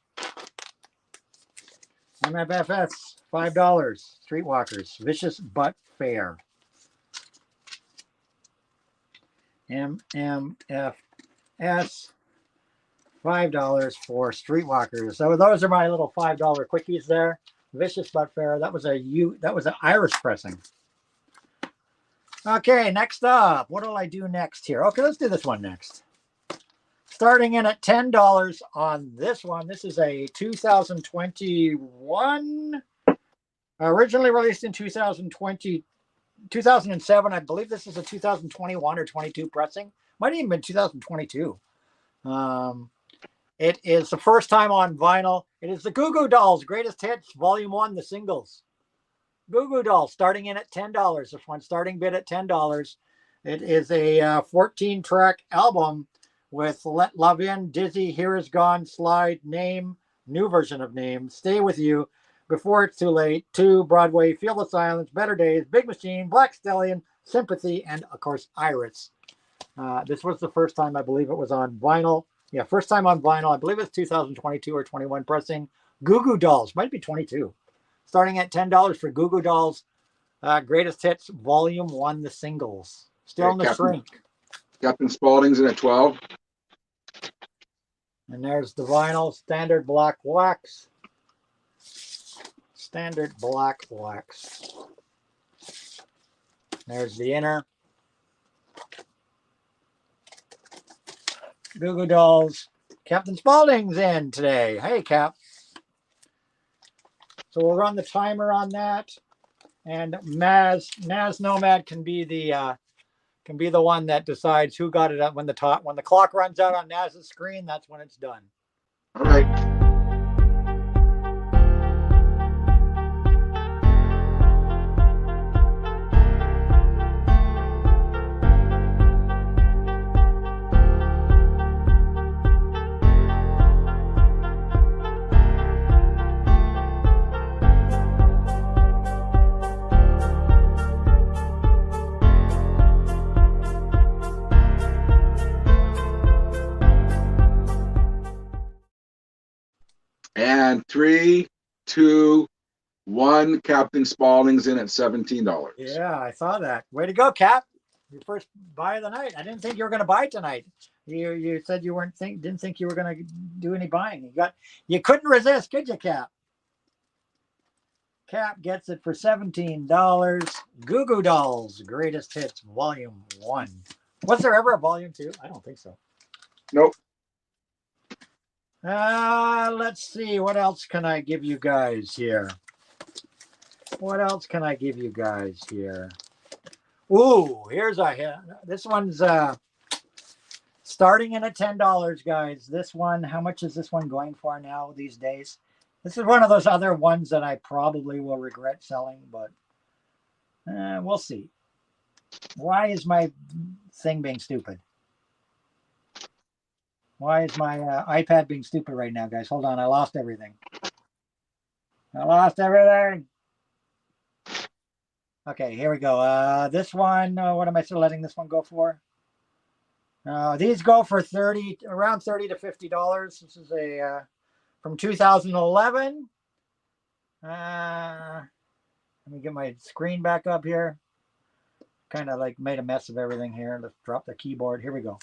MFFS, $5. Streetwalkers, Vicious But Fair. MMFS, $5 for Streetwalkers. So those are my little $5 quickies there. Vicious But Fair. That was an Irish pressing. Okay, next up. What will I do next here? Okay, let's do this one next. Starting in at $10 on this one. This is a 2021. Originally released in 2007. I believe this is a 2021 or 22 pressing. Might have even been 2022. It is the first time on vinyl. It is the Goo Goo Dolls Greatest Hits Volume 1, the singles. Goo Goo Dolls starting in at $10. This one starting bid at $10. It is a 14-track album with Let Love In, Dizzy, Here Is Gone, Slide, Name, new version of Name, Stay With You, Before It's Too Late, 2, Broadway, Feel the Silence, Better Days, Big Machine, Black Stallion, Sympathy, and of course Iris. This was the first time I believe it was on vinyl. Yeah, first time on vinyl. I believe it's 2022 or 21 pressing. Goo Goo Dolls, might be 22. Starting at $10 for Goo Goo Dolls Greatest Hits Volume 1, the singles. Still in the shrink. Captain Spaulding's in at 12. And there's the vinyl, standard black wax. Standard black wax. There's the inner. Goo Goo Dolls. Captain Spaulding's in today. Hey, Cap. So we'll run the timer on that. And Nazz Nomad can be the one that decides who got it up when the clock runs out on Nazz's screen. That's when it's done. All right. And 3, 2, 1. Captain Spaulding's in at $17. Yeah, I saw that. Way to go, Cap! Your first buy of the night. I didn't think you were going to buy tonight. You said you didn't think you were going to do any buying. You couldn't resist, could you, Cap? Cap gets it for $17. Goo Goo Dolls Greatest Hits Volume 1. Was there ever a Volume 2? I don't think so. Nope. Let's see. What else can I give you guys here? Ooh, here's this one's starting in at $10, guys. This one, how much is this one going for now these days? This is one of those other ones that I probably will regret selling, but we'll see. Why is my thing being stupid? Why is my iPad being stupid right now, guys? Hold on. I lost everything. Okay, here we go. This one, what am I still letting this one go for? These go for around $30 to $50. This is a from 2011. Let me get my screen back up here. Kind of like made a mess of everything here. Let's drop the keyboard. Here we go.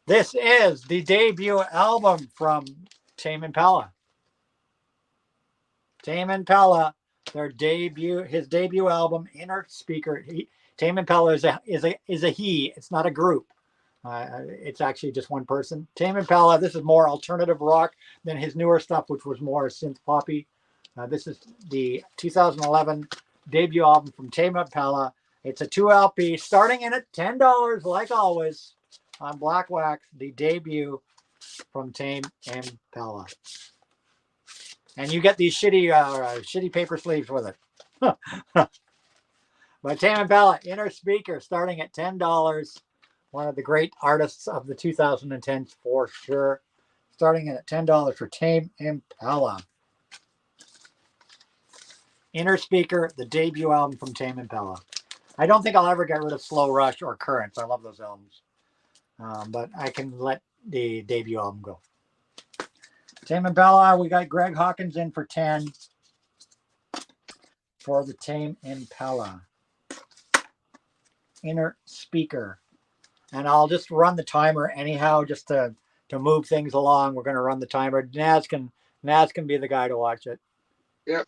This is the debut album from Tame Impala. Tame Impala, his debut album, Inner Speaker. Tame Impala is a he. It's not a group. It's actually just one person. Tame Impala. This is more alternative rock than his newer stuff, which was more synth poppy. This is the 2011 debut album from Tame Impala. It's a 2 LP, starting in at $10, like always. On black wax, the debut from Tame Impala. And you get these shitty paper sleeves with it. But Tame Impala, Inner Speaker, starting at $10. One of the great artists of the 2010s for sure. Starting at $10 for Tame Impala. Inner Speaker, the debut album from Tame Impala. I don't think I'll ever get rid of Slow Rush or Currents. I love those albums. But I can let the debut album go. Tame Impala, we got Greg Hawkins in for 10 for the Tame Impala. Inner Speaker. And I'll just run the timer anyhow, just to move things along. We're going to run the timer. Nazz can be the guy to watch it. Yep.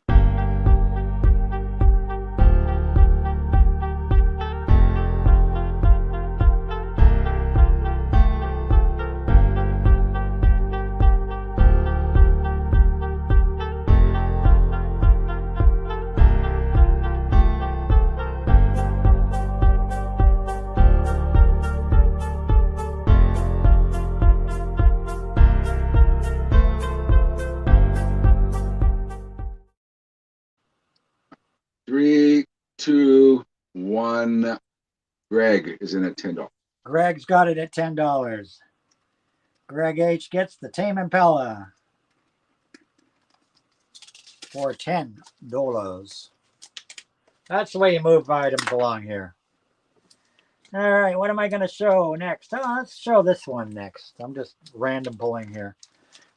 Greg is in at $10. Greg's got it at $10. Greg H gets the Tame Impala for $10. That's the way you move items along here. All right, what am I going to show next? Oh, let's show this one next. I'm just random pulling here.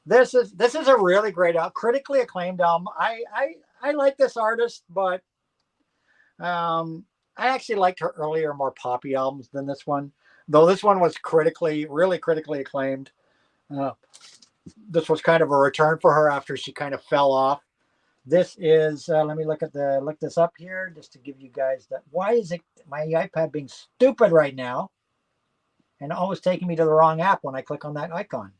This is a really great album, critically acclaimed album. I like this artist, but I actually liked her earlier, more poppy albums than this one. Though this one was really critically acclaimed. This was kind of a return for her after she kind of fell off. This is let me look this up here just to give you guys that. Why is it my iPad being stupid right now and always taking me to the wrong app when I click on that icon?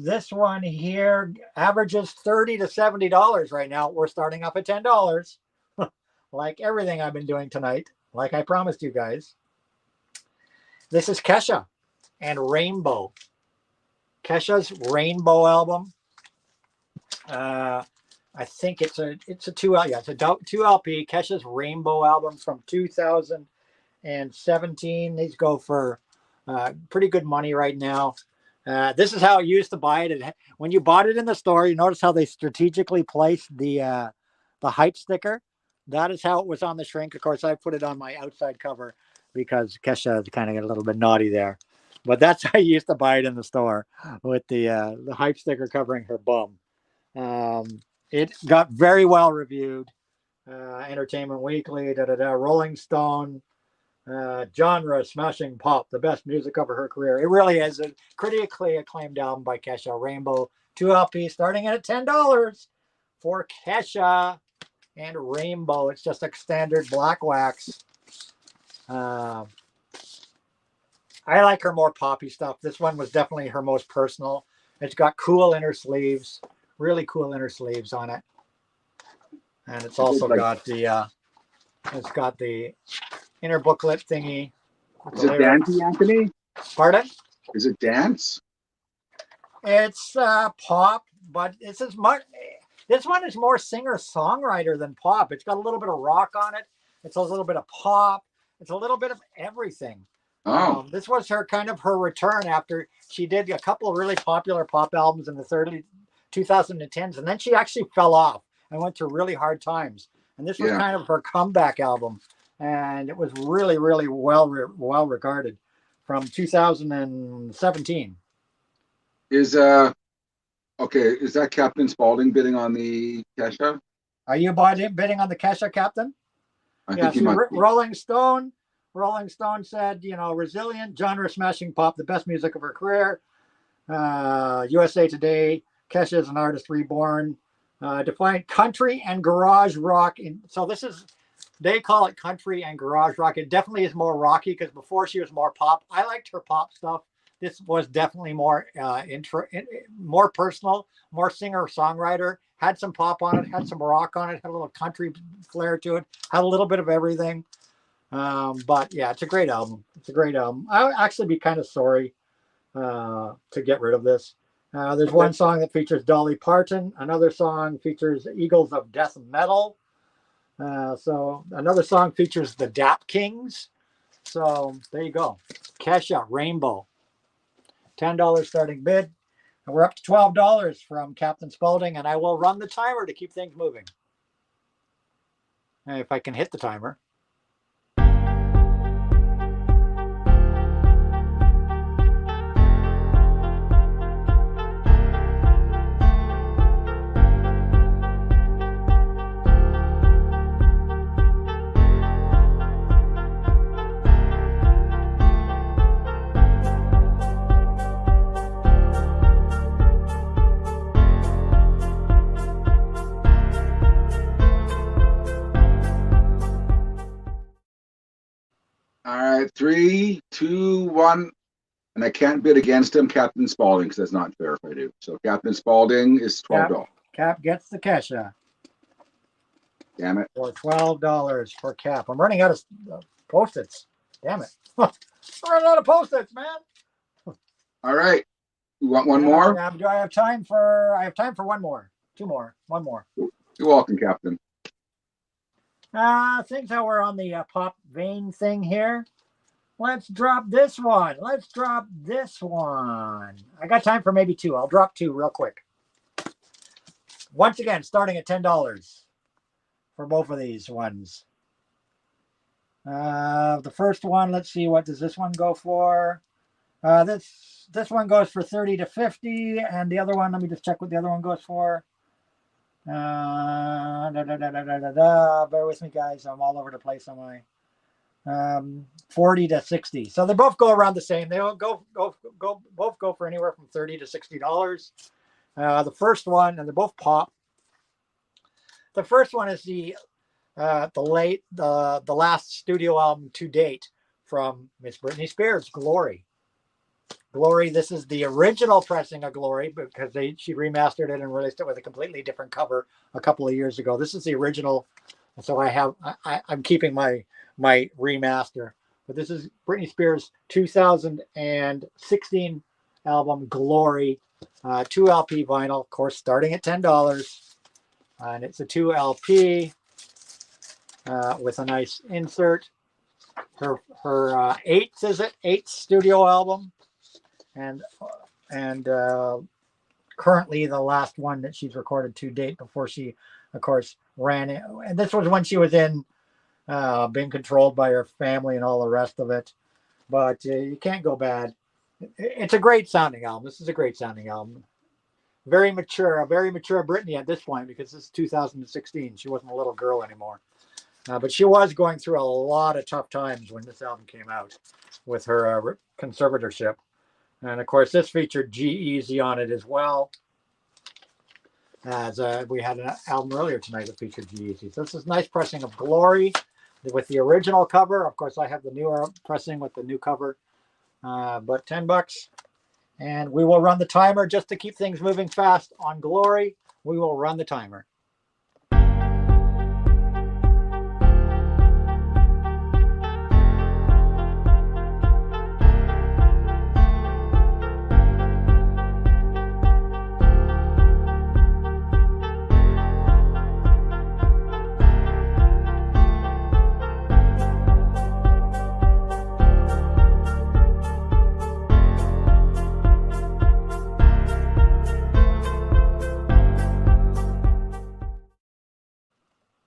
This one here averages $30 to $70 right now. We're starting up at $10, like everything I've been doing tonight, like I promised you guys. This is Kesha and Rainbow. Kesha's Rainbow album. I think it's a 2 LP. Yeah, it's a 2 LP. Kesha's Rainbow album from 2017. These go for pretty good money right now. This is how I used to buy it. When you bought it in the store, you notice how they strategically placed the hype sticker. That is how it was on the shrink. Of course, I put it on my outside cover because Kesha kind of got a little bit naughty there. But that's how I used to buy it in the store, with the hype sticker covering her bum. It got very well reviewed. Entertainment Weekly, Rolling Stone, genre smashing pop, the best music of her career. It really is a critically acclaimed album by Kesha. Rainbow, 2 LP, starting at $10 for Kesha and Rainbow. It's just a standard black wax. I like her more poppy stuff. This one was definitely her most personal. It's got cool inner sleeves, really cool inner sleeves on it, and it's also got the inner booklet thingy. Is it dancey, Anthony? Pardon? Is it dance? It's pop, but it's as much. This one is more singer-songwriter than pop. It's got a little bit of rock on it. It's a little bit of pop. It's a little bit of everything. Oh. This was her return after she did a couple of really popular pop albums in the 2010s, and then she actually fell off and went through really hard times. And this was kind of her comeback album, and it was really, really well regarded from 2017. Is is that Captain Spaulding bidding on the Kesha? Are you bidding on the Kesha, Captain? I think he might be. Rolling Stone said, resilient, genre-smashing pop, the best music of her career. USA Today, Kesha is an artist reborn. Defined country and garage rock. They call it country and garage rock. It definitely is more rocky because before she was more pop. I liked her pop stuff. This was definitely more more personal, more singer-songwriter. Had some pop on it, had some rock on it, had a little country flair to it, had a little bit of everything. But yeah, it's a great album. I would actually be kind of sorry to get rid of this. There's one song that features Dolly Parton. Another song features Eagles of Death Metal. So another song features the Dap Kings. So there you go. Kesha, Rainbow. $10 starting bid. And we're up to $12 from Captain Spaulding, and I will run the timer to keep things moving. If I can hit the timer. All right, 3, 2, 1, and I can't bid against him, Captain Spaulding, because that's not fair if I do. So Captain Spaulding is $12. Cap gets the Kesha. Damn it. For $12 for Cap. I'm running out of Post-its. Damn it. I'm running out of Post-its, man. All right. You want one more? Do I have time for one more? 2 more. One more. You're welcome, Captain. Things how we're on the pop vein thing here. Let's drop this one. Let's drop this one. I got time for maybe two. I'll drop two real quick. Once again, starting at $10 for both of these ones. The first one, let's see, what does this one go for? This one goes for 30 to 50, and the other one, let me just check what the other one goes for. Bear with me, guys. I'm all over the place on my 40 to 60. So they both go around the same. They both go for anywhere from $30 to $60. The first one, and they're both pop. The first one is the last studio album to date from Miss Britney Spears, Glory. Glory, this is the original pressing of Glory because she remastered it and released it with a completely different cover a couple of years ago. This is the original, so I'm keeping my remaster. But this is Britney Spears' 2016 album, Glory, 2 LP vinyl, of course, starting at $10, and it's a 2 LP with a nice insert. Her eighth, is it? 8th studio album. And currently the last one that she's recorded to date before she, of course, ran it. And this was when she was in being controlled by her family and all the rest of it. But you can't go bad. It's a great sounding album. This is a great sounding album. A very mature Britney at this point because this is 2016. She wasn't a little girl anymore. But she was going through a lot of tough times when this album came out with her conservatorship. And of course, this featured G-Eazy on it as well. As we had an album earlier tonight that featured G-Eazy. So this is a nice pressing of Glory with the original cover. Of course, I have the newer pressing with the new cover. But $10. And we will run the timer just to keep things moving fast on Glory. We will run the timer.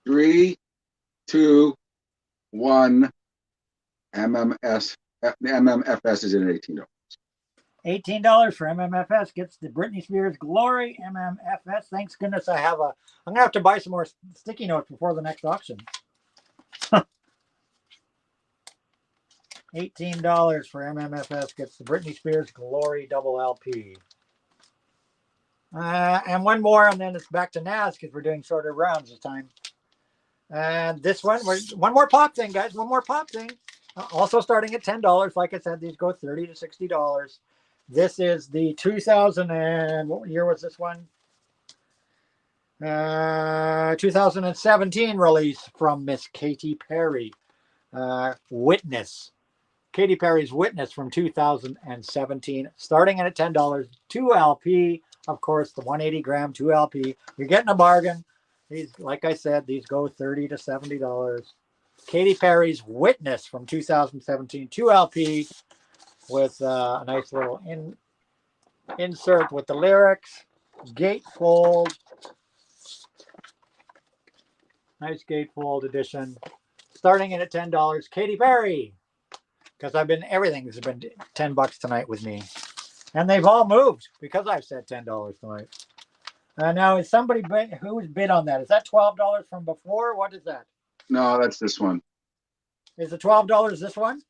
Three, two, one. MMFS is in at $18. $18 for MMFS gets the Britney Spears Glory MMFS. Thanks goodness I'm gonna have to buy some more sticky notes before the next auction. $18 for MMFS gets the Britney Spears Glory double LP. And one more, and then it's back to Nazz because we're doing shorter rounds this time. And this one more pop thing, guys. One more pop thing. Also starting at $10. Like I said, these go $30 to $60. This is the 2000 and what year was this one? 2017 release from Miss Katy Perry. Witness. Katy Perry's Witness from 2017. Starting at $10. 2 LP. Of course, the 180 gram 2 LP. You're getting a bargain. These, like I said, these go $30 to $70. Katy Perry's Witness from 2017, 2 LP with a nice little insert with the lyrics, gatefold, nice gatefold edition. Starting in at $10, Katy Perry, because everything's been $10 tonight with me, and they've all moved because I've said $10 tonight. Now, is somebody who's bid on that? Is that $12 from before? What is that? No, that's this one. Is the $12 this one?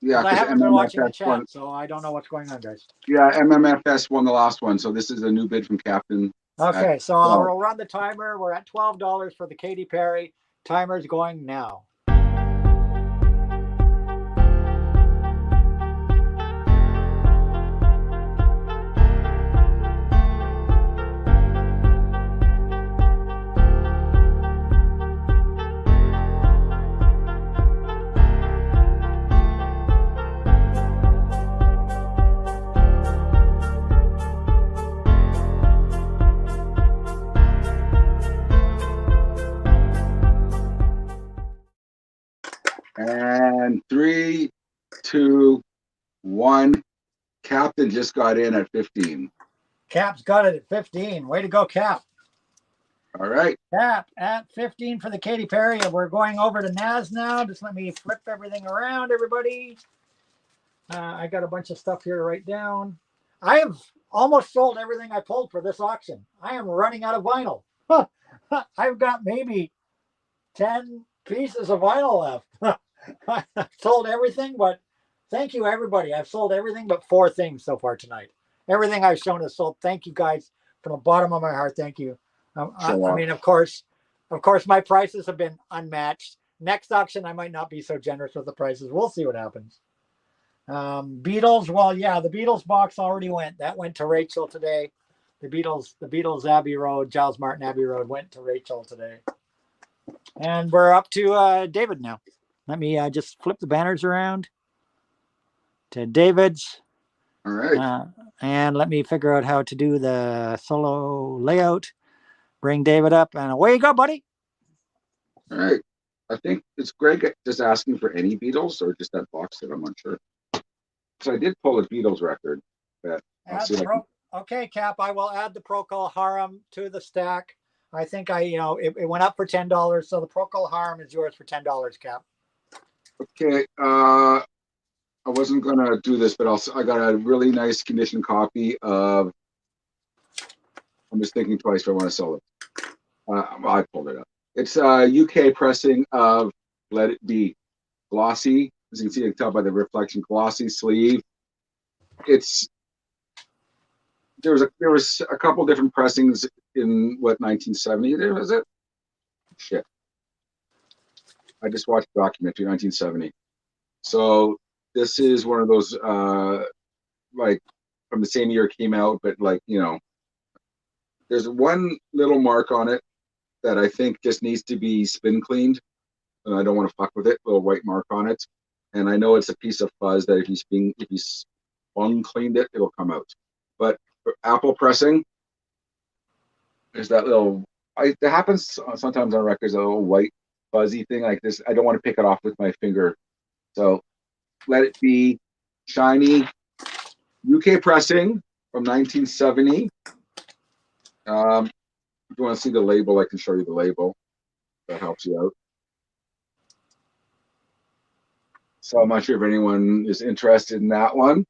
Yeah, I haven't been watching the chat, won. so I don't know what's going on, guys. Yeah, MMFS won the last one, so this is a new bid from Captain. Okay, so I'll run the timer. We're at $12 for the Katy Perry. Timer's going now. Ethan just got in at 15. Cap's got it at 15. Way to go, Cap. All right. Cap at 15 for the Katy Perry. And we're going over to Nazz now. Just let me flip everything around, everybody. I got a bunch of stuff here to write down. I have almost sold everything I pulled for this auction. I am running out of vinyl. I've got maybe 10 pieces of vinyl left. I've sold everything, but thank you, everybody. I've sold everything but 4 things so far tonight. Everything I've shown is sold. Thank you, guys, from the bottom of my heart. Thank you. I mean, of course, my prices have been unmatched. Next auction, I might not be so generous with the prices. We'll see what happens. Beatles, well, yeah, the Beatles box already went. That went to Rachel today. The Beatles Abbey Road, Giles Martin Abbey Road went to Rachel today. And we're up to David now. Let me just flip the banners around to David's. All right. And let me figure out how to do the solo layout. Bring David up, and away you go, buddy. All right. I think it's Greg just asking for any Beatles or just that box set. I'm not sure. So I did pull a Beatles record. But okay, Cap. I will add the Procol Harum to the stack. I think it went up for $10, so the Procol Harum is yours for $10, Cap. Okay. I wasn't gonna do this, but I got a really nice condition copy of. I'm just thinking twice if I want to sell it. I pulled it up. It's a UK pressing of Let It Be, glossy. As you can see, you can tell by the reflection, glossy sleeve. There was a couple different pressings in 1970. There was it. Shit. I just watched the documentary 1970. So this is one of those like from the same year it came out, but there's one little mark on it that I think just needs to be spin cleaned, and I don't want to fuck with it. Little white mark on it, and I know it's a piece of fuzz that if you spun cleaned it, it'll come out. But for Apple pressing, there's that little. It happens sometimes on records, a little white fuzzy thing like this. I don't want to pick it off with my finger, so Let It Be, shiny, UK pressing from 1970. If you want to see the label, I can show you the label. That helps you out. So I'm not sure if anyone is interested in that one.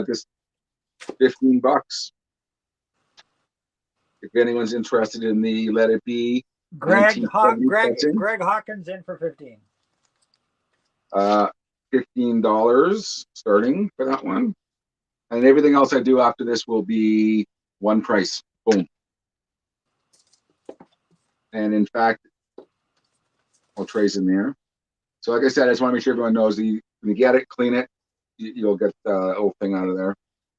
Just $15. If anyone's interested in the Let It Be, Greg Hawkins in for 15. $15 starting for that one. And everything else I do after this will be one price. Boom. And in fact, I'll trace in there. So like I said, I just want to make sure everyone knows when you get it, clean it, you'll get the whole thing out of there.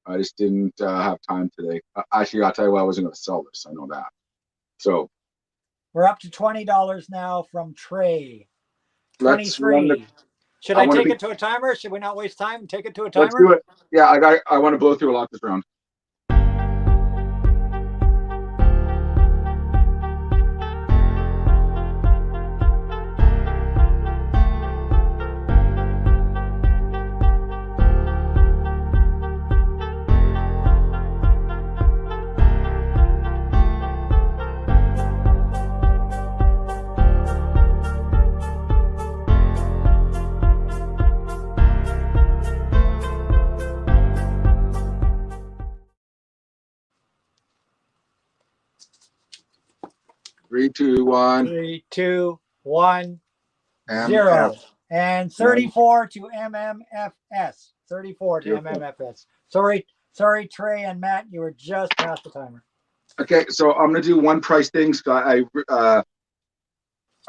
I just didn't have time today. Actually, I'll tell you what, I wasn't going to sell this. I know that. So we're up to $20 now from Trey. 23. Should I take it to a timer? Should we not waste time and take it to a timer? Let's do it. Yeah, I want to blow through a lot this round. Three, two, one. 3, 2, 1, 0. And 34 to MMFS. 34 to MMFS. Sorry, Trey and Matt, you were just past the timer. Okay, so I'm gonna do one price thing. I'm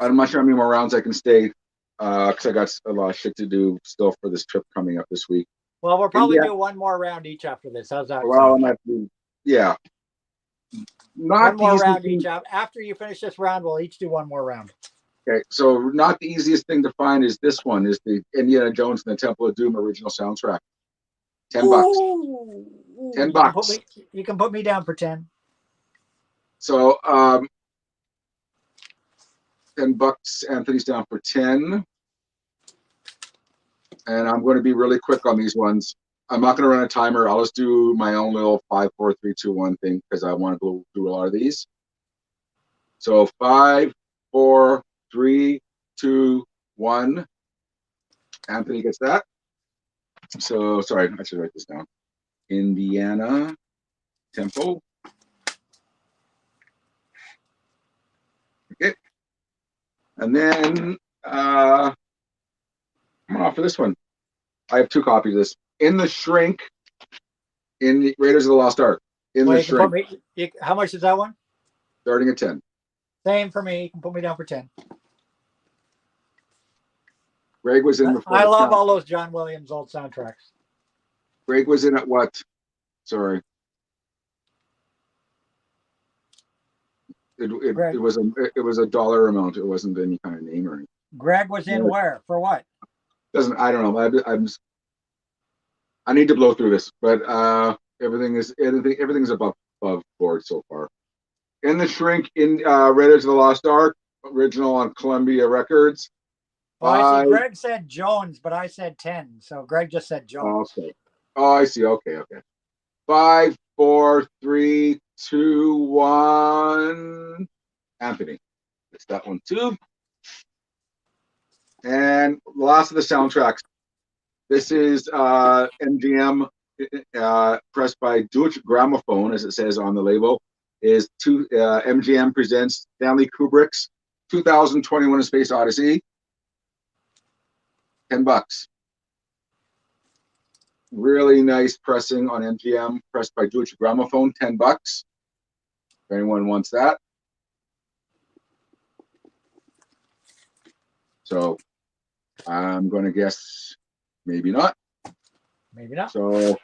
not sure how many more rounds I can stay because I got a lot of shit to do still for this trip coming up this week. Well, we'll probably do one more round each after this. How's that? Well, I'm at yeah. Not one more round each. After you finish this round, we'll each do one more round. Okay, so not the easiest thing to find is this one, is the Indiana Jones and the Temple of Doom original soundtrack. $10. Ooh. $10. You can put me down for 10. So $10. Anthony's down for 10. and I'm going to be really quick on these ones. I'm not going to run a timer. I'll just do my own little 5, 4, 3, 2, 1 thing because I want to go through a lot of these. So 5, 4, 3, 2, 1. Anthony gets that. So sorry, I should write this down. Indiana Temple. Okay. And then I'm off for this one. I have 2 copies of this. In the Shrink, in the Raiders of the Lost Ark. In the Shrink. How much is that one? Starting at 10. Same for me. You can put me down for 10. Greg was in before. I love all those John Williams old soundtracks. Greg was in at what? Sorry. It was a dollar amount. It wasn't any kind of name or anything. Greg was in where? For what? I don't know. I need to blow through this, but everything's above board so far. In the Shrink, in Raiders of the Lost Ark, original on Columbia Records. Oh, I see. Greg said Jones, but I said 10. So Greg just said Jones. Okay. Oh, I see. Okay. 5, 4, 3, 2, 1. Anthony. It's that one too. And the last of the soundtracks. This is MGM pressed by Deutsche Grammophon, as it says on the label. MGM presents Stanley Kubrick's 2021: A Space Odyssey. $10. Really nice pressing on MGM, pressed by Deutsche Grammophon. $10. If anyone wants that. So I'm going to guess maybe not. Maybe not. So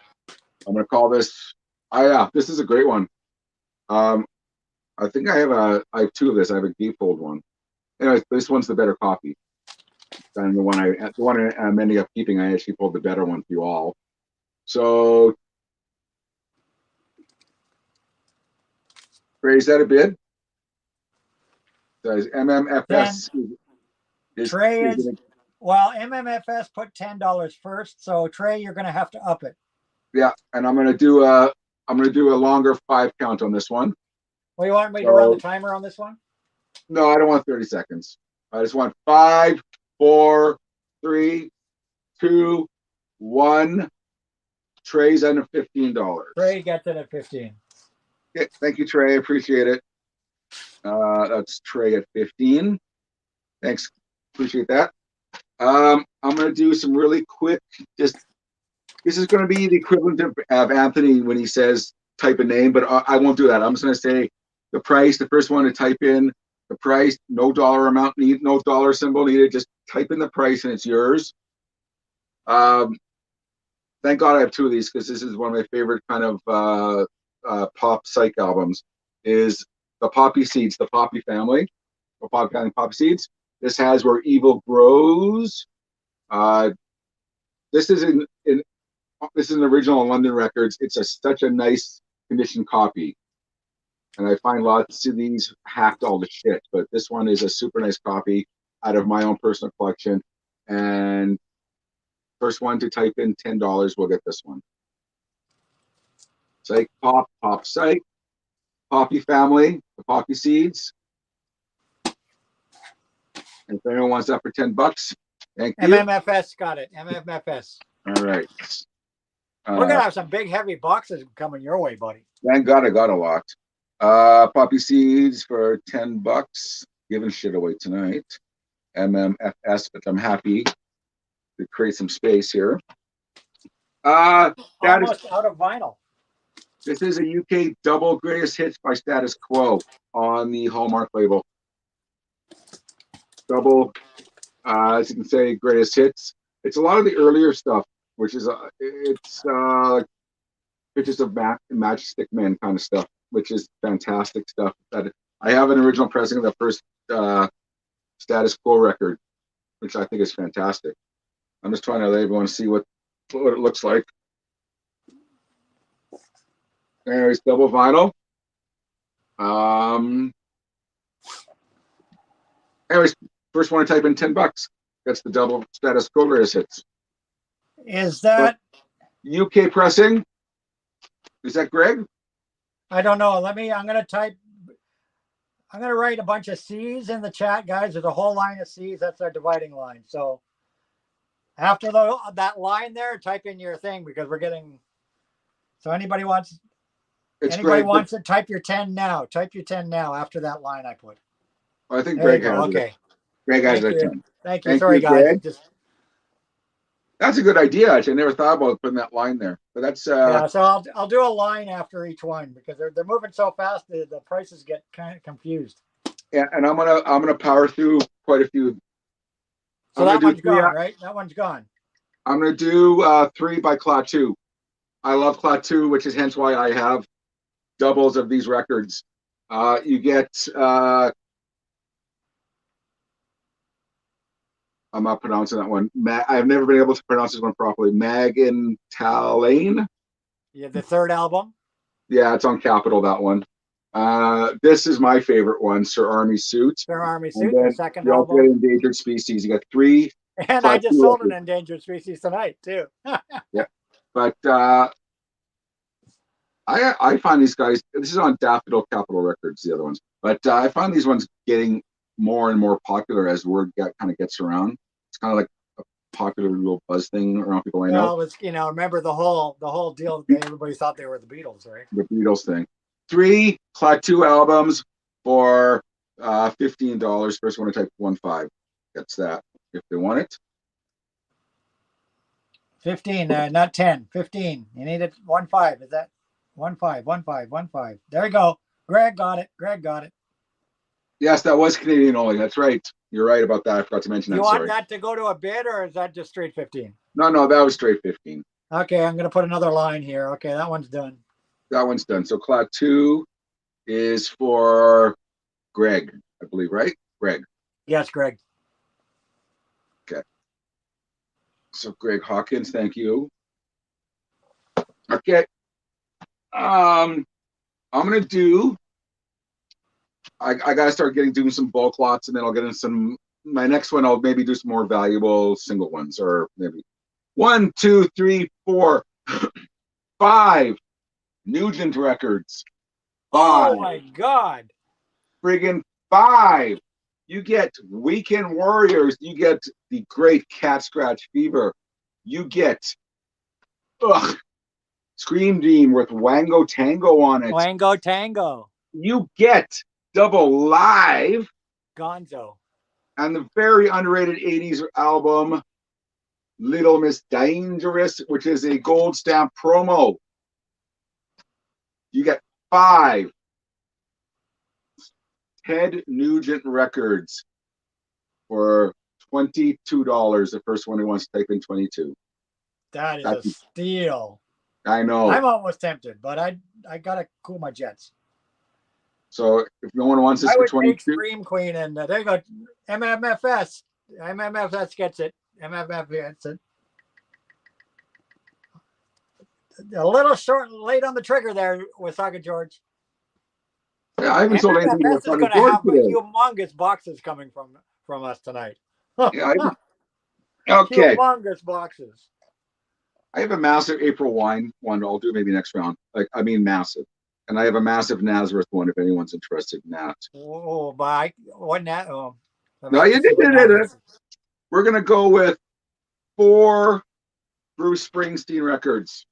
I'm going to call this. This is a great one. I think I have 2 of this. I have a gatefold one. Anyways, this one's the better copy than the one I'm ending up keeping. I actually pulled the better one for you all. So, Ray, is that a bid? Does MMFS? Well, MMFS put $10 first, so Trey, you're going to have to up it. Yeah, and I'm going to do a longer 5 count on this one. Well, you want me to run the timer on this one? No, I don't want 30 seconds. I just want 5, 4, 3, 2, 1. Trey's under $15. Trey gets it at 15. Okay, thank you, Trey. I appreciate it. That's Trey at 15. Thanks. Appreciate that. I'm going to do some really quick, this is going to be the equivalent of Anthony when he says type a name, but I won't do that. I'm just going to say the price, the first one to type in the price, no dollar amount needed, no dollar symbol needed, just type in the price and it's yours. Thank God I have 2 of these because this is one of my favorite kind of pop psych albums, is the Poppy Seeds, the Poppy Family, or Poppy Seeds. This has Where Evil Grows. This is an original London Records. It's such a nice condition copy, and I find lots of these hacked all to shit. But this one is a super nice copy out of my own personal collection. And first one to type in $10 will get this one. Psych Pop Psych, Poppy Family, the Poppy Seeds. And if anyone wants that for $10, thank you. MMFS got it. MMFS. All right. We're gonna have some big heavy boxes coming your way, buddy. Thank God I got a lot. Poppy Seeds for $10. Giving shit away tonight. MMFS, but I'm happy to create some space here. Almost out of vinyl. This is a UK double greatest hits by Status Quo on the Hallmark label. Double, as you can say, greatest hits. It's a lot of the earlier stuff, which is pictures of Matchstick Men kind of stuff, which is fantastic stuff. That I have an original pressing of the first Status Quo record, which I think is fantastic. I'm just trying to let everyone see what it looks like. Anyways, double vinyl. Anyways, first one to type in $10. That's the double Status Quo greatest hits. Is that? UK pressing. Is that Greg? I don't know. I'm going to write a bunch of C's in the chat, guys. There's a whole line of C's. That's our dividing line. So after that line there, type in your thing because we're getting. So anybody wants to type your 10 now. Type your 10 now after that line I put. Well, I think There Greg you go. has Okay. it. Greg has it. Thank you. Sorry, guys. That's a good idea. Actually, I never thought about putting that line there. But that's yeah. So I'll do a line after each one because they're moving so fast the prices get kind of confused. Yeah, and I'm gonna power through quite a few. So that one's gone, right? That one's gone. I'm gonna do 3 by Klaatu. I love Klaatu, which is hence why I have doubles of these records. You get I'm not pronouncing that one. I've never been able to pronounce this one properly. Megan Talane. Yeah, the third album. Yeah, it's on Capitol, that one. This is my favorite one, Sir Army Suit. Sir Army Suit, the second you album. Also get Endangered Species. You got 3. And I just sold an Endangered Species tonight, too. Yeah, but I find these guys, this is on Daffodil Capitol Records, the other ones, but I find these ones getting more and more popular as word kind of gets around. It's kind of like a popular little buzz thing around people I know. Well, it's, remember the whole deal. Everybody thought they were the Beatles, right? The Beatles thing. 3 Klaatu albums for $15. First one to type 15 gets that if they want it. 15, not 10. 15. You need it 15. Is that 15? There you go. Greg got it. Yes, that was Canadian only. That's right. You're right about that. I forgot to mention that. You want that to go to a bid, or is that just straight 15? No, that was straight 15. Okay, I'm going to put another line here. Okay, that one's done. That one's done. So Klaatu is for Greg, I believe, right? Greg. Yes, Greg. Okay. So Greg Hawkins, thank you. Okay. I'm gonna do. I gotta start doing some bulk lots, and then I'll get in some. My next one, I'll maybe do some more valuable single ones, or maybe 1, 2, 3, 4, 5 Nugent records. 5. Oh my God! Friggin' 5. You get Weekend Warriors. You get the Great Cat Scratch Fever. You get Scream Dream with Wango Tango on it. Wango Tango. You get Double Live. Gonzo. And the very underrated 80s album, Little Miss Dangerous, which is a gold stamp promo. You get 5 Ted Nugent records for $22. The first one who wants to type in 22. That's a steal. I know. I'm almost tempted, but I gotta cool my jets. So if no one wants this for 22, take Scream Queen, and there you go. MMFS gets it. MMFS gets it. A little late on the trigger there, Wasaka George. Yeah, I haven't sold anything. MMFS is going to have humongous boxes coming from us tonight. Yeah, okay. Humongous boxes. I have a massive April wine one. I'll do maybe next round. Massive. And I have a massive Nazareth one if anyone's interested in that. Oh, but what that? Oh, no, you did it. We're going to go with 4 Bruce Springsteen records.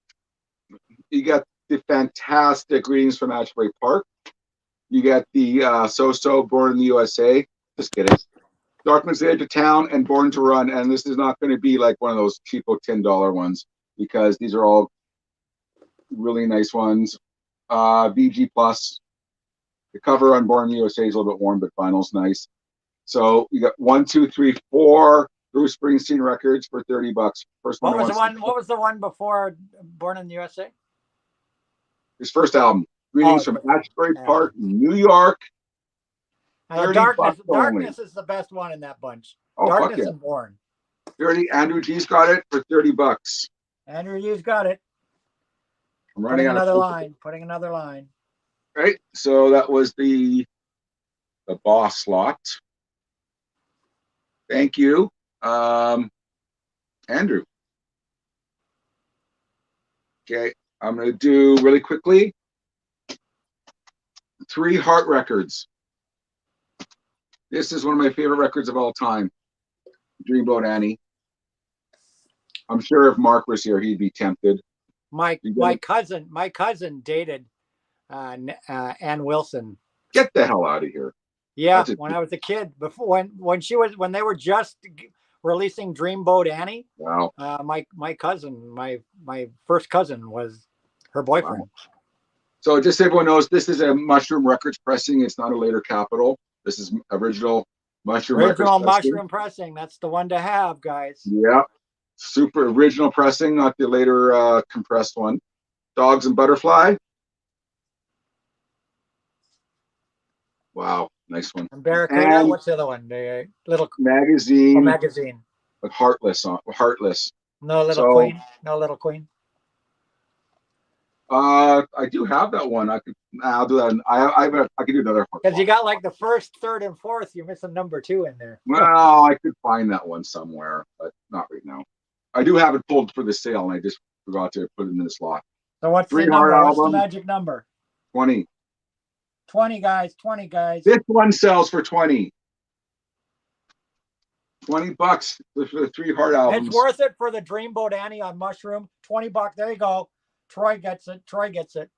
You got the fantastic Greetings from Asbury Park. You got the So-So Born in the USA. Just kidding. Darkman's the Edge of Town and Born to Run. And this is not going to be like one of those cheapo $10 ones because these are all really nice ones. VG Plus. The cover on Born in the USA is a little bit worn, but vinyl's nice. So you got 1, 2, 3, 4 Bruce Springsteen records for $30. First one. What was the one before Born in the USA? His first album, Greetings from Asbury Park, New York. Darkness is the best one in that bunch. Oh, Darkness and Born. 30. Andrew G's got it for $30. Andrew G's got it. I'm running another line. Putting another line. Right. So that was the boss lot. Thank you, Andrew. Okay, I'm going to do really quickly 3 Heart records. This is one of my favorite records of all time. Dreamboat Annie. I'm sure if Mark was here, he'd be tempted. My cousin dated Ann Wilson. Get the hell out of here. Yeah, when I was a kid, before when they were just releasing Dreamboat Annie. Wow. My cousin, my first cousin was her boyfriend. Wow. So just so everyone knows, this is a Mushroom Records pressing. It's not a later Capitol. This is original Mushroom Original Records Mushroom pressing. That's the one to have, guys. Yeah. Super original pressing, not the later compressed one. Dogs and Butterfly. Wow, nice one. And Barracuda. What's the other one? The little magazine. Oh, magazine. With Heartless on Heartless. No Little Queen. No Little Queen. I do have that one. I'll do that. I could do another one. Because you got like the first, third, and fourth. You're missing number 2 in there. Well, I could find that one somewhere, but not right now. I do have it pulled for the sale, and I just forgot to put it in the slot. So what's the number? What's the magic number? 20. 20, guys. 20, guys. This one sells for 20. $20 for the 3 Heart albums. It's worth it for the Dreamboat Annie on Mushroom. $20. There you go. Troy gets it. Troy gets it.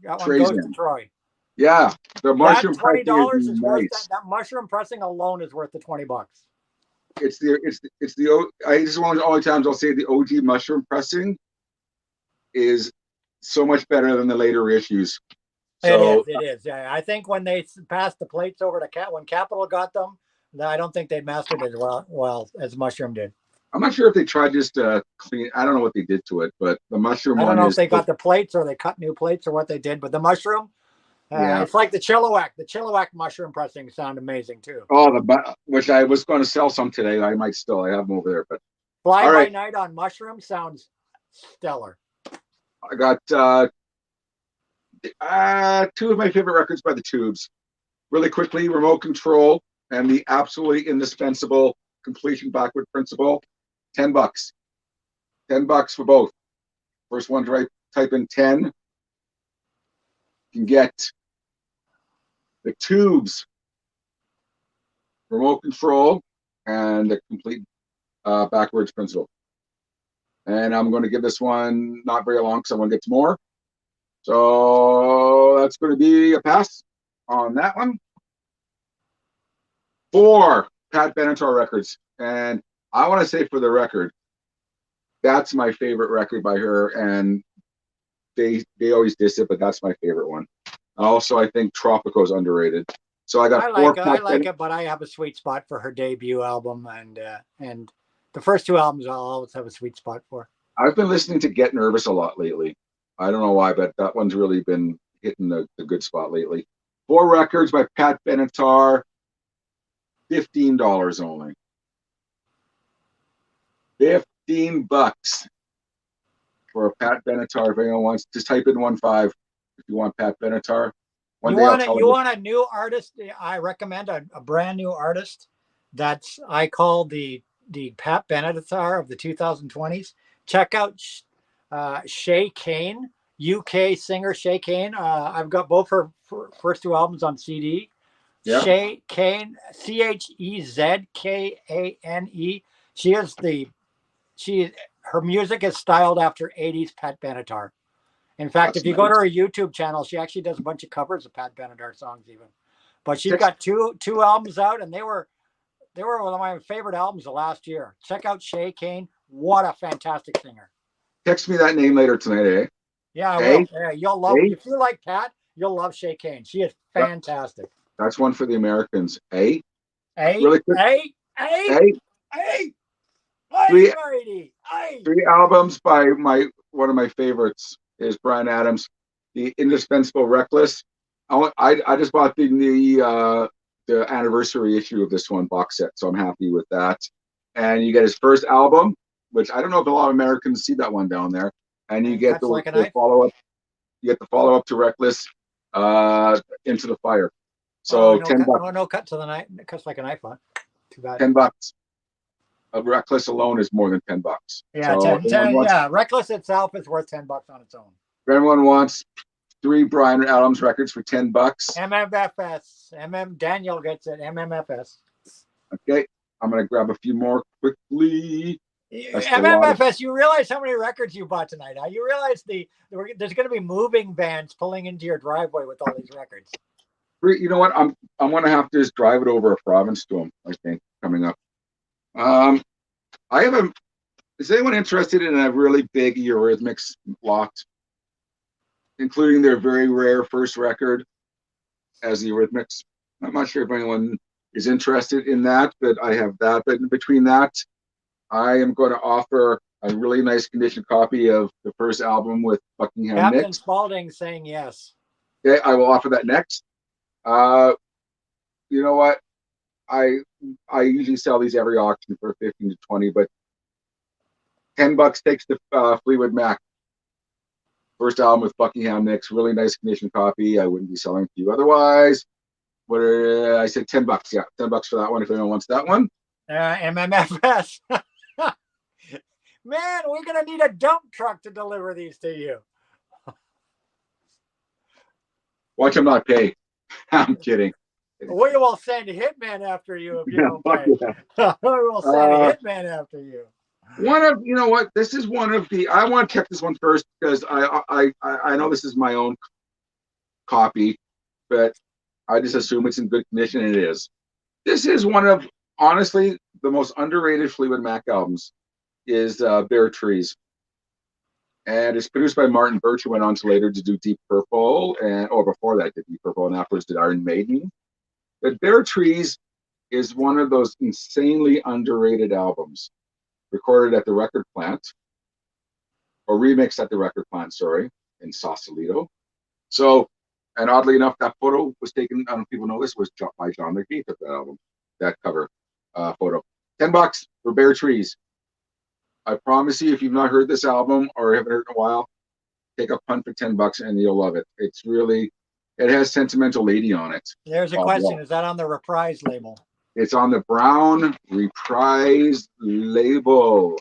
That one goes to Troy. Yeah, the mushroom $20 is worth that mushroom pressing alone is worth the $20. It's the I just want all the times I'll say the OG mushroom pressing is so much better than the later issues. So, it is. Yeah, I think when they passed the plates over to when Capitol got them, I don't think they mastered it as well as Mushroom did. I'm not sure if they tried just to clean. I don't know what they did to it, but the Mushroom one. I don't know if they got the plates or they cut new plates or what they did, but the Mushroom, it's like the Chilliwack. The Chilliwack mushroom pressing sound amazing too. Oh, which I was going to sell some today. I might still. I have them over there, but Fly by Night on Mushroom sounds stellar. I got 2 of my favorite records by the Tubes. Really quickly, Remote Control and the absolutely indispensable Completion Backward Principle. $10. $10 for both. First one to type in 10. You can get the Tubes, Remote Control, and the Complete Backwards Principle. And I'm going to give this one not very long because I want to get to more. So that's going to be a pass on that one. 4 Pat Benatar records. And I want to say for the record, that's my favorite record by her. And they always diss it, but that's my favorite one. Also, I think Tropico is underrated. So I got I like it, but I have a sweet spot for her debut album. And the first 2 albums I'll always have a sweet spot for. I've been listening to Get Nervous a lot lately. I don't know why, but that one's really been hitting the good spot lately. 4 records by Pat Benatar, $15 only. $15 for a Pat Benatar. If anyone wants, just type in 15 if you want Pat Benatar. You want a new artist? I recommend a brand new artist. I call the Pat Benatar of the 2020s. Check out Shay Kane, UK singer Shay Kane. I've got both her first 2 albums on CD. Yeah. Shay Kane, CHEZKANE. Her music is styled after 80s Pat Benatar. In fact, if you go to her YouTube channel, she actually does a bunch of covers of Pat Benatar songs even. But she's got two albums out, and they were one of my favorite albums of last year. Check out Shay Kane. What a fantastic singer. Text me that name later tonight, eh? Yeah, I will. Yeah, you'll love it. If you like Pat, you'll love Shay Kane. She is fantastic. That's one for the Americans. Eh? Really quick. 3 albums by one of my favorites is Bryan Adams, the indispensable Reckless. I just bought the anniversary issue of this one box set, so I'm happy with that. And you get his first album, which I don't know if a lot of Americans see that one down there. And you get the follow up. You get the follow up to Reckless, Into the Fire. So $10. No cut to the night. Cuts like a knife on. Too bad. $10. Reckless alone is more than $10. Yeah, So yeah. Reckless itself is worth $10 on its own. if anyone wants 3 Brian Adams records for $10, MMFS. Daniel gets it. MMFS. okay, I'm gonna grab a few more quickly. MMFS, you realize how many records you bought tonight, huh? You realize there's going to be moving vans pulling into your driveway with all these records. You know what? I'm gonna have to just drive it over a province to them. I think coming up. I have a. Is anyone interested in a really big Eurythmics lot, including their very rare first record as the Eurythmics? I'm not sure if anyone is interested in that, but I have that. But in between that, I am going to offer a really nice condition copy of the first album with Buckingham Captain Nicks. Spaulding saying yes. Okay, I will offer that next. You know what? I usually sell these every auction for 15 to 20, but $10 takes the Fleetwood Mac first album with Buckingham Nicks. Really nice condition copy. I wouldn't be selling to you otherwise. What I said $10. Yeah, $10 for that one if anyone wants that one. MMFS. Man, we're gonna need a dump truck to deliver these to you. Watch them not pay. I'm kidding. We will send Hitman after you if you don't pay. Yeah. We will send Hitman after you. You know what? This is one of the. I want to check this one first because I know this is my own copy, but I just assume it's in good condition, and it is. This is one of, honestly, the most underrated Fleetwood Mac albums. Is Bare Trees, and it's produced by Martin Birch, who went on to later to do Deep Purple, before that did Deep Purple, and afterwards did Iron Maiden. But Bare Trees is one of those insanely underrated albums, recorded at the record plant, or remixed at the record plant, sorry, in Sausalito. So, and oddly enough, that photo was taken, I don't know if people know this, was by John McGee took that album, that cover photo. $10 for Bare Trees. I promise you, if you've not heard this album or haven't heard it in a while, take a punt for $10 and you'll love it. It's really, it has Sentimental Lady on it. There's a question. Is that on the Reprise label? It's on the brown Reprise label.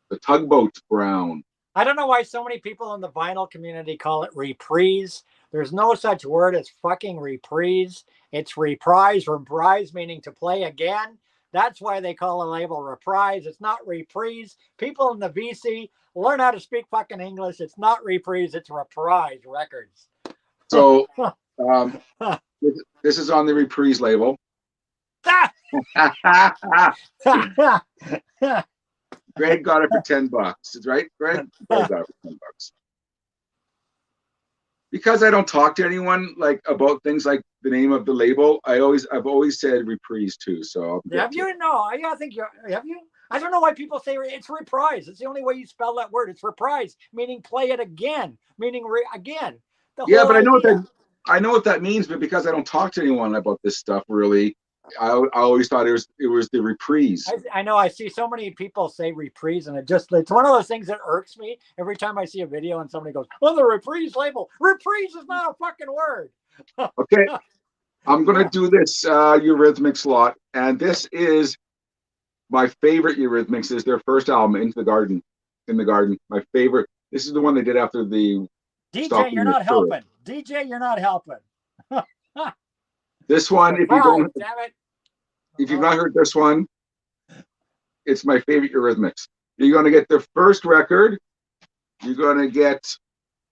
The Tugboat brown. I don't know why so many people in the vinyl community call it reprise. There's no such word as fucking reprise. It's reprise. Reprise meaning to play again. That's why they call a label Reprise. It's not reprise. People in the VC learn how to speak fucking English. It's not reprise. It's Reprise Records. So this is on the Reprise label. Greg got it for $10. Right, Greg? Greg got it for $10. Because I don't talk to anyone like about things like the name of the label, I've always said Reprise too. So have you? No, I think you have you. I don't know why people say it's Reprise. It's the only way you spell that word. It's Reprise, meaning play it again, meaning again. Yeah, but I know what that means, but because I don't talk to anyone about this stuff really, I always thought it was the Reprise. I know. I see so many people say Reprise, and it's one of those things that irks me every time I see a video and somebody goes, "Oh, the Reprise label." Reprise is not a fucking word. Okay, I'm gonna do this Eurythmics lot, and this is my favorite Eurythmics. Is their first album, In the Garden. My favorite. This is the one they did after the. DJ, you're not helping. DJ, you're not helping. This one, if you've not heard this one, it's my favorite Eurythmics. You're going to get their first record. You're going to get,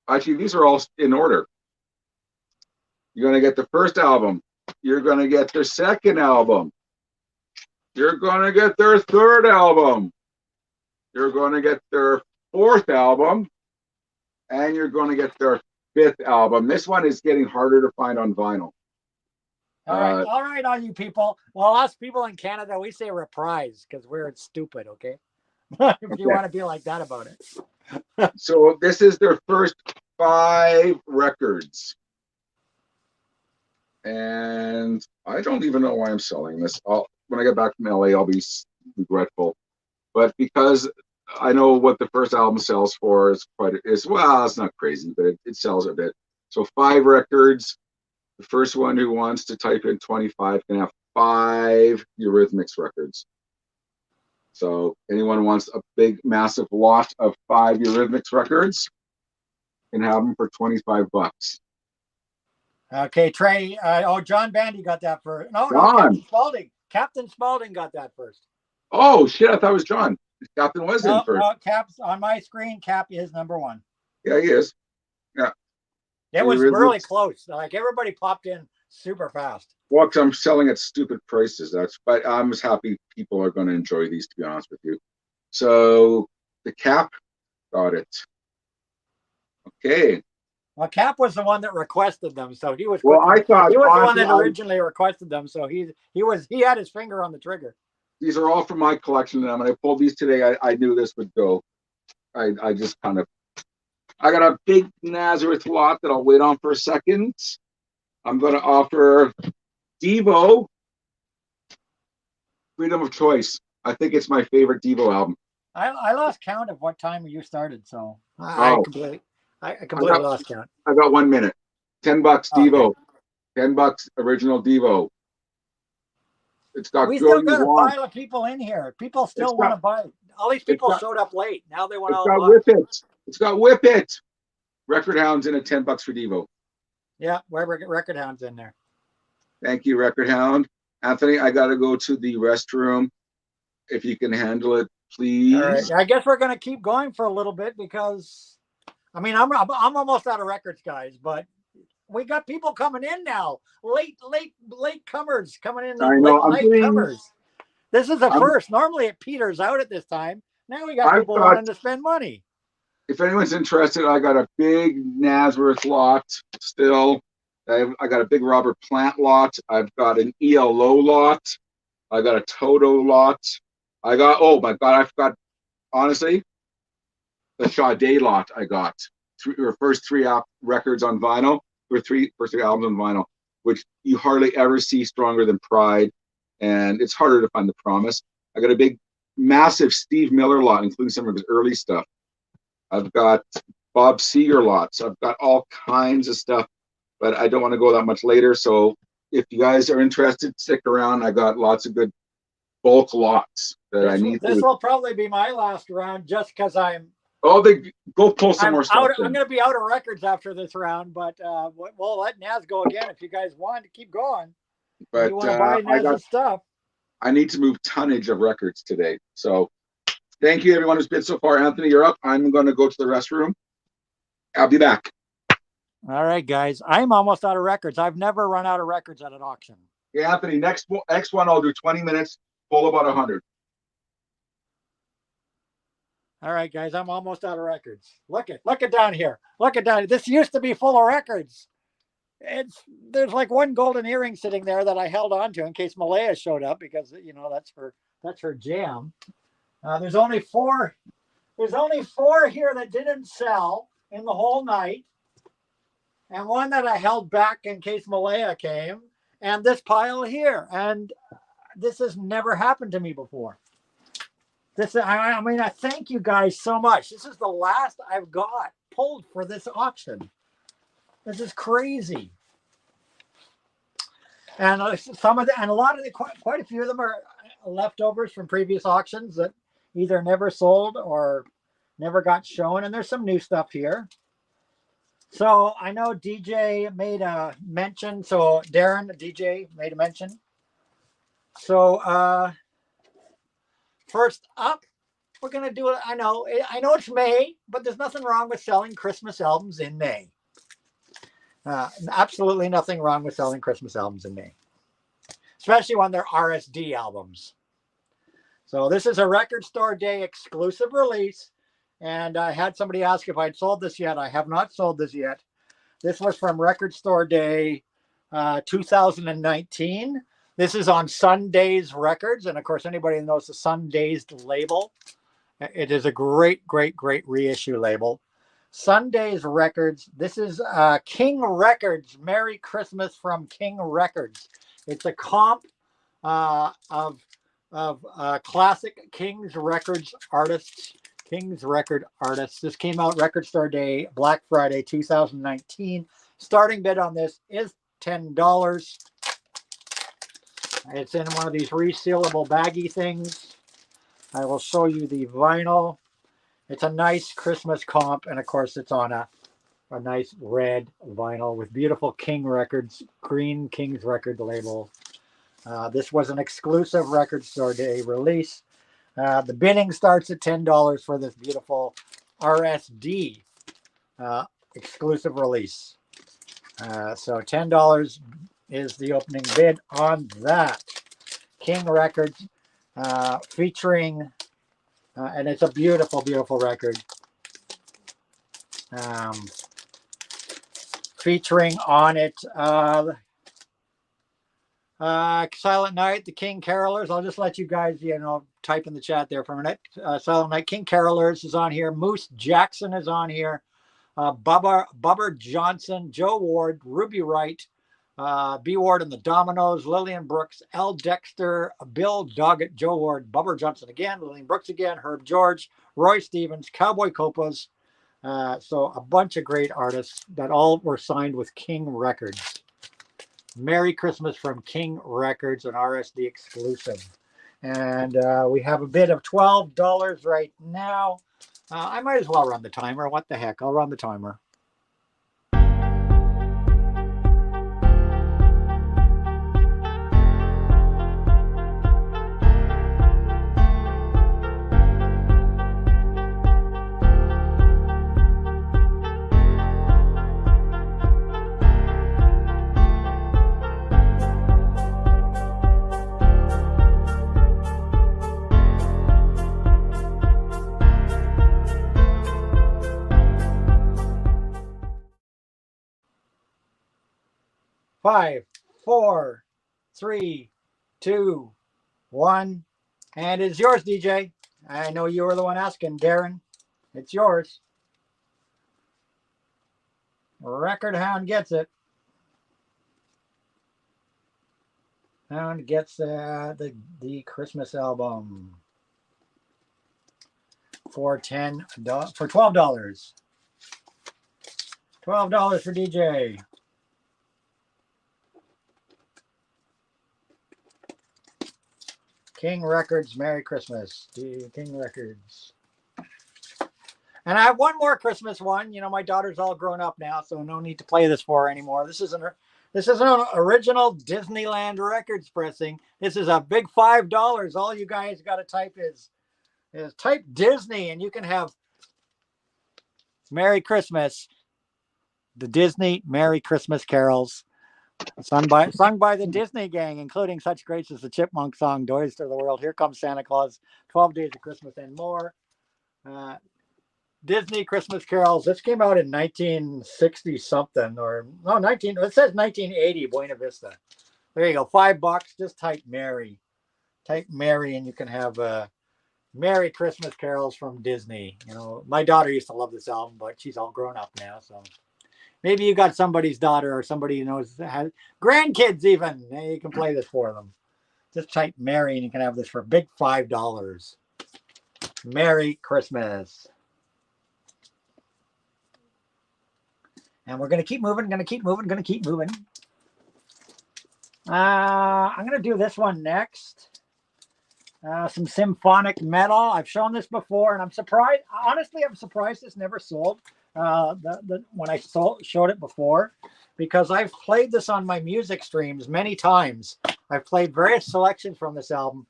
actually, these are all in order. You're going to get the first album. You're going to get their second album. You're going to get their third album. You're going to get their fourth album. And you're going to get their fifth album. This one is getting harder to find on vinyl. All right, all you people. Well, us people in Canada, we say Reprise because we're stupid, okay? If you want to be like that about it. So this is their first 5 records. And I don't even know why I'm selling this. When I get back from LA, I'll be regretful. But because I know what the first album sells for, it's not crazy, but it sells a bit. So 5 records. The first one who wants to type in 25 can have 5 Eurythmics records. So anyone wants a big, massive lot of 5 Eurythmics records can have them for 25 bucks. Okay, Trey. John Bandy got that first. No, John. Captain Spaulding. Captain Spaulding got that first. Oh, shit. I thought it was John. Captain was in first. No, Cap's on my screen. Cap is number one. Yeah, he is. Yeah. It was really close. Like everybody popped in super fast. Well, I'm selling at stupid prices. But I'm just happy people are going to enjoy these, to be honest with you. So the Cap got it. Okay. Well, Cap was the one that requested them, so he was. Well, I thought he was the one that originally requested them, so he had his finger on the trigger. These are all from my collection, and when I pulled these today, I knew this would go. I just kind of. I got a big Nazareth lot that I'll wait on for a second. I'm going to offer Devo Freedom of Choice. I think it's my favorite Devo album. I lost count of what time you started, so I completely lost count. I got 1 minute. $10 Devo. Okay. $10 original Devo. It's got. We still got a pile of people in here. People still want to buy. All these people showed up late. Now they want to. It's got Whip It. It's got Whip It. Record Hounds in at $10 for Devo. Yeah, Record Hound's in there. Thank you, Record Hound. Anthony, I got to go to the restroom. If you can handle it, please. All right. I guess we're going to keep going for a little bit because, I mean, I'm almost out of records, guys, but we got people coming in now. Late comers coming in. I know. Late comers. This is a first. Normally it peters out at this time. Now we got people wanting to spend money. If anyone's interested, I got a big Nazareth lot still. I got a big Robert Plant lot. I've got an ELO lot. I got a Toto lot. I got, oh my God, I've got, honestly, the Sade lot I got. First three records on vinyl, first three albums on vinyl, which you hardly ever see Stronger Than Pride. And it's harder to find The Promise. I got a big, massive Steve Miller lot, including some of his early stuff. I've got Bob Seger lots. I've got all kinds of stuff, but I don't want to go that much later. So if you guys are interested, stick around. I got lots of good bulk lots that I need. This will probably be my last round just because I'm. Oh, go pull some more stuff. I'm going to be out of records after this round, but we'll let Nazz go again if you guys want to keep going. But you want to buy Nazz's stuff. I need to move tonnage of records today. So thank you, everyone who's been so far. Anthony, you're up. I'm going to go to the restroom. I'll be back. All right, guys. I'm almost out of records. I've never run out of records at an auction. Yeah, Anthony, next one I'll do 20 minutes, pull about 100. All right, guys. I'm almost out of records. Look it down here. Look it down. This used to be full of records. There's like one golden earring sitting there that I held on to in case Malaya showed up because that's her jam. There's only four here that didn't sell in the whole night, and one that I held back in case Malaya came, and this pile here. And this has never happened to me before. I thank you guys so much. This is the last I've got pulled for this auction. This is crazy. And a lot of quite a few of them are leftovers from previous auctions that either never sold or never got shown. And there's some new stuff here. So I know DJ made a mention. So Darren, DJ, made a mention. So first up, we're going to do it. I know it's May, but there's nothing wrong with selling Christmas albums in May. Absolutely nothing wrong with selling Christmas albums in May, especially when they're RSD albums. So this is a Record Store Day exclusive release, and I had somebody ask if I'd sold this yet. I have not sold this yet. This was from Record Store Day 2019. This is on Sundays Records, and of course, anybody who knows the Sundays label, it is a great reissue label. Sundays Records. This is King Records. Merry Christmas from King Records. It's a comp of classic King's Records artists. King's Record artists. This came out Record Store Day, Black Friday 2019. Starting bid on this is $10. It's in one of these resealable baggy things. I will show you the vinyl. It's a nice Christmas comp, and of course it's on a nice red vinyl with beautiful King Records, green King's Record label. This was an exclusive Record Store Day release. The bidding starts at $10 for this beautiful RSD exclusive release. So $10 is the opening bid on that. King Records featuring, and it's a beautiful, beautiful record. Featuring on it Silent Night, the King Carolers. I'll just let you guys, type in the chat there for a minute. Silent Night, King Carolers is on here. Moose Jackson is on here. Bubber Johnson, Joe Ward, Ruby Wright, B. Ward and the Dominoes, Lillian Brooks, L. Dexter, Bill Doggett, Joe Ward, Bubber Johnson again, Lillian Brooks again, Herb George, Roy Stevens, Cowboy Copas. So a bunch of great artists that all were signed with King Records. Merry Christmas from King Records, an RSD exclusive. And we have a bid of $12 right now. I might as well run the timer. What the heck? I'll run the timer. Five, four, three, two, one, and it's yours, DJ. I know you were the one asking, Darren. It's yours. Record Hound gets it. Hound gets the Christmas album for $12. $12 for DJ. King Records, Merry Christmas. King Records. And I have one more Christmas one. My daughter's all grown up now, so no need to play this for her anymore. This is an original Disneyland Records pressing. This is a big $5. All you guys got to type is type Disney, and you can have Merry Christmas. The Disney Merry Christmas carols. Sung by the Disney gang, including such greats as the Chipmunk song, Joys to the World, Here Comes Santa Claus, 12 Days of Christmas, and more. Disney Christmas carols. This came out in 1960 something, it says 1980, Buena Vista. There you go, $5. Just type Merry. Type Merry, and you can have Merry Christmas carols from Disney. My daughter used to love this album, but she's all grown up now, so. Maybe you got somebody's daughter or somebody who knows has grandkids even. You can play this for them. Just type Merry and you can have this for a big $5. Merry Christmas. And we're going to keep moving, I'm going to do this one next. Some symphonic metal. I've shown this before and I'm surprised. Honestly, I'm surprised this never sold. When I showed it before, because I've played this on my music streams many times. I've played various selections from this album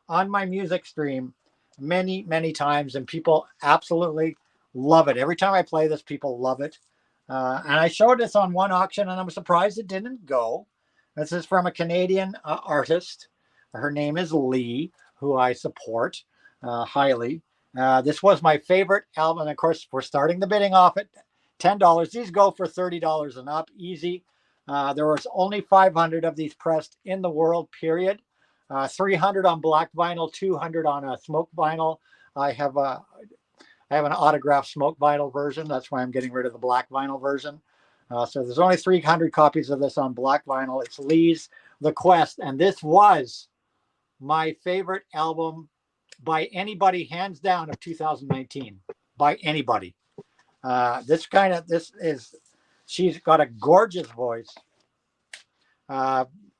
on my music stream many, many times, and people absolutely love it. Every time I play this, people love it. And I showed this on one auction, and I'm surprised it didn't go. This is from a Canadian artist. Her name is Lee, who I support highly. This was my favorite album. And of course, we're starting the bidding off at $10. These go for $30 and up, easy. There was only 500 of these pressed in the world, period. 300 on black vinyl, 200 on a smoke vinyl. I have an autographed smoke vinyl version. That's why I'm getting rid of the black vinyl version. So there's only 300 copies of this on black vinyl. It's Lee's The Quest. And this was my favorite album by anybody, hands down, of 2019. By anybody. She's got a gorgeous voice.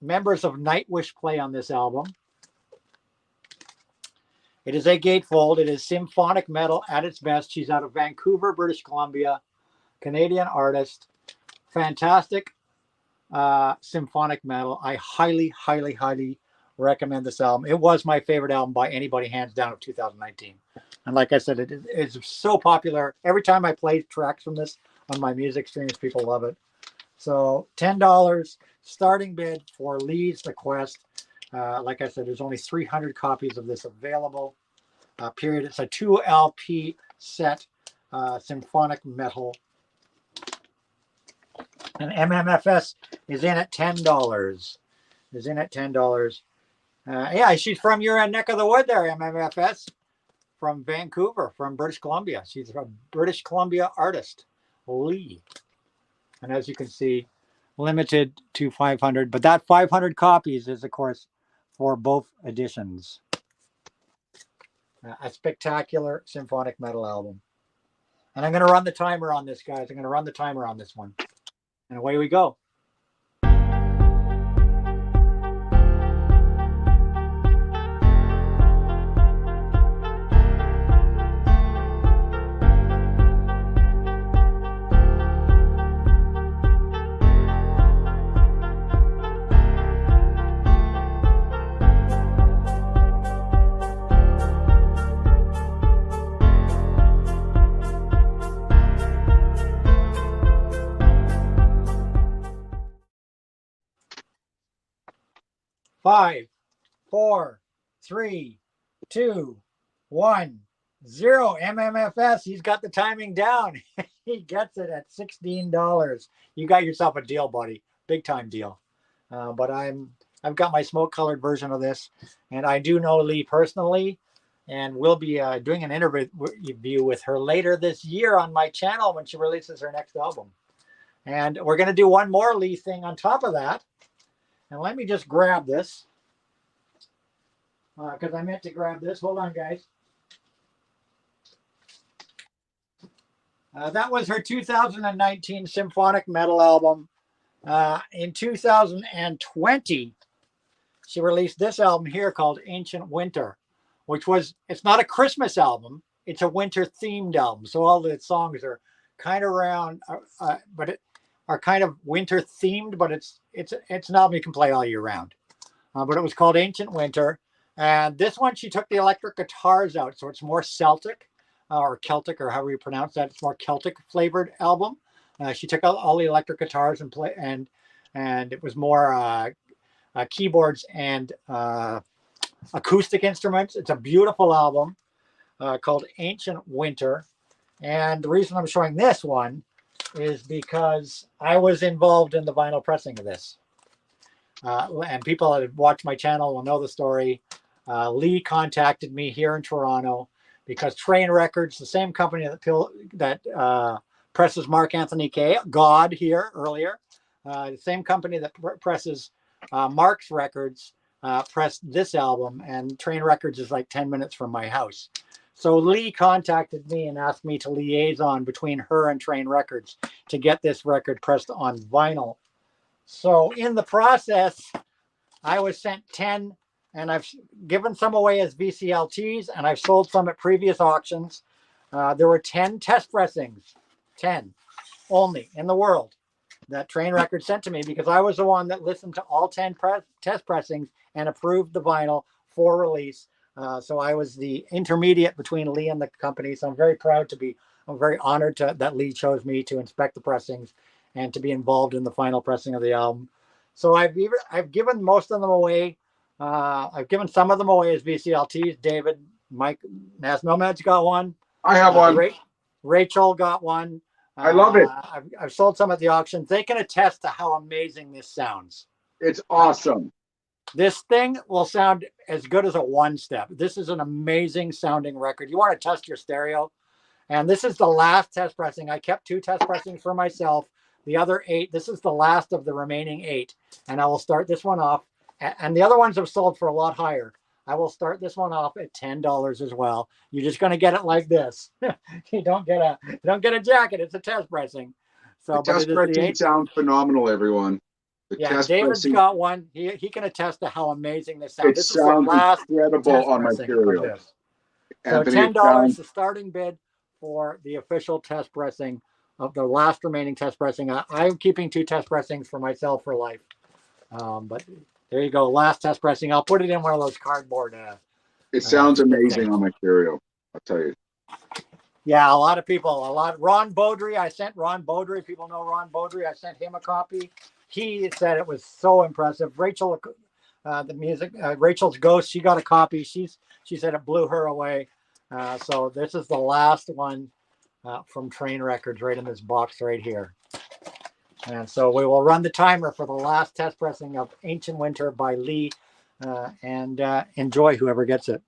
Members of Nightwish play on this album. It is a gatefold. It is symphonic metal at its best. She's out of Vancouver, British Columbia, Canadian artist. Fantastic symphonic metal. I highly, highly, highly recommend this album. It was my favorite album by anybody, hands down, of 2019. And like I said, it's so popular. Every time I play tracks from this on my music streams, people love it. So $10 starting bid for Lee's The Quest. Like I said, there's only 300 copies of this available. Period. It's a 2 LP set, symphonic metal. And MMFS is in at $10. Is in at $10. Yeah, she's from your neck of the wood there, MMFS. From Vancouver, from British Columbia. She's a British Columbia artist, Lee. And as you can see, limited to 500. But that 500 copies is, of course, for both editions. A spectacular symphonic metal album. And I'm going to run the timer on this, guys. I'm going to run the timer on this one. And away we go. Five, 4, 3, 2, 1, 0. MMFS, he's got the timing down. He gets it at $16. You got yourself a deal, buddy. Big time deal. But I've got my smoke colored version of this, and I do know Lee personally, and we'll be doing an interview with her later this year on my channel when she releases her next album. And we're going to do one more Lee thing on top of that. And let me just grab this, because I meant to grab this. Hold on, guys. That was her 2019 symphonic metal album. In 2020, she released this album here called Ancient Winter, which was, it's not a Christmas album. It's a winter themed album. So all the songs are kind of around, are kind of winter themed, but it's an album you can play all year round. But it was called Ancient Winter, and this one she took the electric guitars out, so it's more Celtic or Celtic, or however you pronounce that. It's more Celtic flavored album. She took out all the electric guitars and it was more keyboards and acoustic instruments. It's a beautiful album called Ancient Winter, and the reason I'm showing this one is because I was involved in the vinyl pressing of this. And people that have watched my channel will know the story. Lee contacted me here in Toronto because Train Records, the same company that presses Mark Anthony K, God here earlier, the same company that presses Mark's records, pressed this album, and Train Records is like 10 minutes from my house. So Lee contacted me and asked me to liaison between her and Train Records to get this record pressed on vinyl. So in the process, I was sent 10, and I've given some away as VCLTs, and I've sold some at previous auctions. There were 10 test pressings, 10 only in the world, that Train Records sent to me, because I was the one that listened to all 10 test pressings and approved the vinyl for release. So I was the intermediate between Lee and the company. So I'm very proud to be, I'm very honored that Lee chose me to inspect the pressings and to be involved in the final pressing of the album. So I've given most of them away. I've given some of them away as VCLTs. David, Mike, Nazz Nomad's got one. I have one. Rachel got one. I love it. I've sold some at the auctions. They can attest to how amazing this sounds. It's awesome. This thing will sound as good as a one-step. This is an amazing sounding record. You want to test your stereo. And this is the last test pressing. I kept 2 test pressings for myself. The other 8, this is the last of the remaining 8. And I will start this one off. And the other ones have sold for a lot higher. I will start this one off at $10 as well. You're just going to get it like this. You don't get a jacket. It's a test pressing. So the test pressing sounds phenomenal, everyone. Yeah, David's got one. He can attest to how amazing this sounds. It sounds incredible on my stereo. So Anthony, it $10 sounds, the starting bid for the official test pressing of the last remaining test pressing. I'm keeping 2 test pressings for myself for life. But there you go, last test pressing. I'll put it in one of those cardboard. it sounds amazing things. on my stereo. I'll tell you. Yeah, a lot of people, Ron Beaudry, I sent Ron Beaudry. People know Ron Beaudry. I sent him a copy. He said it was so impressive. Rachel, the music, Rachel's Ghost, she got a copy. She said it blew her away. So this is the last one from Train Records right in this box right here. And so we will run the timer for the last test pressing of Ancient Winter by Lee, and enjoy whoever gets it.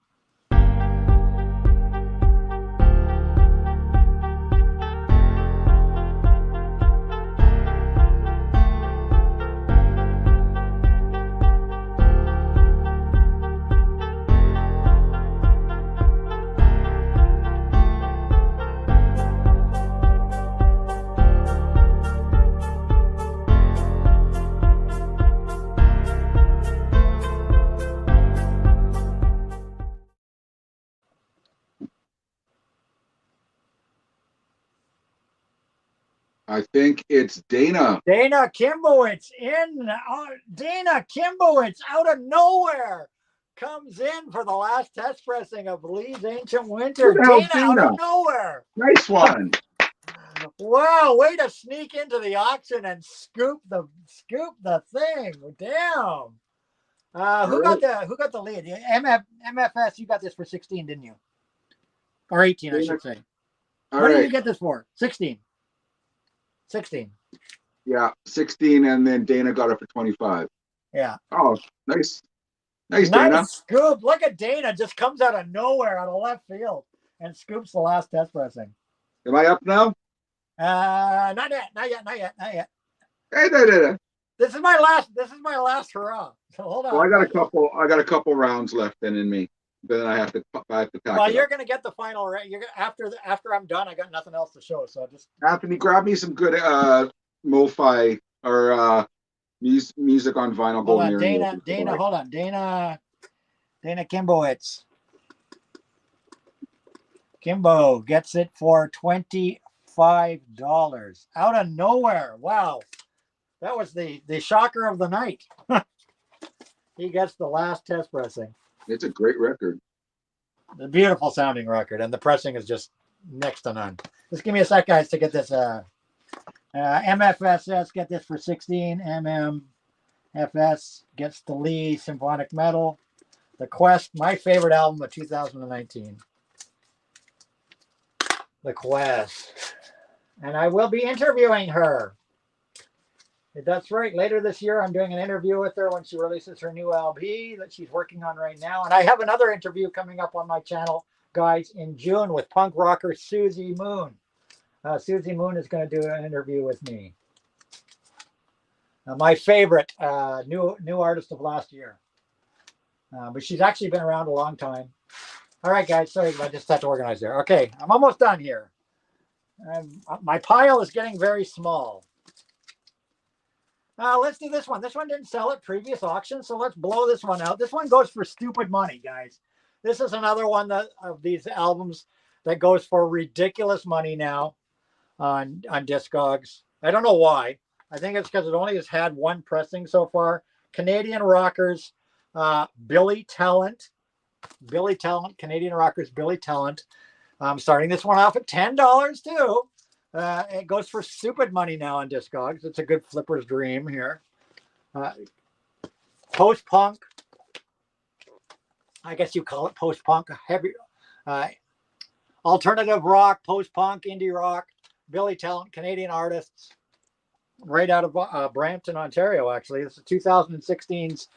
I think it's Dana. Dana Kimbowitz in. Dana Kimbowitz out of nowhere comes in for the last test pressing of Lee's Ancient Winter. Who the hell's Dana out Dana? of nowhere. Nice one. Wow, way to sneak into the auction and scoop the thing. Damn. Who got the lead? MFS, you got this for 16, didn't you? Or 18, Dana, I should say. What did you get this for? 16. 16. Yeah, 16, and then Dana got it for 25. Yeah. Oh, nice. Nice, Dana. Scoop. Look at Dana, just comes out of nowhere, out of left field, and scoops the last test pressing. Am I up now? Not yet. Hey, Dana. This is my last hurrah. So hold on. Well, I got a couple rounds left then in me. Then I have to pack Well, it you're up. gonna get the final. You're after I'm done. I got nothing else to show. So just Anthony, grab me some good MoFi or music on vinyl. hold on, Dana. Hold on, Dana Kimbowitz. Kimbo gets it for $25 out of nowhere. Wow, that was the shocker of the night. He gets the last test pressing. It's a great record. A beautiful sounding record, and the pressing is just next to none. Just give me a sec, guys, to get this. MFSS get this for 16. MMFS gets the Lee Symphonic Metal. The Quest, my favorite album of 2019. The Quest. And I will be interviewing her. That's right. Later this year, I'm doing an interview with her when she releases her new LP that she's working on right now. And I have another interview coming up on my channel, guys, in June with punk rocker Susie Moon. Susie Moon is going to do an interview with me. My favorite new artist of last year. But she's actually been around a long time. All right, guys. Sorry, I just had to organize there. Okay, I'm almost done here. My pile is getting very small. Let's do this one. This one didn't sell at previous auctions, so let's blow this one out. This one goes for stupid money, guys. This is another one of these albums that goes for ridiculous money now on Discogs. I don't know why. I think it's because it only has had one pressing so far. Canadian Rockers, Billy Talent. Canadian Rockers, Billy Talent. I'm starting this one off at $10 too. It goes for stupid money now on Discogs. It's a good flipper's dream here. Post-punk. I guess you call it post-punk. Heavy, alternative rock, post-punk, indie rock. Billy Talent, Canadian artists. Right out of Brampton, Ontario, actually. This is 2016's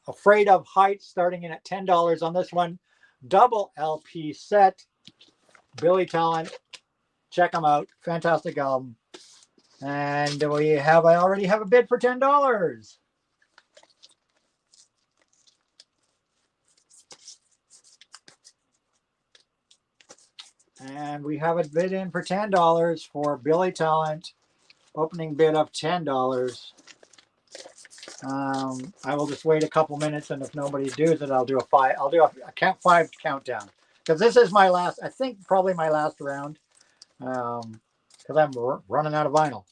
Afraid of Heights, starting in at $10 on this one. Double LP set. Billy Talent. Check them out. Fantastic album. And I already have a bid for $10. And we have a bid in for $10 for Billy Talent. Opening bid of $10. I will just wait a couple minutes, and if nobody does it, I'll do a 5 countdown. because this is my last, I think probably my last round, because I'm running out of vinyl.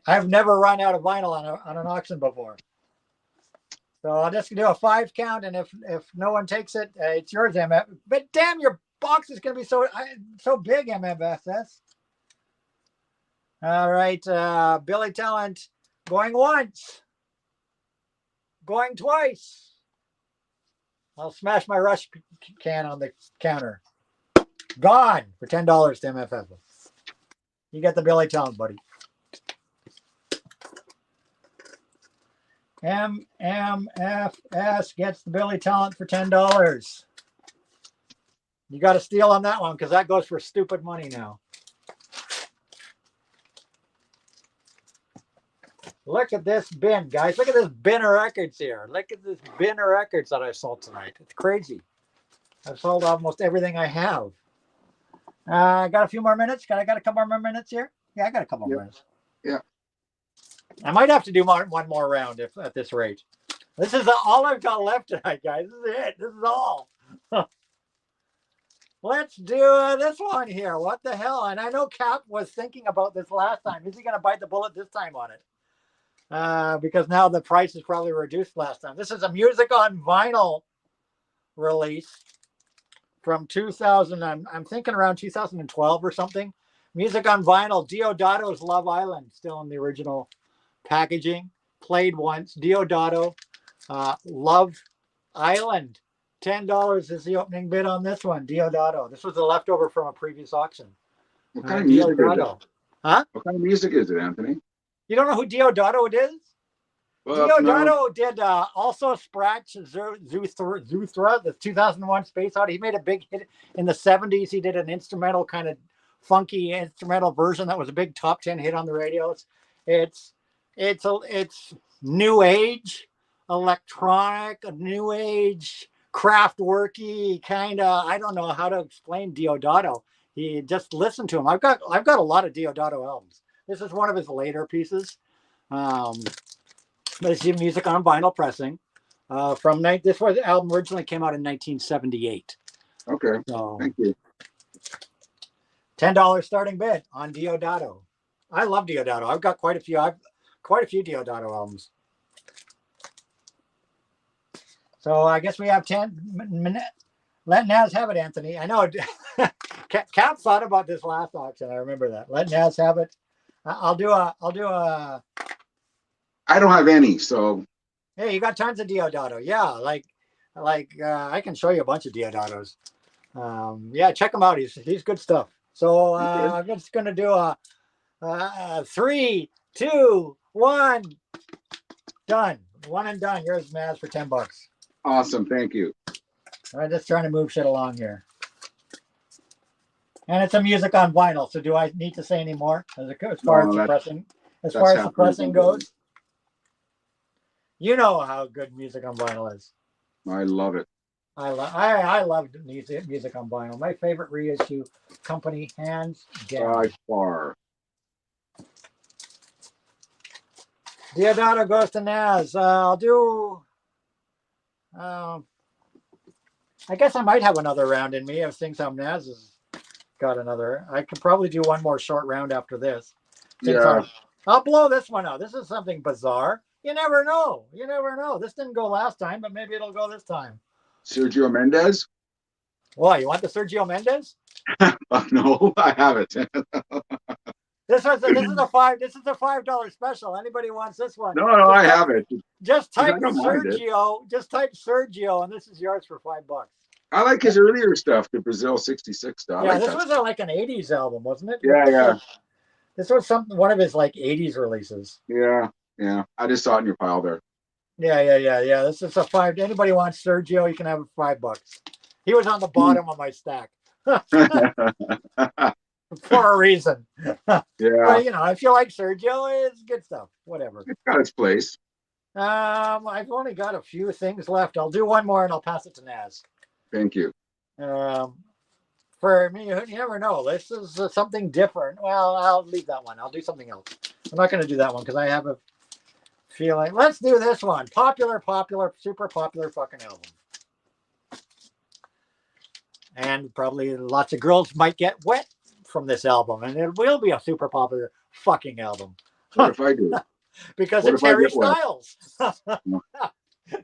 I've never run out of vinyl on an auction before. So I'll just do a 5 count, and if no one takes it, it's yours, MF. But damn, your box is going to be so big, MFSS. All right, Billy Talent going once, going twice. I'll smash my Rush can on the counter. Gone for $10 to MFF. You get the Billy Talent, buddy. MMFS gets the Billy Talent for $10. You got to steal on that one because that goes for stupid money now. Look at this bin, guys. Look at this bin of records here. Look at this bin of records that I sold tonight. It's crazy. I've sold almost everything I have. I got a few more minutes. I got a couple more minutes here. Yeah, I got a couple more minutes. Yeah. I might have to do one more round if at this rate. This is all I've got left tonight, guys. This is it. This is all. Let's do this one here. What the hell? And I know Cap was thinking about this last time. Is he going to bite the bullet this time on it? Because now the price is probably reduced last time. This is a music on vinyl release from 2000. I'm thinking around 2012 or something. Music on vinyl. Diodato's Love Island, still in the original packaging. Played once. Diodato, Love Island. $10 is the opening bid on this one. Diodato. This was a leftover from a previous auction. What kind of music is it? Huh? What kind of music is it, Anthony? You don't know who Diodato is? Well, Diodato no. did also Scratch Zuthra, the 2001 Space Odyssey. He made a big hit in the 70s. He did an instrumental, kind of funky instrumental version that was a big top 10 hit on the radios. It's new age, electronic, new age, craftworky kind of. I don't know how to explain Diodato. He just listen to him. I've got a lot of Diodato albums. This is one of his later pieces. But it's music on vinyl pressing. This was the album originally came out in 1978. Okay. So, thank you. $10 starting bid on Diodato. I love Diodato. I've got quite a few. Diodato albums. So I guess we have 10 minutes. Let Nazz have it, Anthony. I know. Cap thought about this last auction. I remember that. Let Nazz have it. I'll do a. I don't have any, so. Hey, you got tons of Diodato. Yeah, like I can show you a bunch of Diodatos. Yeah, check him out. He's good stuff. So I'm just gonna do a 3, 2, 1, done. One and done. Yours, Nazz, for $10. Awesome, thank you. I'm just trying to move shit along here. And it's a music on vinyl. So do I need to say any more as far as the pressing goes? You know how good music on vinyl is. I love it. I love music on vinyl. My favorite reissue company, hands down. By far. Diodato goes to Nazz. I'll do. I guess I might have another round in me. I think Nazz has got another. I could probably do one more short round after this. Yeah. I'll blow this one out. This is something bizarre. You never know. You never know. This didn't go last time, but maybe it'll go this time. Sergio Mendes? Well, you want the Sergio Mendes? No, I haven't. This is a $5 special. Anybody wants this one? No, I haven't. Just type Sergio. Just type Sergio, and this is yours for $5. I like his earlier stuff, the Brazil '66 stuff. Yeah, this was like an '80s album, wasn't it? Yeah. This was one of his like '80s releases. Yeah. I just saw it in your pile there. Yeah. This is a $5. Anybody wants Sergio? You can have $5. He was on the bottom of my stack for a reason. Yeah. But, if you like Sergio, it's good stuff. Whatever. It's got its place. I've only got a few things left. I'll do one more and I'll pass it to Nazz. Thank you. For me, you never know. This is something different. Well, I'll leave that one. I'll do something else. I'm not going to do that one because I have a feeling. Let's do this one. Popular, super popular fucking album. And probably lots of girls might get wet from this album, and it will be a super popular fucking album. What if I do? Because What it's if I Harry get wet? Styles.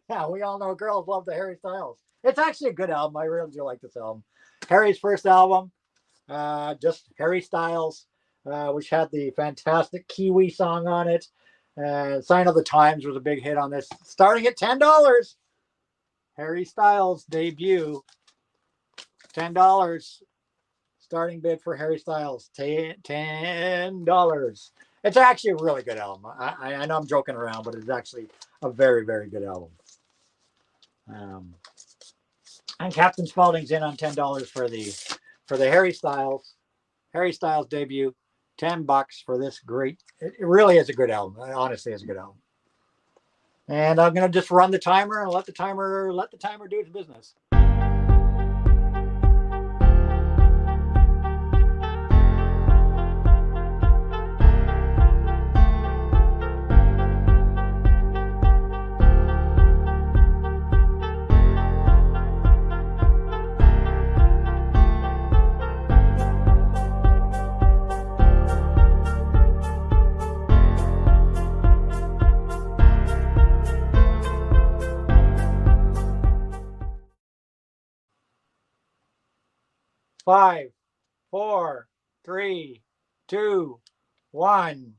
Yeah, we all know girls love the Harry Styles. It's actually a good album. I really do like this album. Harry's first album, just Harry Styles, which had the fantastic Kiwi song on it. Sign of the Times was a big hit on this. Starting at $10. Harry Styles debut, $10. Starting bid for Harry Styles, $10. It's actually a really good album. I know I'm joking around, but it's actually a very, very good album. And Captain Spaulding's in on $10 for the Harry Styles debut. $10 for this great. It really is a good album. It honestly is a good album. And I'm gonna just run the timer and let the timer do its business. 5, 4, 3, 2, 1,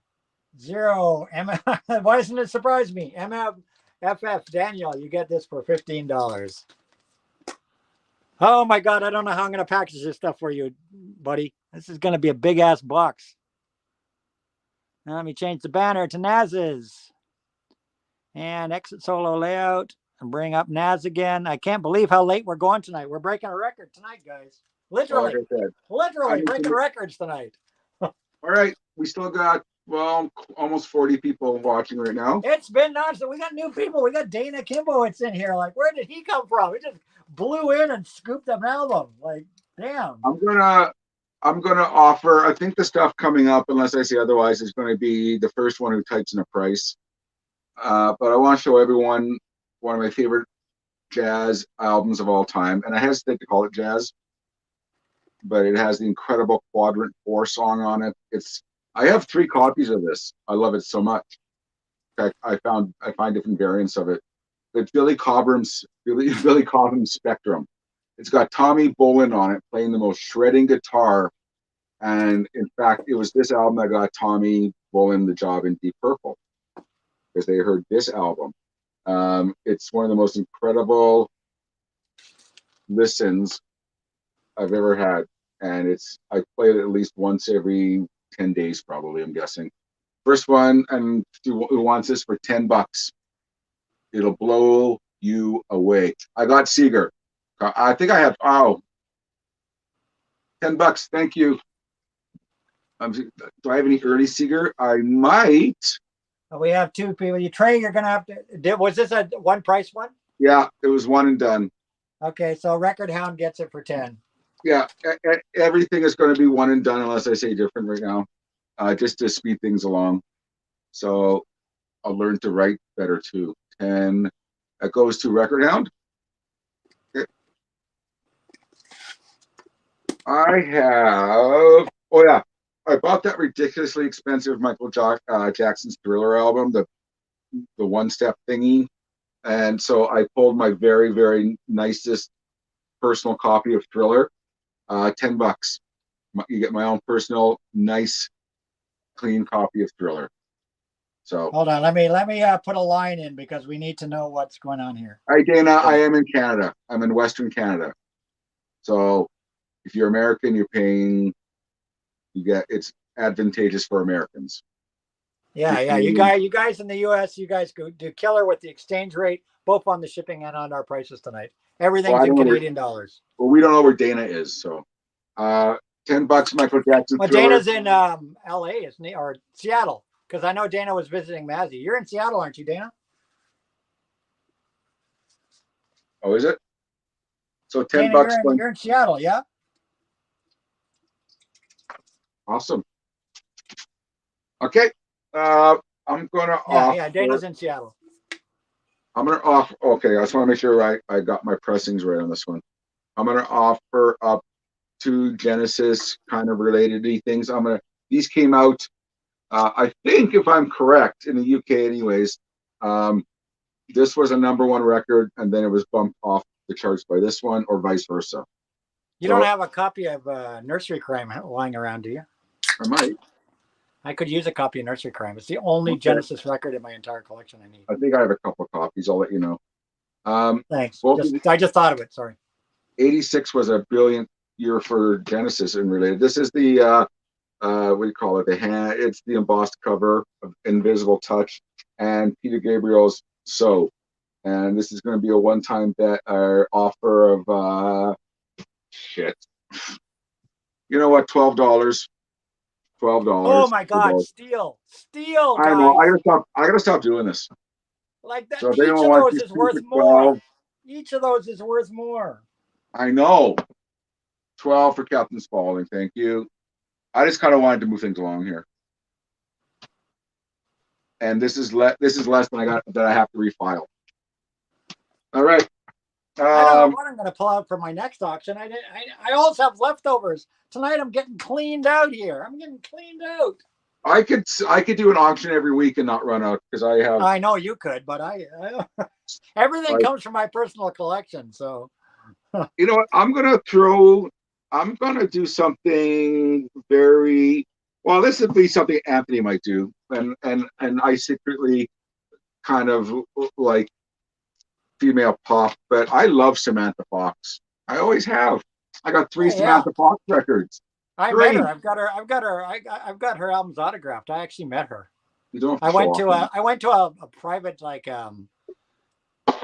0. Why doesn't it surprise me? MFF Daniel, you get this for $15. Oh my God, I don't know how I'm going to package this stuff for you, buddy. This is going to be a big ass box. Now let me change the banner to Nazz's. And exit solo layout and bring up Nazz again. I can't believe how late we're going tonight. We're breaking a record tonight, guys. Literally, breaking records tonight. All right, we still got almost 40 people watching right now. It's been nonstop. We got new people. We got Dana Kimbowitz in here. Like, where did he come from? He just blew in and scooped an album. Like, damn. I'm gonna offer. I think the stuff coming up, unless I say otherwise, is going to be the first one who types in a price. But I want to show everyone one of my favorite jazz albums of all time, and I hesitate to call it jazz, but it has the incredible Quadrant 4 song on it. I have 3 copies of this. I love it so much. In fact, I find different variants of it. It's Billy Cobham's Spectrum. It's got Tommy Bolin on it playing the most shredding guitar, and in fact, it was this album that got Tommy Bolin the job in Deep Purple because they heard this album. It's one of the most incredible listens I've ever had, and I play it at least once every 10 days, probably. I'm guessing. First one, and who wants this for $10? It'll blow you away. I got Seeger. I think I have. $10. Thank you. Do I have any early Seeger? I might. We have 2 people. Trey, you're gonna have to. Was this a one price one? Yeah, it was one and done. Okay, so Record Hound gets it for 10. Yeah, everything is going to be one and done unless I say different right now, just to speed things along. So I'll learn to write better too. 10. That goes to Record Hound. Okay. I have. Oh yeah, I bought that ridiculously expensive Michael Jackson's Thriller album, the one-step thingy, and so I pulled my very, very nicest personal copy of Thriller. $10. You get my own personal, nice, clean copy of Thriller. So hold on, let me put a line in because we need to know what's going on here. Hi Dana, I am in Canada. I'm in Western Canada. So if you're American, you're paying. It's advantageous for Americans. Yeah. You guys in the U.S., you guys do killer with the exchange rate, both on the shipping and on our prices tonight. Everything's in Canadian dollars. Well, we don't know where Dana is, so $10 Michael Jackson. Well, Dana's in L.A., isn't he, or Seattle? Because I know Dana was visiting Mazzy. You're in Seattle, aren't you, Dana? Oh, is it? So $10. Dana, you're in Seattle, yeah. Awesome. Okay, I'm gonna offer. Yeah, Dana's in Seattle. I'm gonna offer. Okay, I just want to make sure I got my pressings right on this one. I'm gonna offer up two Genesis kind of related things. These came out, I think, if I'm correct, in the UK, anyways. This was a #1 record, and then it was bumped off the charts by this one, or vice versa. You don't have a copy of Nursery Crime lying around, do you? I might. I could use a copy of Nursery Crime. It's the only Genesis record in my entire collection I need. I think I have a couple of copies. I'll let you know. Thanks. I just thought of it. Sorry. 86 was a brilliant year for Genesis and related. This is the what do you call it? It's the embossed cover of Invisible Touch and Peter Gabriel's So. And this is going to be a one-time bet or offer of shit. You know what? $12. $12. Oh my God! Steal, guys. I know. I gotta stop doing this. Like that. So Each of those is worth more. Each of those is worth more. I know. 12 for Captain Spaulding. Thank you. I just kind of wanted to move things along here. And this is less than I have to refile. All right. I don't know what I'm going to pull out for my next auction. I also have leftovers tonight. I'm getting cleaned out here. I'm getting cleaned out. I could do an auction every week and not run out because I have. I know you could, but everything comes from my personal collection. So, you know what? I'm gonna do something very well. This would be something Anthony might do, and I secretly kind of like female pop, but I love Samantha Fox. I always have. I got 3 Samantha Fox records. I met her. I've got her albums autographed. I actually met her. You don't. I went to a private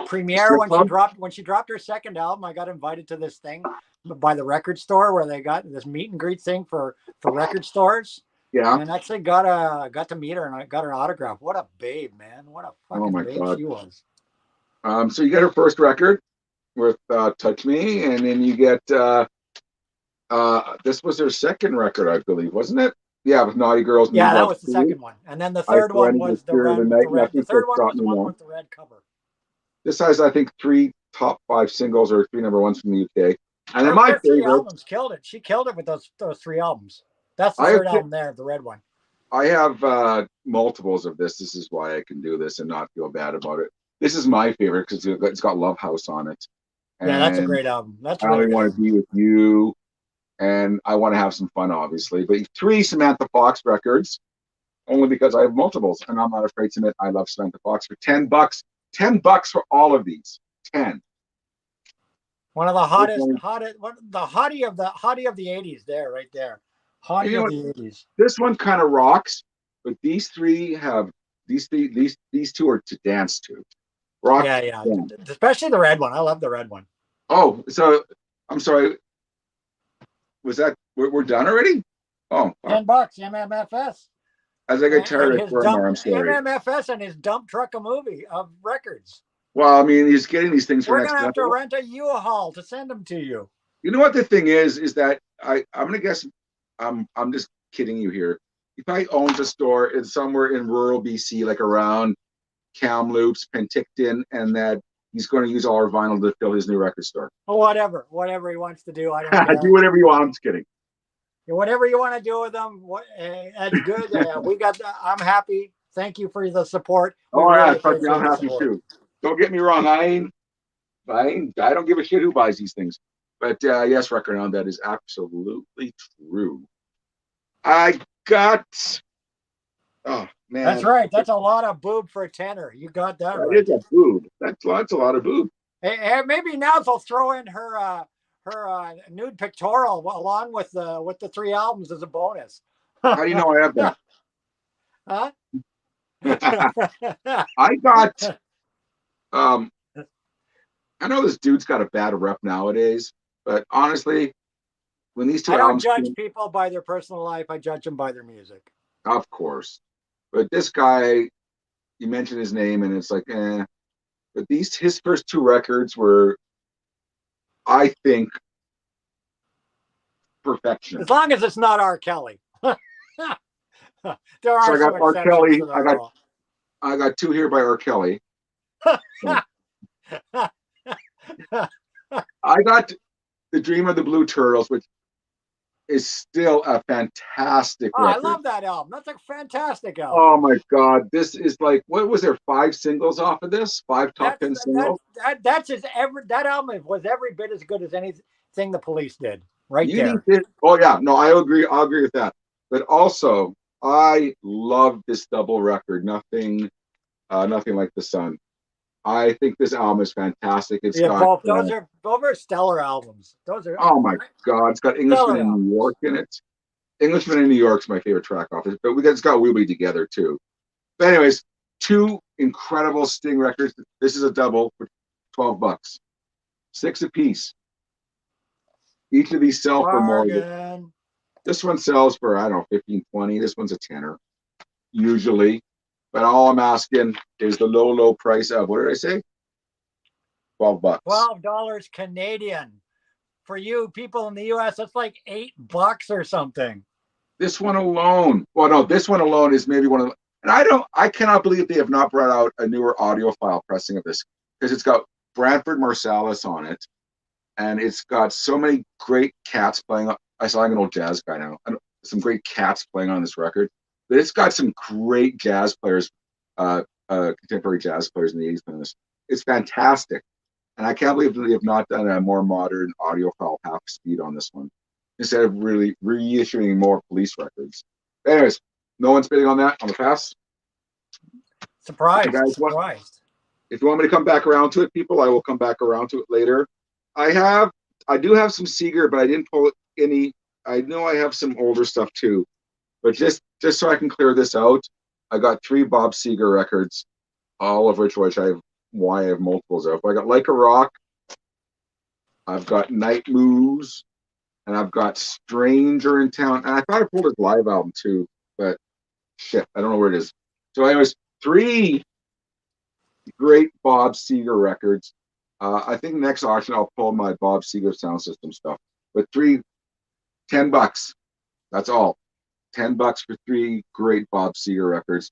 premiere when she dropped her second album. I got invited to this thing by the record store where they got this meet and greet thing for record stores. Yeah. And actually got to meet her and I got her autograph. What a babe, man! What a fucking babe she was. So you get her first record with "Touch Me," and then you get. This was their second record, I believe, wasn't it? Yeah, with Naughty Girls. Yeah, that was the second one, and then the third one was the red. The third one was one with the red cover. This has, I think, 3 top 5 singles or 3 #1s from the UK. And then my 3 albums killed it. She killed it with those 3 albums. That's the third album there, the red one. I have multiples of this. This is why I can do this and not feel bad about it. This is my favorite because it's got Love House on it. Yeah, that's a great album. That's I Only Want to Be With You. And I want to have some fun, obviously. But 3 Samantha Fox records, only because I have multiples, and I'm not afraid to admit I love Samantha Fox for $10. $10 for all of these. 10. One of the hottie of the 80s there, right there. Hottie of the 80s. This one kind of rocks, but these 3 have these 2 are to dance to. Rock. Yeah. Especially the red one. I love the red one. Oh, so I'm sorry. Was that we're done already? Oh, $10 MMFS. As I get tired of more, I'm sorry. MMFS and his dump truck of records. Well, I mean, he's getting these things. We're gonna have to rent a U-Haul to send them to you. You know what the thing is that I'm gonna guess. I'm just kidding you here. He probably owns a store in somewhere in rural BC, like around Kamloops, Penticton, and that. He's going to use all our vinyl to fill his new record store. Oh, whatever he wants to do. I don't care. Do whatever you want. I'm just kidding. Whatever you want to do with them, that's good. I'm happy. Thank you for the support. I'm happy too. Don't get me wrong. I don't give a shit who buys these things. But yes, record on that is absolutely true. I got. Oh man, that's right. That's a lot of boob for a tenner. You got that right. That is a boob. That's a lot of boob. Hey, maybe Nazz will throw in her nude pictorial along with the 3 albums as a bonus. How do you know I have that? Huh? I got. I know this dude's got a bad rep nowadays, but honestly, when these 2 albums, I don't judge people by their personal life. I judge them by their music. Of course. But this guy, you mentioned his name, and it's like, But his first 2 records were, I think, perfection. As long as it's not R. Kelly. There are so I got R. Kelly. I got 2 here by R. Kelly. The Dream of the Blue Turtles, which is still a fantastic Oh, I record. love that album. That's a fantastic album. Oh my God, this is like, what was there? 5 singles off of this? 5 top 10 singles. That's as that album was every bit as good as anything the Police did. Right You there. need to. Oh yeah, no, I agree. I'll agree with that. But also, I love this double record. Nothing like the Sun. I think this album is fantastic. It's Yeah, got. both those are stellar albums. Those are Oh my God, it's got Englishman in New York in it. Englishman in New York's my favorite track off it, but it's got We'll Be Together too. But anyways, 2 incredible Sting records. This is a double for $12, 6 apiece. Each of these sell for more. This one sells for, I don't know, 15, 20. This one's a tenner, usually. But all I'm asking is the low price of, what did I say? $12. $12 Canadian. For you people in the US, that's like $8 or something. This one alone. Well, no, this one alone is maybe one of the, and I cannot believe they have not brought out a newer audiophile pressing of this, because it's got Branford Marsalis on it, and it's got so many great cats playing. I sound like an old jazz guy now. Some great cats playing on this record, but it's got some great jazz players, contemporary jazz players in the 80s playing this. It's fantastic, and I can't believe they have not done a more modern audiophile half speed on this one, instead of really reissuing more Police records. Anyways, no one's bidding on that. On the pass. Surprised. If you want me to come back around to it, people, I will come back around to it later. I do have some Seeger, but I didn't pull any. I know I have some older stuff too, but just so I can clear this out, I got 3 Bob Seger records, all of which I have multiples of. I got Like a Rock, I've got Night Moves, and I've got Stranger in Town. And I thought I pulled his live album too, but shit, I don't know where it is. So anyways, 3 great Bob Seger records. I think next auction I'll pull my Bob Seger sound system stuff. But $10. That's all. $10 for 3 great Bob Seger records.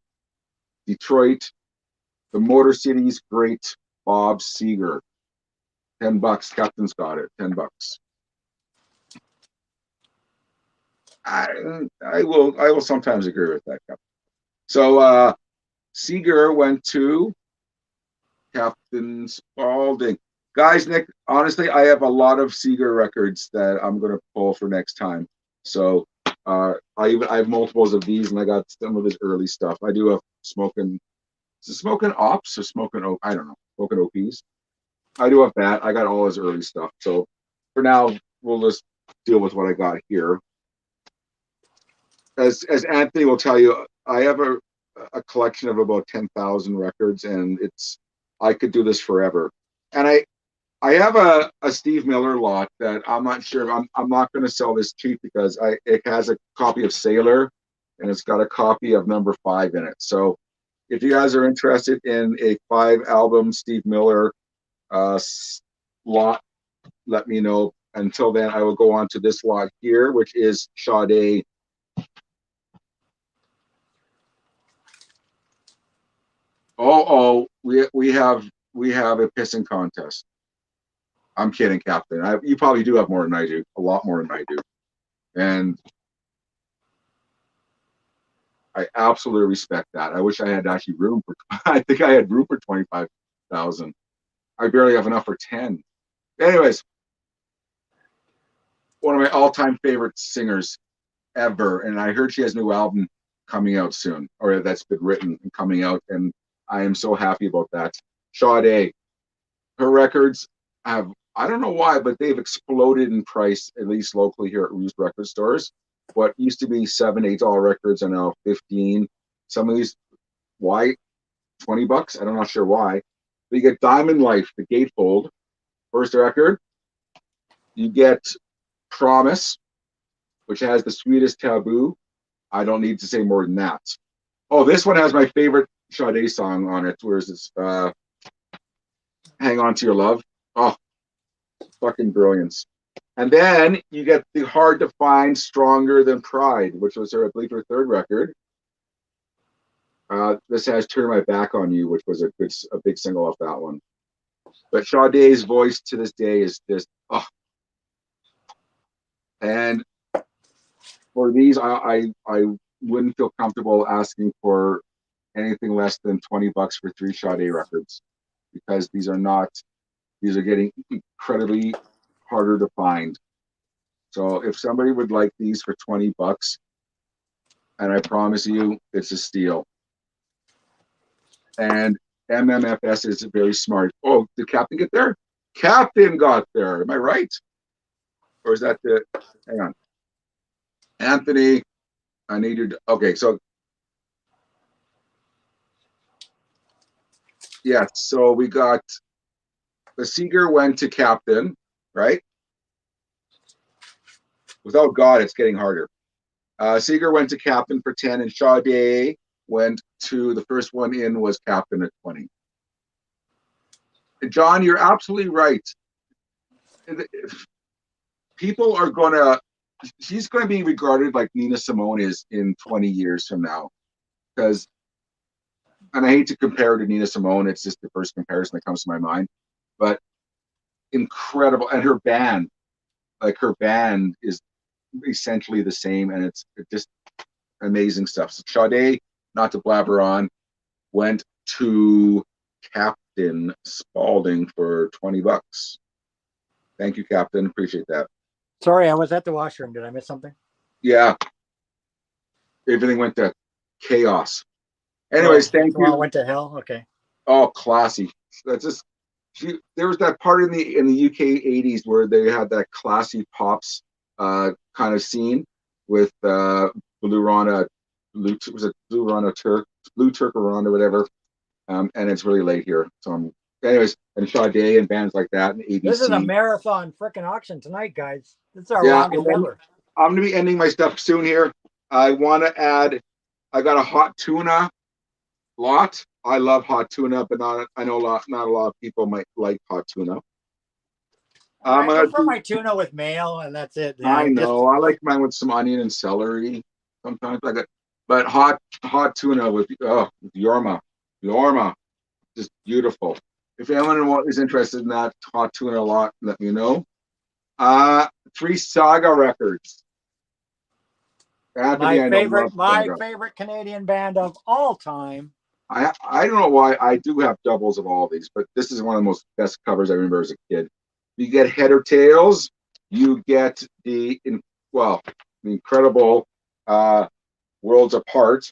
Detroit, the Motor City's great Bob Seger. $10. Captain's got it. $10. I will sometimes agree with that, Captain. So Seeger went to Captain Spaulding. Guys, Nick, honestly, I have a lot of Seeger records that I'm going to pull for next time. So I have multiples of these, and I got some of his early stuff. I do have Smoking Ops or Smoking I don't know, Smoking OPs. I do have that. I got all his early stuff. So for now, we'll just deal with what I got here. As Anthony will tell you, I have a collection of about 10,000 records, and I could do this forever. And I have a Steve Miller lot that I'm not sure. I'm not going to sell this cheap, because it has a copy of Sailor, and it's got a copy of number 5 in it. So if you guys are interested in a 5-album Steve Miller lot, let me know. Until then, I will go on to this lot here, which is Sade. We have a pissing contest. I'm kidding, Captain. You probably do have more than I do, a lot more than I do, and I absolutely respect that. I wish I had actually room for. I think I had room for 25,000. I barely have enough for 10. Anyways, one of my all-time favorite singers ever, and I heard she has a new album coming out soon, or that's been written and coming out, and I am so happy about that. Sade, her records have, I don't know why, but they've exploded in price, at least locally here at used record stores. What used to be $7, $8 records are now 15. Some of these, why? $20? I'm not sure why. But you get Diamond Life, the Gatefold, first record. You get Promise, which has the Sweetest Taboo. I don't need to say more than that. Oh, this one has my favorite Sade song on it. Where's this? Hang On to Your Love. Oh, fucking brilliance. And then you get the hard to find Stronger Than Pride, which was her, I believe, her 3rd record. This has Turn My Back on You, which was a big single off that one. But Sade's voice to this day is just, And for these, I wouldn't feel comfortable asking for anything less than $20 for 3 Sade records, because these are getting incredibly harder to find. So if somebody would like these for $20, and I promise you, it's a steal. And MMFS is very smart. Oh, did Captain get there? Captain got there. Am I right? Or is that the? Hang on, Anthony. I need you. Okay, so yeah, so we got the Seeger went to Captain, right? Without God, it's getting harder. Seeger went to Captain for 10, and Sade went to, the first one in was Captain at 20. John, you're absolutely right. People are she's going to be regarded like Nina Simone is in 20 years from now. Because, and I hate to compare to Nina Simone, it's just the first comparison that comes to my mind, but incredible. And her band is essentially the same, and it's just amazing stuff. So Sade, not to blabber on, went to Captain Spaulding for $20. Thank you, Captain. Appreciate that. Sorry, I was at the washroom. Did I miss something? Yeah. Everything went to chaos. Anyways, thank you. Went to hell. Okay. Oh, classy. That's just. There was that part in the UK 80s where they had that classy pops kind of scene with Blue Rana, Blue Turkarana, whatever. And it's really late here. So anyways, and Sade and bands like that and ABC. This is a marathon freaking auction tonight, guys. This is our longest ever. I'm gonna be ending my stuff soon here. I want to add. I got a hot tuna lot. I love hot tuna, but I know not a lot of people might like hot tuna. I prefer my tuna with mayo, and that's it. I know. I like mine with some onion and celery. Sometimes but hot tuna with Yorma, just beautiful. If anyone is interested in that hot tuna a lot, let me know. 3 Saga records. Anthony, my favorite Canadian band of all time. I don't know why I do have doubles of all these, but this is one of the most best covers I remember as a kid. You get Head or Tails, you get the incredible Worlds Apart.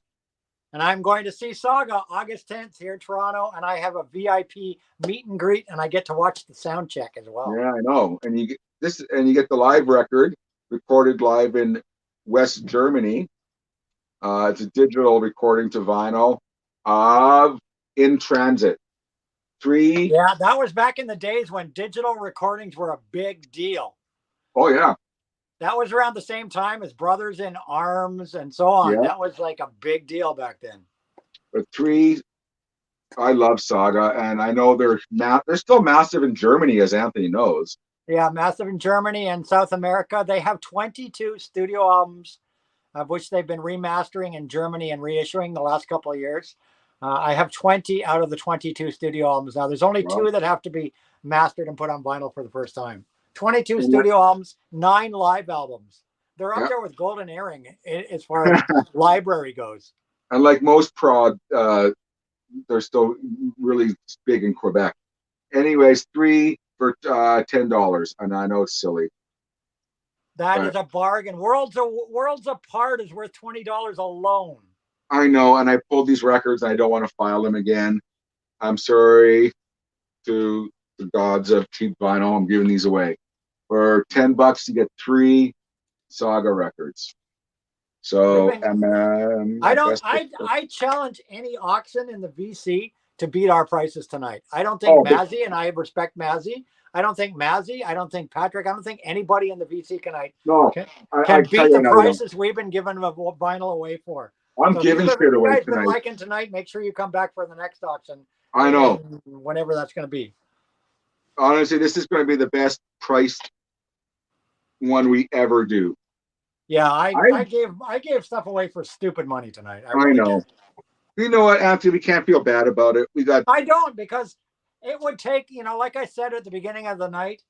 And I'm going to see Saga August 10th here in Toronto, and I have a VIP meet and greet, and I get to watch the sound check as well. Yeah, I know. And you get this, and you get the live record recorded live in West Germany. It's a digital recording to vinyl of In Transit. 3. Yeah, that was back in the days when digital recordings were a big deal. Oh yeah. That was around the same time as Brothers in Arms and so on. Yeah. That was like a big deal back then. But 3, I love Saga, and I know they're still massive in Germany, as Anthony knows. Yeah, massive in Germany and South America. They have 22 studio albums, of which they've been remastering in Germany and reissuing the last couple of years. I have 20 out of the 22 studio albums now. There's only 2 that have to be mastered and put on vinyl for the first time. 22 studio albums, 9 live albums. They're up there with Golden Earring as far as library goes. And like most prog, they're still really big in Quebec. Anyways, 3 for $10, and I know it's silly. That is a bargain. Worlds Apart is worth $20 alone. I know, and I pulled these records, and I don't want to file them again. I'm sorry to the gods of cheap vinyl. I'm giving these away. For $10, you get 3 Saga records. So, I challenge any auction in the VC to beat our prices tonight. I don't think Mazzy, and I respect Mazzy. I don't think Mazzy. I don't think Patrick. I don't think anybody in the VC tonight can beat the prices we've been giving vinyl away for. I'm giving shit away tonight. Been liking tonight. Make sure you come back for the next auction. I know. Whenever that's going to be. Honestly, this is going to be the best priced one we ever do. Yeah, I gave stuff away for stupid money tonight. I really know. Did. You know what, Anthony? We can't feel bad about it. I don't, because it would take, like I said at the beginning of the night,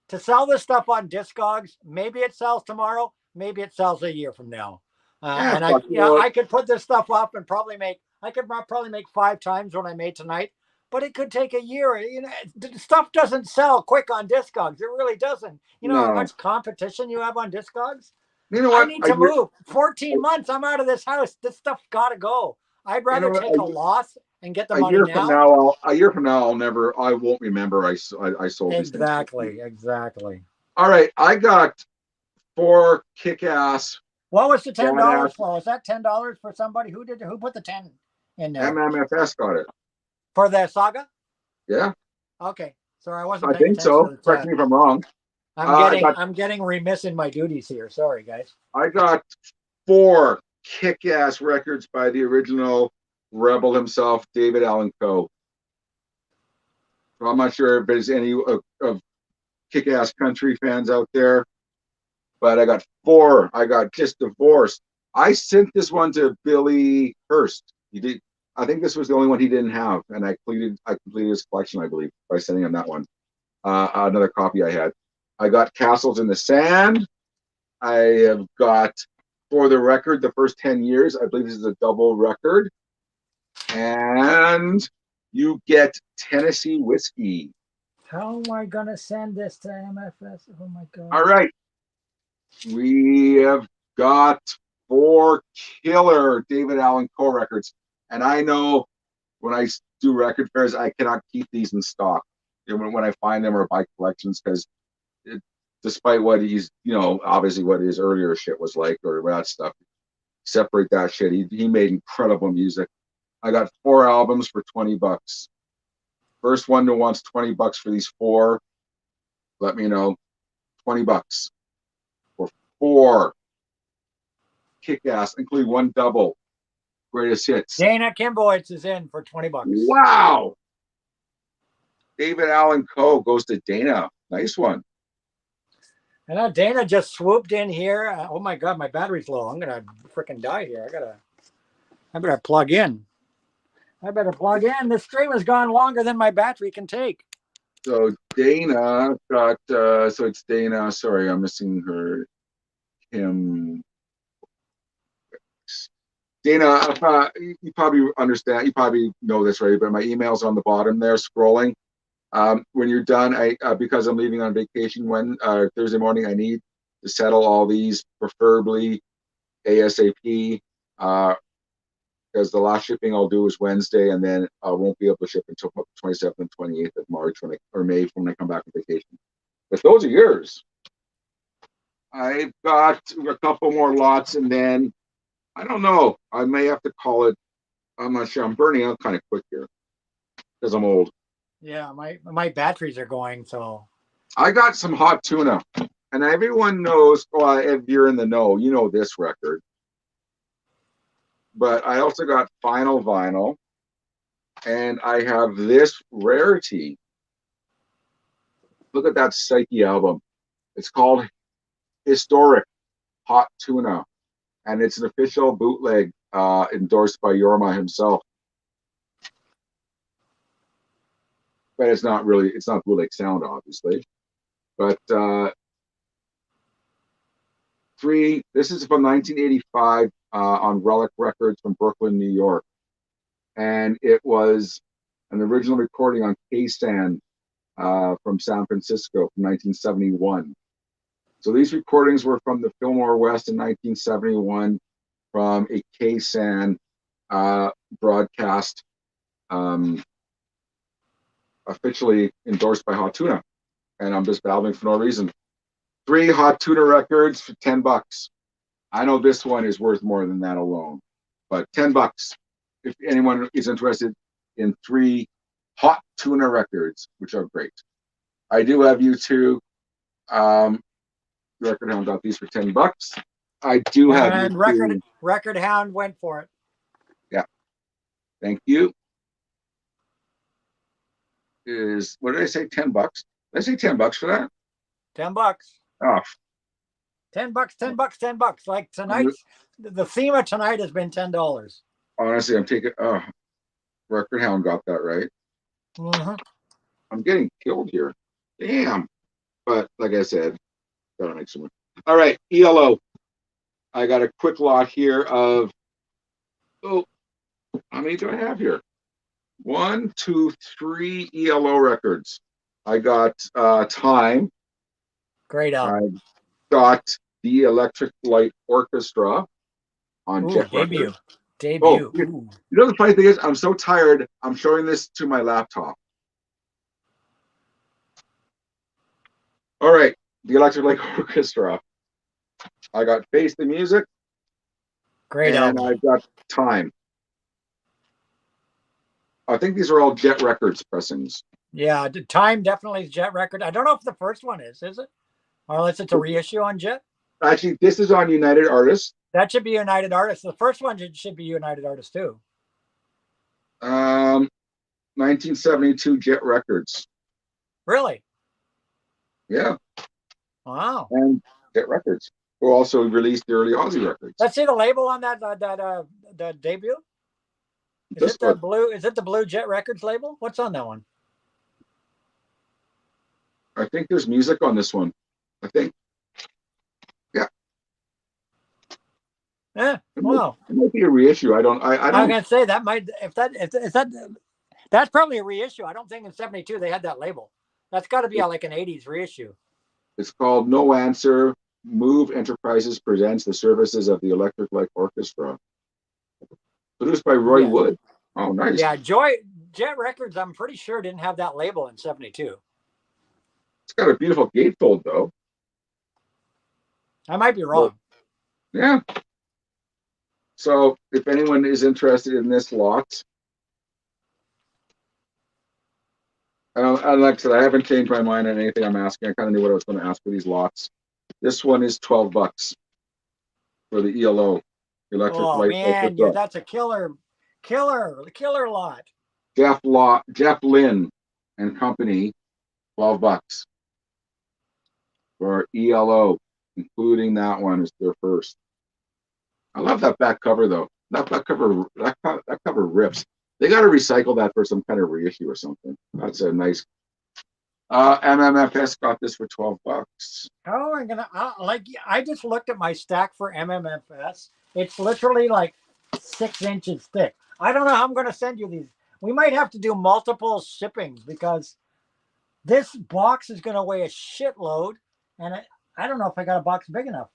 to sell this stuff on Discogs. Maybe it sells tomorrow. Maybe it sells a year from now. Yeah, And fuck, you know what? I could put this stuff up and probably make. I could probably make 5 times what I made tonight, but it could take a year. You know, the stuff doesn't sell quick on Discogs. It really doesn't. You know how No. much competition you have on Discogs? You know I what? need to move. 14 months. I'm out of this house. This stuff's got to go. I'd You know rather what? take a loss and get the A money year from now. now, I won't remember I sold these things. Exactly. All right, I got 4 kick-ass What was the $10 badass for? Was that $10 for somebody? Who put the 10 in there? MMFS got it. For the saga? Yeah, Okay. Sorry, I wasn't I paying think attention to so. the Correct chat. me if I'm wrong. I'm getting remiss in my duties here. Sorry, guys. I got 4 kick-ass records by the original rebel himself, David Allan Coe. So I'm not sure if there's any of kick-ass country fans out there, but I got 4. I got Just Divorced. I sent this one to Billy Hurst. He did. I think this was the only one he didn't have, and I completed his collection, I believe, by sending him that one. Another copy I had. I got Castles in the Sand. I have got For the Record the First 10 Years. I believe this is a double record. And you get Tennessee Whiskey. How am I going to send this to MFS? Oh, my God. All right. We have got 4 killer David Allan Coe records. And I know when I do record fairs, I cannot keep these in stock when I find them or buy collections, because despite what he's, obviously what his earlier shit was like or that stuff, separate that shit. He made incredible music. I got 4 albums for $20. First one that wants $20 for these 4, let me know. $20 for 4 kick-ass, including 1 double greatest hits. Dana Kimboitz is in for $20. Wow. David Allan Coe goes to Dana. Nice one. And Dana just swooped in here. Oh my God, my battery's low. I'm gonna freaking die here. I better plug in. This stream has gone longer than my battery can take. So Dana got. So it's Dana. Sorry, I'm missing her. Him. Dana, you probably understand. You probably know this, right? But my email's on the bottom there, scrolling. When you're done, because I'm leaving on vacation Thursday morning, I need to settle all these, preferably ASAP. Because the last shipping I'll do is Wednesday, and then I won't be able to ship until 27th and 28th of March or May when I come back from vacation. But those are yours. I've got a couple more lots, and then I don't know. I may have to call it. I'm not sure. I'm burning out kind of quick here because I'm old. Yeah, my batteries are going. So I got some hot tuna, and everyone knows. Well, if you're in the know, you know this record. But I also got Final Vinyl, and I have this rarity. Look at that Psyche album. It's called Historic Hot Tuna, and it's an official bootleg endorsed by Yorma himself. But it's not bootleg sound, obviously. But this is from 1985 on Relic Records from Brooklyn, New York. And it was an original recording on K-San from San Francisco from 1971. So these recordings were from the Fillmore West in 1971 from a K-San broadcast officially endorsed by Hot Tuna. And I'm just babbling for no reason. 3 Hot Tuna records for $10. I know this one is worth more than that alone, but $10 if anyone is interested in 3 Hot Tuna records, which are great. I do have U2. Record Hound got these for $10. I do have and Record Hound went for it. Yeah, thank you. What did I say? $10? Did I say $10 for that? $10. Oh, $10, $10. Like tonight, the theme of tonight has been $10. Honestly, I'm taking. Oh, Record Hound got that right. Mm-hmm. I'm getting killed here. Damn. But like I said, gotta make some money. All right, ELO. I got a quick lot here of, oh, how many do I have here? 1, 2, 3 ELO records. I got Time. Great I album. got the Electric Light Orchestra on Ooh, Jet debut. Records. Oh, Debut. Ooh. you know the funny thing is, I'm so tired. I'm showing this to my laptop. All right, the Electric Light Orchestra. I got Face the Music, Great and album. I've got Time. I think these are all Jet Records pressings. Yeah, Time definitely is Jet record. I don't know if the first one is it? Or unless it's a reissue on Jet. Actually, this is on United Artists. That should be United Artists. The first one should be United Artists too. 1972 Jet Records. Really? Yeah, Wow. and Jet Records, who also released the early Aussie records. Let's see the label on the debut. Is it the blue? Is it the blue Jet Records label? What's on that one? I think there's music on this one. I think. Yeah. Yeah. Wow. It might be a reissue. I don't. I'm gonna say that might if that's probably a reissue. I don't think in '72 they had that label. That's got to be like an '80s reissue. It's called No Answer. Move Enterprises presents the services of the Electric Light Orchestra. Produced by Roy Wood. Oh, nice. Yeah, Jet Records, I'm pretty sure didn't have that label in '72. It's got a beautiful gatefold, though. I might be wrong. Yeah. So if anyone is interested in this lot, and like I said, I haven't changed my mind on anything I'm asking. I kind of knew what I was going to ask for these lots. This one is $12 for the ELO. Electric Light man, Orchestra. that's a killer lot. Jeff Lynne and Company, $12 for ELO, including that one is their first. I love that back cover though. That cover rips. They got to recycle that for some kind of reissue or something. That's a nice. MMFS got this for $12. Oh, I'm gonna I just looked at my stack for MMFS. It's literally like 6 inches thick. I don't know how I'm going to send you these. We might have to do multiple shippings because this box is going to weigh a shitload, and I don't know if I got a box big enough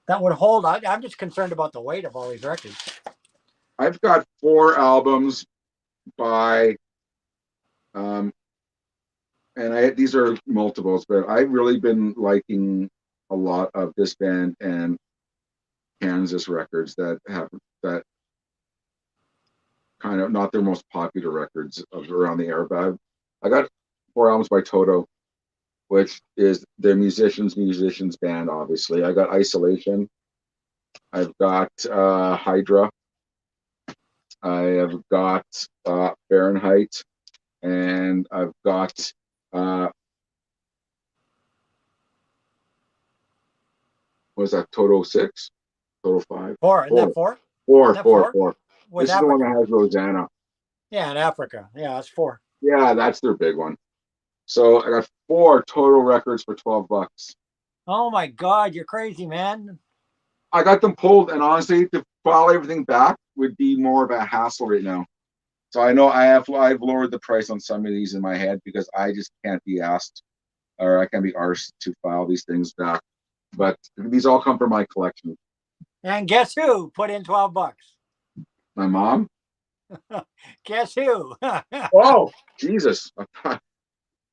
that would hold. I'm just concerned about the weight of all these records. I've got 4 albums by, and these are multiples, but I've really been liking a lot of this band and Kansas records that kind of not their most popular records of around the era. But I got 4 albums by Toto, which is their musicians band. Obviously, I got Isolation. I've got Hydra. I have got Fahrenheit, and I've got was that Toto 6? Toto 5? 4. Isn't that 4? 4. With this is the one that has Rosanna. Yeah, in Africa. Yeah, it's 4. Yeah, that's their big one. So I got 4 total records for $12. Oh my God, you're crazy, man. I got them pulled, and honestly, to file everything back would be more of a hassle right now. So I know I've lowered the price on some of these in my head because I just can't be asked, or I can't be arsed to file these things back. But these all come from my collection. And guess who put in $12? My mom. Guess who? Oh, Jesus.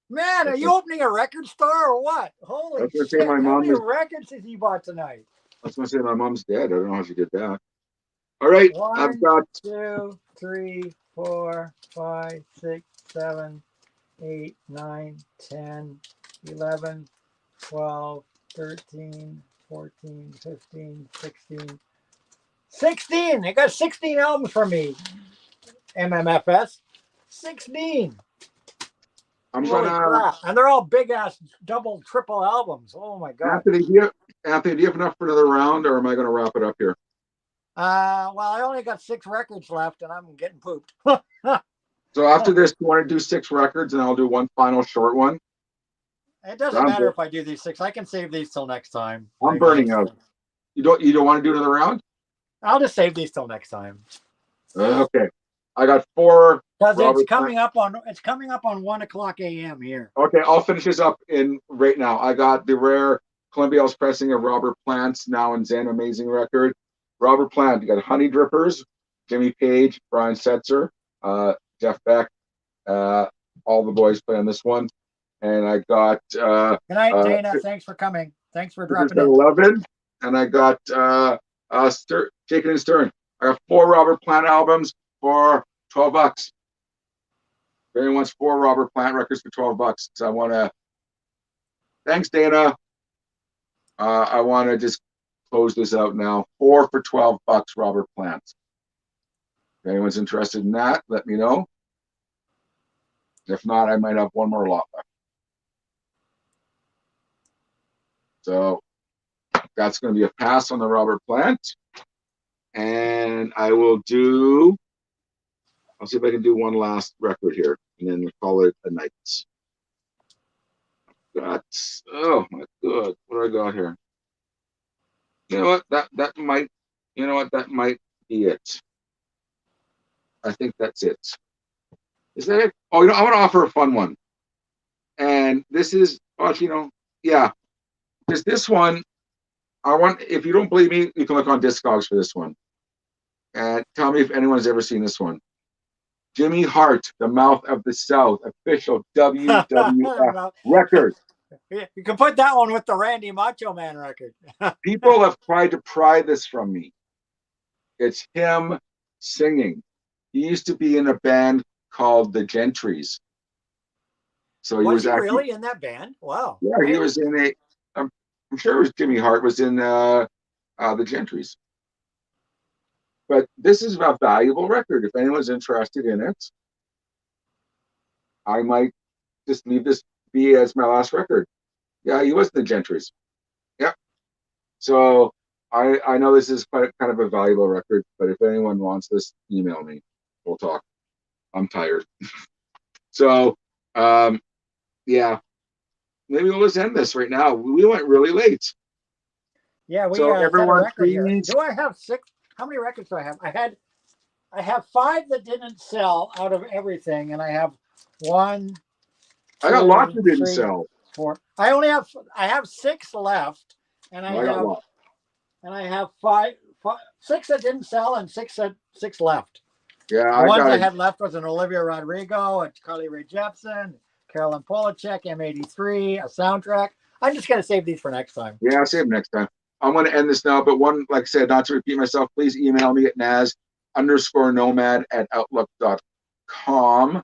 Man, are you opening a record store or what? Holy shit. How many records has he bought tonight? I was going to say my mom's dead. I don't know how she did that. All right. 1, 2, 3, 4, 5, 6, 7, 8, 9, 10, 11, 12, 13, 14, 15, 16. 16! They got 16 albums from me. MMFS. 16. I'm gonna. And they're all big ass double, triple albums. Oh my God. Anthony, do you have enough for another round, or am I going to wrap it up here? Well, I only got 6 records left, and I'm getting pooped. So after this, you want to do 6 records, and I'll do one final short one. It doesn't matter if I do these 6. I can save these till next time. I'm burning out. You don't want to do another round? I'll just save these till next time. Okay. I got 4. Because it's coming up on 1:00 a.m. here. Okay, I'll finish this up in right now. I got the rare Columbia House pressing of Robert Plant's Now and Zen amazing record. Robert Plant, you got Honey Drippers, Jimmy Page, Brian Setzer, Jeff Beck, all the boys play on this one. And I got good night, Dana. Thanks for coming. Thanks for dropping in. 11, and I got Jacob and Stern. I got 4 Robert Plant albums for $12. If anyone wants 4 Robert Plant records for $12, so I want to. Thanks, Dana. I want to just close this out now. 4 for $12, Robert Plant. If anyone's interested in that, let me know. If not, I might have one more lot left. So that's going to be a pass on the Robert Plant. And I will do, I'll see if I can do one last record here and then we'll call it a night. That's, oh my God, what do I got here? You know what, that might be it. I think that's it. Is that it? Oh, I want to offer a fun one. And this is, yeah. Because this one, if you don't believe me, you can look on Discogs for this one. And tell me if anyone's ever seen this one. Jimmy Hart, The Mouth of the South, official WWF record. You can put that one with the Randy Macho Man record. People have tried to pry this from me. It's him singing. He used to be in a band called the Gentrys. So was he really in that band? Wow. Yeah, he was in a. I'm sure it was Jimmy Hart was in the Gentrys. But this is a valuable record. If anyone's interested in it, I might just leave this be as my last record. Yeah, he was in the Gentrys. Yep. So I know this is kind of a valuable record, but if anyone wants this, email me. We'll talk. I'm tired. So, yeah. Maybe we'll just end this right now. We went really late. Yeah, we so everyone, please. Do I have 6? How many records do I have? I have 5 that didn't sell out of everything, and I have 1. I got lots that didn't sell. 4. I have 6 left, and I have 6 that didn't sell and 6 left. Yeah, the ones I had left was an Olivia Rodrigo, a Carly Rae Jepsen, Carolyn Polachek, M83, a soundtrack. I'm just going to save these for next time. Yeah, I'll save them next time. I'm going to end this now, but like I said, not to repeat myself, please email me at Nazz_Nomad@outlook.com.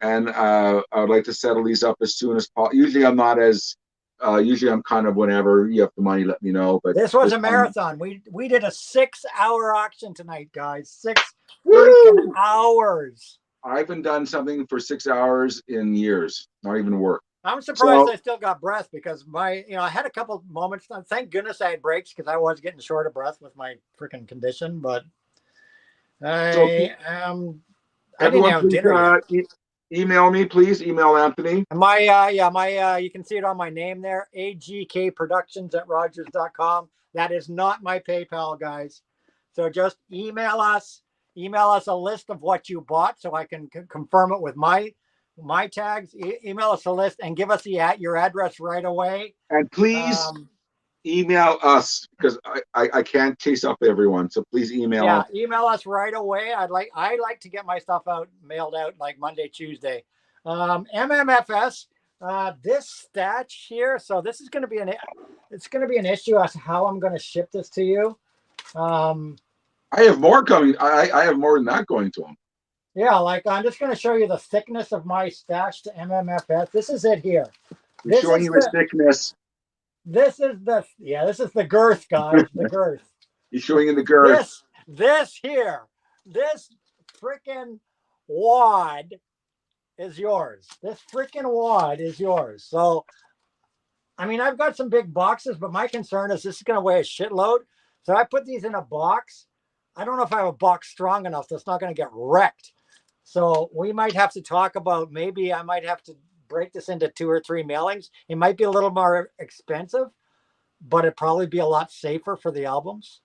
And I would like to settle these up as soon as possible. Usually I'm not as, usually I'm kind of whenever you have the money, let me know. But this was a marathon. We did a 6-hour auction tonight, guys. 6 freaking hours. I haven't done something for 6 hours in years, not even work. I'm surprised I still got breath because I had a couple moments. Thank goodness I had breaks because I was getting short of breath with my freaking condition. But I didn't have dinner yet. Email me, please. Email Anthony. You can see it on my name there. AGK Productions @Rogers.com. That is not my PayPal, guys. So just email us. Email us a list of what you bought so I can confirm it with my tags. Email us a list and give us your address right away. And please email us because I can't chase up everyone. So please email. Yeah, email us right away. I like to get my stuff mailed out like Monday, Tuesday. MMFS. This statch here. So this is going to be an issue as to how I'm going to ship this to you. I have more coming. I have more than that going to them. Yeah, I'm just going to show you the thickness of my stash to MMFS. This is it here. We're showing you the thickness. This is the girth, guys. The girth. You're showing you the girth. This freaking wad is yours. This freaking wad is yours. So, I've got some big boxes, but my concern is this is going to weigh a shitload. So I put these in a box. I don't know if I have a box strong enough that's not going to get wrecked. So we might have to talk about, maybe I might have to break this into 2 or 3 mailings. It might be a little more expensive, but it'd probably be a lot safer for the albums.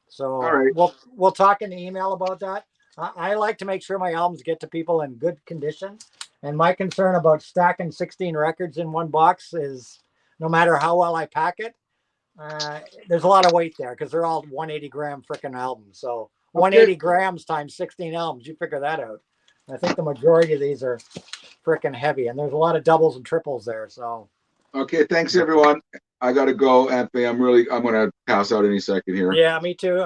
So All right. we'll talk in the email about that. I like to make sure my albums get to people in good condition. And my concern about stacking 16 records in one box is no matter how well I pack it, there's a lot of weight there because they're all 180 gram freaking albums. So 180 grams times 16 albums, you figure that out. I think the majority of these are freaking heavy, and there's a lot of doubles and triples there. So okay, thanks everyone. I gotta go, Anthony. I'm gonna pass out any second here. yeah, me too.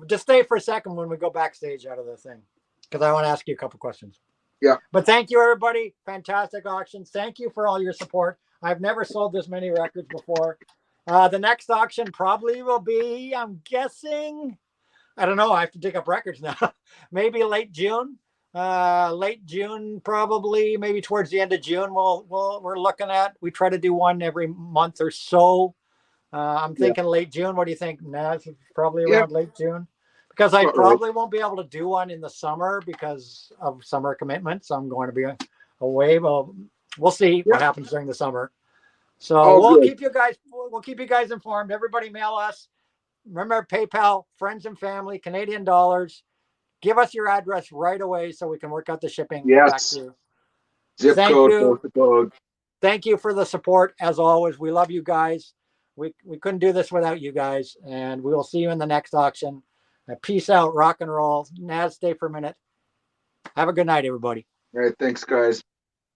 Just stay for a second when we go backstage out of the thing, because I want to ask you a couple questions. Yeah. But thank you, everybody. Fantastic auctions. Thank you for all your support. I've never sold this many records before. The next auction probably will be, I'm guessing, I don't know. I have to dig up records now. Maybe late June. Late June, probably. Maybe towards the end of June. We're looking at. We try to do one every month or so. I'm thinking late June. What do you think, Nazz? Probably around late June. Because I probably won't be able to do one in the summer because of summer commitments. I'm going to be away. Well, we'll see what happens during the summer. So we'll keep you guys informed. Everybody mail us. Remember PayPal, friends and family, Canadian dollars. Give us your address right away so we can work out the shipping. Yes. Back to you. Zip code, postal code. Thank you for the support as always. We love you guys. We couldn't do this without you guys, and we will see you in the next auction. Peace out, rock and roll. Nazz, stay for a minute. Have a good night, everybody. All right, thanks, guys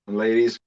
and ladies.